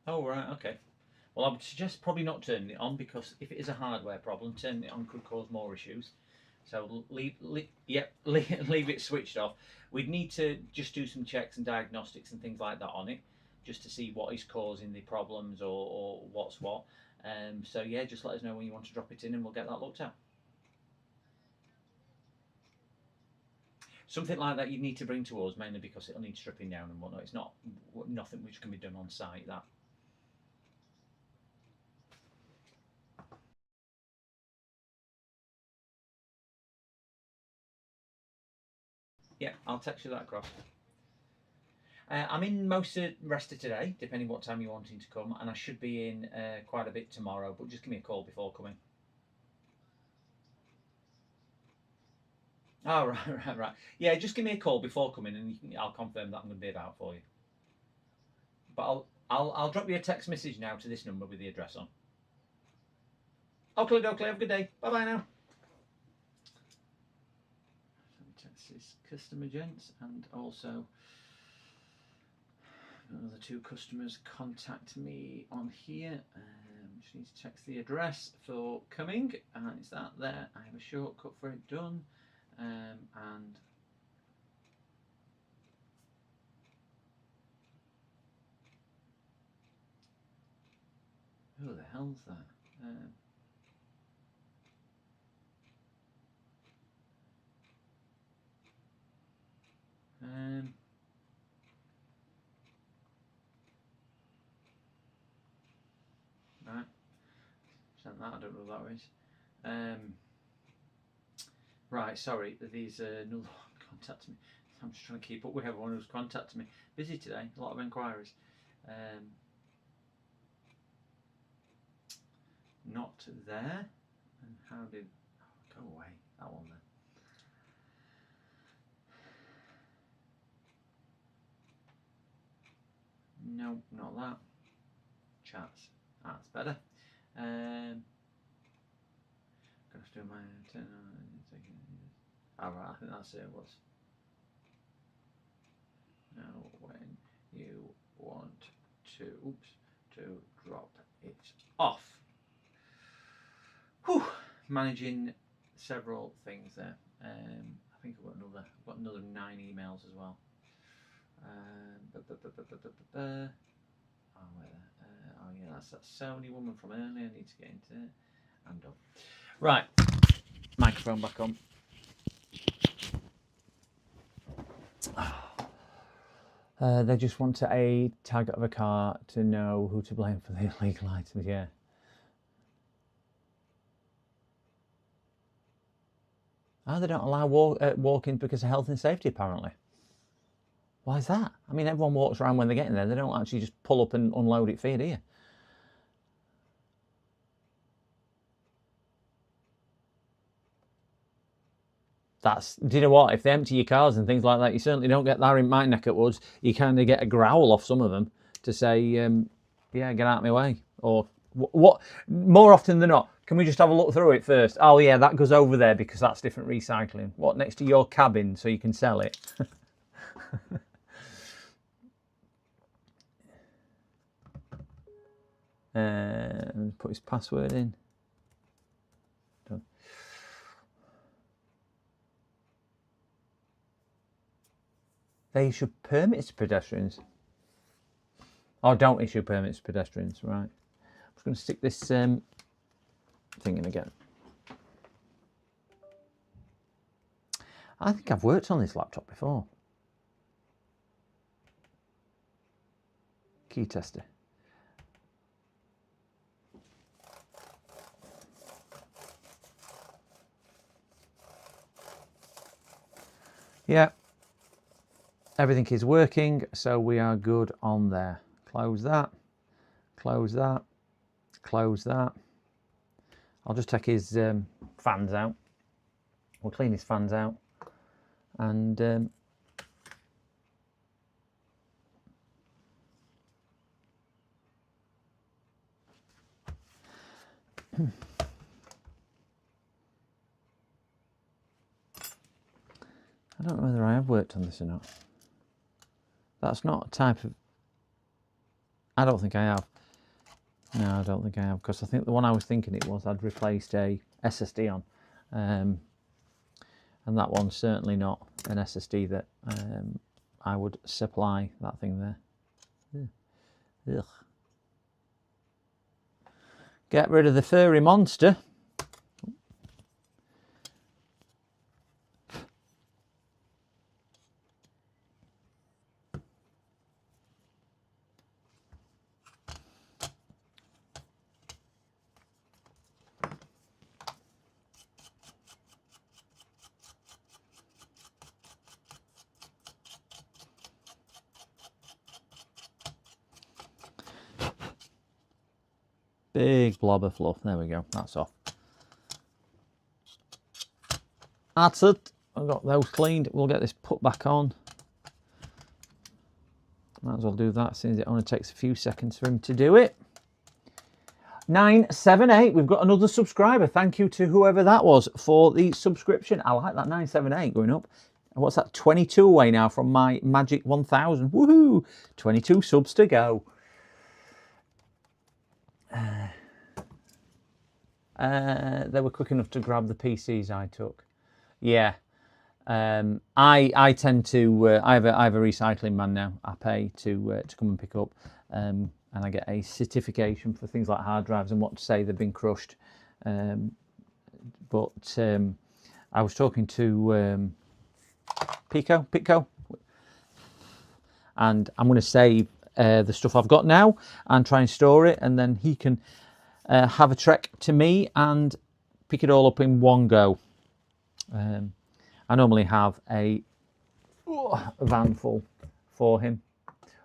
Oh, right, okay. Well, I would suggest probably not turning it on because if it is a hardware problem, turning it on could cause more issues. So leave it switched off. We'd need to just do some checks and diagnostics and things like that on it, just to see what is causing the problems or what's what. So yeah, just let us know when you want to drop it in and we'll get that looked at. Something like that you'd need to bring to us, mainly because it'll need stripping down and whatnot. It's nothing which can be done on site, that. Yeah, I'll text you that across. I'm in most of the rest of today, depending what time you're wanting to come, and I should be in quite a bit tomorrow, but just give me a call before coming. Oh, right. Yeah, just give me a call before coming, and I'll confirm that I'm going to be about for you. But I'll drop you a text message now to this number with the address on. Okay, have a good day. Bye bye now. Let me text this customer, gents, and also another 2 customers contact me on here. Just need to text the address for coming, and it's that there. I have a shortcut for it done, and who the hell's that? Right, sent that. I don't know who that is. Right, sorry. There's another one contacting me. I'm just trying to keep up with everyone who's contacting me. Busy today. A lot of inquiries. Not there. And how did? Oh, go away. That one then. No, not that. Chats. That's better. Gonna have to do my turn on. Alright, I think that's it. Was now when you want to drop it off. Whew, managing several things there. I think I've got another 9 emails as well. Oh yeah, that's that Sony woman from earlier. I need to get into it. I'm done. Right, microphone back on. They just want a tag of a car to know who to blame for the illegal items. Yeah. Oh, they don't allow walking because of health and safety, apparently. Why is that? I mean, everyone walks around when they get in there. They don't actually just pull up and unload it for you, do you? Do you know what? If they empty your cars and things like that, you certainly don't get that in my neck of woods. You kind of get a growl off some of them to say, yeah, get out of my way. Or what? More often than not, can we just have a look through it first? Oh, yeah, that goes over there because that's different recycling. What, next to your cabin so you can sell it? And put his password in. Done. They issue permits to pedestrians. Oh, don't issue permits to pedestrians, right. I'm just going to stick this thing in again. I think I've worked on this laptop before. Key tester. Yeah, everything is working, so we are good on there. Close that, close that, close that. I'll just take his fans out. We'll clean his fans out and I don't know whether I have worked on this or not. That's not a type of... I don't think I have. No, I don't think I have, because I think the one I was thinking it was, I'd replaced a SSD on. And that one's certainly not an SSD that I would supply that thing there. Ugh. Get rid of the furry monster. Big blob of fluff. There we go. That's off. That's it. I've got those cleaned. We'll get this put back on. Might as well do that since it only takes a few seconds for him to do it. 978. We've got another subscriber. Thank you to whoever that was for the subscription. I like that 978 going up. What's that? 22 away now from my magic 1000. Woohoo! 22 subs to go. They were quick enough to grab the PCs I took. Yeah. I tend to I have a recycling man now. I pay to come and pick up, and I get a certification for things like hard drives and what to say they've been crushed. But I was talking to Pico, and I'm going to save the stuff I've got now and try and store it, and then he can have a trek to me and pick it all up in one go. I normally have a van full for him,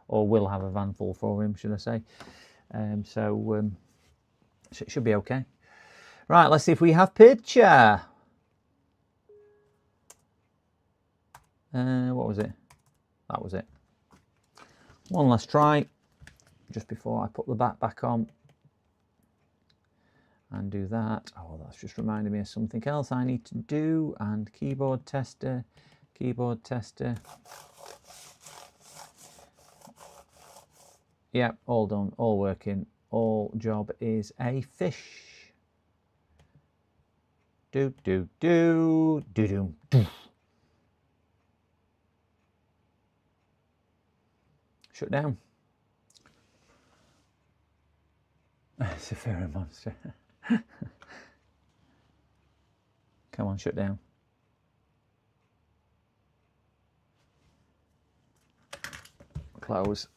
or will have a van full for him, should I say. So it should be okay. Right, let's see if we have picture. What was it? That was it. One last try, just before I put the back on. And do that. Oh, that's just reminded me of something else I need to do. And keyboard tester. Yep, all done, all working. All job is a fish. Do. Shut down. It's a fairy monster. Come on, shut down. Close.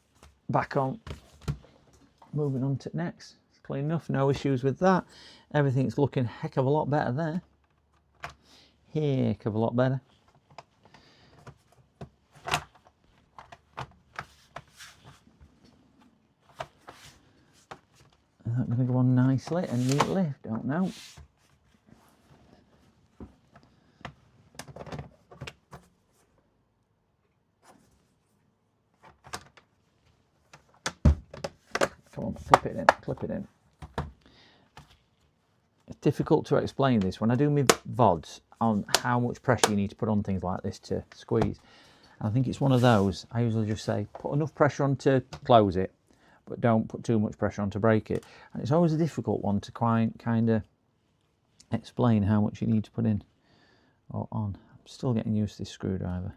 Back on. Moving on to next. It's clean enough, no issues with that. Everything's looking a heck of a lot better there. Heck of a lot better. Is that going to go on nicely and neatly? Don't know. Come on, clip it in. It's difficult to explain this. When I do my VODs on how much pressure you need to put on things like this to squeeze, and I think it's one of those, I usually just say, put enough pressure on to close it, but don't put too much pressure on to break it. And it's always a difficult one to kind of explain how much you need to put in or on. I'm still getting used to this screwdriver.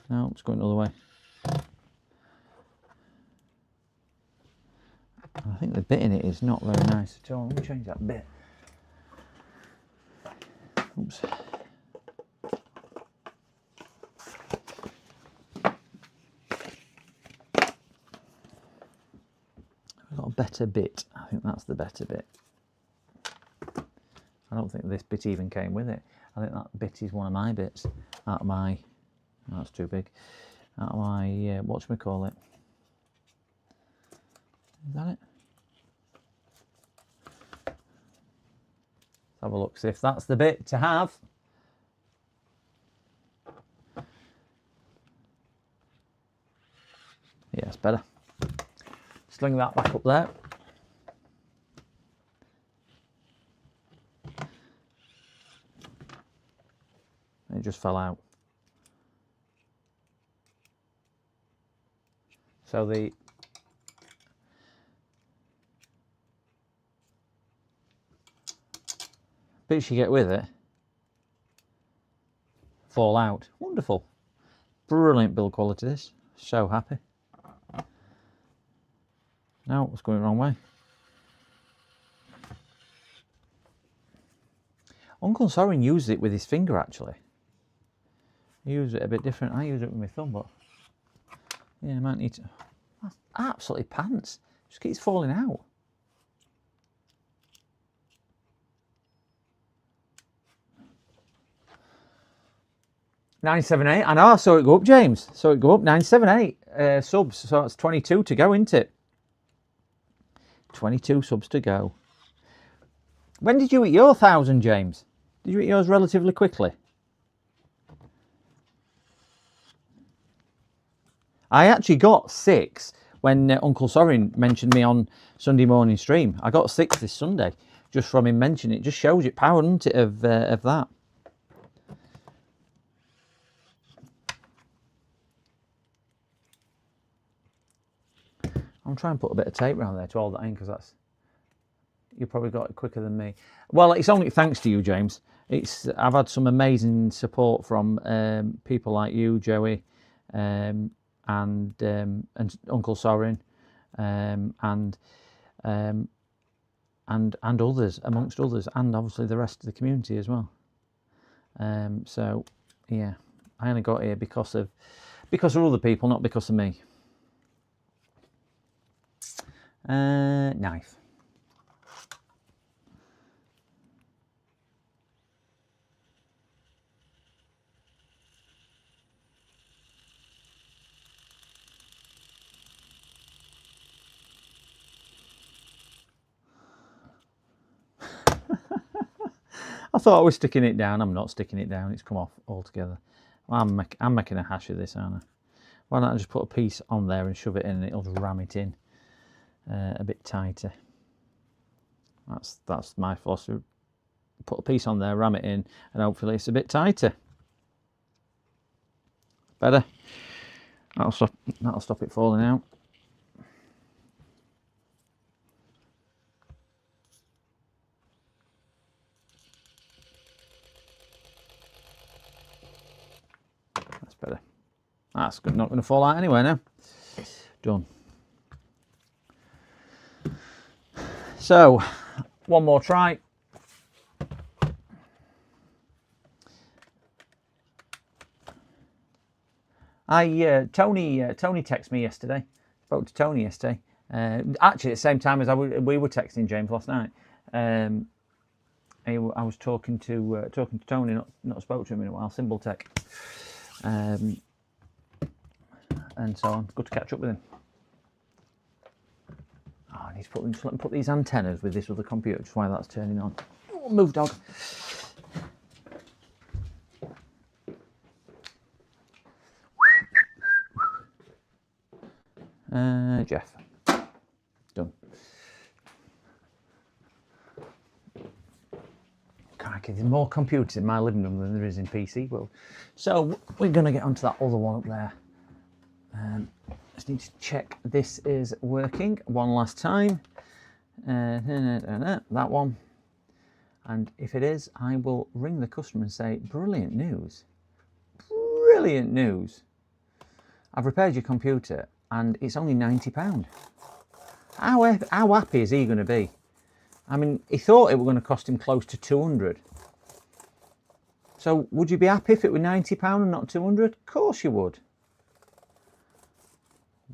No, it's going the other way. I think the bit in it is not very nice at all. Let me change that bit. Oops. I've got a better bit. I think that's the better bit. I don't think this bit even came with it. I think that bit is one of my bits. Out of my... Oh, that's too big. Out of my... whatchamacallit. Is that it? Let's have a look, see if that's the bit to have. Yeah, it's better. Sling that back up there. It just fell out. So the bits you get with it fall out. Wonderful. Brilliant build quality this. So happy. No, it's going the wrong way. Uncle Soren used it with his finger actually. He used it a bit different. I use it with my thumb, but yeah, I might need to. That's absolutely pants. Just keeps falling out. $978. I know, I saw it go up, James. Saw it go up. $978 subs. So that's 22 to go, isn't it? 22 subs to go. When did you eat your 1,000, James? Did you eat yours relatively quickly? I actually got 6 when Uncle Sorin mentioned me on Sunday morning stream. I got 6 this Sunday just from him mentioning it. Just shows you power, doesn't it, of that. I'm trying to put a bit of tape around there to hold that in, because that's, you probably got it quicker than me. Well, it's only thanks to you, James. I've had some amazing support from people like you, Joey, and Uncle Sorin, and others, amongst others, and obviously the rest of the community as well. So yeah, I only got here because of other people, not because of me. Knife. I thought I was sticking it down. I'm not sticking it down. It's come off altogether. I'm making a hash of this, aren't I? Why don't I just put a piece on there and shove it in, and it'll just ram it in a bit tighter. That's my philosophy. Put a piece on there, ram it in, and hopefully it's a bit tighter. Better. That'll stop it falling out. That's better. That's good. Not going to fall out anyway now. Done. So, one more try. Tony texted me yesterday. Spoke to Tony yesterday. Actually, at the same time as we were texting James last night. I was talking to Tony. Not spoke to him in a while. Symbol Tech. And so on. Good to catch up with him. Oh, I need to let me put these antennas with this other computer, just while that's turning on. Oh, move, dog. Jeff. Done. Crikey, there's more computers in my living room than there is in PC world. So we're going to get onto that other one up there. Just need to check this is working one last time. That one. And if it is, I will ring the customer and say, brilliant news. Brilliant news. I've repaired your computer and it's only £90. How happy is he going to be? I mean, he thought it was going to cost him close to 200. So would you be happy if it were £90 and not 200? Of course you would.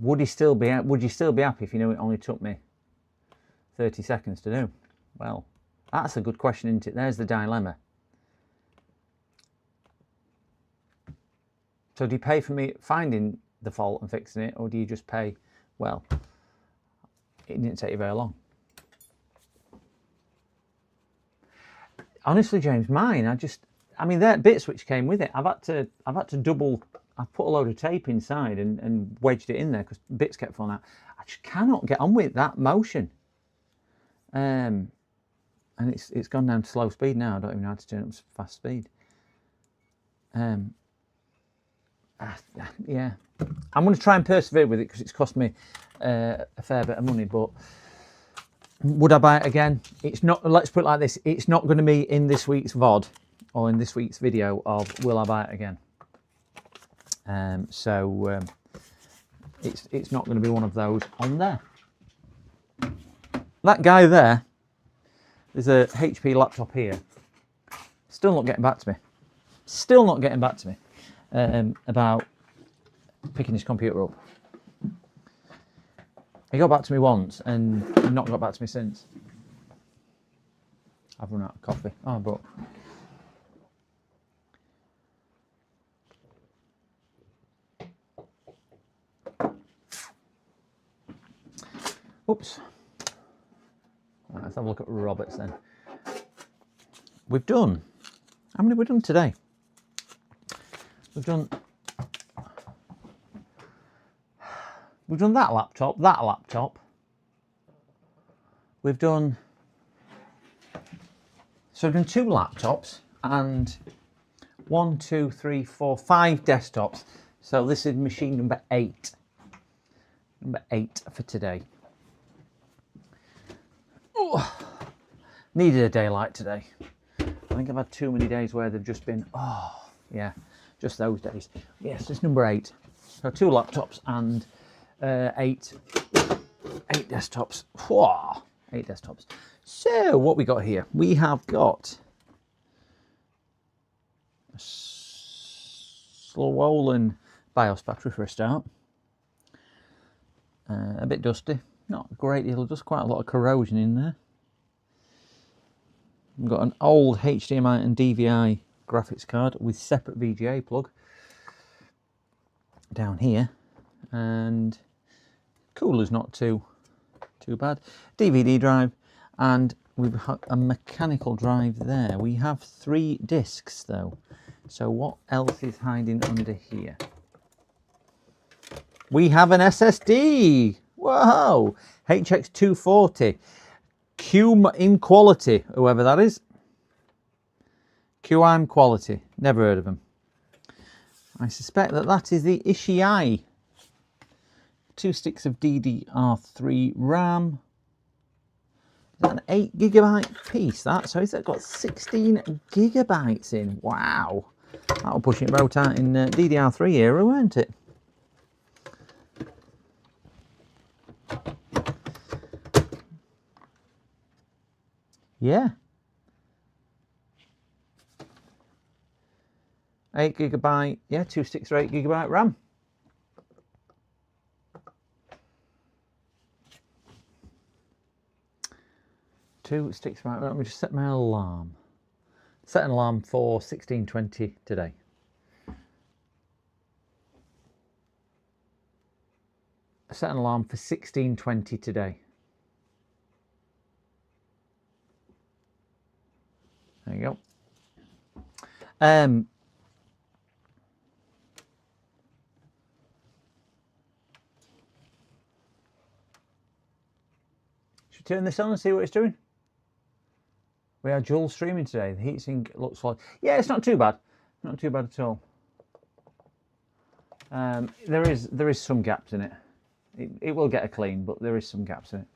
Would you still be happy if you knew it only took me 30 seconds to do? Well, that's a good question, isn't it? There's the dilemma. So do you pay for me finding the fault and fixing it, or do you just pay, well, it didn't take you very long. Honestly, James, mine, I mean, there are bits which came with it. I've had to double. I've put a load of tape inside and wedged it in there because bits kept falling out. I just cannot get on with that motion. And it's gone down to slow speed now. I don't even know how to turn it up to fast speed. Yeah, I'm going to try and persevere with it because it's cost me a fair bit of money. But would I buy it again? It's not. Let's put it like this: it's not going to be in this week's VOD or in this week's video of will I buy it again. It's not going to be one of those on there. That guy there, there's a HP laptop here. Still not getting back to me. Still not getting back to me about picking his computer up. He got back to me once and not got back to me since. I've run out of coffee. Oh, but oops. let's have a look at Roberts then. We've done, how many have we done today? We've done that laptop. We've done, so we've done 2 laptops and 1, 2, 3, 4, 5 desktops. So this is machine number 8. Number 8 for today. Ooh, needed a day like today. I think I've had too many days where they've just been, oh, yeah, just those days. Yes, it's number 8. So 2 laptops and 8 desktops. Whoa, 8 desktops. So what we got here? We have got a swollen BIOS battery for a start. A bit dusty, not a great deal of dust, quite a lot of corrosion in there. We've got an old HDMI and DVI graphics card with separate VGA plug down here, and cooler's not too bad. DVD drive, and we've got a mechanical drive there. We have 3 discs though, so what else is hiding under here? We have an SSD. Whoa! HX240. QIM Quality, whoever that is. QIM Quality. Never heard of them. I suspect that is the Ishii. 2 sticks of DDR3 RAM. Is that an 8 GB piece? So it's got 16 GB in. Wow. That'll push it right out in DDR3 era, won't it? Yeah. 8 GB, yeah, 2 sticks or 8 GB RAM. Two sticks, right, let me just set my alarm. Set an alarm for 16:20 today. Set an alarm for 16:20 today. There you go. Should we turn this on and see what it's doing? We are dual streaming today. The heatsink looks like, yeah, it's not too bad. Not too bad at all. There is some gaps in it. It will get a clean, but there is some gaps in it.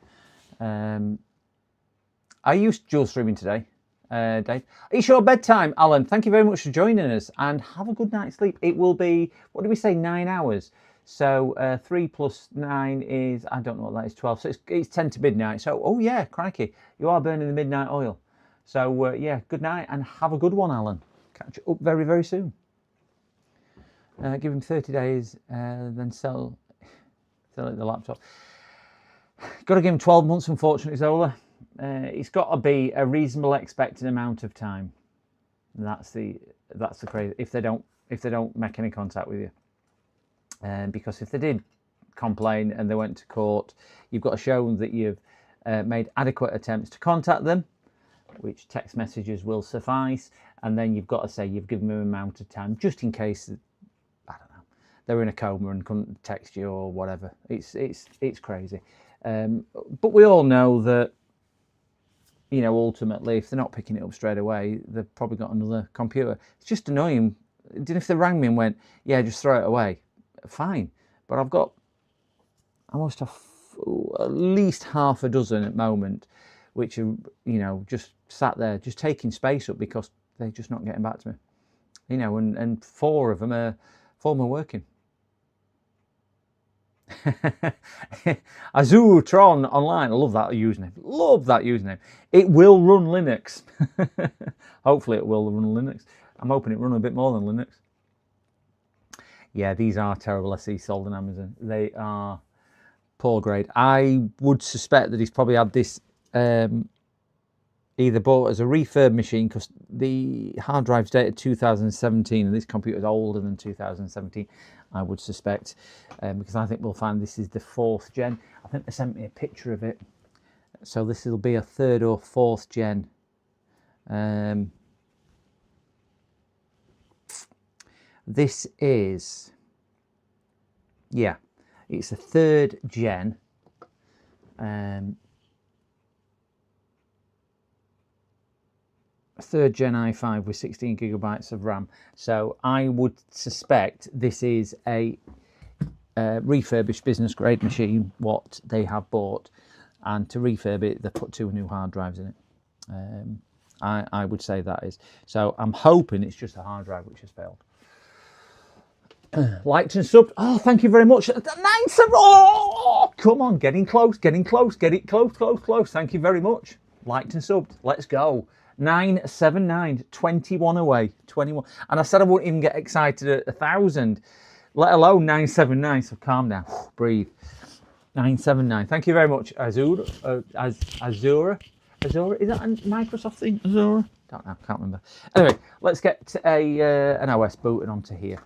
I used dual streaming today. Dave, it's your bedtime, Alan. Thank you very much for joining us, and have a good night's sleep. It will be, what did we say, 9 hours? So 3 plus 9 is, I don't know what that is, 12. So it's 10 to midnight. So, oh yeah, crikey, you are burning the midnight oil. So yeah, good night and have a good one, Alan. Catch you up very, very soon. Give him 30 days, then sell the laptop. Got to give him 12 months, unfortunately, Zola. It's got to be a reasonable expected amount of time. And that's the crazy. If they don't make any contact with you, because if they did complain and they went to court, you've got to show that you've made adequate attempts to contact them, which text messages will suffice, and then you've got to say you've given them an amount of time just in case, I don't know, they're in a coma and couldn't text you or whatever. It's crazy, but we all know that, you know, ultimately if they're not picking it up straight away, they've probably got another computer. It's just annoying. If they rang me and went, yeah, just throw it away, fine, but I've got almost at least half a dozen at the moment which are, you know, just sat there, just taking space up because they're just not getting back to me. You know, and 4 of them are working. Azurtron Online, I love that username. Love that username. It will run Linux. Hopefully it will run Linux. I'm hoping it runs a bit more than Linux. Yeah, these are terrible SE sold on Amazon. They are poor grade. I would suspect that he's probably had this either bought as a refurb machine, because the hard drive's dated 2017 and this computer is older than 2017, I would suspect, because I think we'll find this is the 4th gen. I think they sent me a picture of it So this will be a 3rd or 4th gen. This is, yeah, it's a 3rd gen. 3rd gen i5 with 16 gigabytes of RAM. So I would suspect this is a refurbished business grade machine, what they have bought, and to refurb it, they put 2 new hard drives in it. I would say that is. So I'm hoping it's just a hard drive which has failed. Liked and subbed. Oh, thank you very much. 9-7. Oh, come on, getting close, getting close, get it close, close, close. Thank you very much. Liked and subbed. Let's go. 979, 21 away, 21. And I said I wouldn't even get excited at 1,000, let alone 979. So calm down, breathe. 979. Thank you very much, Azura. Azura. Is that a Microsoft thing? Azura? Don't know. Can't remember. Anyway, let's get an OS booted onto here.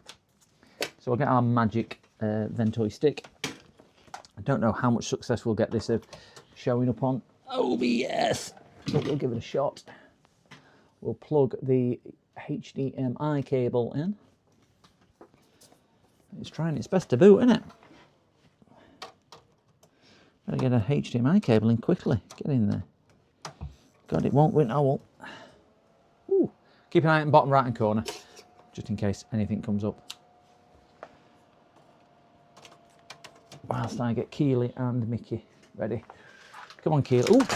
So we'll get our magic Ventoy stick. I don't know how much success we'll get this of showing up on OBS, but we'll give it a shot. We'll plug the HDMI cable in. It's trying its best to boot, isn't it? Gotta get a HDMI cable in quickly. Get in there. God, it won't win. Oh well. Ooh. Keep an eye on the bottom right hand corner, just in case anything comes up. Whilst I get Keely and Mickey ready. Come on, Keely. Ooh.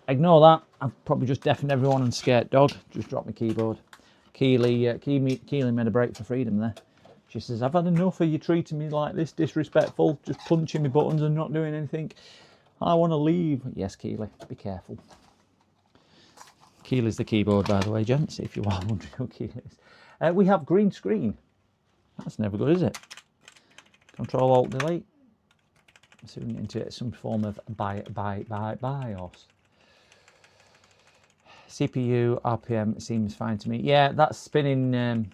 Ignore that. I've probably just deafened everyone and scared dog. Just dropped my keyboard. Keely made a break for freedom there. She says, I've had enough of you treating me like this, disrespectful, just punching me buttons and not doing anything. I want to leave. Yes, Keely, be careful. Keely's the keyboard, by the way, gents, if you are wondering who Keely is. We have green screen. That's never good, is it? Control Alt Delete. So we get into it, some form of BIOS. CPU RPM seems fine to me. Yeah, that's spinning.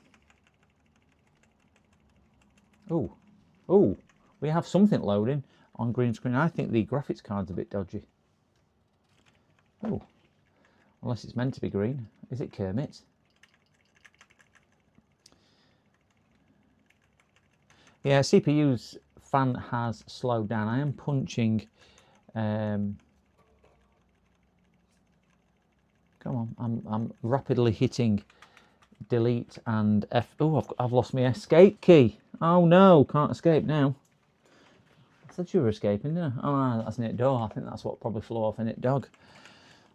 Oh, we have something loading on green screen. I think the graphics card's a bit dodgy. Oh, unless it's meant to be green. Is it Kermit? Yeah, CPU's fan has slowed down. I am punching. Come on, I'm rapidly hitting delete and F. Oh, I've lost my escape key. Oh no, can't escape now. I said you were escaping, didn't I? Oh, that's an it dog. I think that's what probably flew off in it dog.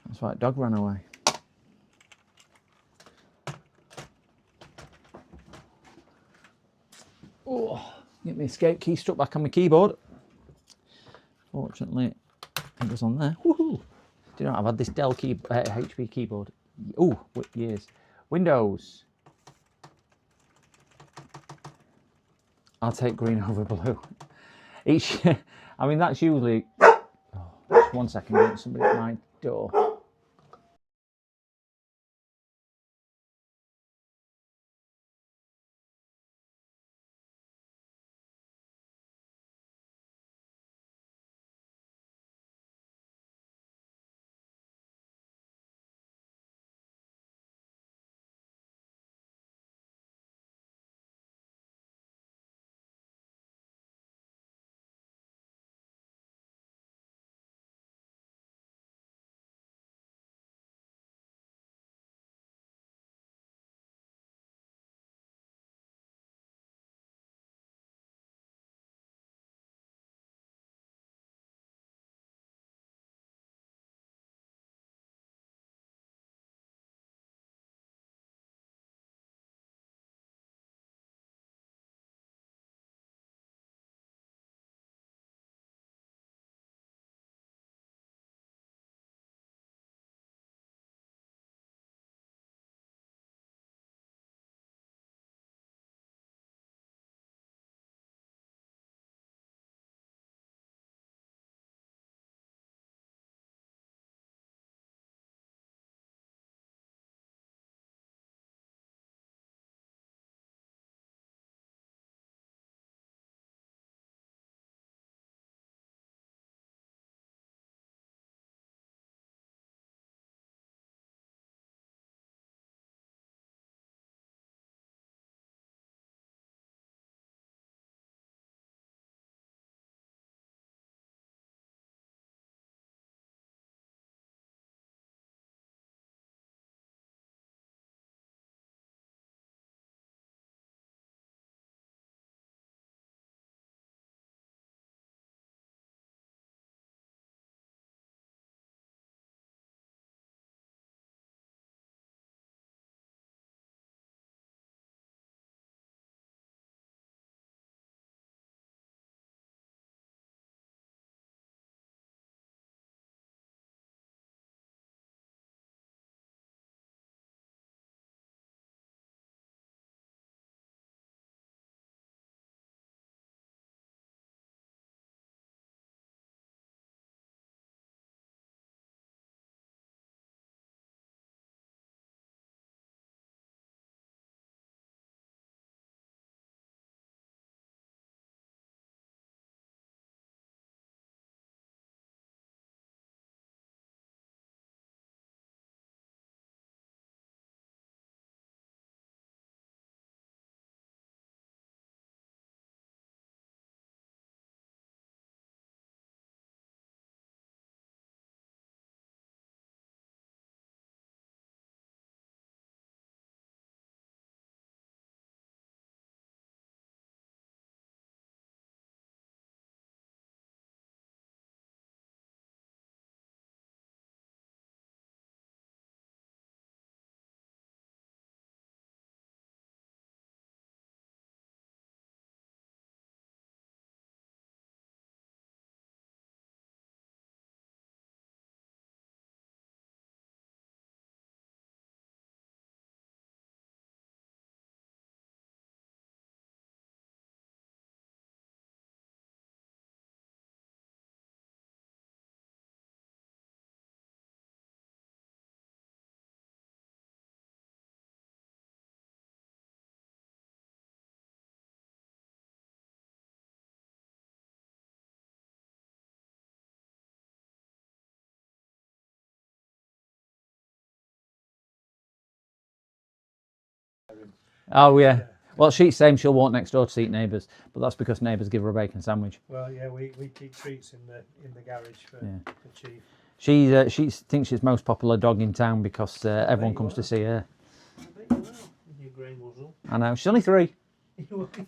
That's why it dog ran away. Oh, get my escape key stuck back on my keyboard. Fortunately, it was on there. Woohoo! Do you know, I've had this Dell HP keyboard. Oh, years. Windows. I'll take green over blue. I mean, that's usually. Oh, just 1 second, somebody at my door. Oh yeah. Well, she's same. She'll walk next door to eat neighbours, but that's because neighbours give her a bacon sandwich. Well, yeah, we keep treats in the garage for Chief. She thinks she's the most popular dog in town because everyone comes to see her. I bet you will, with your grey muzzle. I know. She's only 3.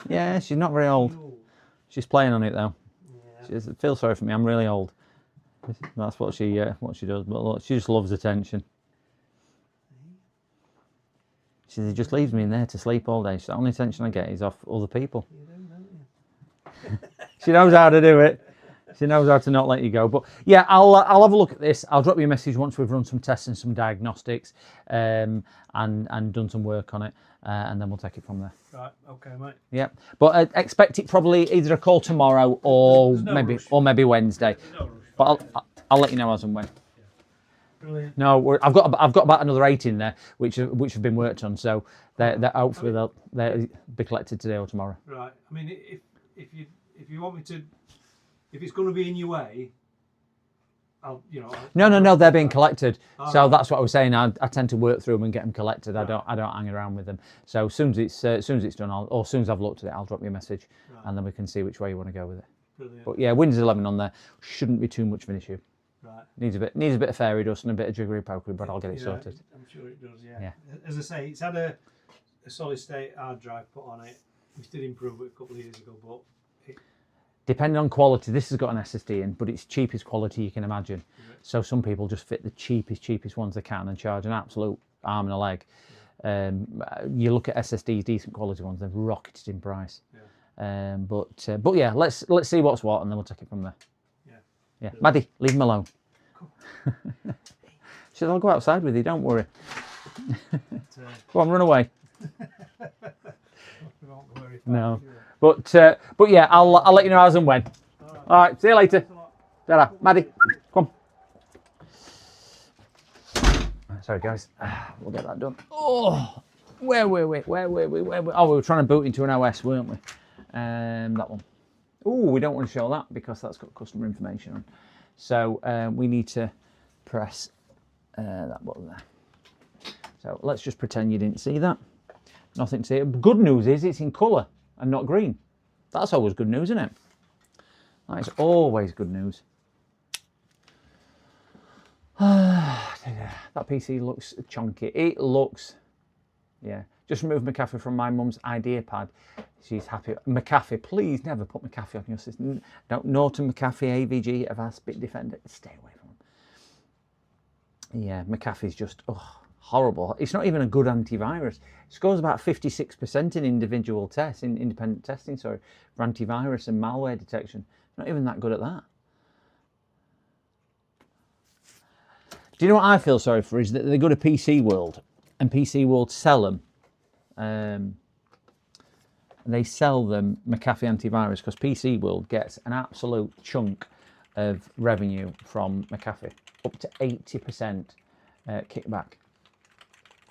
Yeah, she's not very old. She's playing on it though. Yeah. She feels sorry for me. I'm really old. That's what she does. But look, she just loves attention. She says, he just leaves me in there to sleep all day. So the only attention I get is off other people. You do, don't you? She knows how to do it. She knows how to not let you go. But yeah, I'll have a look at this. I'll drop you a message once we've run some tests and some diagnostics, and done some work on it, and then we'll take it from there. Right, okay, mate. Yeah, but expect it probably either a call tomorrow or There's no rush. maybe Wednesday. No rush. But I'll let you know as and when. Brilliant. No, I've got about another 8 in there, which have been worked on. So they're hopefully they'll be collected today or tomorrow. Right. I mean, if you want me to, if it's going to be in your way, I'll. No, they're being collected. Oh. So that's what I was saying. I tend to work through them and get them collected. I don't hang around with them. So as soon as it's done, or as soon as I've looked at it, I'll drop you a message, and then we can see which way you want to go with it. Brilliant. But yeah, Windows 11 on there shouldn't be too much of an issue. Right. Needs a bit of fairy dust and a bit of jiggery pokery, but I'll get it sorted. I'm sure it does. Yeah. Yeah. As I say, it's had a solid state hard drive put on it. We did improve it a couple of years ago, but Depending on quality, this has got an SSD in, but it's cheapest quality you can imagine. So some people just fit the cheapest ones they can and charge an absolute arm and a leg. You look at SSDs, decent quality ones, they've rocketed in price. Yeah. But yeah, let's see what's what, and then we'll take it from there. Yeah, Maddie, leave him alone. She said, I'll go outside with you, don't worry. Go on, run away. No. But yeah, I'll let you know as and when. All right, see you later. Ta-ra. Maddie, come. Sorry, guys. We'll get that done. Oh, where were we? Oh, we were trying to boot into an OS, weren't we? That one. Oh, we don't want to show that because that's got customer information on. So we need to press that button there. So let's just pretend you didn't see that. Nothing to see. Good news is it's in colour and not green. That's always good news, isn't it? That's always good news. That PC looks chunky. It looks, yeah. Just remove McAfee from my mum's idea pad. She's happy. McAfee, please never put McAfee on your system. No, Norton, McAfee, AVG, Avast, Bitdefender. Stay away from them. Yeah, McAfee's just horrible. It's not even a good antivirus. It scores about 56% in individual tests, in independent testing, sorry, for antivirus and malware detection. Not even that good at that. Do you know what I feel sorry for is that they go to PC World and PC World sell them. They sell them McAfee antivirus because PC World gets an absolute chunk of revenue from McAfee, up to 80% kickback.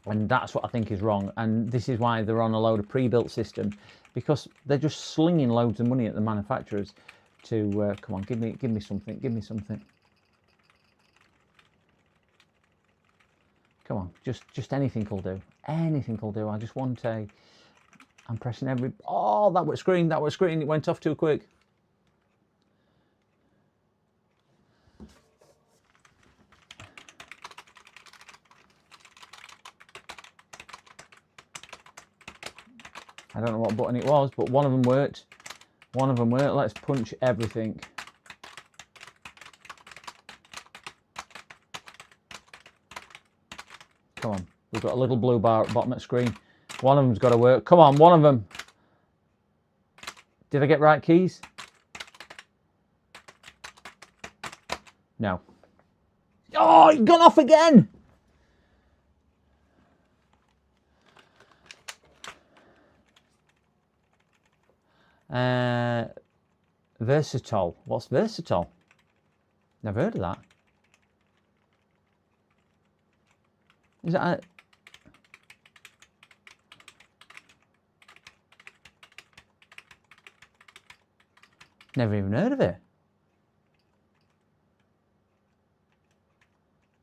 And that's what I think is wrong. And this is why they're on a load of pre-built systems, because they're just slinging loads of money at the manufacturers to come on, give me something. Come on, just anything will do. Anything will do. I just want a. I'm pressing every. Oh, that was screen. It went off too quick. I don't know what button it was, but one of them worked. Let's punch everything. Come on. We've got a little blue bar at the bottom of the screen. One of them's got to work. Come on, one of them. Did I get right keys? No. Oh, it gone off again. Versatile. What's versatile? Never heard of that. Is that a... Never even heard of it.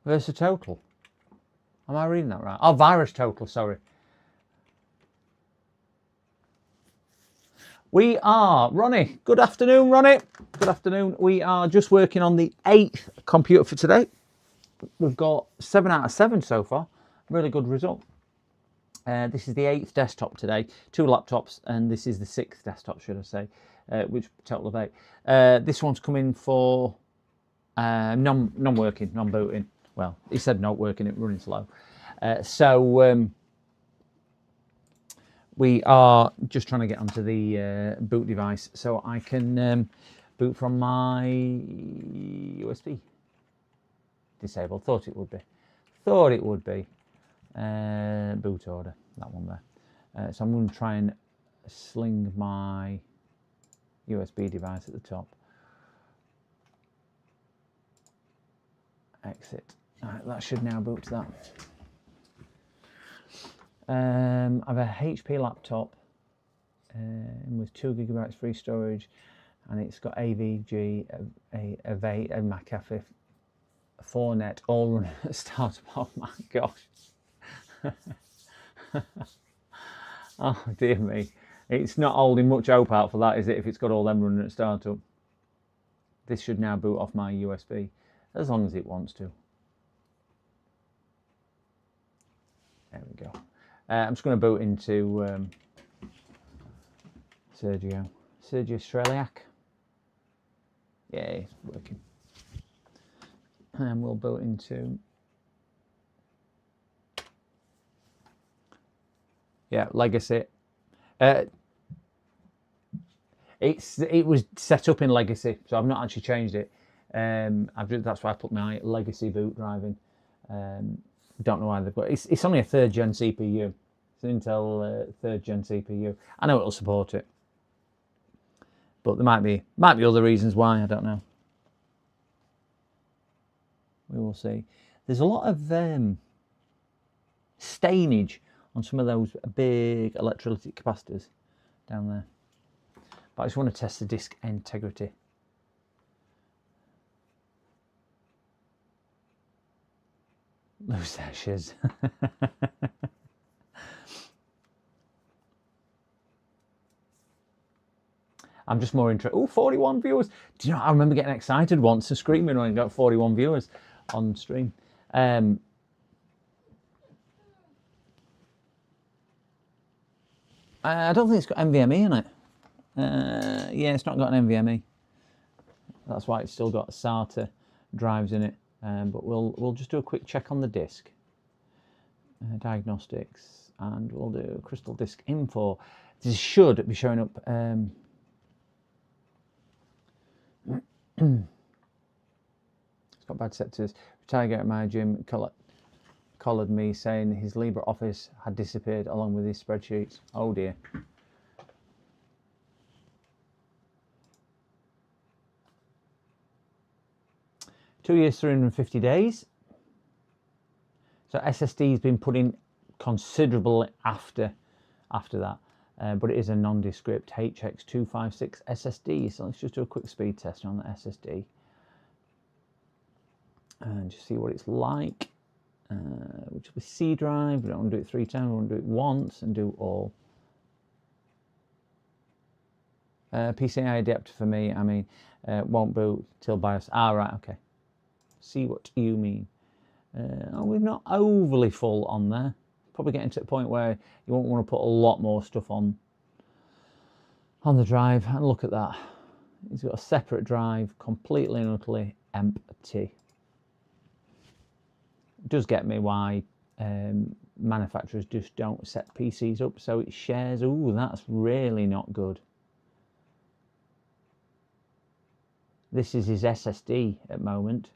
Versatotal. Am I reading that right? Oh, virus total, sorry. We are, Ronnie, good afternoon, Ronnie. Good afternoon. We are just working on the 8th computer for today. We've got 7 out of 7 so far. Really good result. This is the 8th desktop today. 2 laptops, and this is the 6th desktop, should I say, which total of 8. This one's coming for non-working, non-booting. Well, he said not working, it running slow. We are just trying to get onto the boot device so I can boot from my USB. Disabled. Thought it would be. Thought it would be. Boot order. That one there. So I'm going to try and sling my USB device at the top. Exit. Right, that should now boot to that. I have a HP laptop with 2 GB free storage, and it's got AVG, a McAfee, 4net, all running at start. Oh my gosh. Oh dear me. It's not holding much hope out for that, is it, if it's got all them running at startup? This should now boot off my USB, as long as it wants to. There we go. I'm just going to boot into Sergio Streliak. Yeah, it's working. And we'll boot into Legacy. It was set up in Legacy, so I've not actually changed it. That's why I put my Legacy boot drive in. Don't know why they've got it's only a 3rd gen CPU. It's an Intel 3rd gen CPU. I know it'll support it, but there might be other reasons why. I don't know. We will see. There's a lot of stainage on some of those big electrolytic capacitors down there, but I just want to test the disk integrity. Loose ashes. I'm just more interested. Oh, 41 viewers. Do you know, I remember getting excited once and screaming when I got 41 viewers on stream. I don't think it's got NVMe in it. Yeah, it's not got an NVMe. That's why it's still got SATA drives in it. But we'll just do a quick check on the disk. Diagnostics, and we'll do crystal disk info. This should be showing up. It's got bad sectors. Tiger at my gym collared me saying his LibreOffice had disappeared along with his spreadsheets. Oh dear. Two years, 350 days. So SSD's been put in considerable after that, but it is a nondescript HX256 SSD. So let's just do a quick speed test on the SSD and just see what it's like. Which will be C drive. We don't want to do it 3 times. We want to do it once and do all. PCI adapter for me. I mean, won't boot till BIOS. Ah, right. Okay. See what you mean. We're not overly full on there. Probably getting to the point where you won't want to put a lot more stuff on the drive. And look at that. It's got a separate drive, completely and utterly empty. It does get me why manufacturers just don't set PCs up so it shares. Ooh, that's really not good. This is his SSD at the moment.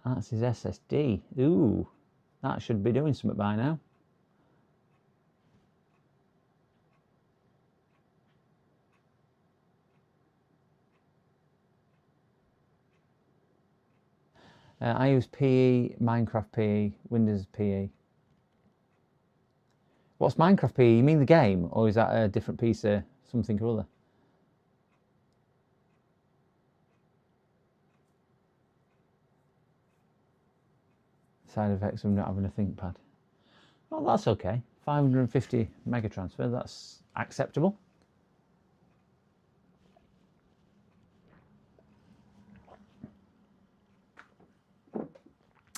That's his SSD. Ooh, that should be doing something by now. I use PE, Minecraft PE, Windows PE. What's Minecraft PE? You mean the game, or is that a different piece of something or other? Side effects of not having a ThinkPad. Well, that's okay. 550 mega transfer, that's acceptable.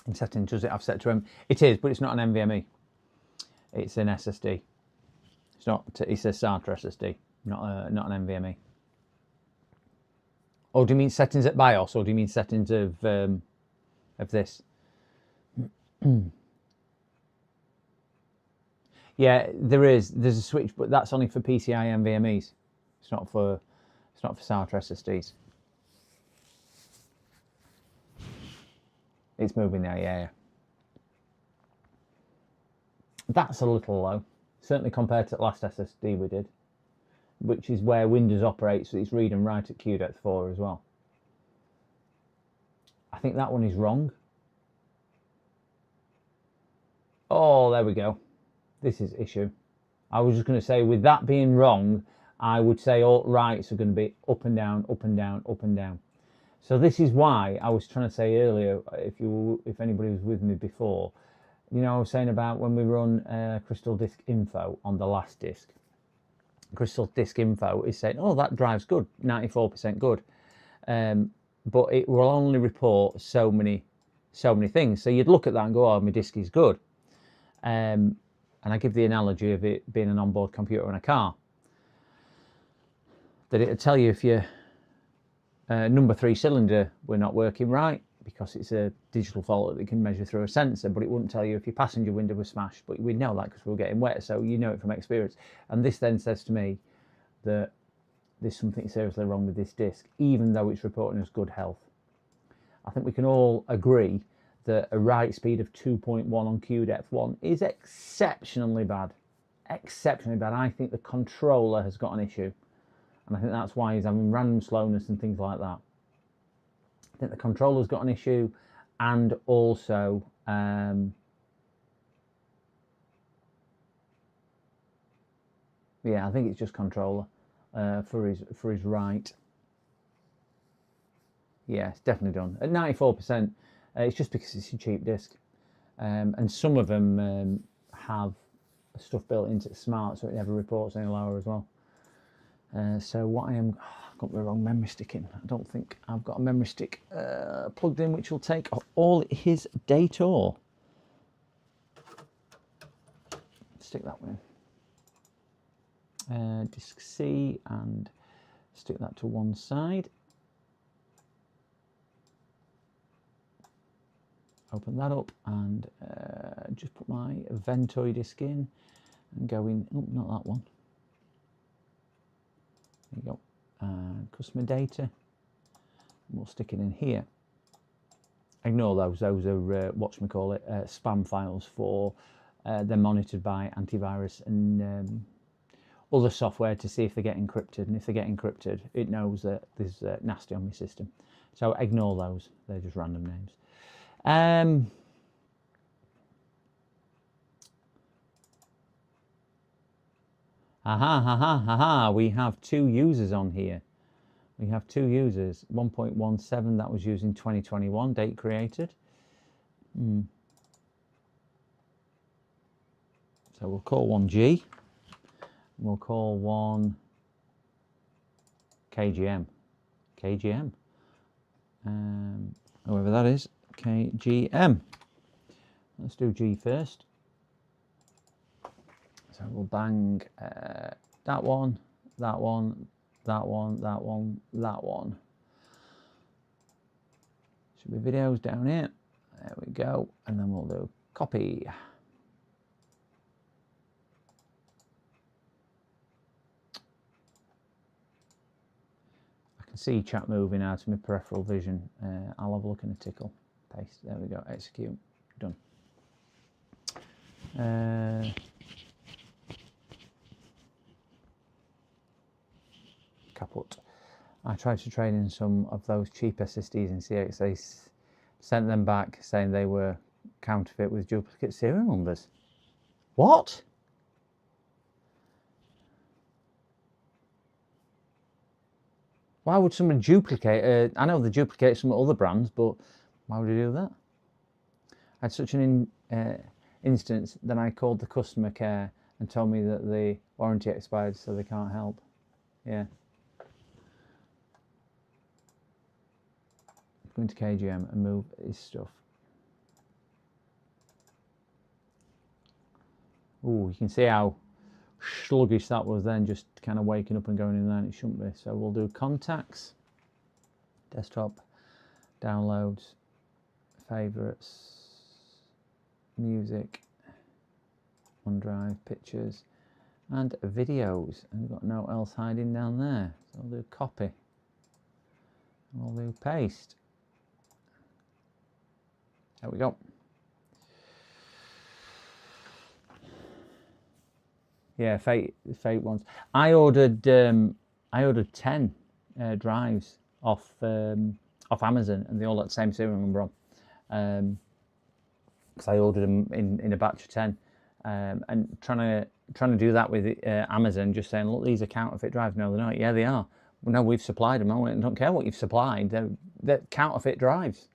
In settings, does it have set to M? It is, but it's not an NVMe. It's an SSD. It's not. It's a SATA SSD, not an NVMe. Or do you mean settings at BIOS, or do you mean settings of this? Yeah, there's a switch, but that's only for PCI NVMe's. It's not for SATA SSDs. It's moving there, yeah. That's a little low, certainly compared to the last SSD we did, which is where Windows operates, so it's read and write at QDEX4 as well. I think that one is wrong. Oh, there we go. This is issue. I was just going to say, with that being wrong, I would say alt rights are going to be up and down, up and down, up and down. So this is why I was trying to say earlier, if anybody was with me before, you know, I was saying about when we run Crystal Disk Info on the last disk. Crystal Disk Info is saying, oh, that drive's good, 94% good. But it will only report so many things. So you'd look at that and go, oh, my disk is good. And I give the analogy of it being an onboard computer in a car. That it'll tell you if your number 3 cylinder were not working right, because it's a digital fault that it can measure through a sensor, but it wouldn't tell you if your passenger window was smashed. But we know that because we were getting wet, so you know it from experience. And this then says to me that there's something seriously wrong with this disk, even though it's reporting as good health. I think we can all agree that a write speed of 2.1 on QDEX1 is exceptionally bad. Exceptionally bad. I think the controller has got an issue. And I think that's why he's having random slowness and things like that. I think the controller's got an issue, and also yeah, I think it's just controller for his write. Yeah, it's definitely done at 94%. It's just because it's a cheap disk, and some of them have stuff built into it smart, so it never reports any lower as well. So what I've got the wrong memory stick in. I don't think I've got a memory stick plugged in, which will take all his data. Stick that one in. Disk C, and stick that to one side. Open that up and just put my Ventoy disk in and go in. Oh, not that one. There you go. Customer data. We'll stick it in here. Ignore those. Those are whatchamacallit, spam files for they're monitored by antivirus and other software to see if they get encrypted. And if they get encrypted, it knows that there's nasty on my system. So ignore those. They're just random names. We have 2 users on here. We have 2 users. 1.17, that was used in 2021, date created. So we'll call one G. We'll call one KGM. KGM. Whoever that is. KGM. Let's do G first. So we'll bang that one, that one, that one, that one, that one. Should be videos down here. There we go. And then we'll do copy. I can see chat moving out of my peripheral vision. I'll have a look in a tickle. Paste. There we go. Execute. Done. Kaput. I tried to trade in some of those cheap SSDs in CX. They sent them back saying they were counterfeit with duplicate serial numbers. What? Why would someone duplicate? I know they duplicate some other brands, but why would they do that? I had such an instance, then I called the customer care and told me that the warranty expired, so they can't help. Yeah. Go into KGM and move his stuff. Ooh, you can see how sluggish that was then, just kind of waking up and going in there, and it shouldn't be. So we'll do contacts, desktop, downloads, favourites, music, OneDrive, pictures, and videos. And we've got no else hiding down there. So we'll do copy. We'll do paste. There we go. Yeah, fate ones. I ordered 10 drives off Amazon, and they all had the same serial number on. Because I ordered them in a batch of 10, and trying to do that with Amazon, just saying, look, these are counterfeit drives. No, they're not. Yeah, they are. Well, no, we've supplied them. I don't care what you've supplied. They're counterfeit drives.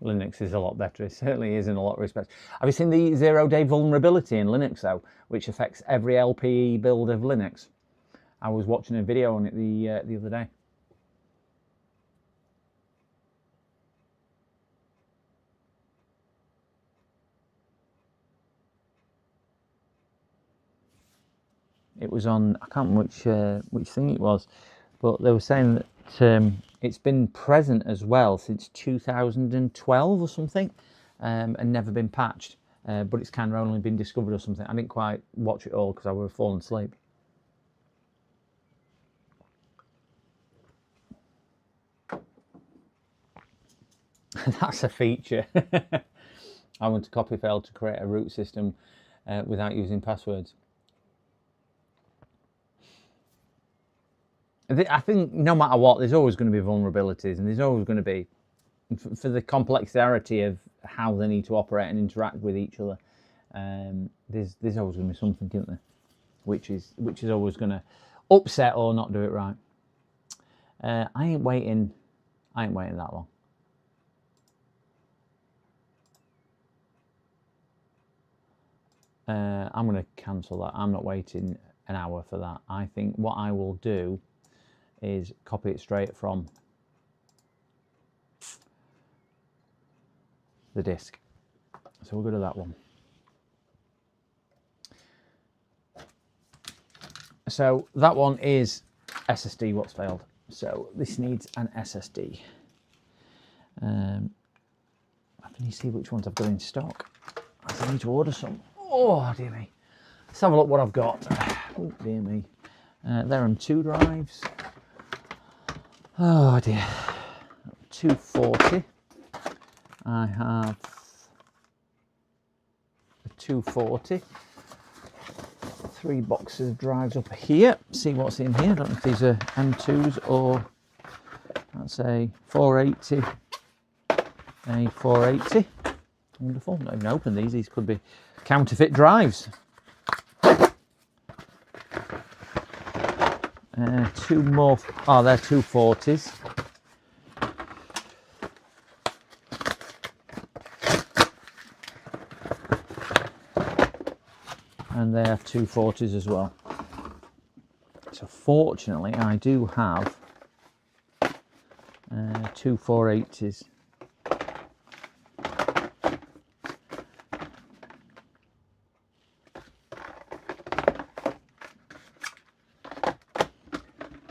Linux is a lot better. It certainly is in a lot of respects. Have you seen the 0-day vulnerability in Linux, though, which affects every LPE build of Linux? I was watching a video on it the other day. It was on, I can't remember which thing it was, but they were saying that it's been present as well since 2012 or something, and never been patched. But it's kind of only been discovered or something. I didn't quite watch it all because I was falling asleep. That's a feature. I want to copy fail to create a root system without using passwords. I think no matter what, there's always going to be vulnerabilities, and there's always going to be, for the complexity of how they need to operate and interact with each other, there's always going to be something, isn't there? Which is always going to upset or not do it right. I ain't waiting that long. I'm going to cancel that. I'm not waiting an hour for that. I think what I will do is copy it straight from the disk. So we'll go to that one. So that one is SSD, what's failed. So this needs an SSD. I need to see which ones I've got in stock. I need to order some. Oh, dear me. Let's have a look what I've got. Oh, dear me. There are 2 drives. Oh dear. 240. I have a 240. 3 boxes of drives up here. See what's in here. I don't know if these are M2s or that's a 480. A 480. Wonderful. Not even open these. These could be counterfeit drives. 2 more. Oh, they're 240s. And they have 240s as well. So fortunately, I do have 2 480s.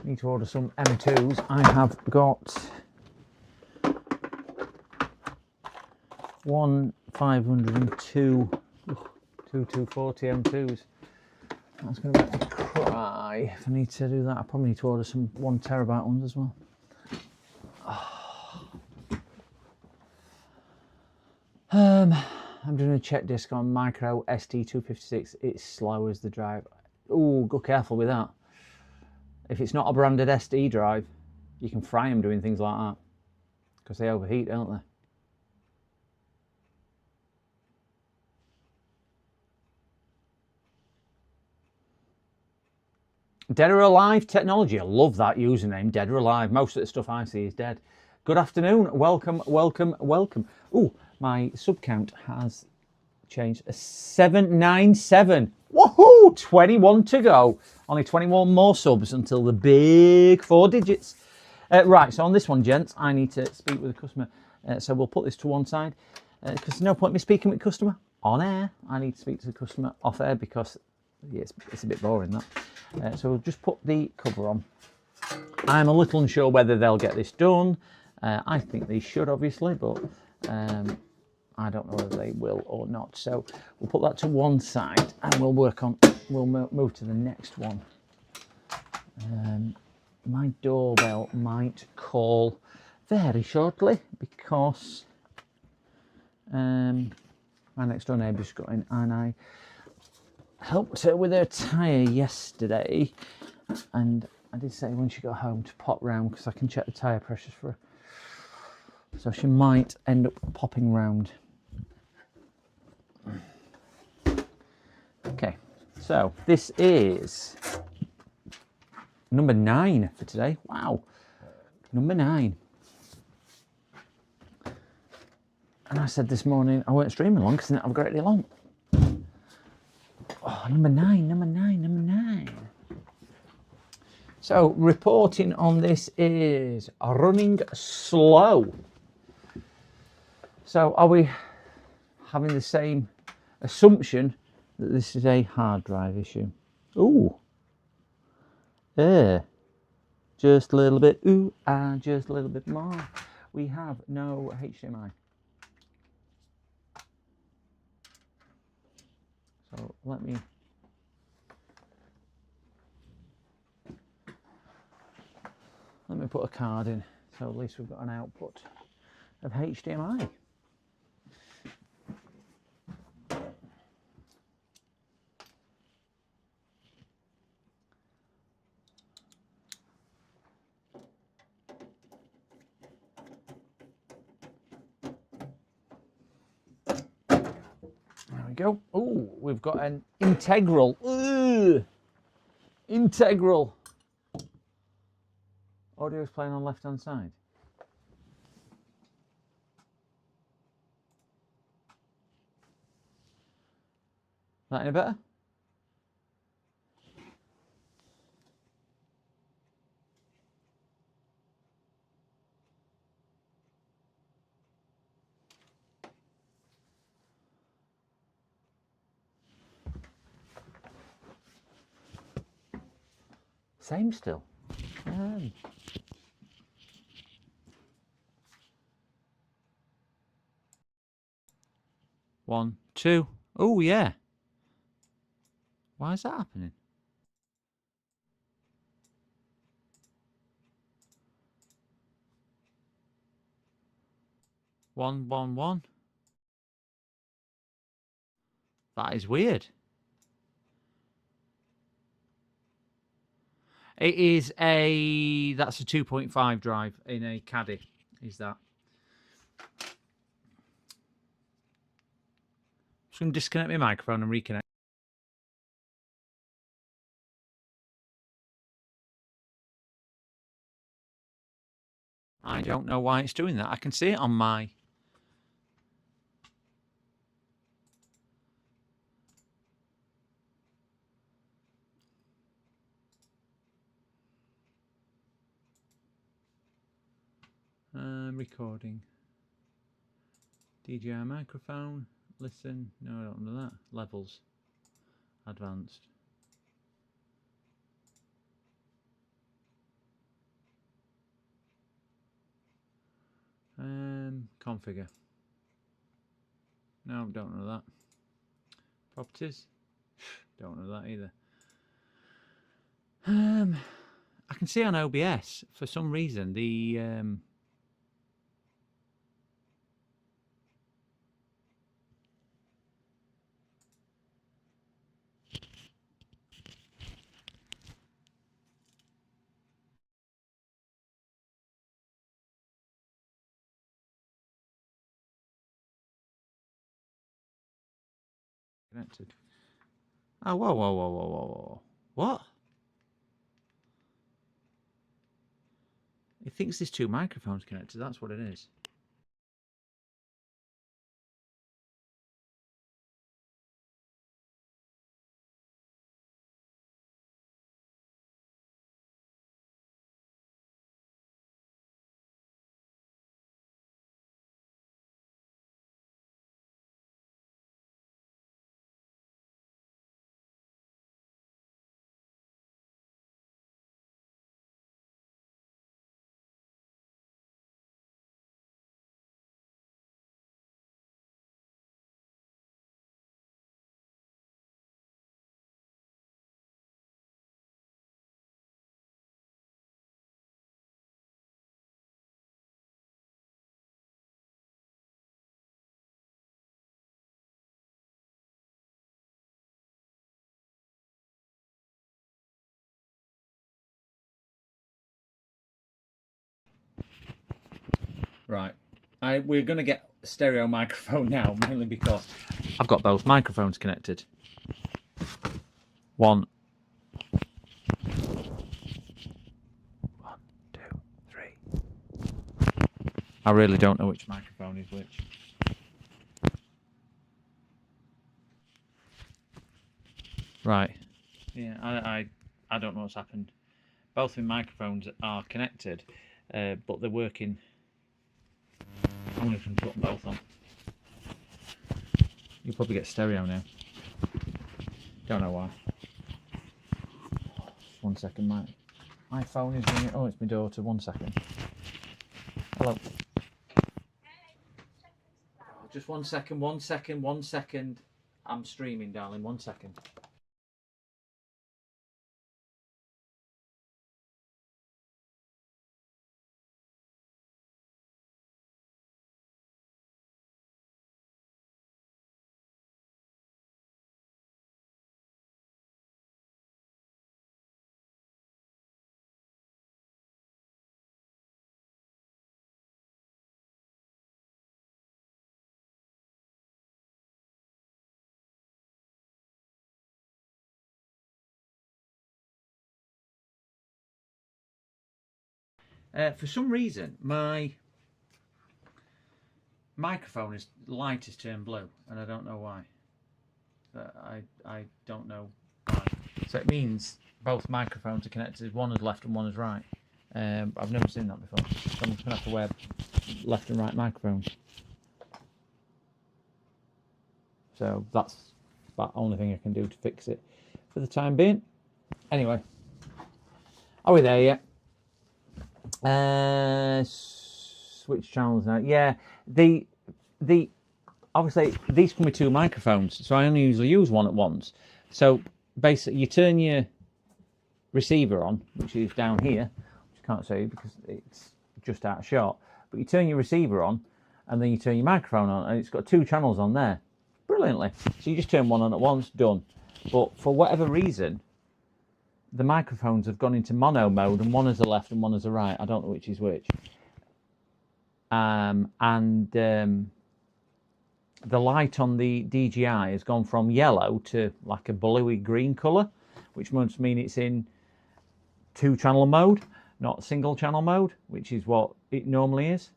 Need to order some M2s. I have got 1 502, 2 240 M2s. That's going to make me cry if I need to do that. I probably need to order some 1 terabyte ones as well. I'm doing a check disk on micro ST256. It's slow as the drive. Oh, go careful with that. If it's not a branded SD drive, you can fry them doing things like that because they overheat, don't they? Dead or Alive Technology. I love that username, Dead or Alive. Most of the stuff I see is dead. Good afternoon. Welcome, welcome, welcome. Oh, my sub count has changed. 797. Woohoo! 21 to go. Only 21 more subs until the big 4 digits. Right, so on this one, gents, I need to speak with a customer. So we'll put this to one side because there's no point me speaking with a customer on air. I need to speak to the customer off air because yeah, it's a bit boring, that. So we'll just put the cover on. I'm a little unsure whether they'll get this done. I think they should, obviously, but I don't know whether they will or not. So we'll put that to one side and we'll work on, we'll move to the next one. My doorbell might call very shortly because my next door neighbour's got in and I helped her with her tyre yesterday, and I did say when she got home to pop round because I can check the tyre pressures for her. So she might end up popping round. Okay, so this is number 9 for today. Wow, number 9. And I said this morning I weren't streaming long because I've got it long. Oh, number 9, number 9, number 9. So reporting on this is running slow. So are we having the same assumption that this is a hard drive issue? Ooh. Just a little bit. Ooh, and just a little bit more. We have no HDMI. So let me put a card in, so at least we've got an output of HDMI. There we go. Oh, we've got an integral. Ugh. Integral. Audio is playing on left hand side. That any better? Same still. 1, 2. Oh yeah. Why is that happening? One, 1, 1. That is weird. It is that's a 2.5 drive in a caddy, is that. Just going to disconnect my microphone and reconnect. I don't know why it's doing that. I can see it on my... recording. DJI microphone. Listen. No, I don't know that. Levels. Advanced. Configure. No, don't know that. Properties. Don't know that either. I can see on OBS for some reason the connected. Oh, whoa, whoa, whoa, whoa, whoa, whoa. What? It thinks there's two microphones connected. That's what it is. Right. We're going to get a stereo microphone now, mainly because I've got both microphones connected. One, 2, 3. I really don't know which microphone is which. Right. Yeah, I don't know what's happened. Both my microphones are connected, but they're working. I'm going to put them both on. You'll probably get stereo now. Don't know why. Just 1 second, my phone is ringing. Oh, it's my daughter. 1 second. Hello. Just 1 second, 1 second, 1 second. I'm streaming, darling. 1 second. For some reason, my microphone light has turned blue, and I don't know why. I don't know why. So it means both microphones are connected. One is left and one is right. I've never seen that before. So I'm just going to have to wear left and right microphones. So that's about the only thing I can do to fix it for the time being. Anyway, are we there yet? Switch channels now. Yeah, the obviously these come with two microphones, so I only usually use one at once. So basically, you turn your receiver on, which is down here, which you can't see because it's just out of shot. But you turn your receiver on, and then you turn your microphone on, and it's got two channels on there, brilliantly. So you just turn one on at once, done. But for whatever reason, the microphones have gone into mono mode, and one is the left and one is the right. I don't know which is which. The light on the DJI has gone from yellow to like a bluey green colour, which must mean it's in two-channel mode, not single-channel mode, which is what it normally is.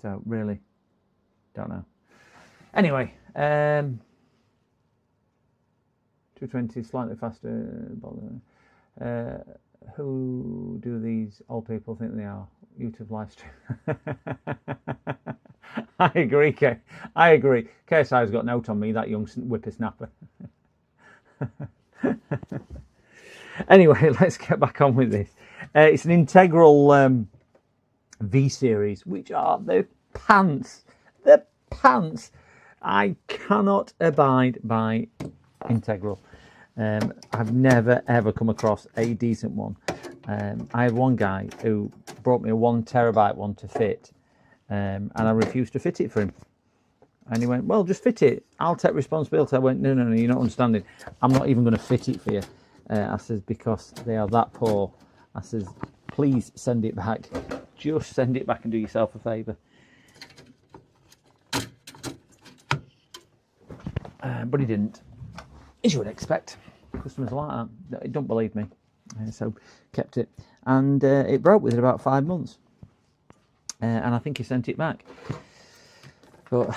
So really, don't know. Anyway, 220 slightly faster. Who do these old people think they are? YouTube live stream. I agree, Kay. I agree. KSI's got note on me, that young whippersnapper. Anyway, let's get back on with this. It's an integral V series, which are the pants. The pants. I cannot abide by integral. I've never ever come across a decent one. I had one guy who brought me a 1 terabyte one to fit, and I refused to fit it for him. And he went, well, just fit it. I'll take responsibility. I went, no, you're not understanding. I'm not even going to fit it for you. I says, because they are that poor. I says, please send it back. Just send it back and do yourself a favour. But he didn't. As you would expect. Customers are like that. Don't believe me. So kept it, and it broke within about 5 months, and I think he sent it back. But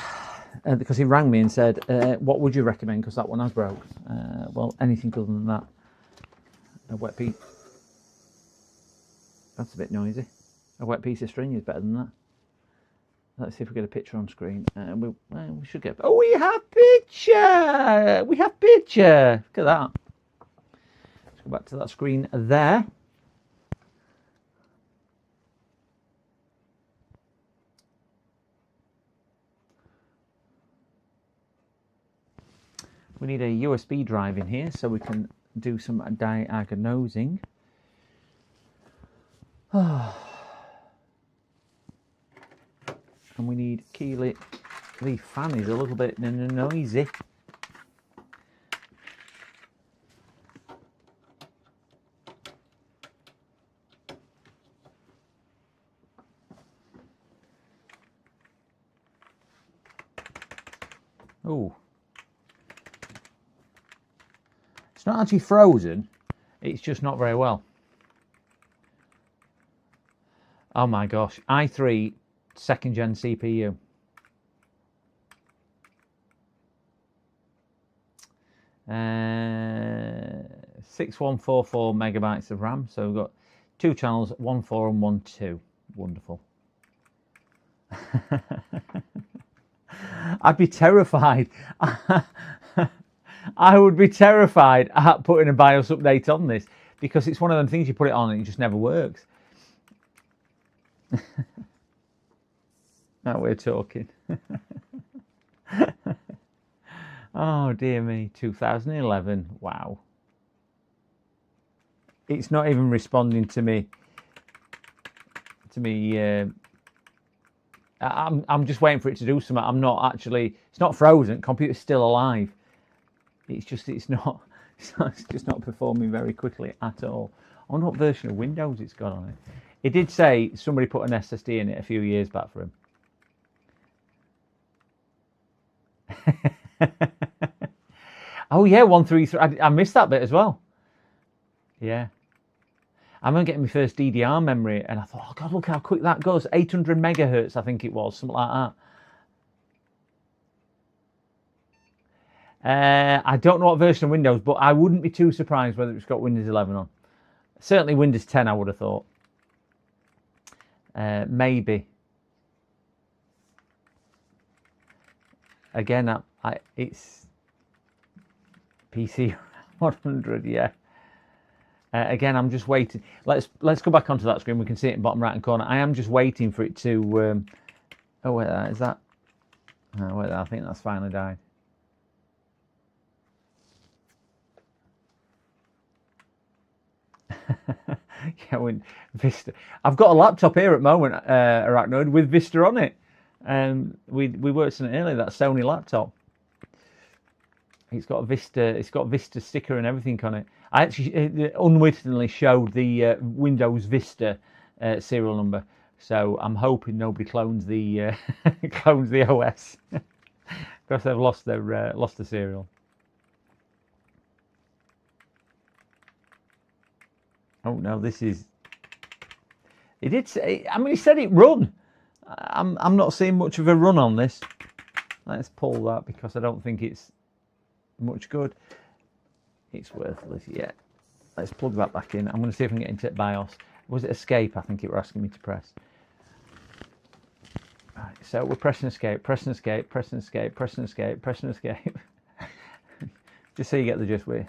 because he rang me and said, "What would you recommend?" Because that one has broke. Well, anything other than that, a wet piece. That's a bit noisy. A wet piece of string is better than that. Let's see if we get a picture on screen. We should get. Oh, we have picture. We have picture. Look at that. Let's go back to that screen there. We need a USB drive in here so we can do some diagnosing. And we need Keeley. The fan is a little bit noisy. Oh. It's not actually frozen, it's just not very well. Oh my gosh, i3 2nd gen CPU. Uh, 6144 megabytes of RAM, so we've got 2 channels, 1 4 and 1 2. Wonderful. I'd be terrified. I would be terrified at putting a BIOS update on this, because it's one of them things you put it on and it just never works. Now we're talking. Oh dear me, 2011. Wow. It's not even responding to me. I'm just waiting for it to do something. I'm not actually. It's not frozen. Computer's still alive. It's just it's just not performing very quickly at all. I wonder what version of Windows it's got on it. It did say somebody put an SSD in it a few years back for him. Oh yeah, 133. I missed that bit as well. Yeah. I remember getting my first DDR memory and I thought, oh God, look how quick that goes. 800 megahertz, I think it was, something like that. I don't know what version of Windows, but I wouldn't be too surprised whether it's got Windows 11 on. Certainly Windows 10, I would have thought. Maybe. Again, it's PC 100, yeah. Again, I'm just waiting. Let's go back onto that screen. We can see it in the bottom right hand corner. I am just waiting for it to. Oh wait, is that? Oh wait, I think that's finally died. Yeah, when Vista. I've got a laptop here at the moment, Arachnoid, with Vista on it. We worked on it earlier. That Sony laptop. It's got a Vista. It's got Vista sticker and everything on it. I actually unwittingly showed the Windows Vista serial number, so I'm hoping nobody clones the clones the OS because they've lost the serial. Oh no, this is. It did say. I mean, he said it run. I'm not seeing much of a run on this. Let's pull that because I don't think it's much good. It's worthless. Yeah. Let's plug that back in. I'm going to see if I can get into BIOS. Was it escape? I think it were asking me to press. Right. So we're pressing escape, pressing escape, pressing escape, pressing escape, pressing escape. Just so you get the gist with.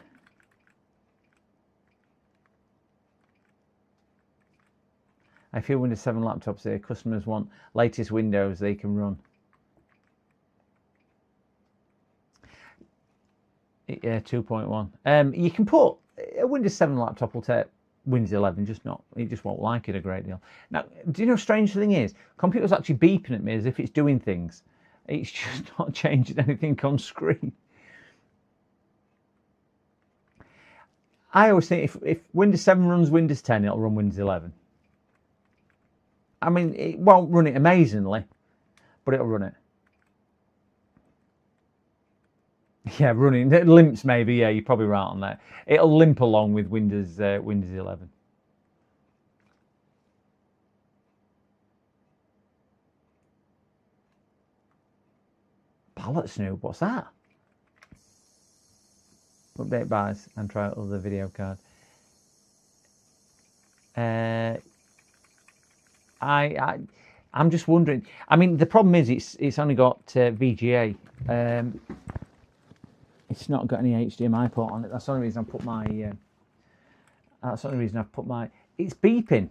I feel Windows 7 laptops here. Customers want latest Windows they can run. Yeah, 2.1. You can put a Windows 7 laptop will take Windows 11, just not. It just won't like it a great deal. Now, do you know? Strange thing is, computer's actually beeping at me as if it's doing things. It's just not changing anything on screen. I always think if Windows 7 runs Windows 10, it'll run Windows 11. I mean, it won't run it amazingly, but it'll run it. Yeah, running. It limps maybe, yeah, you're probably right on that. It'll limp along with Windows 11. Palette Snoop, what's that? Update buys and try out other video card. I'm just wondering. I mean, the problem is it's only got VGA. It's not got any HDMI port on it. That's the only reason I put my. That's the only reason I've put my. It's beeping.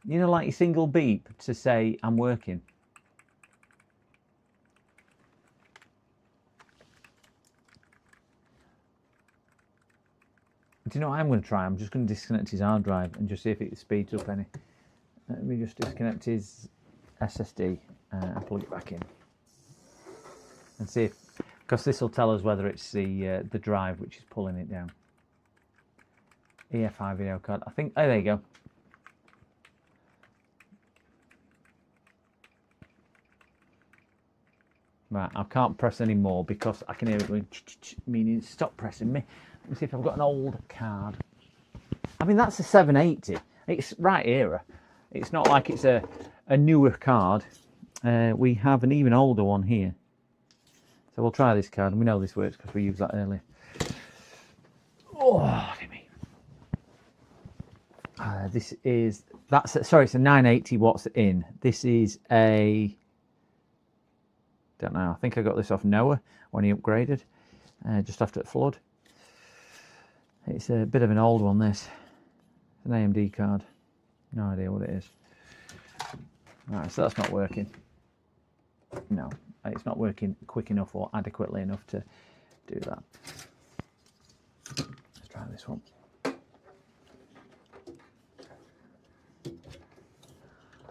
You know, like your single beep to say I'm working. Do you know what I'm going to try? I'm just going to disconnect his hard drive and just see if it speeds up any. Let me just disconnect his SSD and plug it back in. And see if, because this will tell us whether it's the drive which is pulling it down. EFI video card. I think, oh, there you go. Right, I can't press any more because I can hear it going, meaning stop pressing me. Let me see if I've got an old card. I mean, that's a 780. It's right era. It's not like it's a newer card. We have an even older one here. So we'll try this card, and we know this works because we used that earlier. Oh, dear me. This is, sorry, it's a 980 watts in. This is a, don't know, I think I got this off Noah when he upgraded, just after the flood. It's a bit of an old one, this. It's an AMD card. No idea what it is. Right, so that's not working. No, it's not working quick enough or adequately enough to do that. Let's try this one.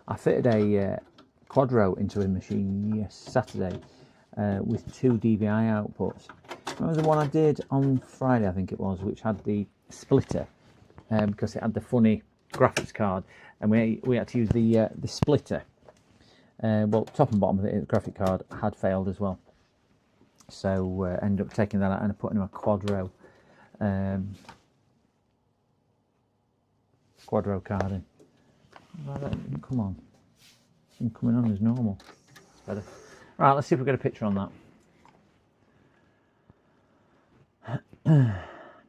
I fitted a Quadro into a machine Saturday with 2 DVI outputs. Remember the one I did on Friday, I think it was, which had the splitter because it had the funny graphics card, and we had to use the splitter. Well, top and bottom of the graphic card had failed as well, so ended up taking that out and putting a Quadro card in. Come on, it's coming on as normal. It's better. Right, let's see if we get a picture on that.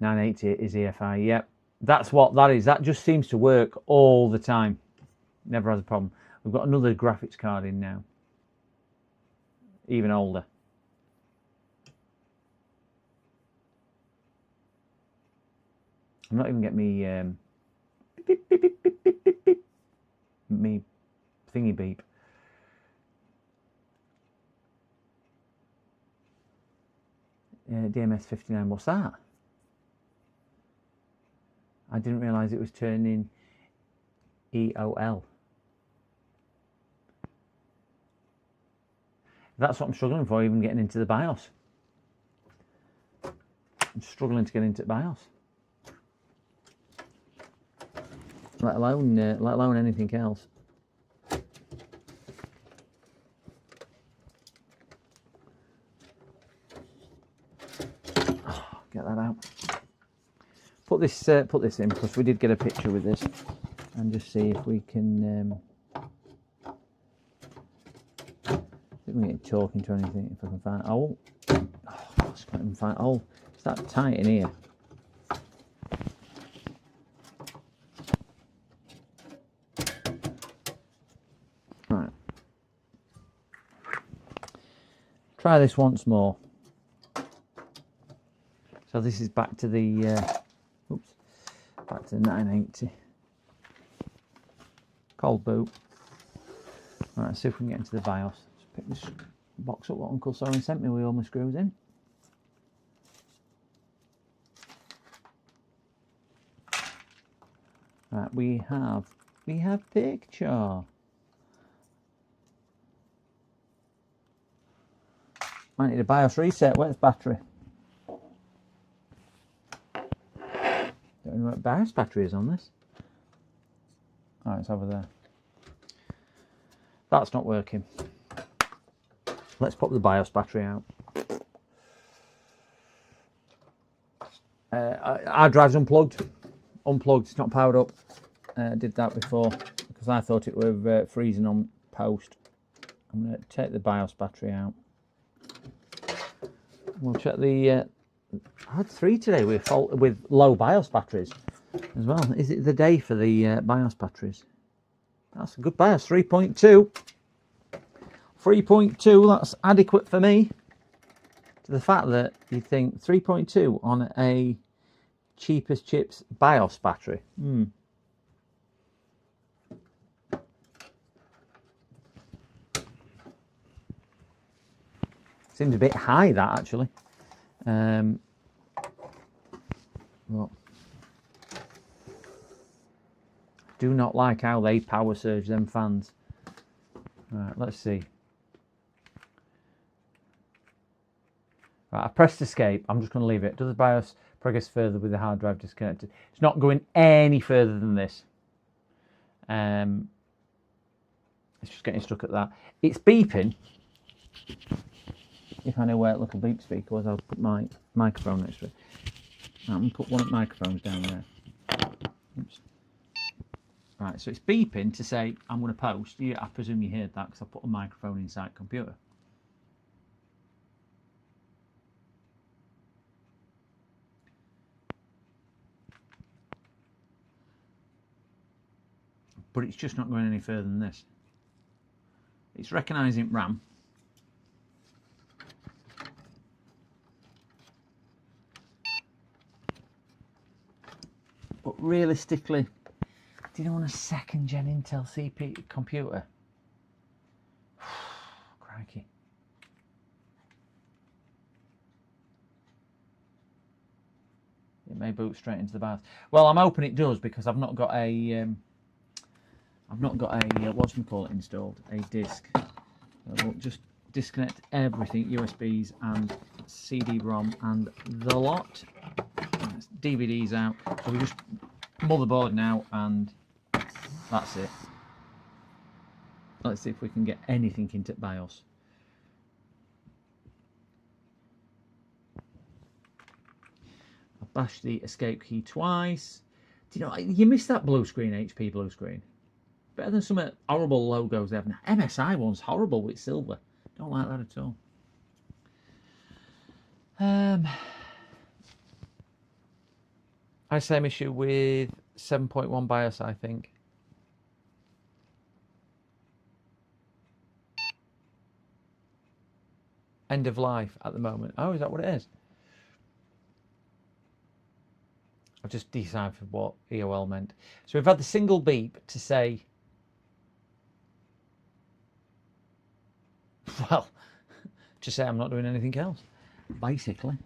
980 is EFI. Yep, that's what that is. That just seems to work all the time. Never has a problem. We've got another graphics card in now, even older. I'm not even getting me beep, beep, beep, beep, beep, beep, beep. Me thingy beep. DMS 59. What's that? I didn't realise it was turning EOL. That's what I'm struggling for, even getting into the BIOS. I'm struggling to get into BIOS. Let alone anything else. Oh, get that out. Put this in because we did get a picture with this, and just see if we can. If we can get talking to anything. If I can find. Oh, I just can't even find. Oh, it's that tight in here. Right. Try this once more. So this is back to the back to the 980. Cold boot. All right, see if we can get into the BIOS. Let's pick this box up what Uncle Soren sent me with all my screws in. Right, we have picture. Might need a BIOS reset. Where's battery? Don't know what BIOS battery is on this. Oh, it's over there. That's not working. Let's pop the BIOS battery out. hard drive's unplugged. It's not powered up. Did that before because I thought it were freezing on post. I'm going to take the BIOS battery out. We'll check the. I had 3 today with low BIOS batteries as well. Is it the day for the BIOS batteries? That's a good BIOS, 3.2. 3.2, that's adequate for me. To the fact that you think 3.2 on a cheapest chips BIOS battery. Seems a bit high, that actually. Well, do not like how they power surge them fans. Right, let's see. Right, I pressed escape. I'm just going to leave it. Does the BIOS progress further with the hard drive disconnected? It's not going any further than this. It's just getting stuck at that. It's beeping. If I know where the little beep speaker was, I'll put my microphone next to it. I'm going to put one of the microphones down there. Oops. Right, so it's beeping to say I'm going to post. I presume you heard that because I put a microphone inside the computer. But it's just not going any further than this. It's recognising RAM. But realistically, do you want a 2nd gen Intel CPU computer? Crikey. It may boot straight into the BIOS. Well, I'm hoping it does because I've not got a whatchamacallit installed, a disk. So we'll just disconnect everything, USBs and CD-ROM and the lot. DVDs out. So we just motherboard now and that's it. Let's see if we can get anything into BIOS. I bashed the escape key twice. Do you know, you miss that blue screen, HP blue screen. Better than some horrible logos they have now. MSI one's horrible with silver. Don't like that at all. I have the same issue with 7.1 BIOS, I think. End of life at the moment. Oh, is that what it is? I've just deciphered what EOL meant. So we've had the single beep to say, well, to say I'm not doing anything else, basically.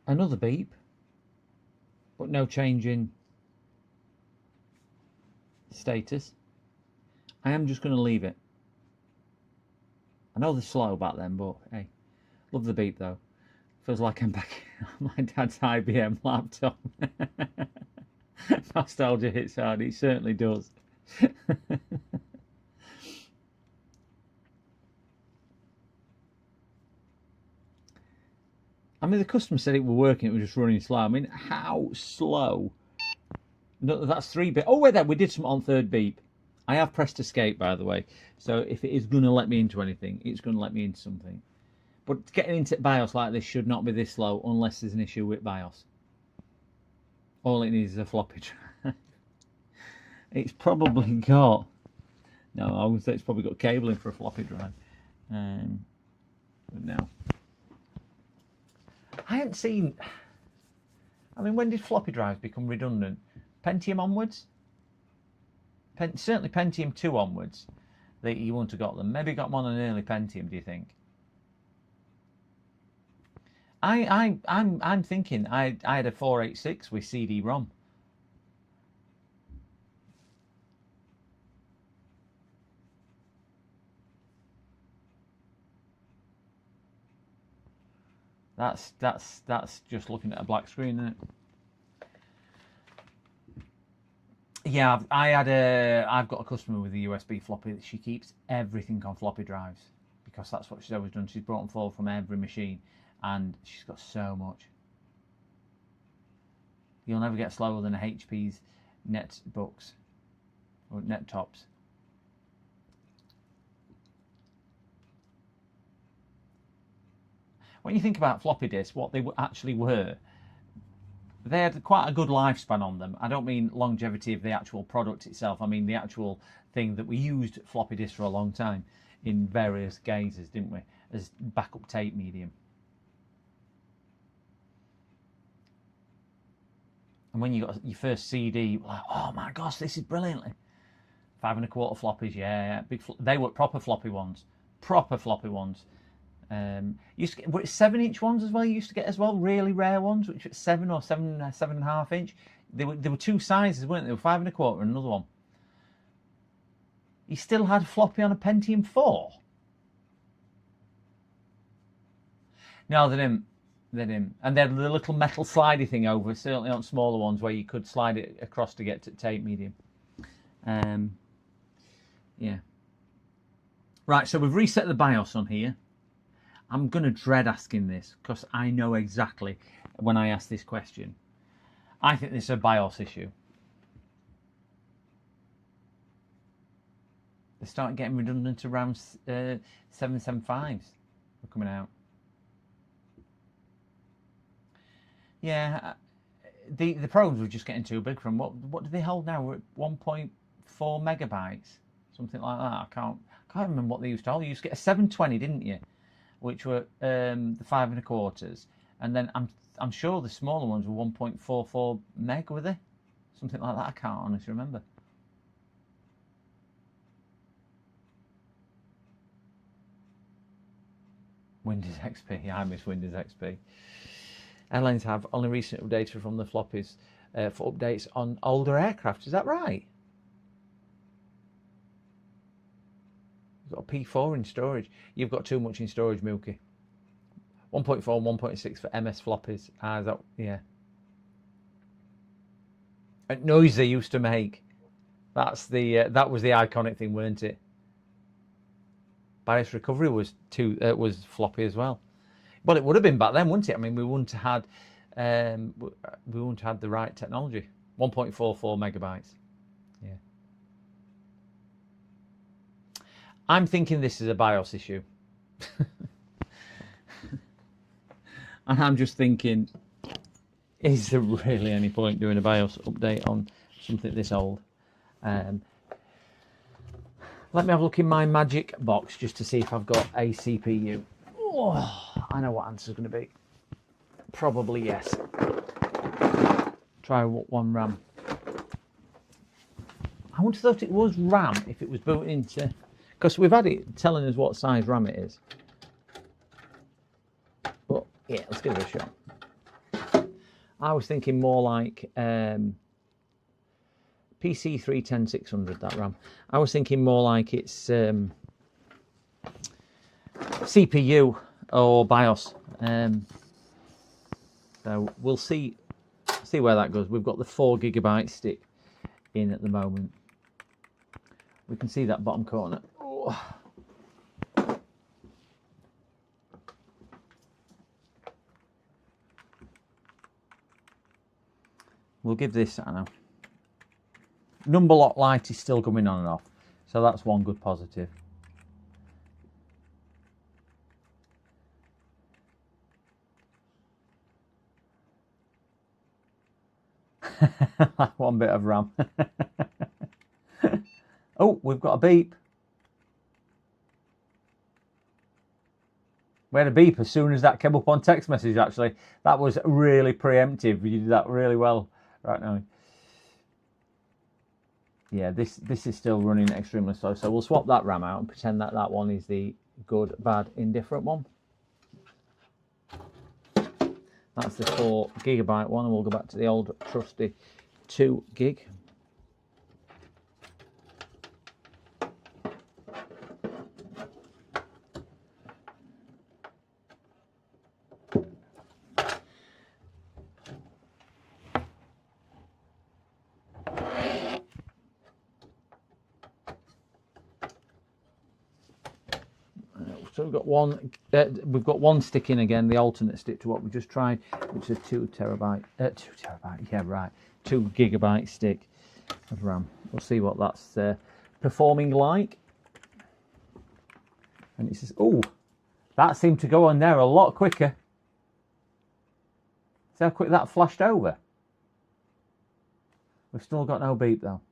Another beep, but no change in status. I am just going to leave it. I know they're slow back then, but hey, love the beep though. Feels like I'm back on my dad's IBM laptop. Nostalgia hits hard, it certainly does. I mean, the customer said it was working, it was just running slow. I mean, how slow? No, that's 3 beep. Oh, wait there, we did some on 3rd beep. I have pressed escape, by the way. So if it is going to let me into anything, it's going to let me into something. But getting into BIOS like this should not be this slow unless there's an issue with BIOS. All it needs is a floppy drive. It's probably got... No, I would say it's probably got cabling for a floppy drive. But no. I haven't seen... I mean, when did floppy drives become redundant? Pentium onwards? Certainly Pentium 2 onwards, that you wouldn't have got them. Maybe got them on an early Pentium, do you think? I'm thinking I had a 486 with CD-ROM. That's just looking at a black screen, isn't it? Yeah, I've got a customer with a USB floppy that she keeps everything on floppy drives because that's what she's always done. She's brought them forward from every machine, and she's got so much. You'll never get slower than a HP's netbooks or nettops. When you think about floppy disks, what they actually were, they had quite a good lifespan on them. I don't mean longevity of the actual product itself. I mean the actual thing that we used floppy disks for a long time in various guises, didn't we? As backup tape medium. And when you got your first CD, you were like, oh my gosh, this is brilliantly. 5 1/4 floppies, yeah. They were proper floppy ones. Proper floppy ones. Used to get, were it 7-inch ones as well? You used to get as well, really rare ones, which were 7 or 7.5 inch. There were two sizes, weren't there? 5 1/4 and another one. You still had floppy on a Pentium 4. No, they didn't. They didn't. And they had the little metal slidey thing over, certainly on smaller ones, where you could slide it across to get to tape medium. Yeah. Right, so we've reset the BIOS on here. I'm going to dread asking this because I know exactly when I ask this question. I think this is a BIOS issue. They start getting redundant around 775s are coming out. Yeah, the programs were just getting too big for them. What do they hold now? We're at 1.4 megabytes, something like that. I can't remember what they used to hold. You used to get a 720, didn't you? Which were the 5 1/4s, and then I'm sure the smaller ones were 1.44 meg, were they? Something like that. I can't honestly remember. Windows XP. I miss Windows XP. Airlines have only recent data from the floppies for updates on older aircraft. Is that right? You've got a P4 in storage. You've got too much in storage, Mookie. 1.4 and 1.6 for MS floppies. Yeah. And noise they used to make. That's the that was the iconic thing, weren't it? BIOS recovery was floppy as well. Well, it would have been back then, wouldn't it? I mean, we wouldn't have had the right technology. 1.44 megabytes. Yeah. I'm thinking this is a BIOS issue. And I'm just thinking, is there really any point doing a BIOS update on something this old? Let me have a look in my magic box just to see if I've got a CPU. Oh, I know what answer is going to be. Probably yes. Try 1 RAM. I would have thought it was RAM if it was built into... Because we've had it telling us what size RAM it is. But yeah, let's give it a shot. I was thinking more like PC 310-600, that RAM. I was thinking more like it's CPU or BIOS. So we'll see where that goes. We've got the 4 GB stick in at the moment. We can see that bottom corner. Oh. We'll give this, I know. Number lock light is still coming on and off, so that's one good positive. One bit of RAM. Oh, we've got a beep. We had a beep as soon as that came up on text message, actually. That was really preemptive. You did that really well right now. Yeah, this is still running extremely slow. So we'll swap that RAM out and pretend that that one is the good, bad, indifferent one. That's the 4 GB one, and we'll go back to the old trusty 2 gig. So we've got one stick in again, the alternate stick to what we just tried, which is a 2 terabyte, yeah, right, 2 gigabyte stick of RAM. We'll see what that's performing like. And it says, oh, that seemed to go on there a lot quicker. See how quick that flashed over? We've still got no beep though.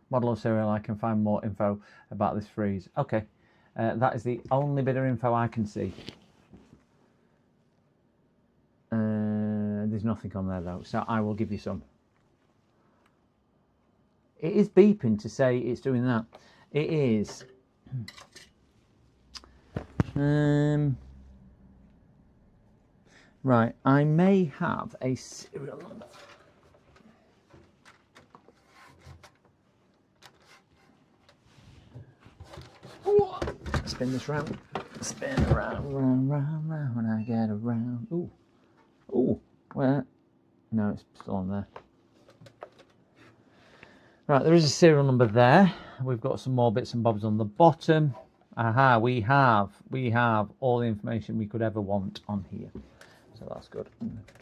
Model of serial, I can find more info about this freeze. Okay, that is the only bit of info I can see. There's nothing on there though, so I will give you some. It is beeping to say it's doing that. It is. Right, I may have a serial number. Spin this round. Spin around, round, round, round when I get around. Ooh. Ooh. Where? No, it's still on there. Right, there is a serial number there. We've got some more bits and bobs on the bottom. Aha, we have all the information we could ever want on here. So that's good.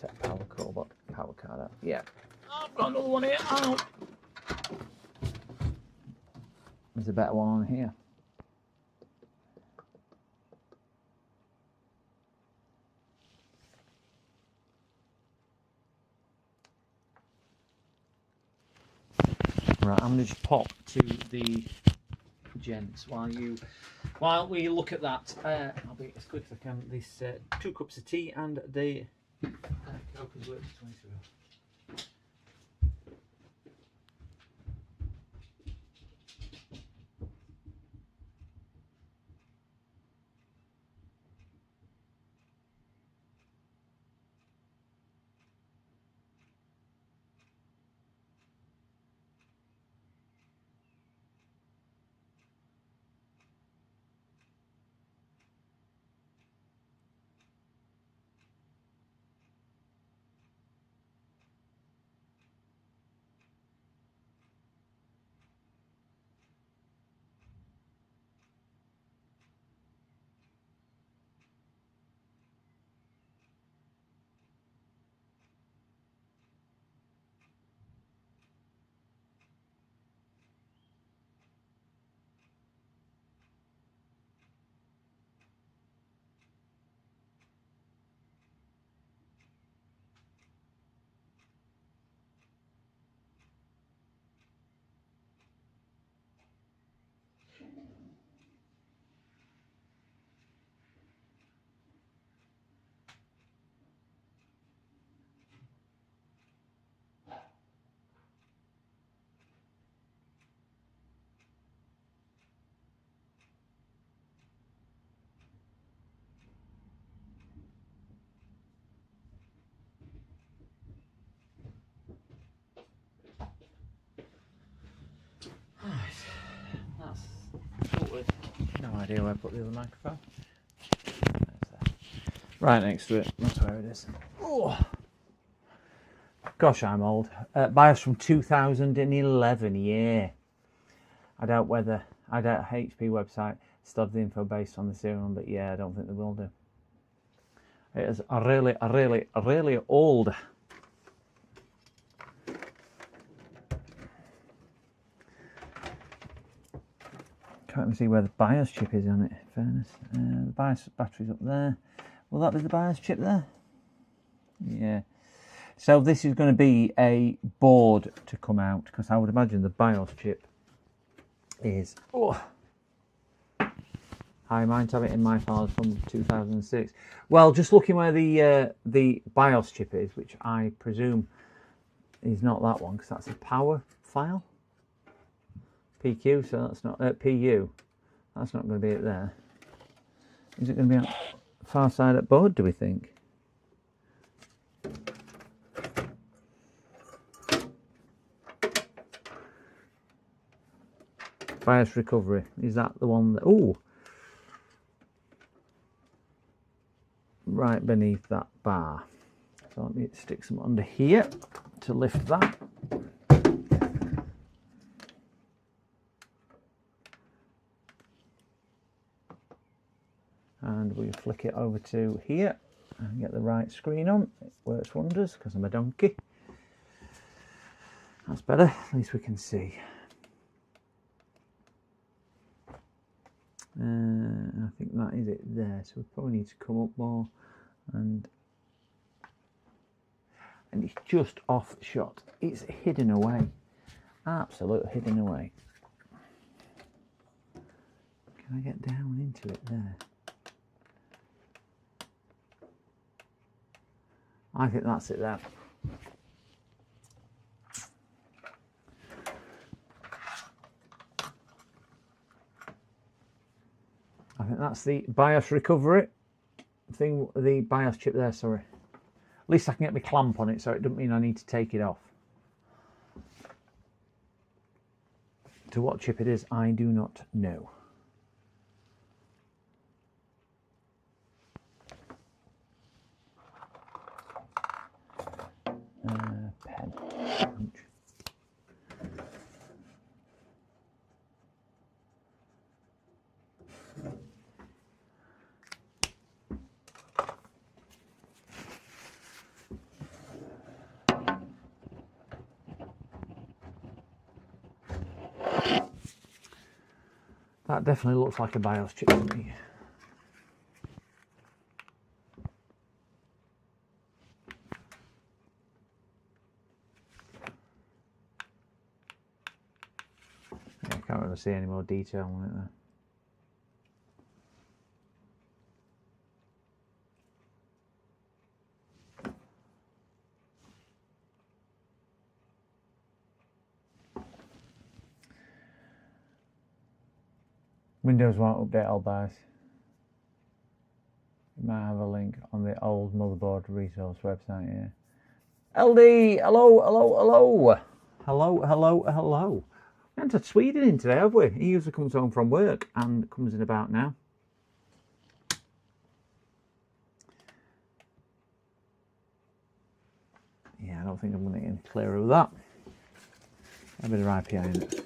Take power card out. Yeah. I've got another one here. Oh. There's a better one on here. Right, I'm going to just pop to the gents while we look at that. I'll be as quick as I can. These 2 cups of tea and the Coke has worked its way through. No idea where I put the other microphone. Right next to it. That's where it is. Oh. Gosh, I'm old. BIOS from 2011. Yeah. I doubt HP website still have the info based on the serial number. Yeah, I don't think they will do. It is a really old. Can't even see where the BIOS chip is on it, in fairness. The BIOS battery's up there. Will that be the BIOS chip there? Yeah. So this is going to be a board to come out, because I would imagine the BIOS chip is... Oh, I might have it in my files from 2006. Well, just looking where the BIOS chip is, which I presume is not that one, because that's a power file. PQ, so that's not PU. That's not going to be it there. Is it going to be on far side at board, do we think? BIOS recovery. Is that the one that... Oh! Right beneath that bar. So let me stick some under here to lift that. and we flick it over to here and get the right screen on. It works wonders because I'm a donkey. That's better, at least we can see. I think that is it there, so we probably need to come up more, and it's just off shot. It's hidden away, absolutely hidden away. Can I get down into it there? I think that's it there. I think that's the BIOS recovery thing, the BIOS chip there, sorry. At least I can get my clamp on it, so it doesn't mean I need to take it off. To what chip it is, I do not know. Pen. That definitely looks like a BIOS chip to me. I can't really see any more detail on it there. Windows won't update all BIOS. You might have a link on the old motherboard resource website here. LD, hello, hello, hello. Hello, hello, hello. We haven't had Sweden in today, have we? He usually comes home from work and comes in about now. Yeah, I don't think I'm going to get any clearer with that. A bit of IPA in it.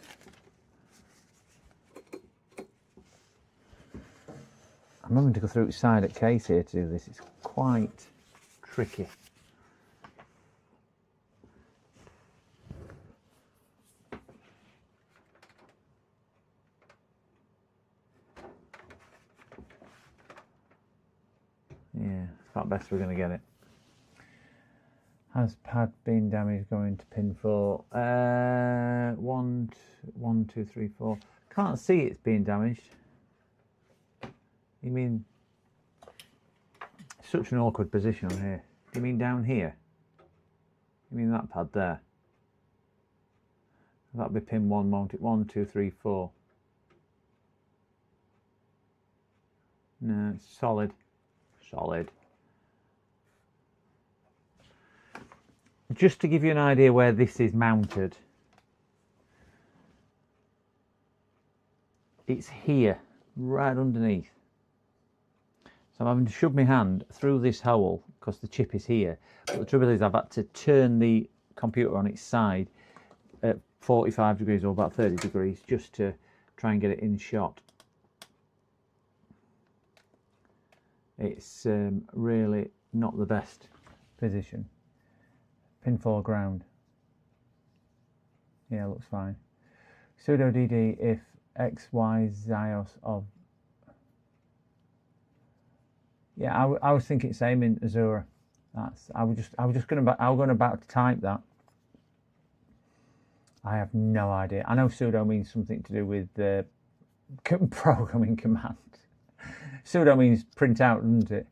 I'm having to go through each side at case here to do this. It's quite tricky. Yeah, it's about best we're going to get it. Has pad been damaged going to pin 4? 1, 2, 3, 4. Can't see it's being damaged. You mean such an awkward position on here? Do you mean down here? You mean that pad there? That'll be pin 1 mounted. 1, 2, 3, 4. No, it's solid. Solid. Just to give you an idea where this is mounted, it's here, right underneath. So I'm having to shove my hand through this hole because the chip is here. But the trouble is I've had to turn the computer on its side at 45 degrees or about 30 degrees just to try and get it in shot. It's really not the best position. Pin 4 ground. Yeah, looks fine. Sudo dd if XY ZIOS of. Yeah, I was thinking same in Azure. I was just going about to type that. I have no idea. I know sudo means something to do with the programming command. Sudo means print out, doesn't it?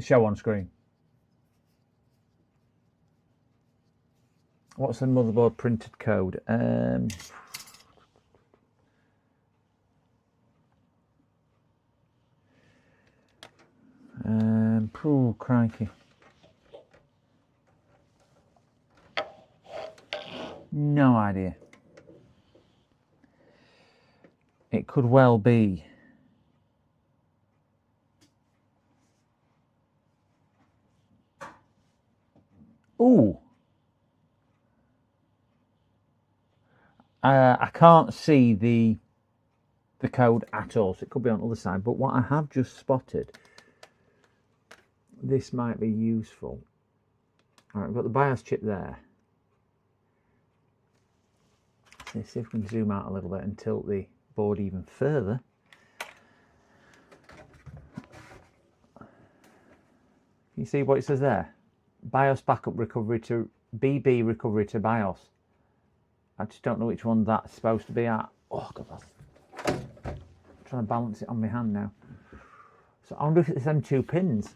Show on screen. What's the motherboard printed code? Oh, crikey. No idea. It could well be. Ooh. I can't see the the code at all, so it could be on the other side. But what I have just spotted, this might be useful. All right, we've got the BIOS chip there. Let's see if we can zoom out a little bit and tilt the board even further. You see what it says there? BIOS backup recovery to BB recovery to BIOS. I just don't know which one that's supposed to be at. Oh god, I'm trying to balance it on my hand now. So I wonder if it's them 2 pins.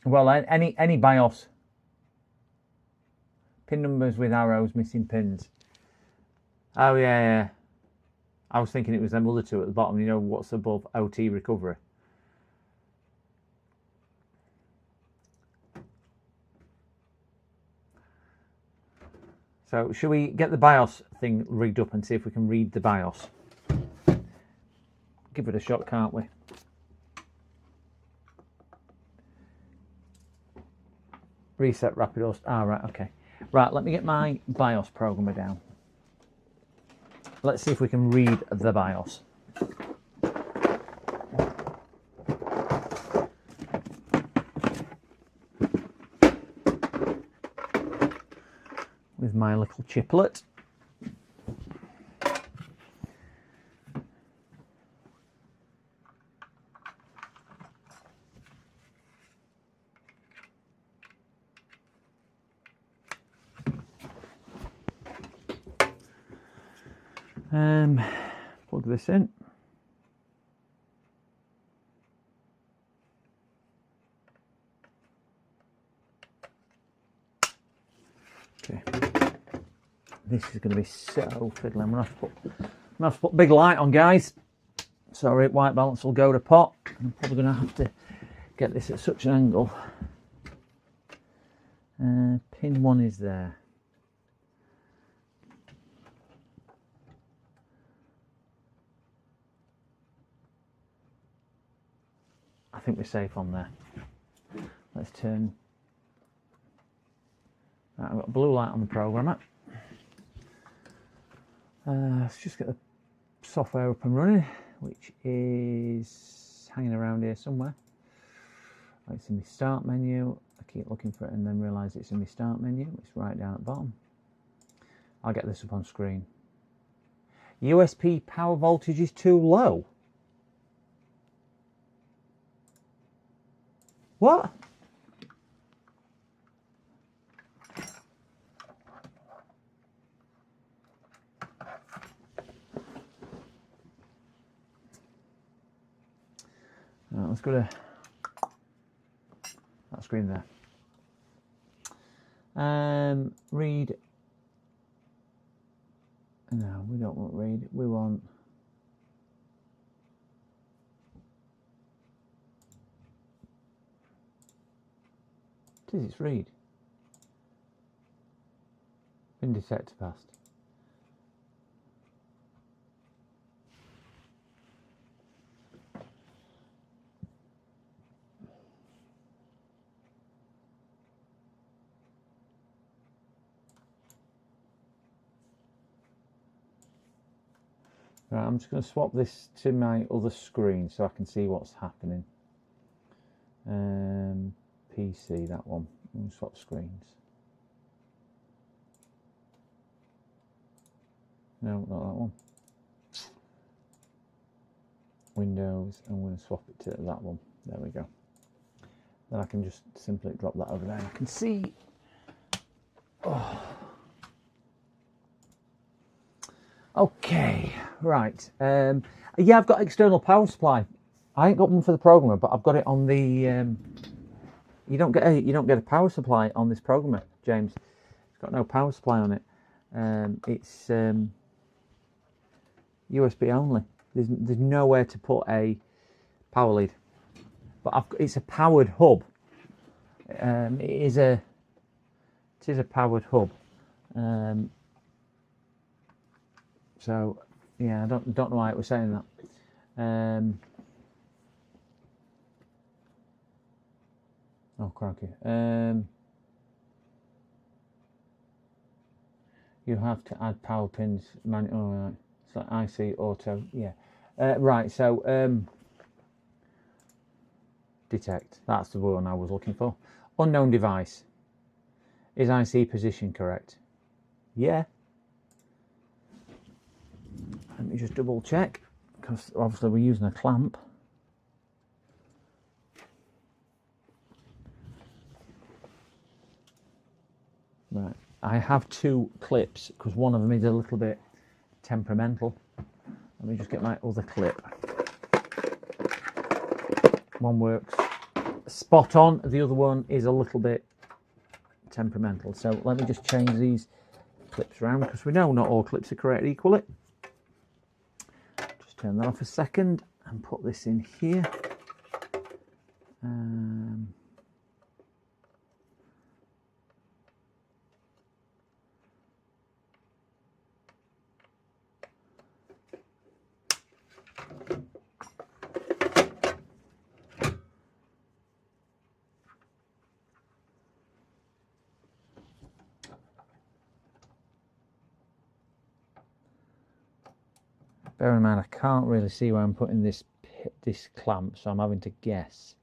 Well, any BIOS. Pin numbers with arrows, missing pins. Oh yeah. I was thinking it was them other 2 at the bottom. You know what's above OT recovery. So should we get the BIOS thing rigged up and see if we can read the BIOS? Give it a shot, can't we? Reset rapid host. Ah, right, okay. Right, let me get my BIOS programmer down. Let's see if we can read the BIOS. With my little chiplet. Plug this in. Okay. This is going to be so fiddly. I'm going to have to put big light on, guys. Sorry, white balance will go to pot. I'm probably going to have to get this at such an angle. Pin 1 is there. I think we're safe on there. Let's turn. Right, I've got blue light on the programmer. Let's just get the software up and running, which is hanging around here somewhere. Right, it's in my start menu. I keep looking for it and then realise it's in my start menu. It's right down at the bottom. I'll get this up on screen. USB power voltage is too low. What? Right, let's go to that screen there. Read. No, we don't want read. We want. What is it's read? Pin detector passed. Right, I'm just going to swap this to my other screen so I can see what's happening. PC, that one. I'm going to swap screens. No, not that one. Windows, I'm going to swap it to that one. There we go. Then I can just simply drop that over there and I can see. Oh. Okay, right. Yeah, I've got external power supply. I ain't got one for the programmer, but I've got it on the. You don't get a power supply on this programmer, James. It's got no power supply on it. It's USB only. There's nowhere to put a power lead. But it's a powered hub. It is a powered hub. So yeah, I don't know why it was saying that. Oh crikey. You have to add power pins. Right. So IC auto. Yeah. Right. So detect. That's the one I was looking for. Unknown device. Is IC position correct? Yeah. Let me just double check, because obviously we're using a clamp. Right, I have 2 clips because one of them is a little bit temperamental. Let me just get my other clip. One works spot on, the other one is a little bit temperamental. So let me just change these clips around, because we know not all clips are created equally. Just turn that off a second and put this in here. Bear in mind, I can't really see where I'm putting this clamp, so I'm having to guess.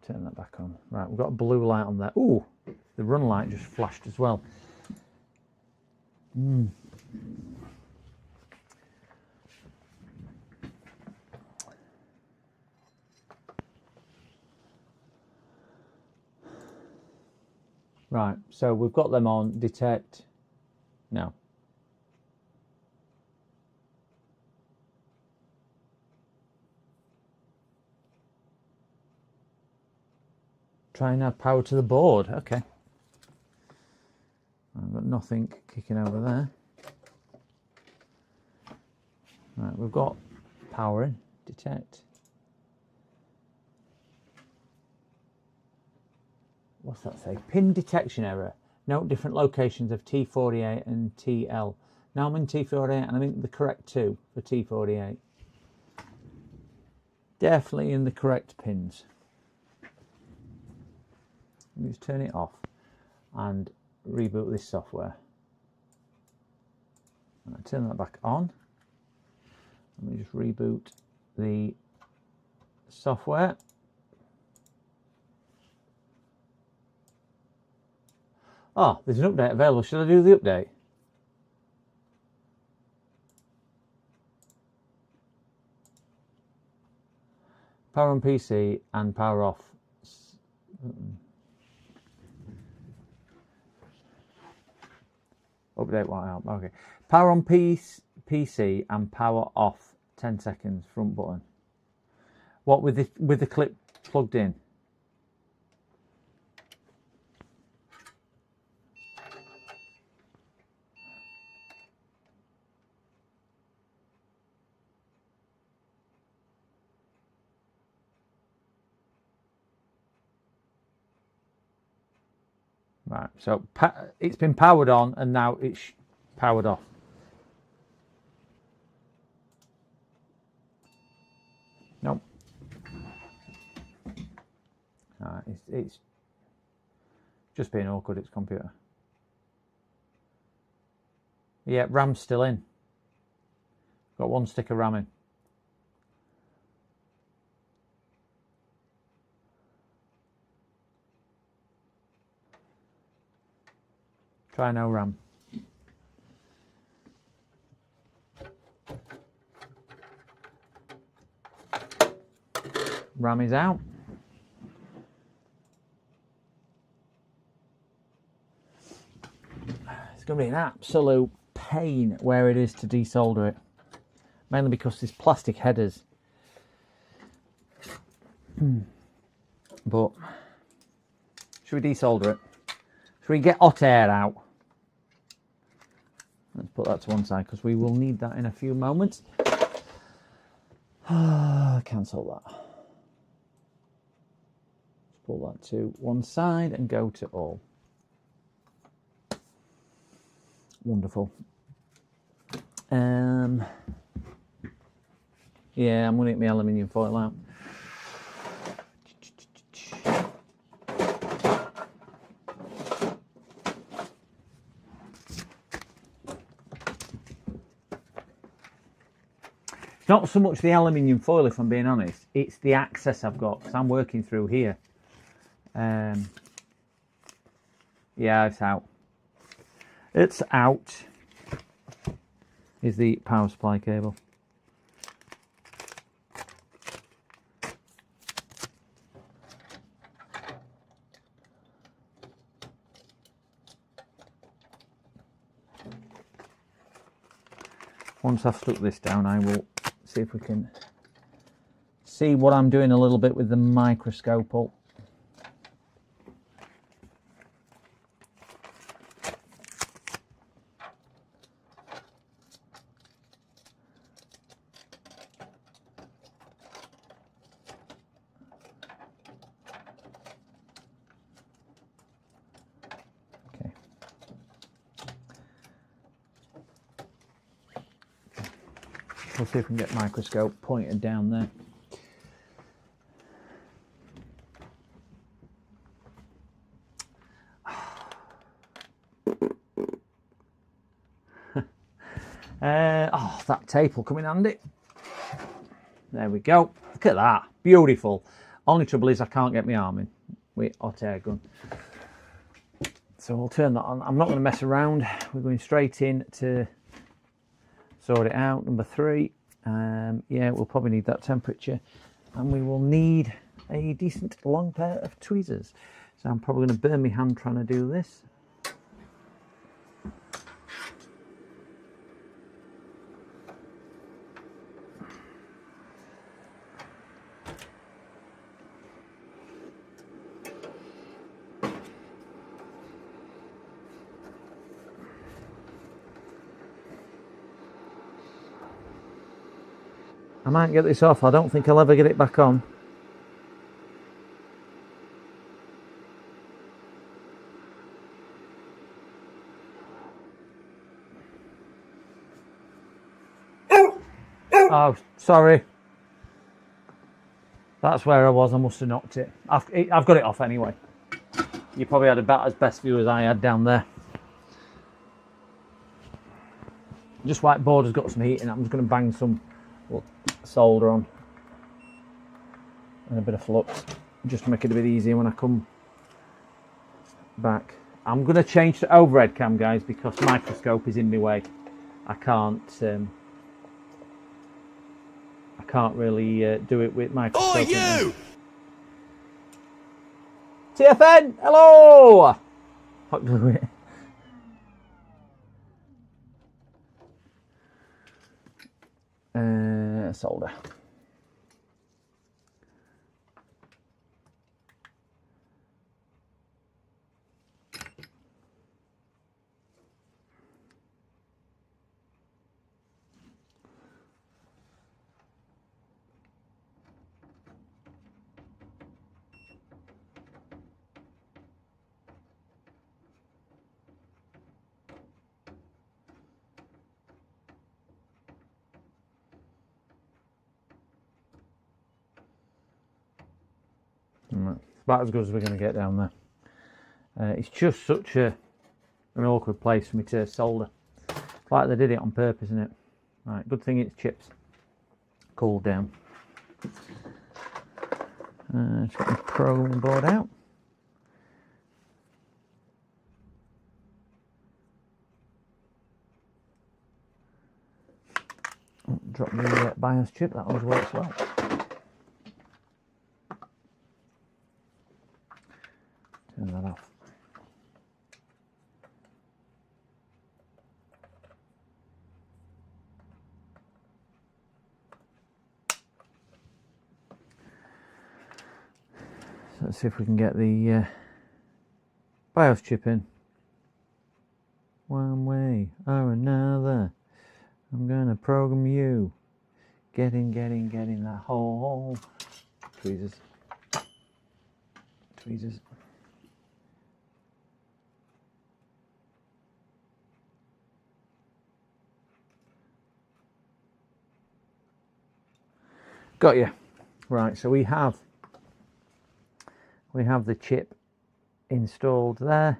Turn that back on. Right, we've got a blue light on there. Ooh, the run light just flashed as well. Right, so we've got them on. Detect. No. Try and add power to the board. Okay. I've got nothing kicking over there. Right, we've got power in. Detect. What's that say? Pin detection error. Note different locations of T48 and TL. Now I'm in T48 and I'm in the correct 2 for T48. Definitely in the correct pins. Let me just turn it off and reboot this software. And I turn that back on. Let me just reboot the software. Oh, there's an update available. Should I do the update? Power on PC and power off. Update what help? Okay. Power on PC and power off. 10 seconds. Front button. What with the clip plugged in? Right, so it's been powered on and now it's powered off. Nope. It's just being awkward, it's computer. Yeah, RAM's still in. Got 1 stick of RAM in. Try no RAM. RAM is out. It's going to be an absolute pain where it is to desolder it. Mainly because there's plastic headers. But should we desolder it? Should we get hot air out? Let's put that to one side because we will need that in a few moments. Cancel that. Pull that to one side and go to all. Wonderful. Yeah, I'm going to get my aluminium foil out. It's not so much the aluminium foil, if I'm being honest. It's the access I've got, because I'm working through here. Yeah, it's out. It's out. Is the power supply cable. Once I've stuck this down, I will see if we can see what I'm doing a little bit with the microscope up. Okay. We'll see if we can get microscope pointed down there. Oh, that tape will come in handy. There we go. Look at that. Beautiful. Only trouble is I can't get my arm in with hot air gun. So we'll turn that on. I'm not going to mess around. We're going straight in to sort it out. Number 3. Yeah, we'll probably need that temperature. And we will need a decent long pair of tweezers. So I'm probably going to burn my hand trying to do this. I might get this off. I don't think I'll ever get it back on. Oh, sorry. That's where I was. I must have knocked it. I've got it off anyway. You probably had about as best view as I had down there. Just whiteboard has got some heat in it. I'm just going to bang some solder on and a bit of flux just to make it a bit easier when I come back. I'm going to change to overhead cam, guys, because microscope is in my way. I can't really do it with microscope. Oh, you! TFN, hello! Hot glue it. Solder. About as good as we're going to get down there. It's just such an awkward place for me to solder. It's like they did it on purpose, isn't it? Right, good thing it's chips. Cooled down. Just get my programming board out. Drop the BIOS chip, that always works well. Turn that off. So let's see if we can get the BIOS chip in. One way or another, I'm gonna program you. Getting that hole. Tweezers. Tweezers. Got you. Right, so we have the chip installed there.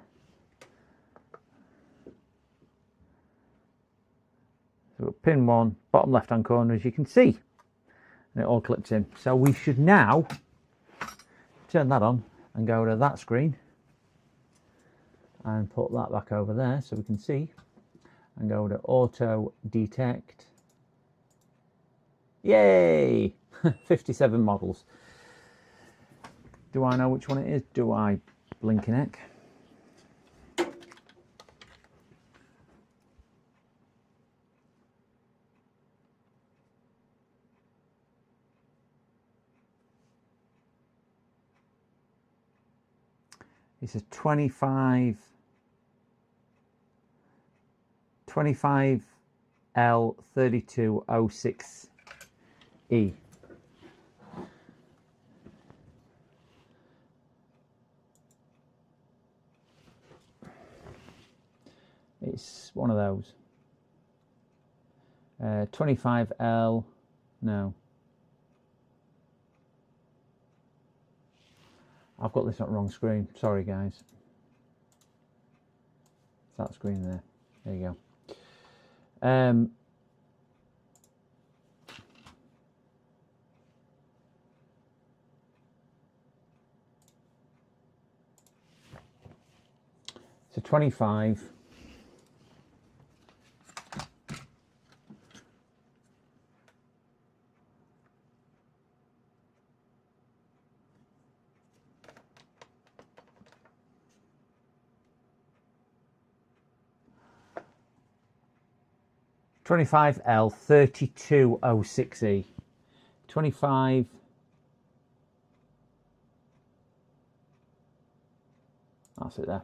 So pin 1, bottom left hand corner, as you can see, and it all clips in. So we should now turn that on and go to that screen and put that back over there so we can see, and go to auto detect. Yay! 57 models. Do I know which one it is? Do I blinking heck? It's a 25L3206E. It's one of those. 25L, no. I've got this on the wrong screen. Sorry, guys. It's that screen there. There you go. 25. L3206E. 25. That's it there.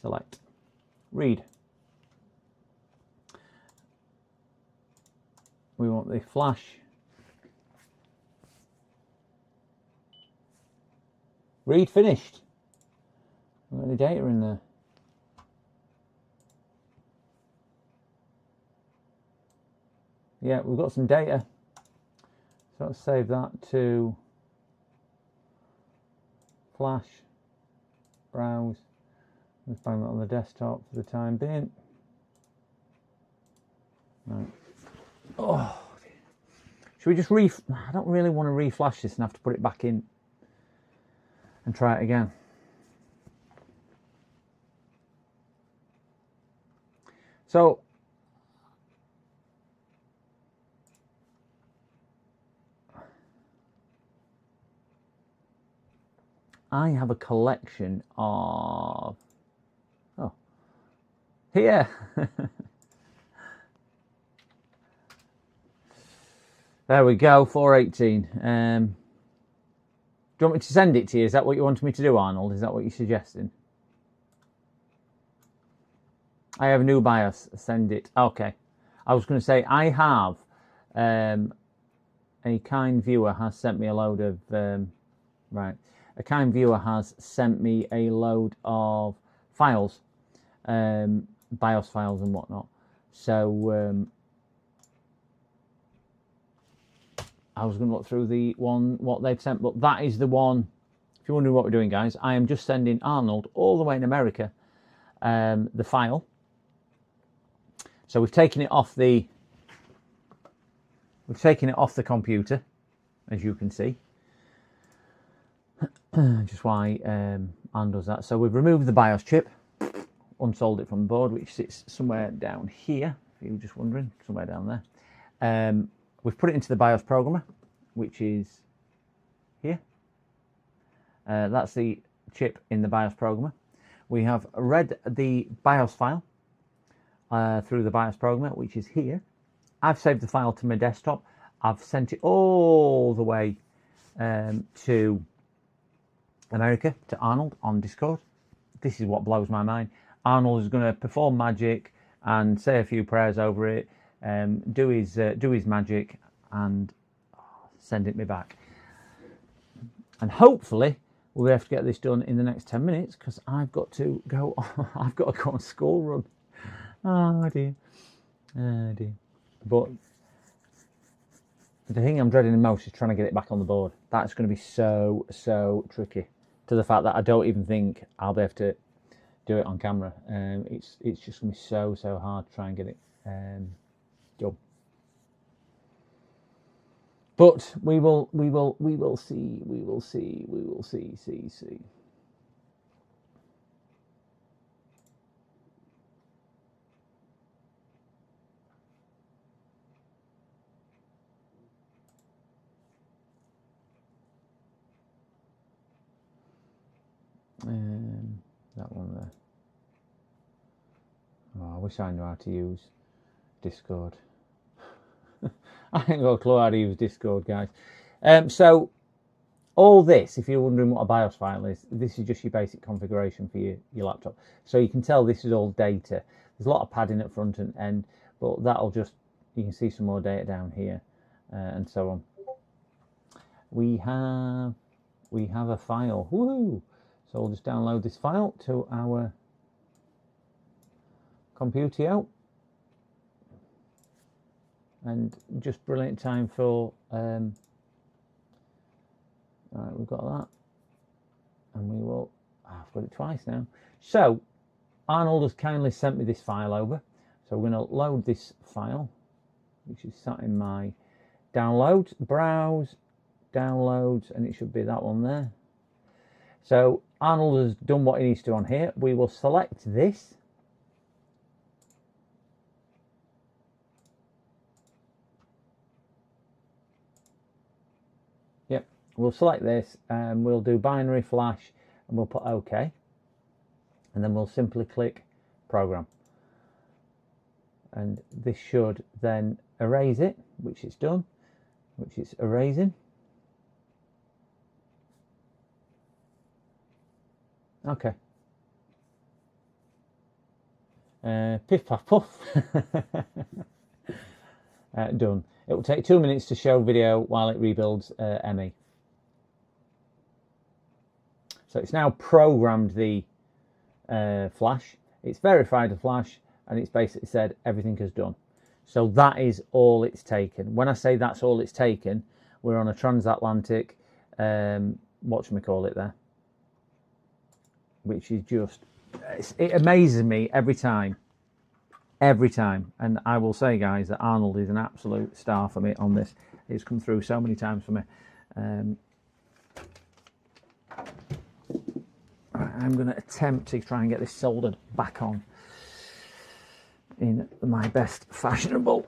Select. Read. We want the flash. Read finished. We've got any data in there. Yeah, we've got some data. So let's save that to flash, browse. Let's bang that on the desktop for the time being. Right. Oh, should we just I don't really want to reflash this and have to put it back in and try it again. So I have a collection of, oh, here. There we go, 418. Do you want me to send it to you? Is that what you wanted me to do, Arnold? Is that what you're suggesting? I have a new BIOS. Send it. Okay. I was going to say, I have, a kind viewer has sent me a load of, right. A kind viewer has sent me a load of files, BIOS files and whatnot. So I was going to look through the one, what they've sent, but that is the one. If you're wondering what we're doing, guys, I am just sending Arnold all the way in America the file. So we've taken it off the computer, as you can see. Just why Anne does that. So we've removed the BIOS chip, unsold it from the board, which sits somewhere down here, if you're just wondering, somewhere down there. We've put it into the BIOS programmer, which is here. That's the chip in the BIOS programmer. We have read the BIOS file through the BIOS programmer, which is here. I've saved the file to my desktop. I've sent it all the way to America, to Arnold on Discord. This is what blows my mind. Arnold is going to perform magic and say a few prayers over it, do his magic, and send it me back. And hopefully we'll have to get this done in the next 10 minutes because I've got to go. I've got to go on school run. Oh dear, oh dear. But the thing I'm dreading the most is trying to get it back on the board. That's going to be so tricky. To the fact that I don't even think I'll be able to do it on camera. It's just going to be so hard to try and get it Done. But we will see. That one there. Oh, I wish I knew how to use Discord. I ain't got a clue how to use Discord, guys. So all this, if you're wondering what a BIOS file is, this is just your basic configuration for your laptop. So you can tell this is all data. There's a lot of padding at front and end, but that'll just, you can see some more data down here and so on. We have a file. Woohoo! So we'll just download this file to our computer. And just brilliant time for all right, we've got that, and we will I've got it twice now. So Arnold has kindly sent me this file over, so we're going to load this file, which is sat in my downloads, browse, downloads, and it should be that one there. So Arnold has done what he needs to on here. We will select this. Yep, we'll select this and we'll do binary flash and we'll put OK. And then we'll simply click program. And this should then erase it, which it's done, which it's erasing. Okay. Piff paff puff. Done. It will take 2 minutes to show video while it rebuilds ME. So it's now programmed the flash. It's verified the flash, and it's basically said everything is done. So that is all it's taken. When I say that's all it's taken, we're on a transatlantic, whatchamacallit there, which is just, it amazes me every time. And I will say, guys, that Arnold is an absolute star for me on this. It's come through so many times for me. Right, I'm going to attempt to try and get this soldered back on in my best fashionable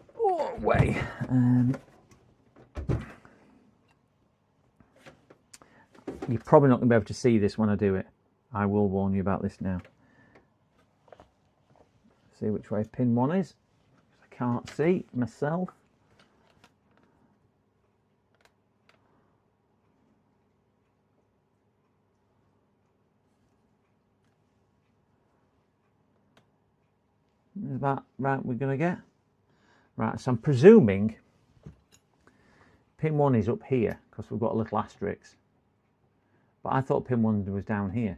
way. You're probably not going to be able to see this when I do it. I will warn you about this now. See which way pin 1 is. I can't see myself. Is that right? We're going to get right. So I'm presuming pin 1 is up here because we've got a little asterisk. But I thought pin 1 was down here.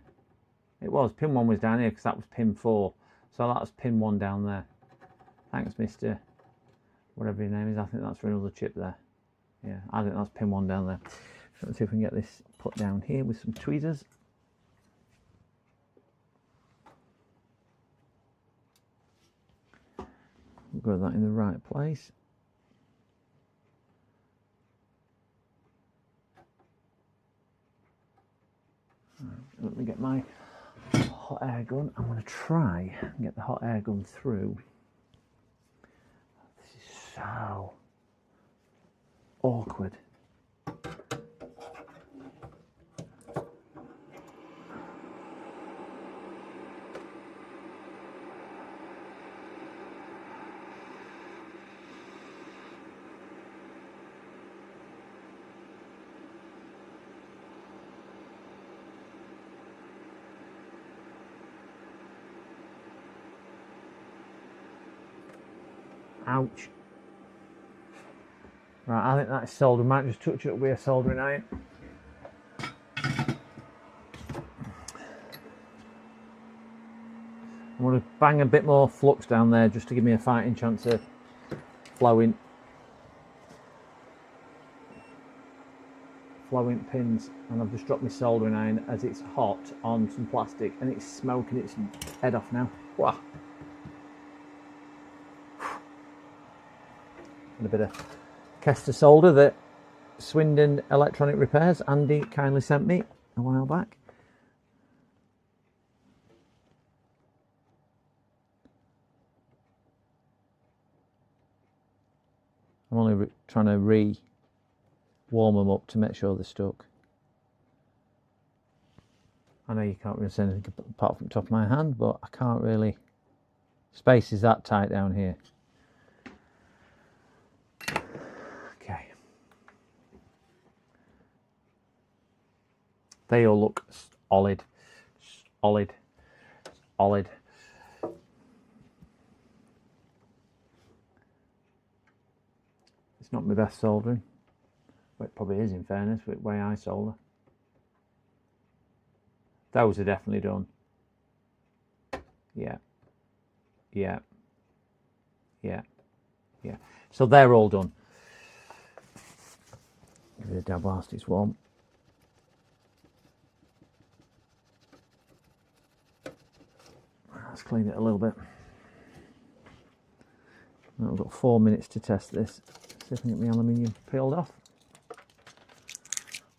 It was. Pin 1 was down here because that was pin 4. So that was pin 1 down there. Thanks, Mr. whatever your name is. I think that's for another chip there. Yeah, I think that's pin 1 down there. So let's see if we can get this put down here with some tweezers. We've got that in the right place. Let me get my hot air gun. I'm going to try and get the hot air gun through. This is so awkward. Ouch. Right, I think that's soldered. Might just touch it up with a soldering iron. I'm going to bang a bit more flux down there just to give me a fighting chance of flowing pins. And I've just dropped my soldering iron as it's hot on some plastic and it's smoking its head off now. Wow. And a bit of Kester solder that Swindon Electronic Repairs, Andy, kindly sent me a while back. I'm only trying to warm them up to make sure they're stuck. I know you can't really see anything apart from the top of my hand, but I can't really. Space is that tight down here. Okay. They all look solid, solid, solid. It's not my best soldering. Well, it probably is, in fairness, with the way I solder. Those are definitely done. Yeah. Yeah. Yeah. Yeah. So they're all done. Give it a dab whilst it's warm. Let's clean it a little bit. I've got 4 minutes to test this. See if I can get my aluminium peeled off.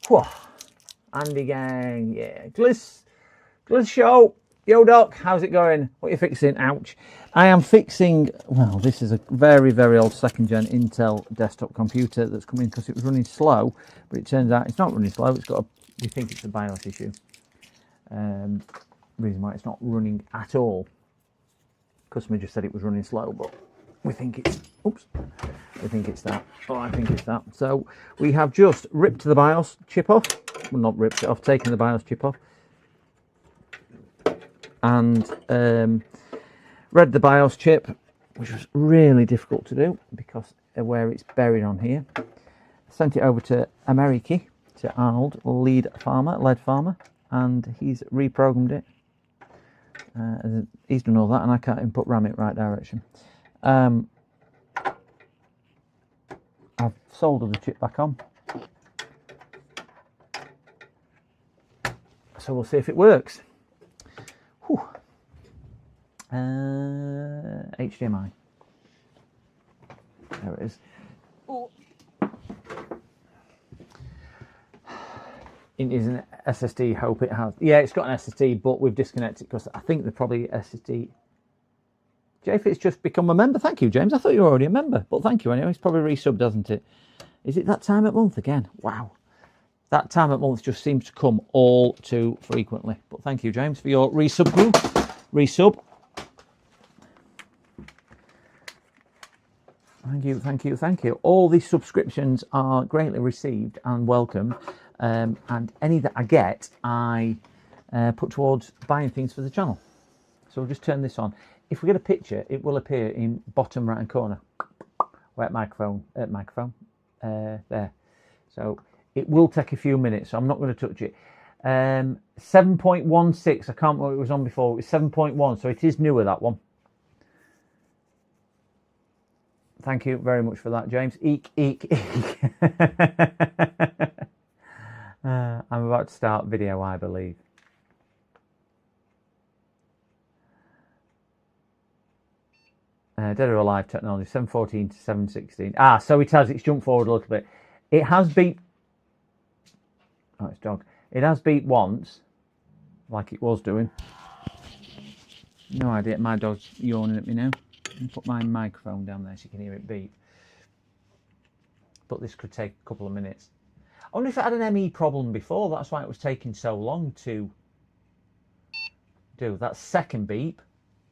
Whoa. Andy gang, yeah. Gliss show. Yo Doc, how's it going? What are you fixing? Ouch. I am fixing, well, this is a very, very old second gen Intel desktop computer that's come in because it was running slow, but it turns out it's not running slow. It's got a, we think it's a BIOS issue. Reason why it's not running at all. Customer just said it was running slow, but we think it's, oops, we think it's that. Oh, I think it's that. So we have just ripped the BIOS chip off. Well, not ripped it off, taken the BIOS chip off. And read the BIOS chip, which was really difficult to do because of where it's buried on here. Sent it over to America, to Arnold, lead farmer, and he's reprogrammed it. He's done all that, and I can't input RAM it right direction. I've soldered the chip back on, so we'll see if it works. Whew. HDMI. There it is. Ooh. It is an SSD. Hope it has. Yeah, it's got an SSD, but we've disconnected because I think they're probably SSD. JFit's just become a member. Thank you, James. I thought you were already a member, but thank you anyway. It's probably resubbed, doesn't it? Is it that time of month again? Wow. That time of month just seems to come all too frequently. But thank you, James, for your resub. Resub. Thank you, thank you, thank you. All these subscriptions are greatly received and welcomed. And any that I get, I put towards buying things for the channel. So we'll just turn this on. If we get a picture, it will appear in bottom right hand corner. Where microphone, there. So it will take a few minutes, so I'm not going to touch it. 7.16, I can't remember what it was on before. It was 7.1, so it is newer, that one. Thank you very much for that, James. Eek, eek, eek. I'm about to start video, I believe. Dead or Alive technology, 7.14 to 7.16. Ah, so it has, it's jumped forward a little bit. It has beeped. Oh, it's dog. It has beeped once, like it was doing. No idea, my dog's yawning at me now. I'll put my microphone down there so you can hear it beep. But this could take a couple of minutes. I wonder if it had an ME problem before, that's why it was taking so long to do. That second beep,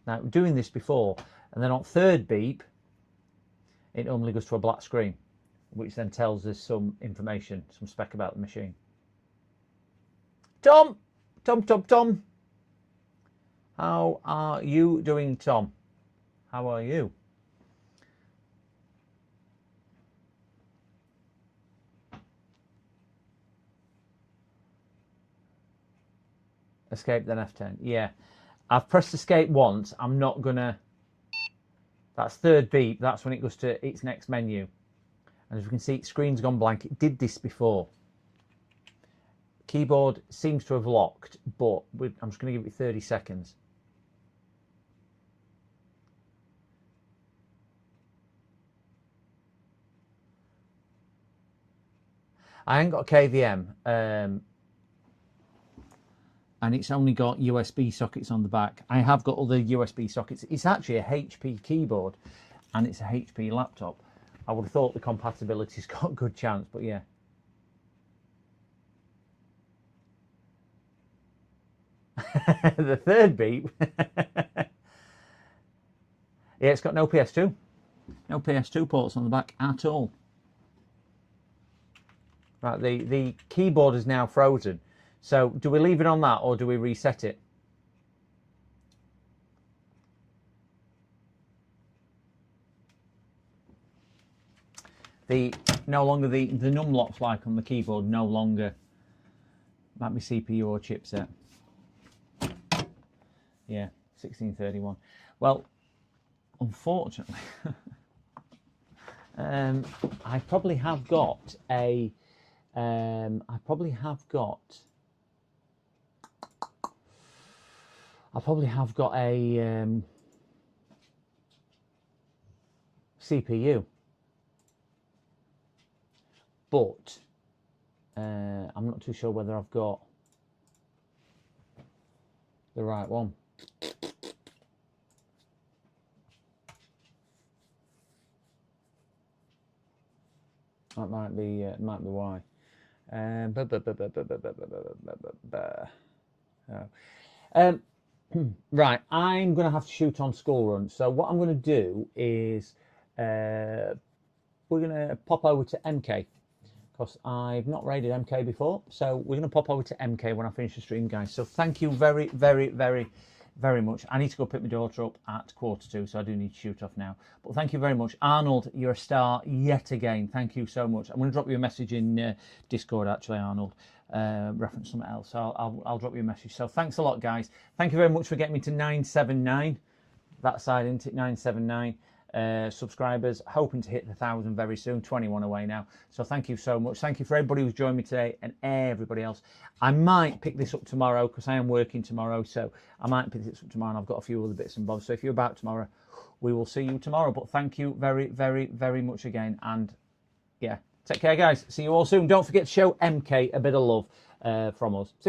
now doing this before, and then on third beep, it normally goes to a black screen, which then tells us some information, some spec about the machine. Tom! Tom! How are you doing, Tom? How are you? Escape, then F10. Yeah. I've pressed escape once. I'm not gonna... That's third beep. That's when it goes to its next menu. And as you can see, screen's gone blank. It did this before. Keyboard seems to have locked, but I'm just going to give it 30 seconds. I ain't got KVM, and it's only got USB sockets on the back. I have got other USB sockets. It's actually a HP keyboard, and it's a HP laptop. I would have thought the compatibility's got a good chance, but yeah. The third beep. Yeah, it's got no PS2. No PS2 ports on the back at all. Right, the keyboard is now frozen. So do we leave it on that or do we reset it? The numlocks like on the keyboard no longer might be CPU or chipset. Yeah, 1631. Well, unfortunately, I probably have got a CPU, but I'm not too sure whether I've got the right one. That might be why. Right, I'm going to have to shoot on school run. So what I'm going to do is we're going to pop over to MK because I've not raided MK before. So we're going to pop over to MK when I finish the stream, guys. So thank you very, very, very, very much. I need to go pick my daughter up at 1:45, so I do need to shoot off now. But thank you very much. Arnold, you're a star yet again. Thank you so much. I'm going to drop you a message in Discord, actually, Arnold. Reference something else. So I'll drop you a message. So thanks a lot, guys. Thank you very much for getting me to 979. That side, isn't it? 979 subscribers. Hoping to hit the 1,000 very soon. 21 away now. So thank you so much. Thank you for everybody who's joined me today and everybody else. I might pick this up tomorrow because I am working tomorrow. So I might pick this up tomorrow and I've got a few other bits and bobs. So if you're about tomorrow, we will see you tomorrow. But thank you very, very, very much again. And yeah, take care, guys. See you all soon. Don't forget to show MK a bit of love from us. See you later.